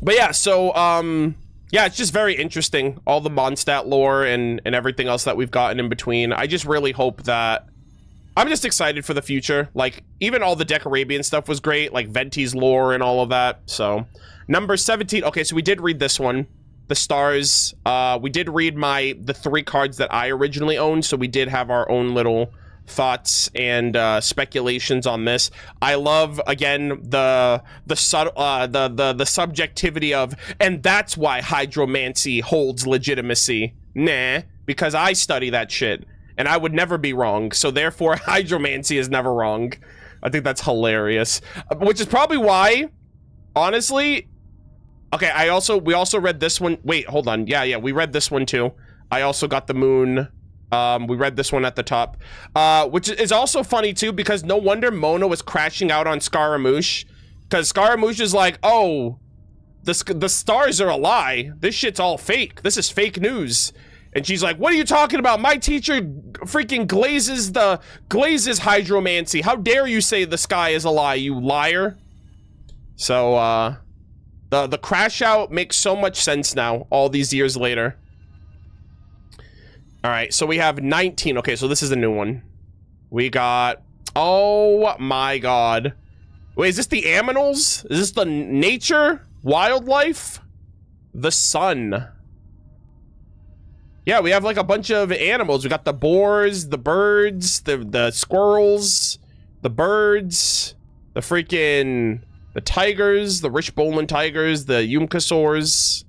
But yeah, so yeah, it's just very interesting, all the Mondstadt lore and everything else that we've gotten in between. I just really hope that I'm just excited for the future. Like, even all the Decarabian stuff was great, like Venti's lore and all of that. So, number 17. Okay, so we did read this one, the stars. We did read the 3 cards that I originally owned, so we did have our own little thoughts and speculations on this. I love, again, the subjectivity of, and that's why hydromancy holds legitimacy. Nah, because I study that shit. And I would never be wrong, so therefore hydromancy is never wrong. I think that's hilarious. Which is probably why, honestly... Okay, we also read this one. Wait, hold on. Yeah, we read this one too. I also got the moon. We read this one at the top. Which is also funny too, because no wonder Mona was crashing out on Scaramouche. Because Scaramouche is like, oh, the stars are a lie. This shit's all fake. This is fake news. And she's like, what are you talking about? My teacher freaking glazes hydromancy. How dare you say the sky is a lie, you liar? So, the crash out makes so much sense now, all these years later. All right, so we have 19. Okay, so this is a new one. We got, oh my God. Wait, is this the aminals? Is this the nature? Wildlife? The sun. Yeah, we have like a bunch of animals. We got the boars, the birds, the squirrels, the birds, the tigers, the Richboland tigers, the Yumkasaurs.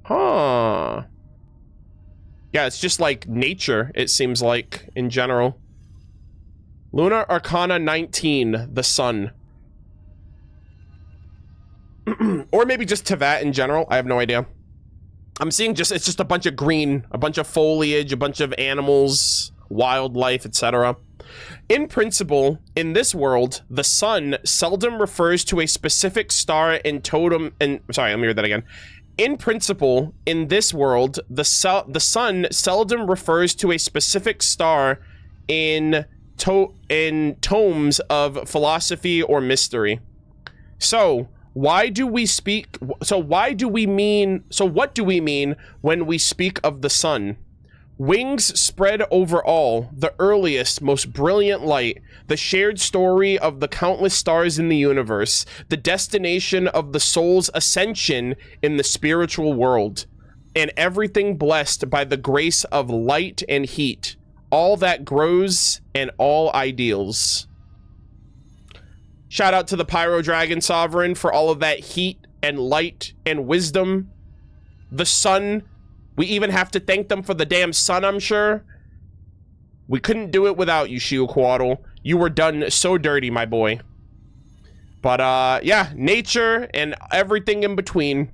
Huh. Yeah, it's just like nature, it seems like, in general. Lunar Arcana 19, the sun. Or maybe just Tevat in general, I have no idea. I'm seeing it's just a bunch of green, a bunch of foliage, a bunch of animals, wildlife, etc. In principle, in this world, the sun seldom refers to a specific star in totem, sorry, let me read that again. In principle, in this world, the sun seldom refers to a specific star in tomes of philosophy or mystery. So, what do we mean when we speak of the sun? Wings spread over all, the earliest, most brilliant light, the shared story of the countless stars in the universe, the destination of the soul's ascension in the spiritual world, and everything blessed by the grace of light and heat, all that grows and all ideals. Shout out to the Pyro Dragon Sovereign for all of that heat and light and wisdom. The sun, we even have to thank them for the damn sun, I'm sure. We couldn't do it without you, Shiuquaddle. You were done so dirty, my boy. But, yeah, nature and everything in between.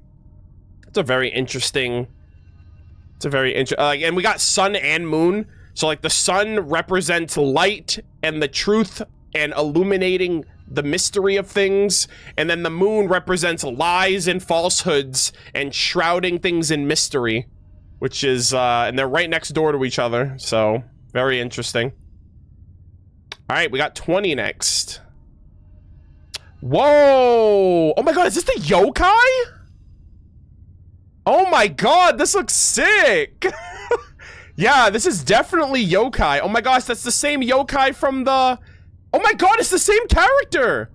It's a very interesting... and we got sun and moon. So, like, the sun represents light and the truth and illuminating the mystery of things, and then the moon represents lies and falsehoods and shrouding things in mystery, which is and they're right next door to each other, so very interesting. All right, we got 20 next. Whoa, oh my God, is this the yokai? Oh my God, this looks sick. Yeah, this is definitely yokai. Oh my gosh, that's the same yokai from the... Oh my God, it's the same character!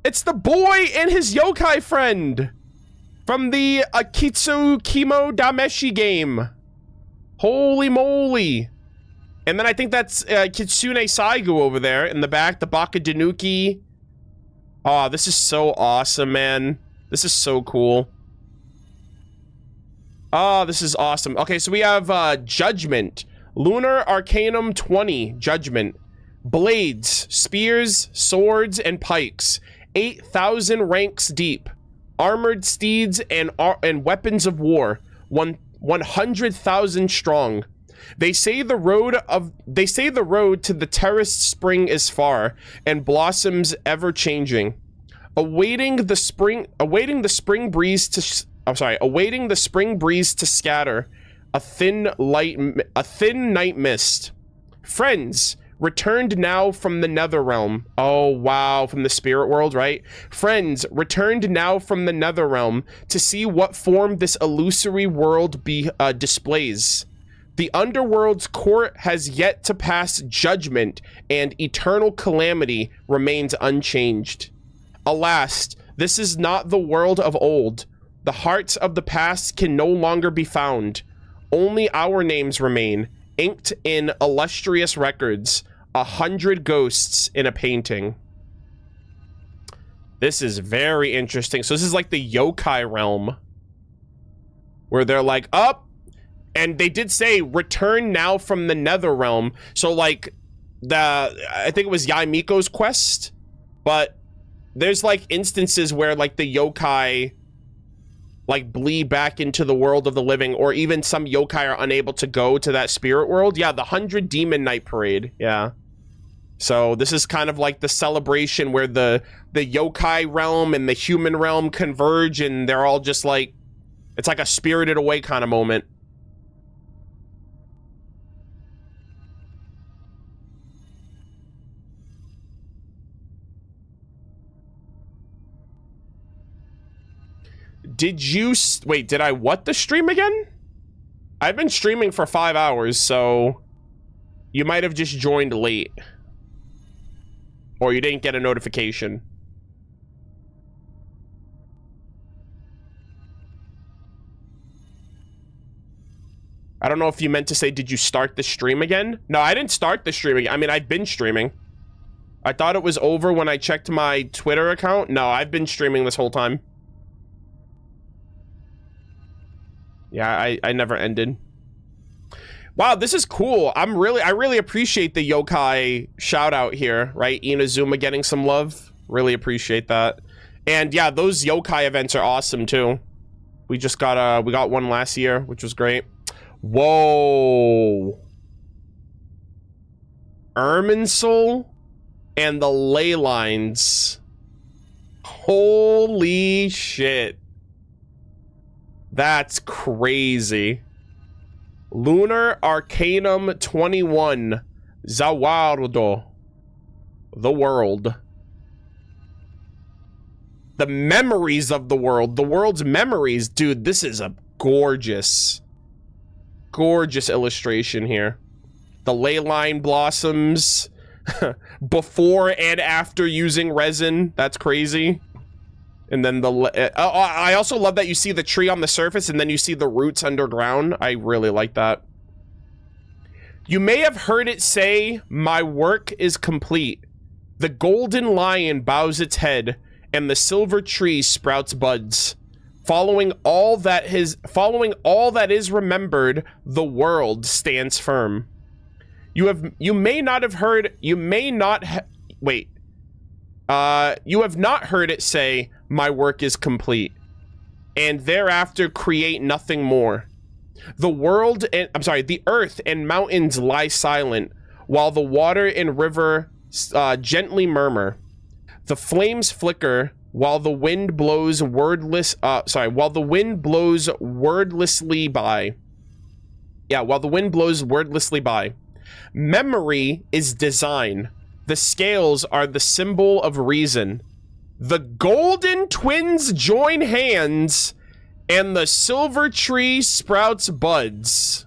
It's the boy and his yokai friend from the Akitsu Kimo Dameshi game. Holy moly. And then I think that's Kitsune Saigu over there in the back, the Baka Danuki. Oh, this is so awesome, man. This is so cool. Oh, this is awesome. Okay, so we have Judgment. Lunar Arcanum 20, Judgment. Blades, spears, swords, and pikes. 8,000 ranks deep. Armored steeds and weapons of war. 100,000 strong. They say the road to the terraced spring is far, and blossoms ever changing. Awaiting the spring breeze to scatter a thin night mist. Friends, returned now from the nether realm. Oh wow, from the spirit world, right? Friends, returned now from the nether realm to see what form this illusory world displays. The underworld's court has yet to pass judgment, and eternal calamity remains unchanged. Alas, this is not the world of old. The hearts of the past can no longer be found. Only our names remain, inked in illustrious records, 100 ghosts in a painting. This is very interesting. So this is like the yokai realm, where they're like, up. And they did say, return now from the nether realm. So, like, I think it was Yaimiko's quest. But there's, like, instances where, like, the yokai, like, bleed back into the world of the living. Or even some yokai are unable to go to that spirit world. Yeah, the 100 Demon Night Parade. Yeah. So, this is kind of like the celebration where the yokai realm and the human realm converge. And they're all just, like, it's like a Spirited Away kind of moment. Wait, did I what the stream again? I've been streaming for 5 hours, so you might have just joined late. Or you didn't get a notification. I don't know if you meant to say, did you start the stream again? No, I didn't start the stream again. I mean, I've been streaming. I thought it was over when I checked my Twitter account. No, I've been streaming this whole time. Yeah, I never ended. Wow, this is cool. I really appreciate the yokai shout out here, right? Inazuma getting some love. Really appreciate that. And yeah, those yokai events are awesome too. We just got we got one last year, which was great. Whoa. Irminsul and the ley lines. Holy shit. That's crazy. Lunar Arcanum 21. Zawardo. The world. The memories of the world. The world's memories. Dude, this is a gorgeous illustration here. The ley line blossoms. Before and after using resin. That's crazy. And then I also love that you see the tree on the surface and then you see the roots underground. I really like that. You may have heard it say, my work is complete. The golden lion bows its head and the silver tree sprouts buds. Following all that is remembered, the world stands firm. You have not heard it say, my work is complete, and thereafter create nothing more. The earth and mountains lie silent, while the water and river gently murmur. The flames flicker while the wind blows wordlessly by. Yeah, while the wind blows wordlessly by. Memory is design. The scales are the symbol of reason. The golden twins join hands, and the silver tree sprouts buds.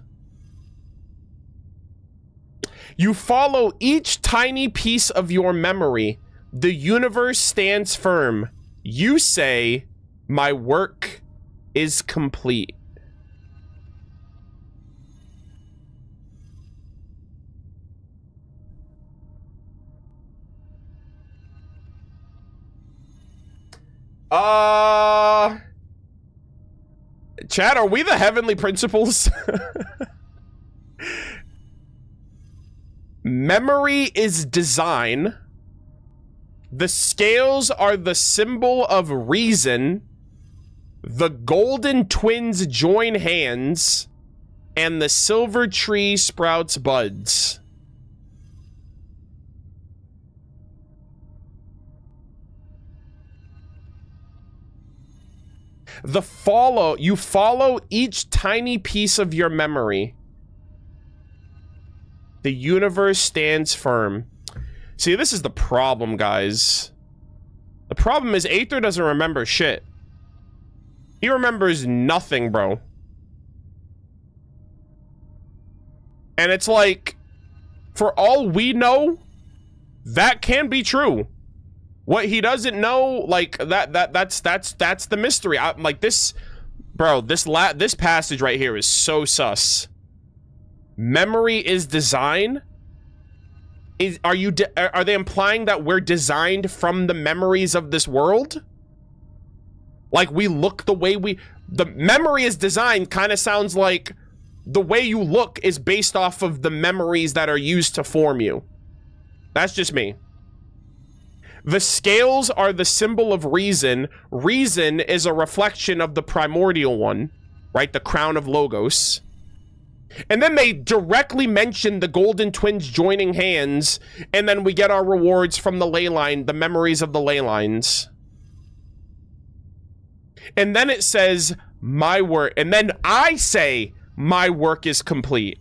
You follow each tiny piece of your memory. The universe stands firm. You say, my work is complete. Chad, are we the heavenly principles? Memory is design. The scales are the symbol of reason. The golden twins join hands. And the silver tree sprouts buds. You follow each tiny piece of your memory. The universe stands firm. See, this is the problem, guys. The problem is Aether doesn't remember shit. He remembers nothing, bro. And it's like, for all we know, that can be true. What he doesn't know, like, that's the mystery. I'm like, this, bro, this passage right here is so sus. Memory is design? Are they implying that we're designed from the memories of this world? Like, we look the way the memory is designed kind of sounds like the way you look is based off of the memories that are used to form you. That's just me. The scales are the symbol of reason. Reason is a reflection of the primordial one, right? The crown of Logos. And then they directly mention the golden twins joining hands, and then we get our rewards from the ley line, the memories of the ley lines. And then it says, my work, and then I say, my work is complete.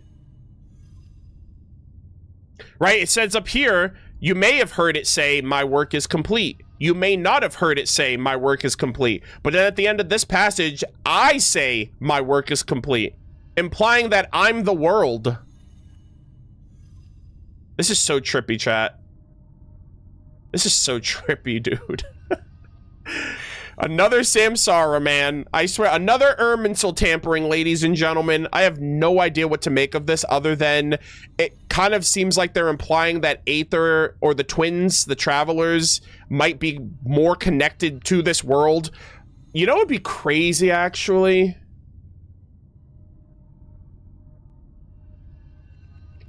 Right? It says up here, you may have heard it say, my work is complete. You may not have heard it say, my work is complete. But then at the end of this passage, I say, my work is complete. Implying that I'm the world. This is so trippy, chat. This is so trippy, dude. Another Samsara, man. I swear, another Irminsul tampering, ladies and gentlemen. I have no idea what to make of this other than it kind of seems like they're implying that Aether or the twins, the travelers, might be more connected to this world. You know what would be crazy, actually?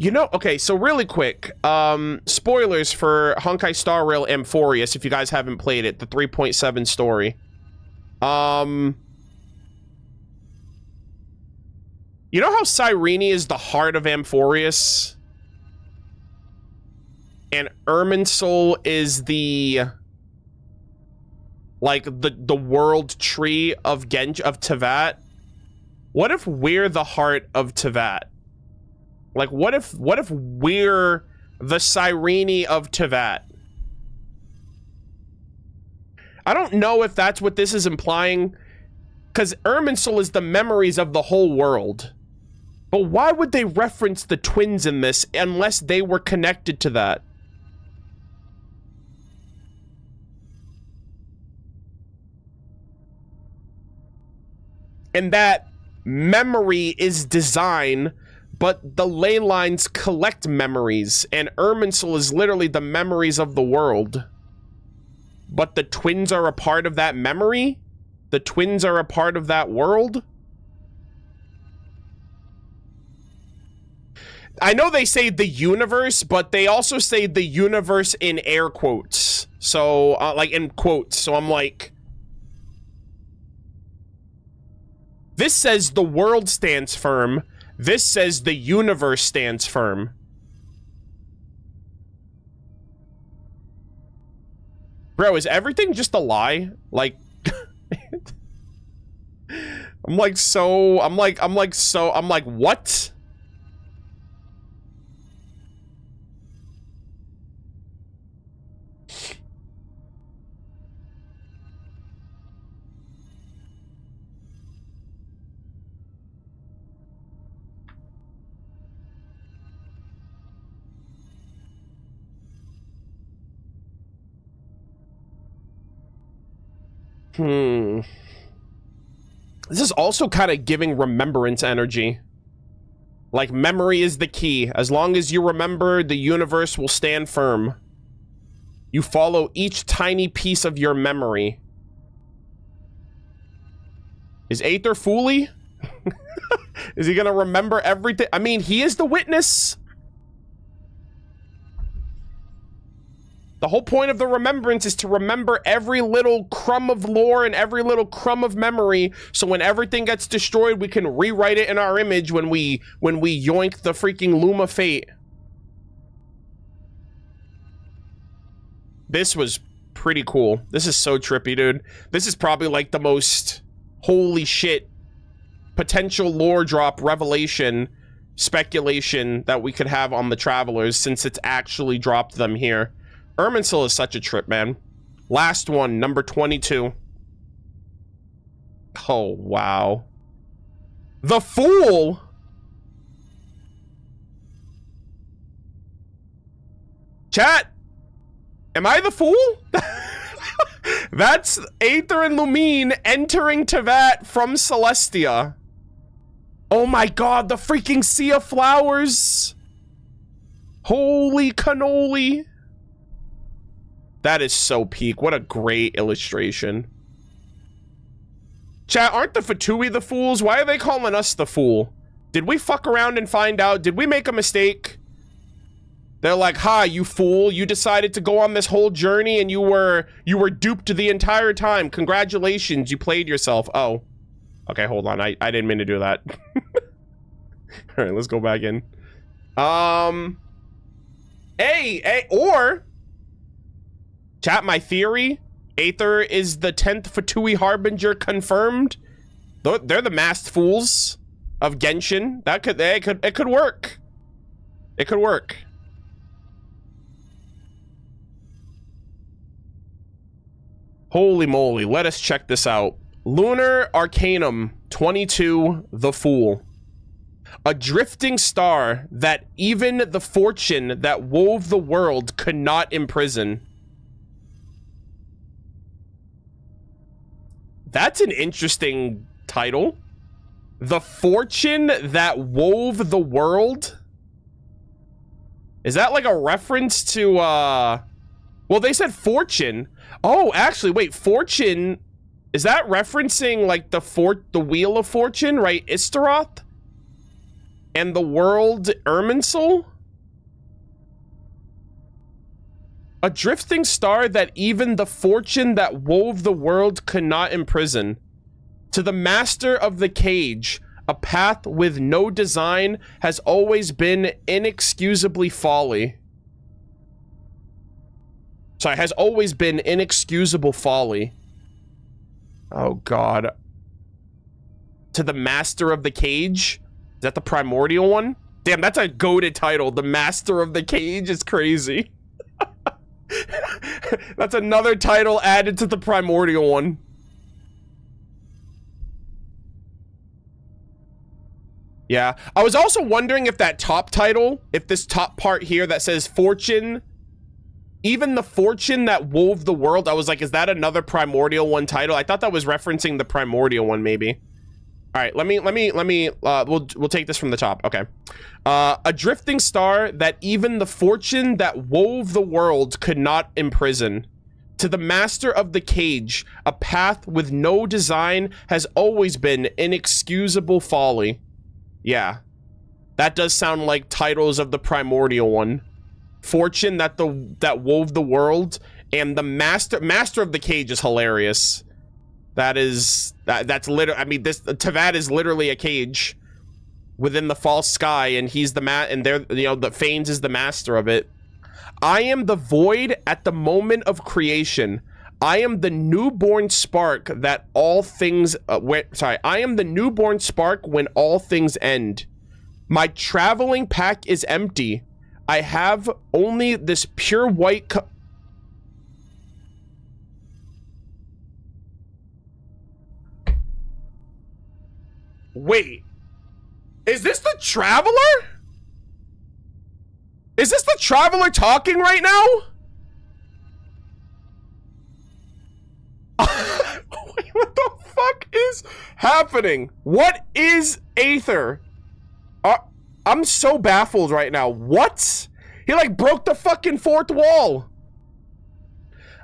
You know, okay, so really quick, spoilers for Honkai Star Rail Amphorius, if you guys haven't played it, the 3.7 story. You know how Cyrene is the heart of Amphorius? And Irminsul is the, like, the world tree of Tevat? What if we're the heart of Tevat? Like, what if we're the Cyrene of Tevat? I don't know if that's what this is implying, because Irminsul is the memories of the whole world. But why would they reference the twins in this unless they were connected to that? And that memory is design, but the ley lines collect memories, and Irminsul is literally the memories of the world. But the twins are a part of that memory? The twins are a part of that world? I know they say the universe, but they also say the universe in air quotes. So, like in quotes. So I'm like... This says the world stands firm. This says the universe stands firm. Bro, is everything just a lie? Like, I'm like, what? This is also kind of giving remembrance energy. Like, memory is the key. As long as you remember, the universe will stand firm. You follow each tiny piece of your memory. Is Aether Fooly? Is he gonna remember everything? I mean, he is the witness. The whole point of the remembrance is to remember every little crumb of lore and every little crumb of memory, so when everything gets destroyed, we can rewrite it in our image when we yoink the freaking Luma Fate. This was pretty cool. This is so trippy, dude. This is probably like the most holy shit potential lore drop revelation speculation that we could have on the Travelers, since it's actually dropped them here. Irminsul is such a trip, man. Last one, number 22. Oh, wow. The Fool? Chat, am I the Fool? That's Aether and Lumine entering Tevat from Celestia. Oh my god, the freaking Sea of Flowers. Holy cannoli. That is so peak. What a great illustration. Chat, aren't the Fatui the fools? Why are they calling us the fool? Did we fuck around and find out? Did we make a mistake? They're like, ha, you fool. You decided to go on this whole journey and you were duped the entire time. Congratulations, you played yourself. Oh. Okay, hold on. I didn't mean to do that. All right, let's go back in. Or... Chat, my theory, Aether is the 10th Fatui Harbinger confirmed. They're the masked fools of Genshin. It could work. It could work. Holy moly, let us check this out. Lunar Arcanum 22, the Fool. A drifting star that even the fortune that wove the world could not imprison. That's an interesting title. The fortune that wove the world? Is that like a reference to, well, they said fortune. Oh, actually, wait, fortune, is that referencing like the Wheel of Fortune, right? Istaroth? And the world Irminsul? A drifting star that even the fortune that wove the world could not imprison. To the master of the cage, a path with no design has always been inexcusably folly. Sorry, has always been inexcusable folly. Oh, God. To the master of the cage? Is that the primordial one? Damn, that's a goated title. The master of the cage is crazy. That's another title added to the primordial one. Yeah. I was also wondering if that top title, if this top part here that says fortune, even the fortune that wove the world, I was like, is that another primordial one title? I thought that was referencing the primordial one, maybe. All right, we'll take this from the top. Okay. A drifting star that even the fortune that wove the world could not imprison. To the master of the cage, a path with no design has always been inexcusable folly. Yeah. That does sound like titles of the primordial one. Fortune that wove the world, and the master of the cage is hilarious. That's literally, I mean, this Tevat is literally a cage within the false sky, and he's the the Fanes is the master of it. I am the void at the moment of creation. I am the newborn spark that all things I am the newborn spark when all things end. My traveling pack is empty. I have only this pure white Wait, is this the Traveler? Is this the Traveler talking right now? Wait, what the fuck is happening? What is Aether? I'm so baffled right now. What? He like broke the fucking fourth wall.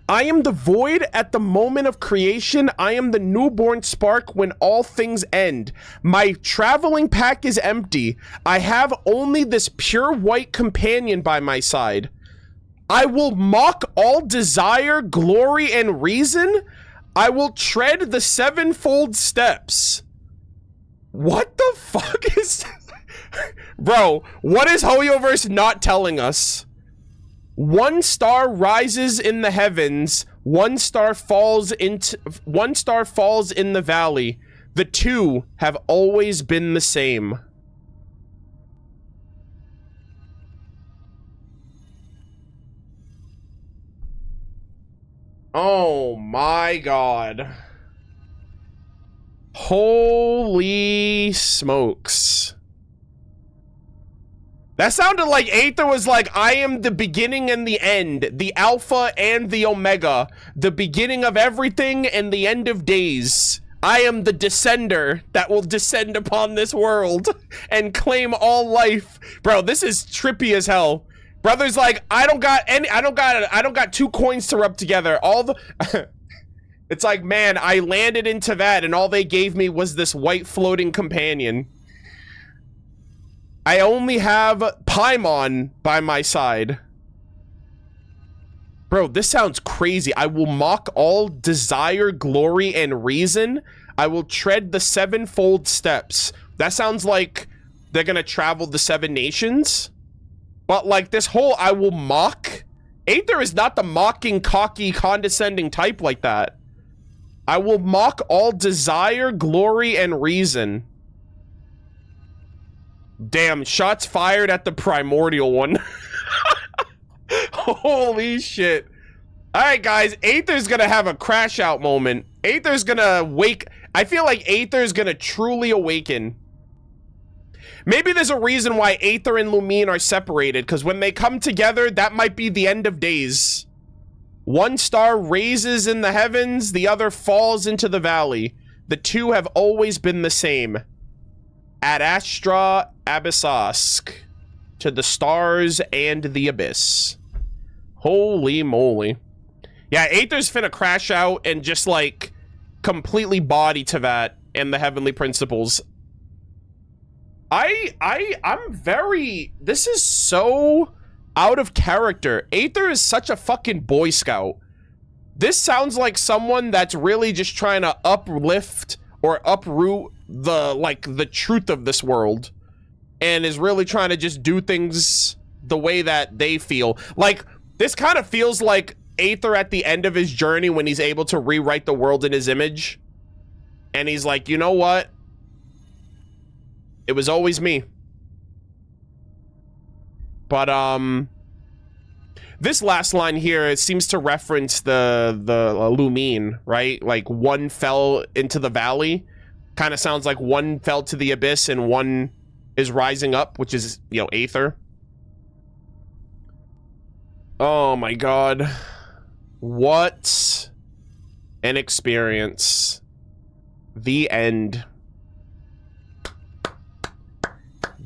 I am the void at the moment of creation. I am the newborn spark when all things end. My traveling pack is empty. I have only this pure white companion by my side. I will mock all desire, glory, and reason. I will tread the sevenfold steps. What the fuck is... Bro, what is Hoyoverse not telling us? One star rises in the heavens, one star falls in the valley. The two have always been the same. Oh my god. Holy smokes. That sounded like Aether was like, I am the beginning and the end, the alpha and the omega, the beginning of everything and the end of days. I am the descender that will descend upon this world and claim all life. Bro, this is trippy as hell. Brother's like, I don't got 2 coins to rub together. All the it's like, man, I landed into that and all they gave me was this white floating companion. I only have Paimon by my side. Bro, this sounds crazy. I will mock all desire, glory, and reason. I will tread the sevenfold steps. That sounds like they're gonna travel the 7 nations. But like this whole I will mock. Aether is not the mocking, cocky, condescending type like that. I will mock all desire, glory, and reason. Damn, shots fired at the primordial one. Holy shit. Alright guys, Aether's gonna have a crash out moment. Aether's gonna wake. I feel like Aether's gonna truly awaken. Maybe there's a reason why Aether and Lumine are separated, because when they come together, that might be the end of days. One star raises in the heavens, the other falls into the valley. The two have always been the same. Ad Astra Abyssask, to the stars and the abyss. Holy moly. Yeah, Aether's finna crash out and just like completely body to that and the heavenly principles. I'm very, this is so out of character. Aether is such a fucking Boy Scout. This sounds like someone that's really just trying to uplift or uproot the truth of this world and is really trying to just do things the way that they feel. Like, this kind of feels like Aether at the end of his journey when he's able to rewrite the world in his image. And he's like, you know what? It was always me. But, this last line here, it seems to reference the Lumine, right? Like, one fell into the valley. Kind of sounds like one fell to the abyss and one is rising up, which is, you know, Aether. Oh my god. What an experience. The end.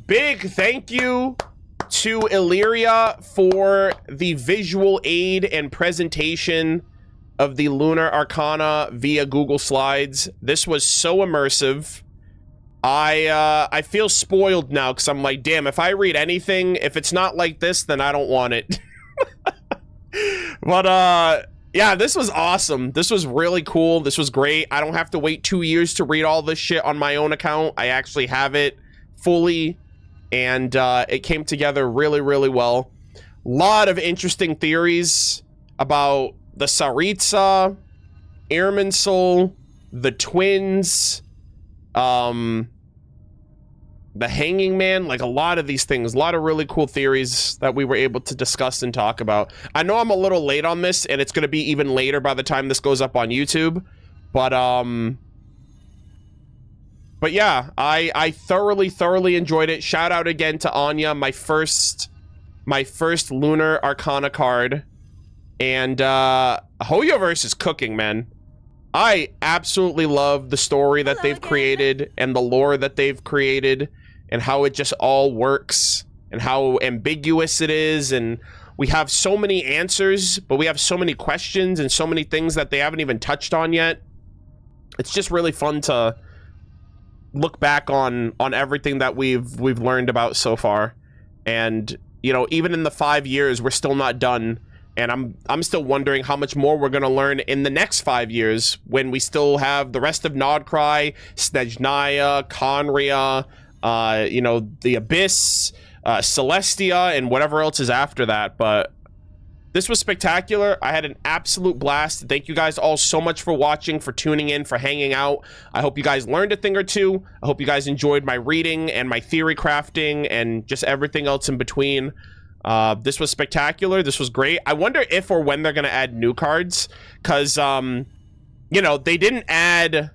Big thank you to Illyria for the visual aid and presentation of the Lunar Arcana via Google Slides. This was so immersive. I feel spoiled now because I'm like, damn, if I read anything, if it's not like this, then I don't want it. But yeah, this was awesome. This was really cool. This was great. I don't have to wait 2 years to read all this shit on my own account. I actually have it fully, and it came together really, really well. A lot of interesting theories about the Saritsa, Irminsul, the twins, the Hanging Man, like a lot of these things, a lot of really cool theories that we were able to discuss and talk about. I know I'm a little late on this, and it's going to be even later by the time this goes up on YouTube, but yeah, I thoroughly enjoyed it. Shout out again to Anya, my first Lunar Arcana card. And Hoyoverse is cooking, man. I absolutely love the story that they've created and the lore that they've created and how it just all works and how ambiguous it is and we have so many answers, but we have so many questions and so many things that they haven't even touched on yet. It's just really fun to look back on everything that we've learned about so far. And, you know, even in the 5 years, we're still not done. And I'm still wondering how much more we're going to learn in the next 5 years when we still have the rest of Nodcry, Snezhnaya, Conria, you know, the Abyss, Celestia, and whatever else is after that. But this was spectacular. I had an absolute blast. Thank you guys all so much for watching, for tuning in, for hanging out. I hope you guys learned a thing or two. I hope you guys enjoyed my reading and my theory crafting and just everything else in between. This was spectacular. This was great. I wonder if or when they're going to add new cards, because, you know, they didn't add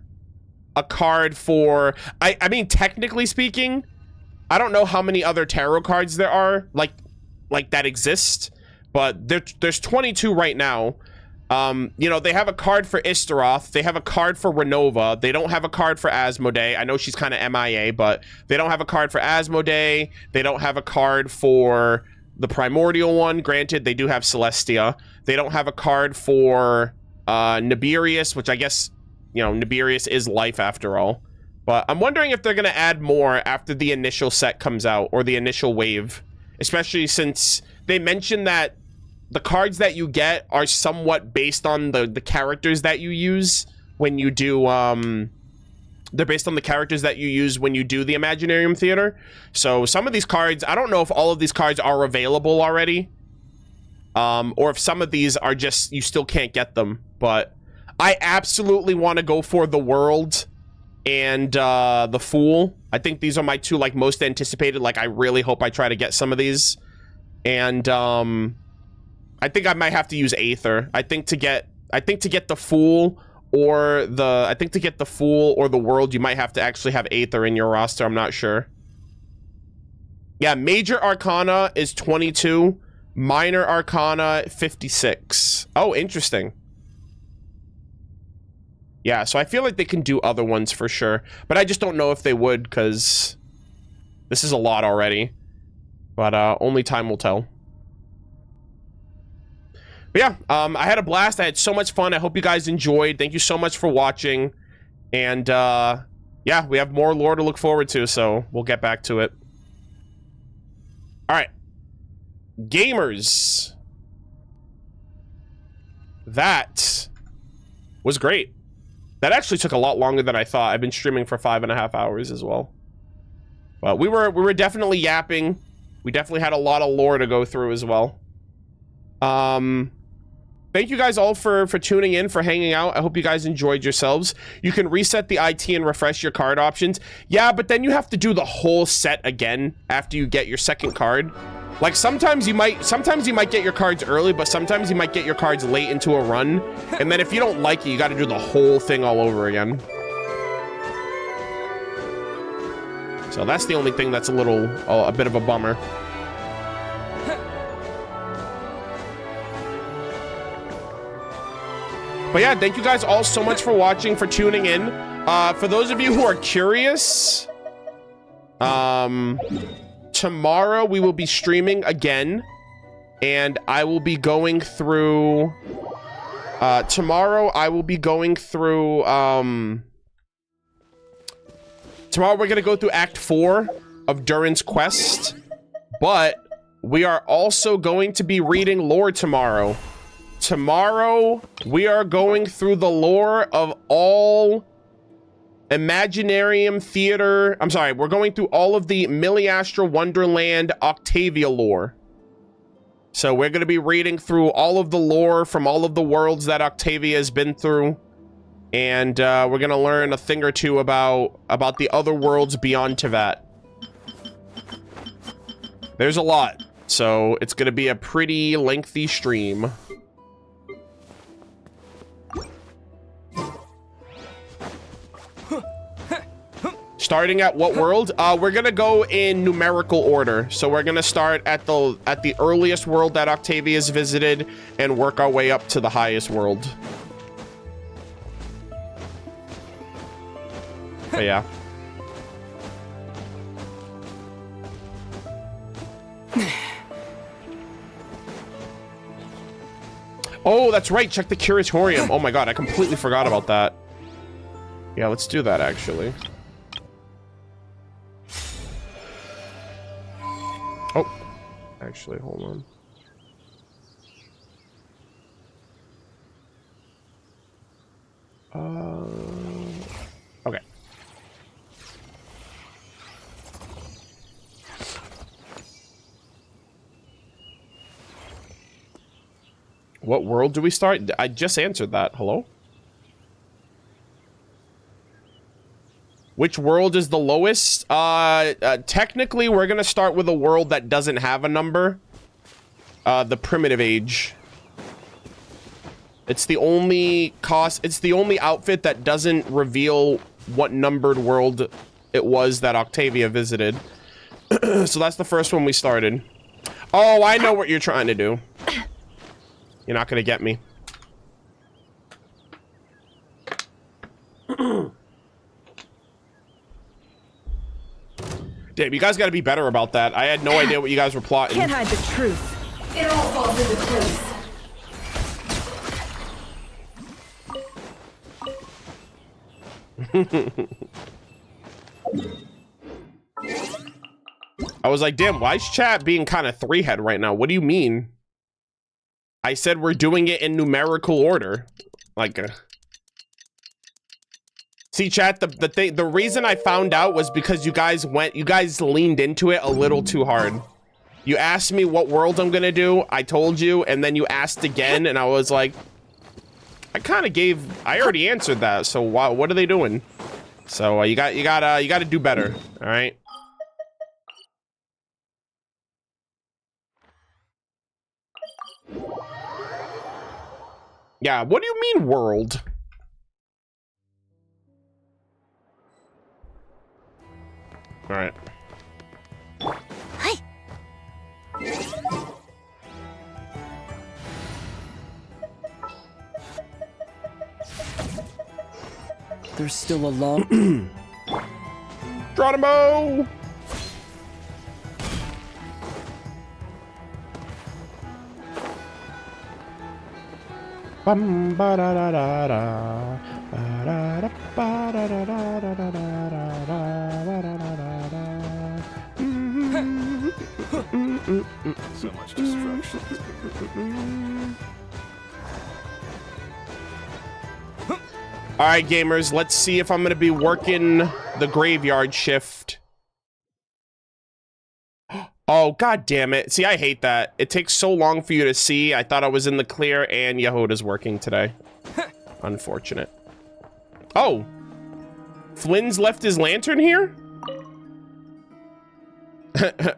a card for... I mean, technically speaking, I don't know how many other tarot cards there are, like that exist, but there's 22 right now. You know, they have a card for Istaroth. They have a card for Renova. They don't have a card for Asmodee. I know she's kind of MIA, but they don't have a card for Asmodee. They don't have a card for the Primordial one. Granted, they do have Celestia. They don't have a card for Nibirius, which I guess, you know, Nibirius is life after all. But I'm wondering if they're going to add more after the initial set comes out, or the initial wave. Especially since they mentioned that the cards that you get are somewhat based on the characters that you use when you do, they're based on the characters that you use when you do the Imaginarium Theater. So some of these cards, I don't know if all of these cards are available already, or if some of these are just, you still can't get them. But I absolutely want to go for the World and the Fool. I think these are my two, like, most anticipated. Like, I really hope I try to get some of these. And I think I might have to use Aether. I think to get the Fool or the World, you might have to actually have Aether in your roster. I'm not sure. Yeah, Major Arcana is 22. Minor Arcana 56. Oh, interesting. Yeah, so I feel like they can do other ones for sure, but I just don't know if they would, because this is a lot already. But only time will tell. But yeah, I had a blast. I had so much fun. I hope you guys enjoyed. Thank you so much for watching. And yeah, we have more lore to look forward to, so we'll get back to it. All right. Gamers. That was great. That actually took a lot longer than I thought. I've been streaming for 5.5 hours as well. But we were definitely yapping. We definitely had a lot of lore to go through as well. Thank you guys all for tuning in, for hanging out. I hope you guys enjoyed yourselves. You can reset the IT and refresh your card options. Yeah, but then you have to do the whole set again after you get your second card. Like, sometimes you might get your cards early, but sometimes you might get your cards late into a run. And then if you don't like it, you got to do the whole thing all over again. So that's the only thing that's a bit of a bummer. But yeah, thank you guys all so much for watching, for tuning in. For those of you who are curious, tomorrow we will be streaming again, and I will be going through tomorrow we're gonna go through Act 4 of Durin's Quest, but we are also going to be reading lore tomorrow. Tomorrow we are going through the lore of all Imaginarium Theater. I'm sorry, we're going through all of the Miliastra Wonderland Octavia lore. So we're going to be reading through all of the lore from all of the worlds that Octavia has been through. And we're going to learn a thing or two about the other worlds beyond Tevat. There's a lot. So it's going to be a pretty lengthy stream. Starting at what world? We're gonna go in numerical order. So we're gonna start at the earliest world that Octavia's visited and work our way up to the highest world. But yeah. Oh, that's right. Check the curatorium. Oh my god, I completely forgot about that. Yeah, let's do that, actually. Oh. Actually, hold on. Okay. What world do we start? I just answered that. Hello? Which world is the lowest? Technically, we're gonna start with a world that doesn't have a number. The primitive age. It's the only it's the only outfit that doesn't reveal what numbered world it was that Octavia visited. So that's the first one we started. Oh, I know what you're trying to do. You're not gonna get me. Damn, you guys gotta be better about that. I had no idea what you guys were plotting. Can't hide the truth. It all falls into place. I was like, damn, why is chat being kind of three-head right now? What do you mean? I said we're doing it in numerical order. Like, see, chat, the reason I found out was because you guys leaned into it a little too hard. You asked me what world I'm gonna do, I told you, and then you asked again, and I was like, I already answered that, so what are they doing? So you gotta do better, all right? Yeah, what do you mean world? All right. Hi. There's still a long... Geronimo! Bum ba da da da da ba da da ba da da da da da da da da. So much destruction. All right, gamers, let's see if I'm going to be working the graveyard shift. Oh, god damn it. See, I hate that. It takes so long for you to see. I thought I was in the clear and Yehuda's working today. Unfortunate. Oh. Flynn's left his lantern here?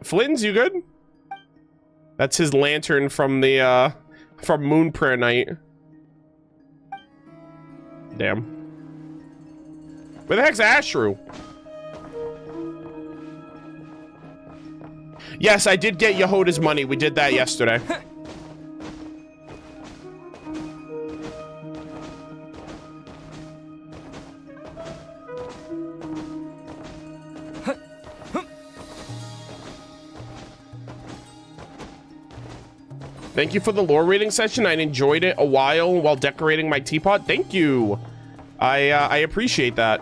Flynn's, you good? That's his lantern from the, from Moon Prayer Night. Damn. Where the heck's Ashru? Yes, I did get Yehuda's money. We did that yesterday. Thank you for the lore reading session. I enjoyed it a while decorating my teapot. Thank you. I appreciate that.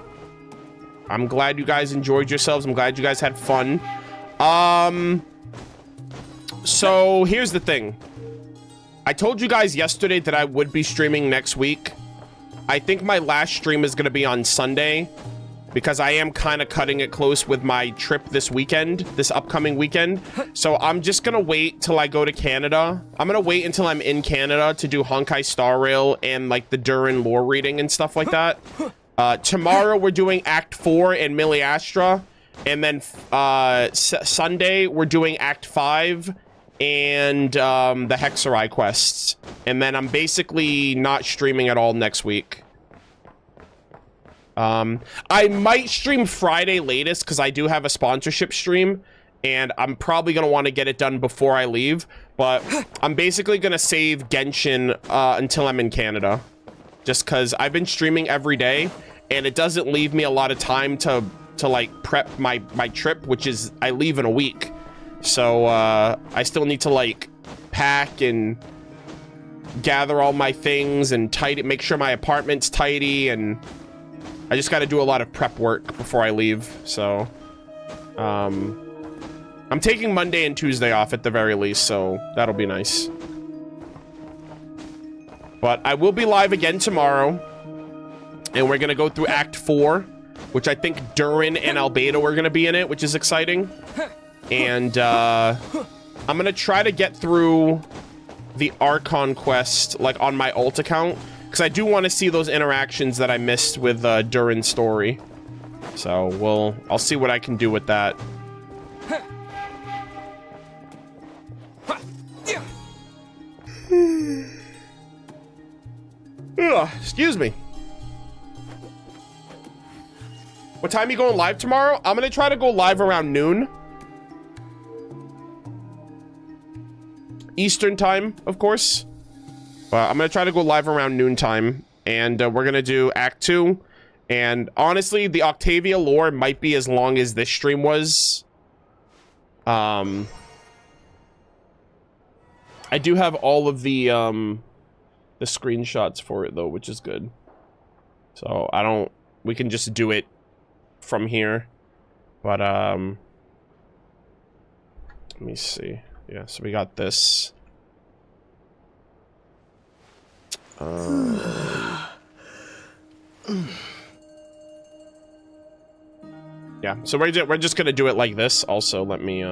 I'm glad you guys enjoyed yourselves. I'm glad you guys had fun. So here's the thing. I told you guys yesterday that I would be streaming next week. I think my last stream is going to be on Sunday because I am kind of cutting it close with my trip this upcoming weekend. So I'm just going to wait till I go to Canada. I'm going to wait until I'm in Canada to do Honkai Star Rail and like the Durin lore reading and stuff like that. Tomorrow we're doing Act 4 in Miliastra. And then Sunday we're doing Act 5 and the Hexenzirkel quests. And then I'm basically not streaming at all next week. I might stream Friday latest because I do have a sponsorship stream and I'm probably going to want to get it done before I leave. But I'm basically going to save Genshin until I'm in Canada. Just because I've been streaming every day and it doesn't leave me a lot of time to like prep my trip, which is I leave in a week. So I still need to like pack and gather all my things and make sure my apartment's tidy, and I just got to do a lot of prep work before I leave. So I'm taking Monday and Tuesday off at the very least, so that'll be nice. But I will be live again tomorrow, and we're gonna go through Act 4, which I think Durin and Albedo are gonna be in it, which is exciting. And I'm gonna try to get through the Archon quest, like, on my alt account, because I do want to see those interactions that I missed with Durin Story. So I'll see what I can do with that. Ugh, excuse me. What time are you going live tomorrow? I'm gonna try to go live around noon. Eastern time, of course. I'm gonna try to go live around noon time, and we're gonna do Act 2. And honestly, the Octavia lore might be as long as this stream was. I do have all of the screenshots for it though, which is good. So we can just do it from here. But let me see. Yeah, so we got this. Yeah, so we're just gonna do it like this. Also, let me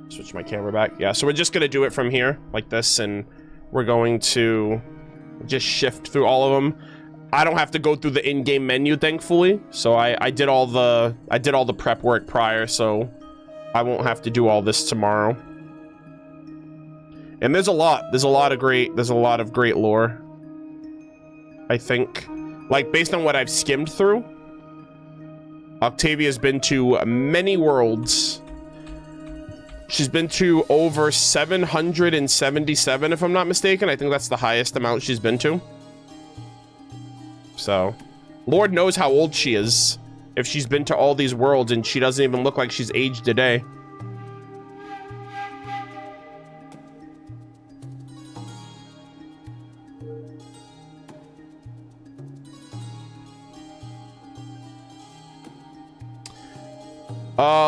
switch my camera back. Yeah, so we're just gonna do it from here like this, and we're going to just shift through all of them. I don't have to go through the in-game menu, thankfully. So I did all the prep work prior, so I won't have to do all this tomorrow. And there's a lot of great lore. I think, like, based on what I've skimmed through, Octavia's been to many worlds. She's been to over 777, if I'm not mistaken. I think that's the highest amount she's been to. So, Lord knows how old she is if she's been to all these worlds and she doesn't even look like she's aged a day.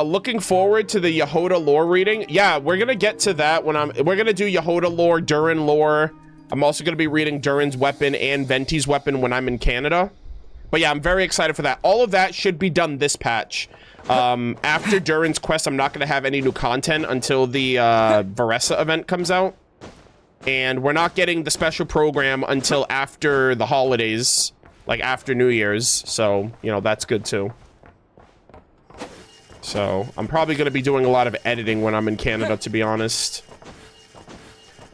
Looking forward to the Yehoda lore reading. Yeah, we're gonna get to that when we're gonna do Yehoda lore, Durin lore. I'm also gonna be reading Durin's weapon and Venti's weapon when I'm in Canada. But yeah, I'm very excited for that. All of that should be done this patch. After Durin's quest, I'm not gonna have any new content until the Varesa event comes out. And we're not getting the special program until after the holidays, like after New Year's. So, you know, that's good too. So, I'm probably going to be doing a lot of editing when I'm in Canada, to be honest.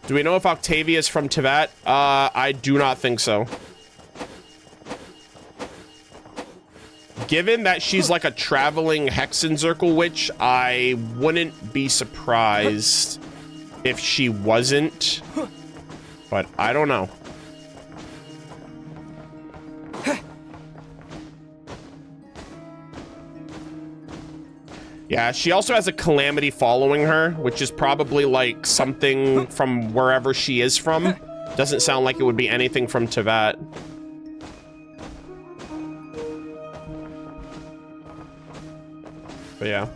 Do we know if Octavia is from Tibet? I do not think so. Given that she's like a traveling Hexenzirkel witch, I wouldn't be surprised if she wasn't. But I don't know. Yeah, she also has a calamity following her, which is probably like something from wherever she is from. Doesn't sound like it would be anything from Tibet. But yeah.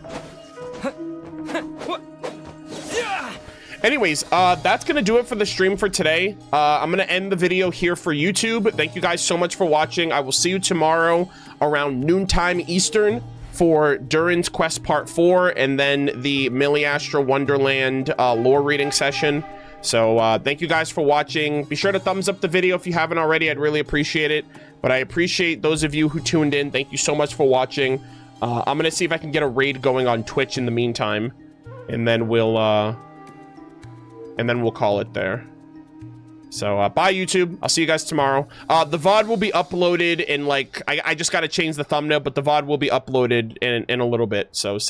Anyways, that's gonna do it for the stream for today. I'm gonna end the video here for YouTube. Thank you guys so much for watching. I will see you tomorrow around noontime Eastern for Durin's Quest Part 4, and then the Miliastra Wonderland lore reading session. So thank you guys for watching. Be sure to thumbs up the video if you haven't already. I'd really appreciate it. But I appreciate those of you who tuned in. Thank you so much for watching. I'm gonna see if I can get a raid going on Twitch in the meantime, and then we'll call it there. So, bye, YouTube. I'll see you guys tomorrow. The VOD will be uploaded in, like, I just got to change the thumbnail, but the VOD will be uploaded in a little bit. So, sit